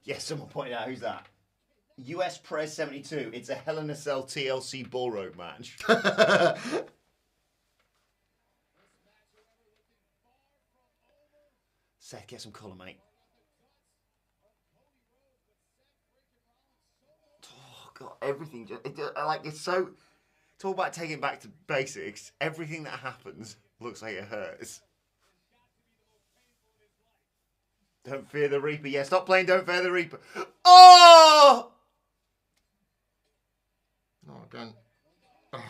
Yes, someone pointed out, who's that? US Press 72. It's a Hell in a Cell TLC Bull Rope match. Seth, get some colour, mate. Oh, God, everything. It's so... It's all about taking it back to basics. Everything that happens looks like it hurts. Don't fear the Reaper. Yeah, stop playing Don't Fear the Reaper. Oh! Oh, don't. Ugh.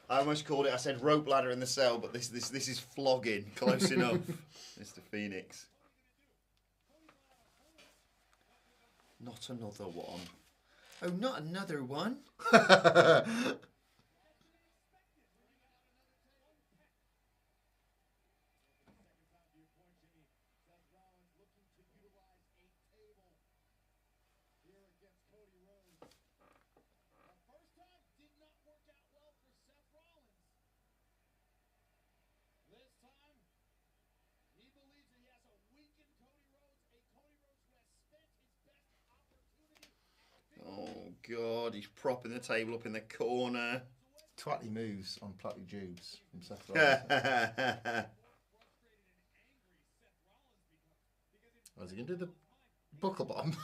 I almost called it. I said rope ladder in the cell, but this is flogging. Close enough, Mr. Phoenix. Not another one. Oh, not another one. God, he's propping the table up in the corner. Twatty moves on Platty Jubes from Seth Rollins. Was he going to do the buckle bomb?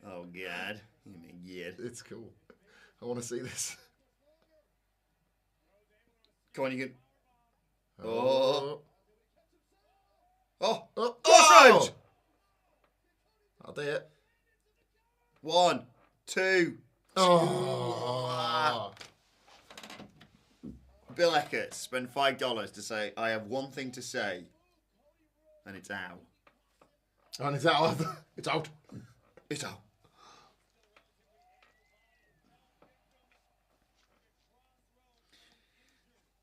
Oh, God. Yeah. It's cool. I want to see this. Come on, you can... Oh. Oh! Oh. Crossroads! I'll do it. 1, 2. Oh. Bill Eckert spent $5 to say, I have one thing to say. And it's ow. And it's out. It's out. It's out.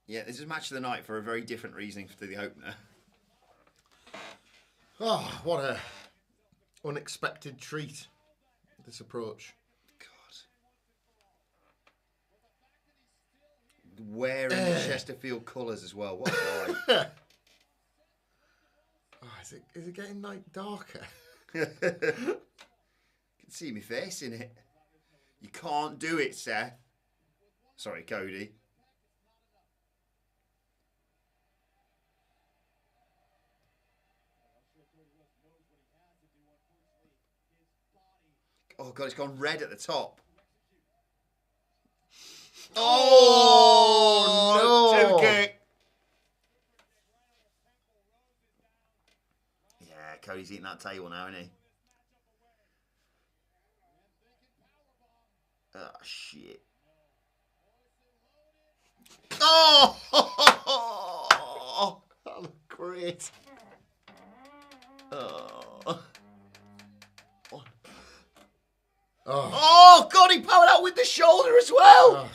Yeah, this is match of the night for a very different reasoning to the opener. Oh, what a unexpected treat. This approach. God. Wearing the Chesterfield colours as well. What a vibe. Oh, is it getting like darker? You can see me face in it. You can't do it, Seth. Sorry, Cody. Oh, God, it's gone red at the top. Oh, no. Two kick. Yeah, Cody's eating that table now, isn't he? Oh, shit. Oh! That looked great. Oh. Oh. Oh, God, he powered out with the shoulder as well. Oh.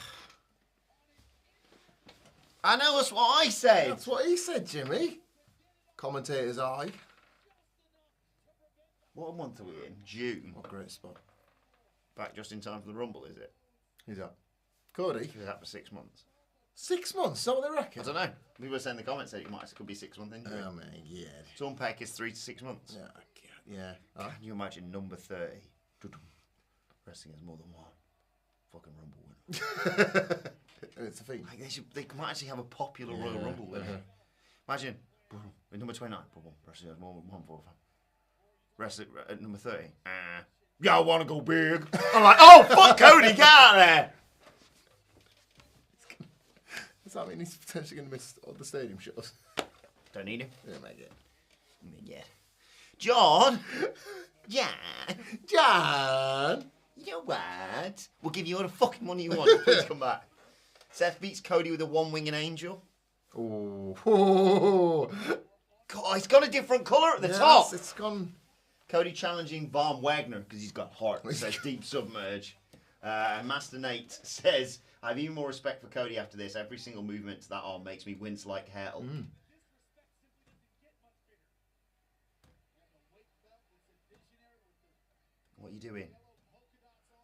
I know, that's what I said. That's what he said, Jimmy. Commentator's eye. What month are we in? June. What a great spot. Back just in time for the Rumble, is it? Who's that? Cody. Is that for 6 months? 6 months? Is that what they reckon? I don't know. People were saying in the comments that it could be 6 month injury. Oh, man, yeah. Some Peck is 3 to 6 months. Yeah. Can you imagine number 30? Wrestling has more than one fucking Rumble winner. And it's a thing. Like they might actually have a popular Royal Rumble winner. Imagine, with number 29, wrestling has more than one for wrestling at number 30. Yeah, I want to go big. I'm like, oh, fuck Cody, get out of there. Does that mean he's potentially going to miss all the stadium shows? Don't need him. Yeah, mate, Yeah. John. Yeah. John! You know what? We'll give you all the fucking money you want. Please come back. Seth beats Cody with a one-winged angel. Oh. God, it's got a different colour at the top. It's gone. Cody challenging Von Wagner because he's got heart. It says deep submerge. Master Nate says, I have even more respect for Cody after this. Every single movement to that arm makes me wince like hell. What are you doing?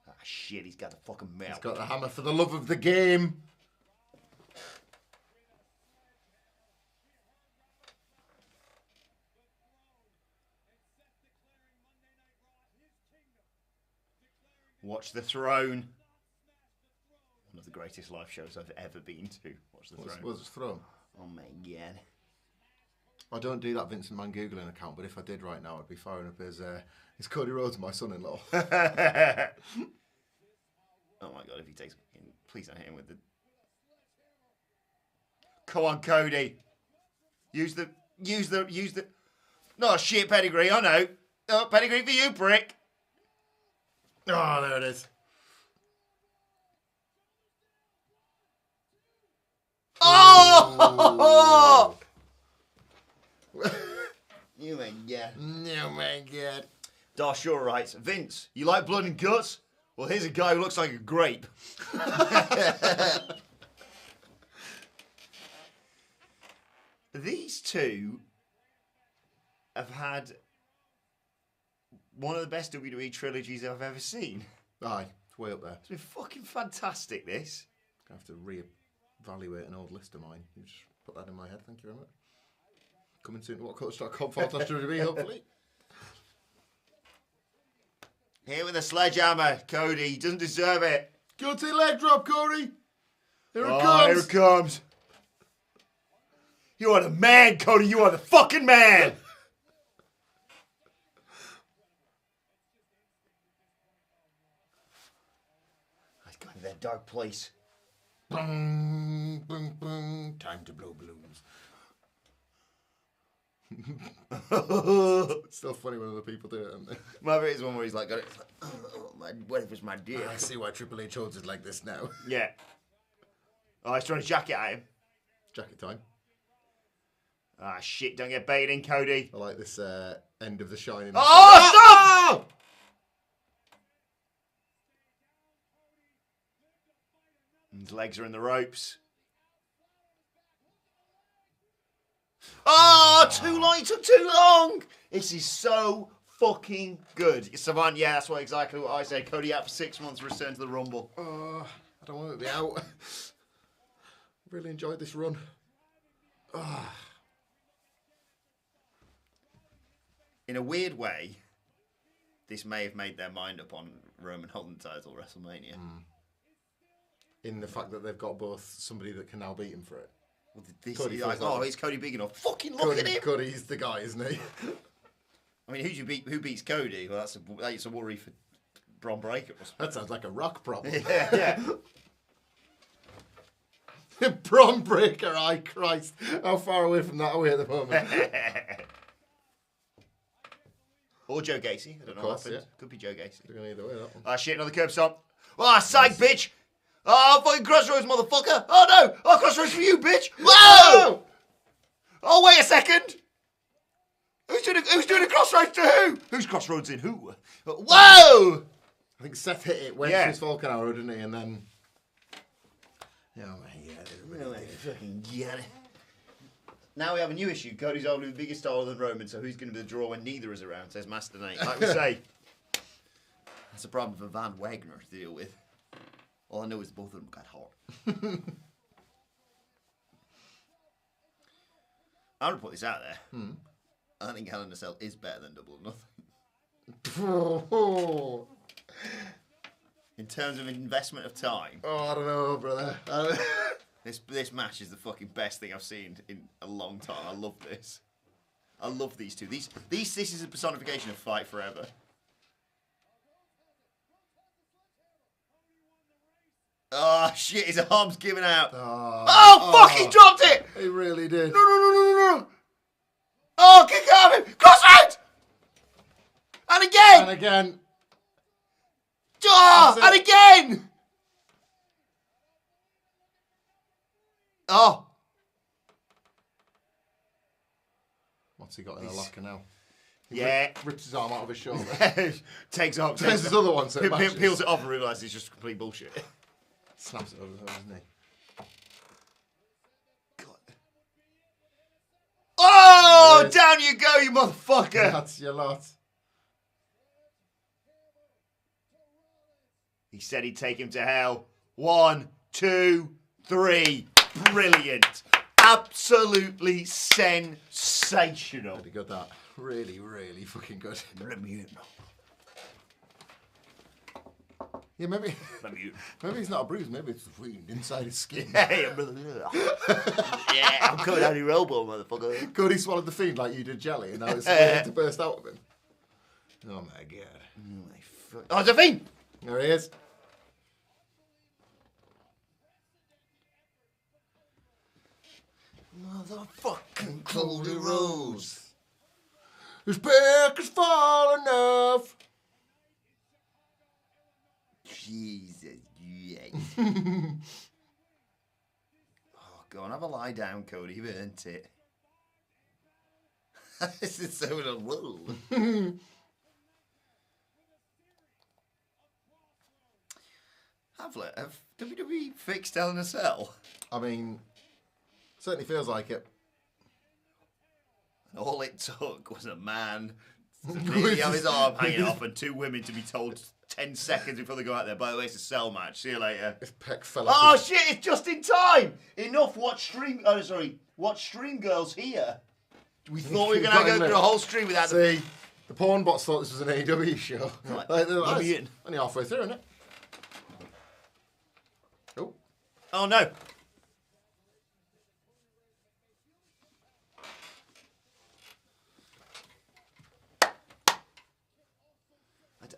Ah, shit, he's got the fucking melt. He's got the hammer for the love of the game. Watch the Throne. One of the greatest live shows I've ever been to. Watch the Throne. What's Throne? Oh my god. I don't do that Vincent Mann Googling account, but if I did right now, I'd be firing up his Cody Rhodes, my son-in-law. Oh my god, if he takes... Please don't hit him with the... Come on, Cody. Use the... No, shit, pedigree, I know. Oh, pedigree for you, prick. Oh, there it is. Oh! You my god. Oh my god. Darshaw writes, Vince, you like blood and guts? Well, here's a guy who looks like a grape. These two have had one of the best WWE trilogies I've ever seen. Aye, it's way up there. It's been fucking fantastic, this. I have to re-evaluate an old list of mine. You just put that in my head, thank you very much. Coming soon to WhatCulture.com/WWE, hopefully. Here with a sledgehammer, Cody. He doesn't deserve it. Guilty leg drop, Cody. Here it comes. Here it comes. You are the man, Cody. You are the fucking man. He's gone to that dark place. Boom, boom, boom. Time to blow balloons. It's still funny when other people do it, isn't it? My favorite is one where he's like, oh, what if it's my dick? I see why Triple H holds it like this now. Yeah. Oh, he's throwing a jacket at him. Jacket time. Ah, shit, don't get baited in, Cody. I like this end of The Shining. Oh, stop! His legs are in the ropes. Oh, too long. It took too long. This is so fucking good. Savant, yeah, that's exactly what I said. Cody out for 6 months, return to the Rumble. I don't want to be out. Really enjoyed this run. In a weird way, this may have made their mind up on Roman holding the title at WrestleMania. In the fact that they've got both somebody that can now beat him for it. Well, this Cody is like, feels like- is Cody big enough? Fucking look at him! Cody's the guy, isn't he? I mean, who beats Cody? Well, that's a worry for Bron Breakker. That sounds like a rock problem. Yeah. Bron Breakker, Christ. How far away from that are we at the moment? Or Joe Gacy. I don't know what course, happened. yeah. Could be Joe Gacy. They're going either way, that one. Ah, shit, another curb stop. Ah, psych, bitch! Oh, fucking crossroads, motherfucker! Oh, no! Oh, crossroads for you, bitch! Whoa! Oh, wait a second! Who's doing a crossroads to who? Who's crossroads in who? Whoa! I think Seth hit it, went Yeah. through his Falcon Arrow, didn't he? And then... Oh, my God. Fucking get it. Now we have a new issue. Cody's arguably the biggest star than Roman, so who's going to be the draw when neither is around, says Master Nate. Like we say, that's a problem for Van Wagner to deal with. All I know is both of them got hot. I'm going to put this out there. I think Hell in a Cell is better than Double or Nothing. In terms of investment of time. Oh, I don't know, brother. This match is the fucking best thing I've seen in a long time. I love this. I love these two. This is a personification of Fight Forever. Oh shit! His arm's giving out. Oh fuck! He dropped it. He really did. No! Oh, kick out of him! Cross out! And again! And again. Oh, and again! Oh. What's he got in the locker now? Yeah. Rips his arm out of his shoulder. Takes off. There's his other one, so it matches. Peels it off and realises it's just complete bullshit. Snaps it over his knee. God. Oh, down you go, you motherfucker! That's your lot. He said he'd take him to hell. 1, 2, 3. Brilliant. Absolutely sensational. Pretty good, that. Really, really fucking good. Let me in. Yeah, maybe Let me in. maybe it's not a bruise, maybe it's the wound inside his skin. Hey, brother. Yeah, I'm coming out of your elbow, motherfucker. Cody swallowed the fiend like you did jelly, and now it's ready to burst out of him. Oh my god. Oh, it's a fiend! There he is. Motherfucking Cody Rhodes. His back is falling off. Jesus, yes. Oh, go on, have a lie down, Cody. You've earned it. This is so whoa. Have WWE fixed Hell in a Cell? I mean, certainly feels like it. And all it took was a man to nearly have his arm hanging off and 2 women to be told 10 seconds before they go out there, by the way, it's a cell match. See you later. His peck fell off. Oh shit, it's just in time! Enough, watch stream girls here. We thought we were going to go through a whole stream without the... See, the porn bots thought this was an AEW show. Right. That's in. only halfway through, isn't it? Oh. Oh no.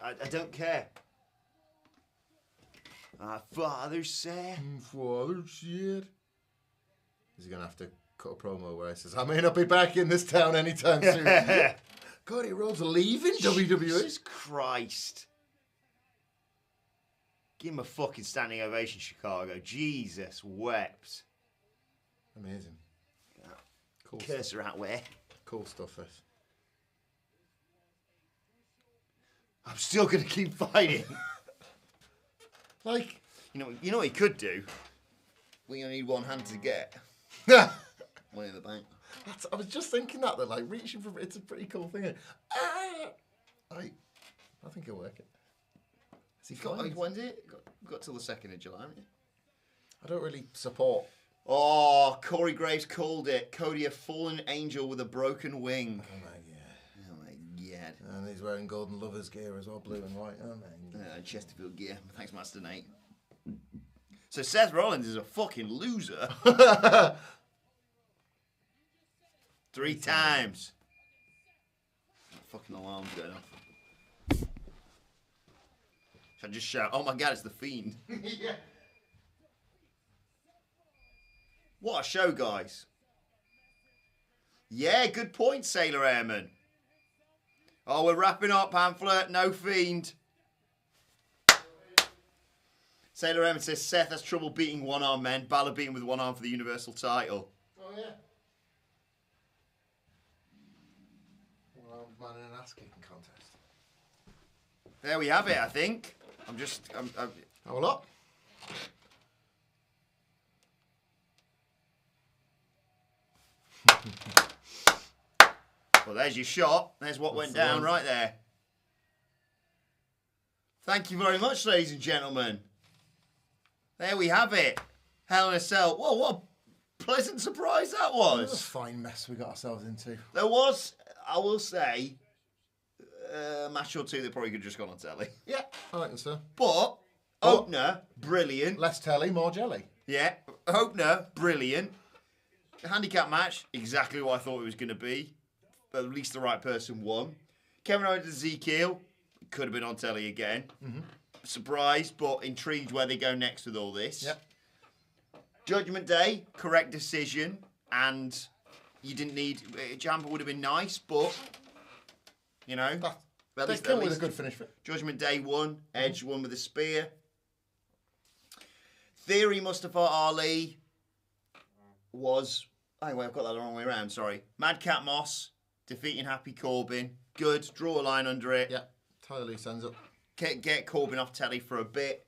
I don't care. Our father said. Father shit. Is he going to have to cut a promo where he says, I may not be back in this town anytime soon? Cody Rhodes leaving WWE? Jesus Christ. Give him a fucking standing ovation, Chicago. Jesus wept. Amazing. Yeah. Cool Cursor out where? Cool stuff, this. I'm still going to keep fighting. Like, you know what he could do? We only need one hand to get. Money in the bank. I was just thinking that like reaching for it's a pretty cool thing. I think he'll work it. Has he got? When's it? Got till the 2nd of July, haven't you? I don't really support. Oh, Corey Graves called it. Cody, a fallen angel with a broken wing. Oh my god. Oh my god. And he's wearing golden lovers gear as well, blue and white. Oh my god. Chesterfield gear. Thanks, Master Nate. So Seth Rollins is a fucking loser. 3 times. Fucking alarm's going off. Should I just shout, oh my god, it's the Fiend. Yeah. What a show, guys. Yeah, good point, Sailor Airman. Oh, we're wrapping up, Pamphlet. No Fiend. Sailor Airman says Seth has trouble beating one-arm men. Balor beating with one arm for the Universal title. Oh yeah. Well, man in an ass kicking contest. There we have it, I think. How a lot? Well, there's your shot. There's what went down right there. Thank you very much, ladies and gentlemen. There we have it. Hell in a Cell. Whoa, what a pleasant surprise that What a was. fine mess we got ourselves into. There was, I will say, a match or two that probably could have just gone on telly. Yeah, I reckon so. But, opener, brilliant. Less telly, more jelly. Yeah, opener, brilliant. Handicap match, exactly what I thought it was going to be. At least the right person won. Kevin Owens and Ezekiel, could have been on telly again. Surprised, but intrigued where they go next with all this. Yep. Judgment Day, correct decision, and you didn't need... Ciampa would have been nice, but, you know... They come with a good finish for it. Judgment Day won. Edge won with a spear. Theory Mustafa Ali was... Oh, wait, I've got that the wrong way around, sorry. Madcap Moss defeating Happy Corbin. Good. Draw a line under it. Yeah, totally sends up. Get Corbin off telly for a bit.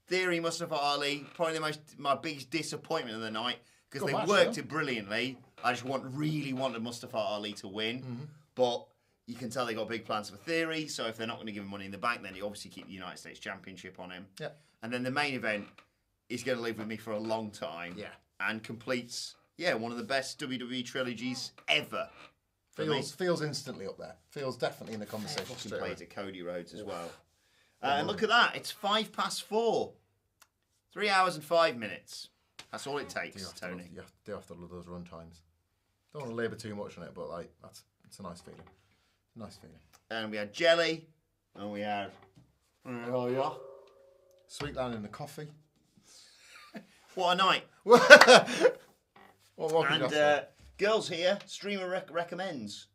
Theory Mustafa Ali, probably my biggest disappointment of the night because they worked it brilliantly. I just really wanted Mustafa Ali to win, but you can tell they got big plans for Theory. So if they're not going to give him Money in the Bank, then you obviously keep the United States Championship on him. Yeah. And then the main event is going to live with me for a long time. Yeah. And completes one of the best WWE trilogies ever. Feels instantly up there. Feels definitely in the conversation. He played at Cody Rhodes as well. And look at that. It's 4:05. 3 hours and 5 minutes. That's all it takes, Tony. You do have to love those run times. Don't want to labour too much on it, but like it's a nice feeling. Nice feeling. And we had jelly, and we had sweet line in the coffee. What a night! And girls here, streamer recommends.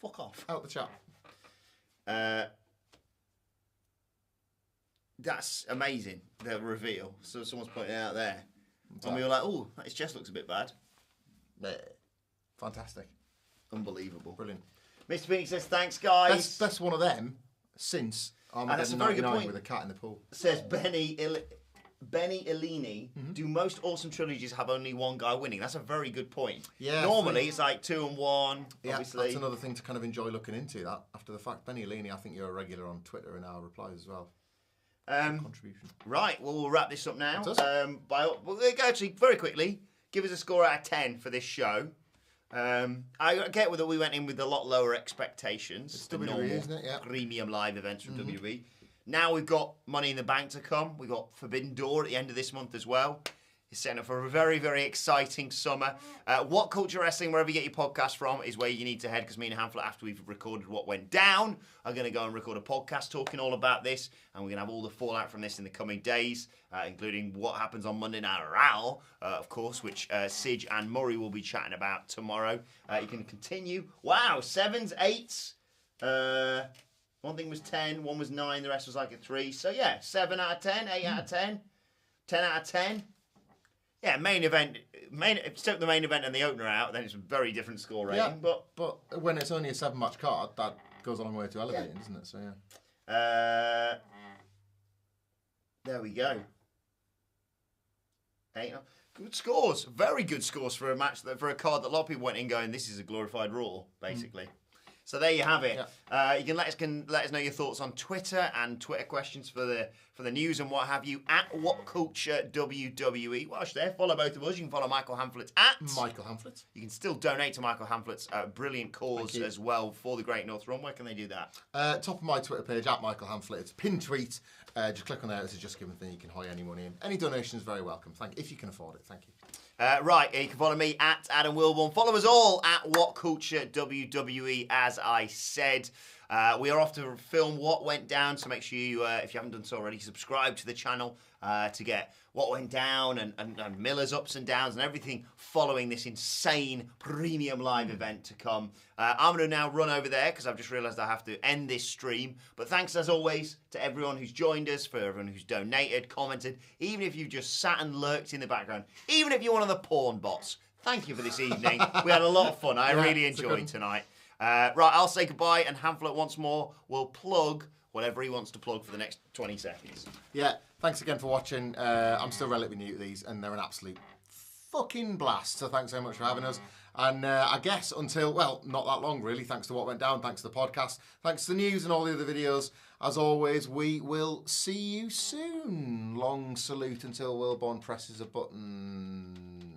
Fuck off. Out the chat. That's amazing, the reveal. So someone's pointing it out there. And we were like, oh, his chest looks a bit bad. Fantastic. Unbelievable. Brilliant. Mr. Phoenix says, thanks, guys. That's one of them since that's a very good point. With a cat in the pool. Says Benny Illini, do most awesome trilogies have only one guy winning? That's a very good point. Yeah. Normally, it's like 2 and 1, obviously. That's another thing to kind of enjoy looking into, that, after the fact. Benny Illini, I think you're a regular on Twitter in our replies as well. Contribution. Right, well, we'll wrap this up now. Actually, very quickly, give us a score out of 10 for this show. I get that we went in with a lot lower expectations. It's WWE, isn't it? Yeah. Premium live events from WWE. Now we've got Money in the Bank to come. We've got Forbidden Door at the end of this month as well. It's setting up for a very, very exciting summer. WhatCulture Wrestling, wherever you get your podcast from, is where you need to head, because me and Hamflet, after we've recorded what went down, are going to go and record a podcast talking all about this, and we're going to have all the fallout from this in the coming days, including what happens on Monday Night Raw, of course, which Sige and Murray will be chatting about tomorrow. You can continue. Wow, 7s, 8s. One thing was 10, one was 9, the rest was like a 3. So yeah, 7 out of 10, 8 out of 10, 10 out of 10. Yeah, main event. If you took the main event and the opener out, then it's a very different score rating. Yeah, but when it's only a 7-match card, that goes a long way to elevating, doesn't it? So yeah. There we go. 8. Good scores. Very good scores for a match for a card that a lot of people went in going, this is a glorified Raw, basically. So there you have it. Yeah. You can let us know your thoughts on Twitter and Twitter questions for the news and what have you at WhatCulture WWE. Whilst there, follow both of us. You can follow Michael Hamflet at Michael Hamflet. You can still donate to Michael Hamflet's brilliant cause as well for the Great North Run. Where can they do that? Top of my Twitter page at Michael Hamflet. It's a pinned tweet. Just click on there. It's a Just Giving thing. You can hoy any money in. Any donation is very welcome. If you can afford it. Thank you. Right, you can follow me at Adam Wilbourne. Follow us all at WhatCulture WWE, as I said. We are off to film What Went Down, so make sure you, if you haven't done so already, subscribe to the channel to get What Went Down and Miller's ups and downs and everything following this insane premium live event to come. I'm going to now run over there because I've just realised I have to end this stream. But thanks as always to everyone who's joined us, for everyone who's donated, commented, even if you've just sat and lurked in the background, even if you're one of the porn bots. Thank you for this evening. We had a lot of fun. I really enjoyed tonight. Right, I'll say goodbye, and Hamflet once more will plug whatever he wants to plug for the next 20 seconds. Yeah, thanks again for watching. I'm still relatively new to these, and they're an absolute fucking blast. So thanks so much for having us. And I guess until, well, not that long really, thanks to what went down, thanks to the podcast, thanks to the news and all the other videos. As always, we will see you soon. Long salute until Wilbourne presses a button.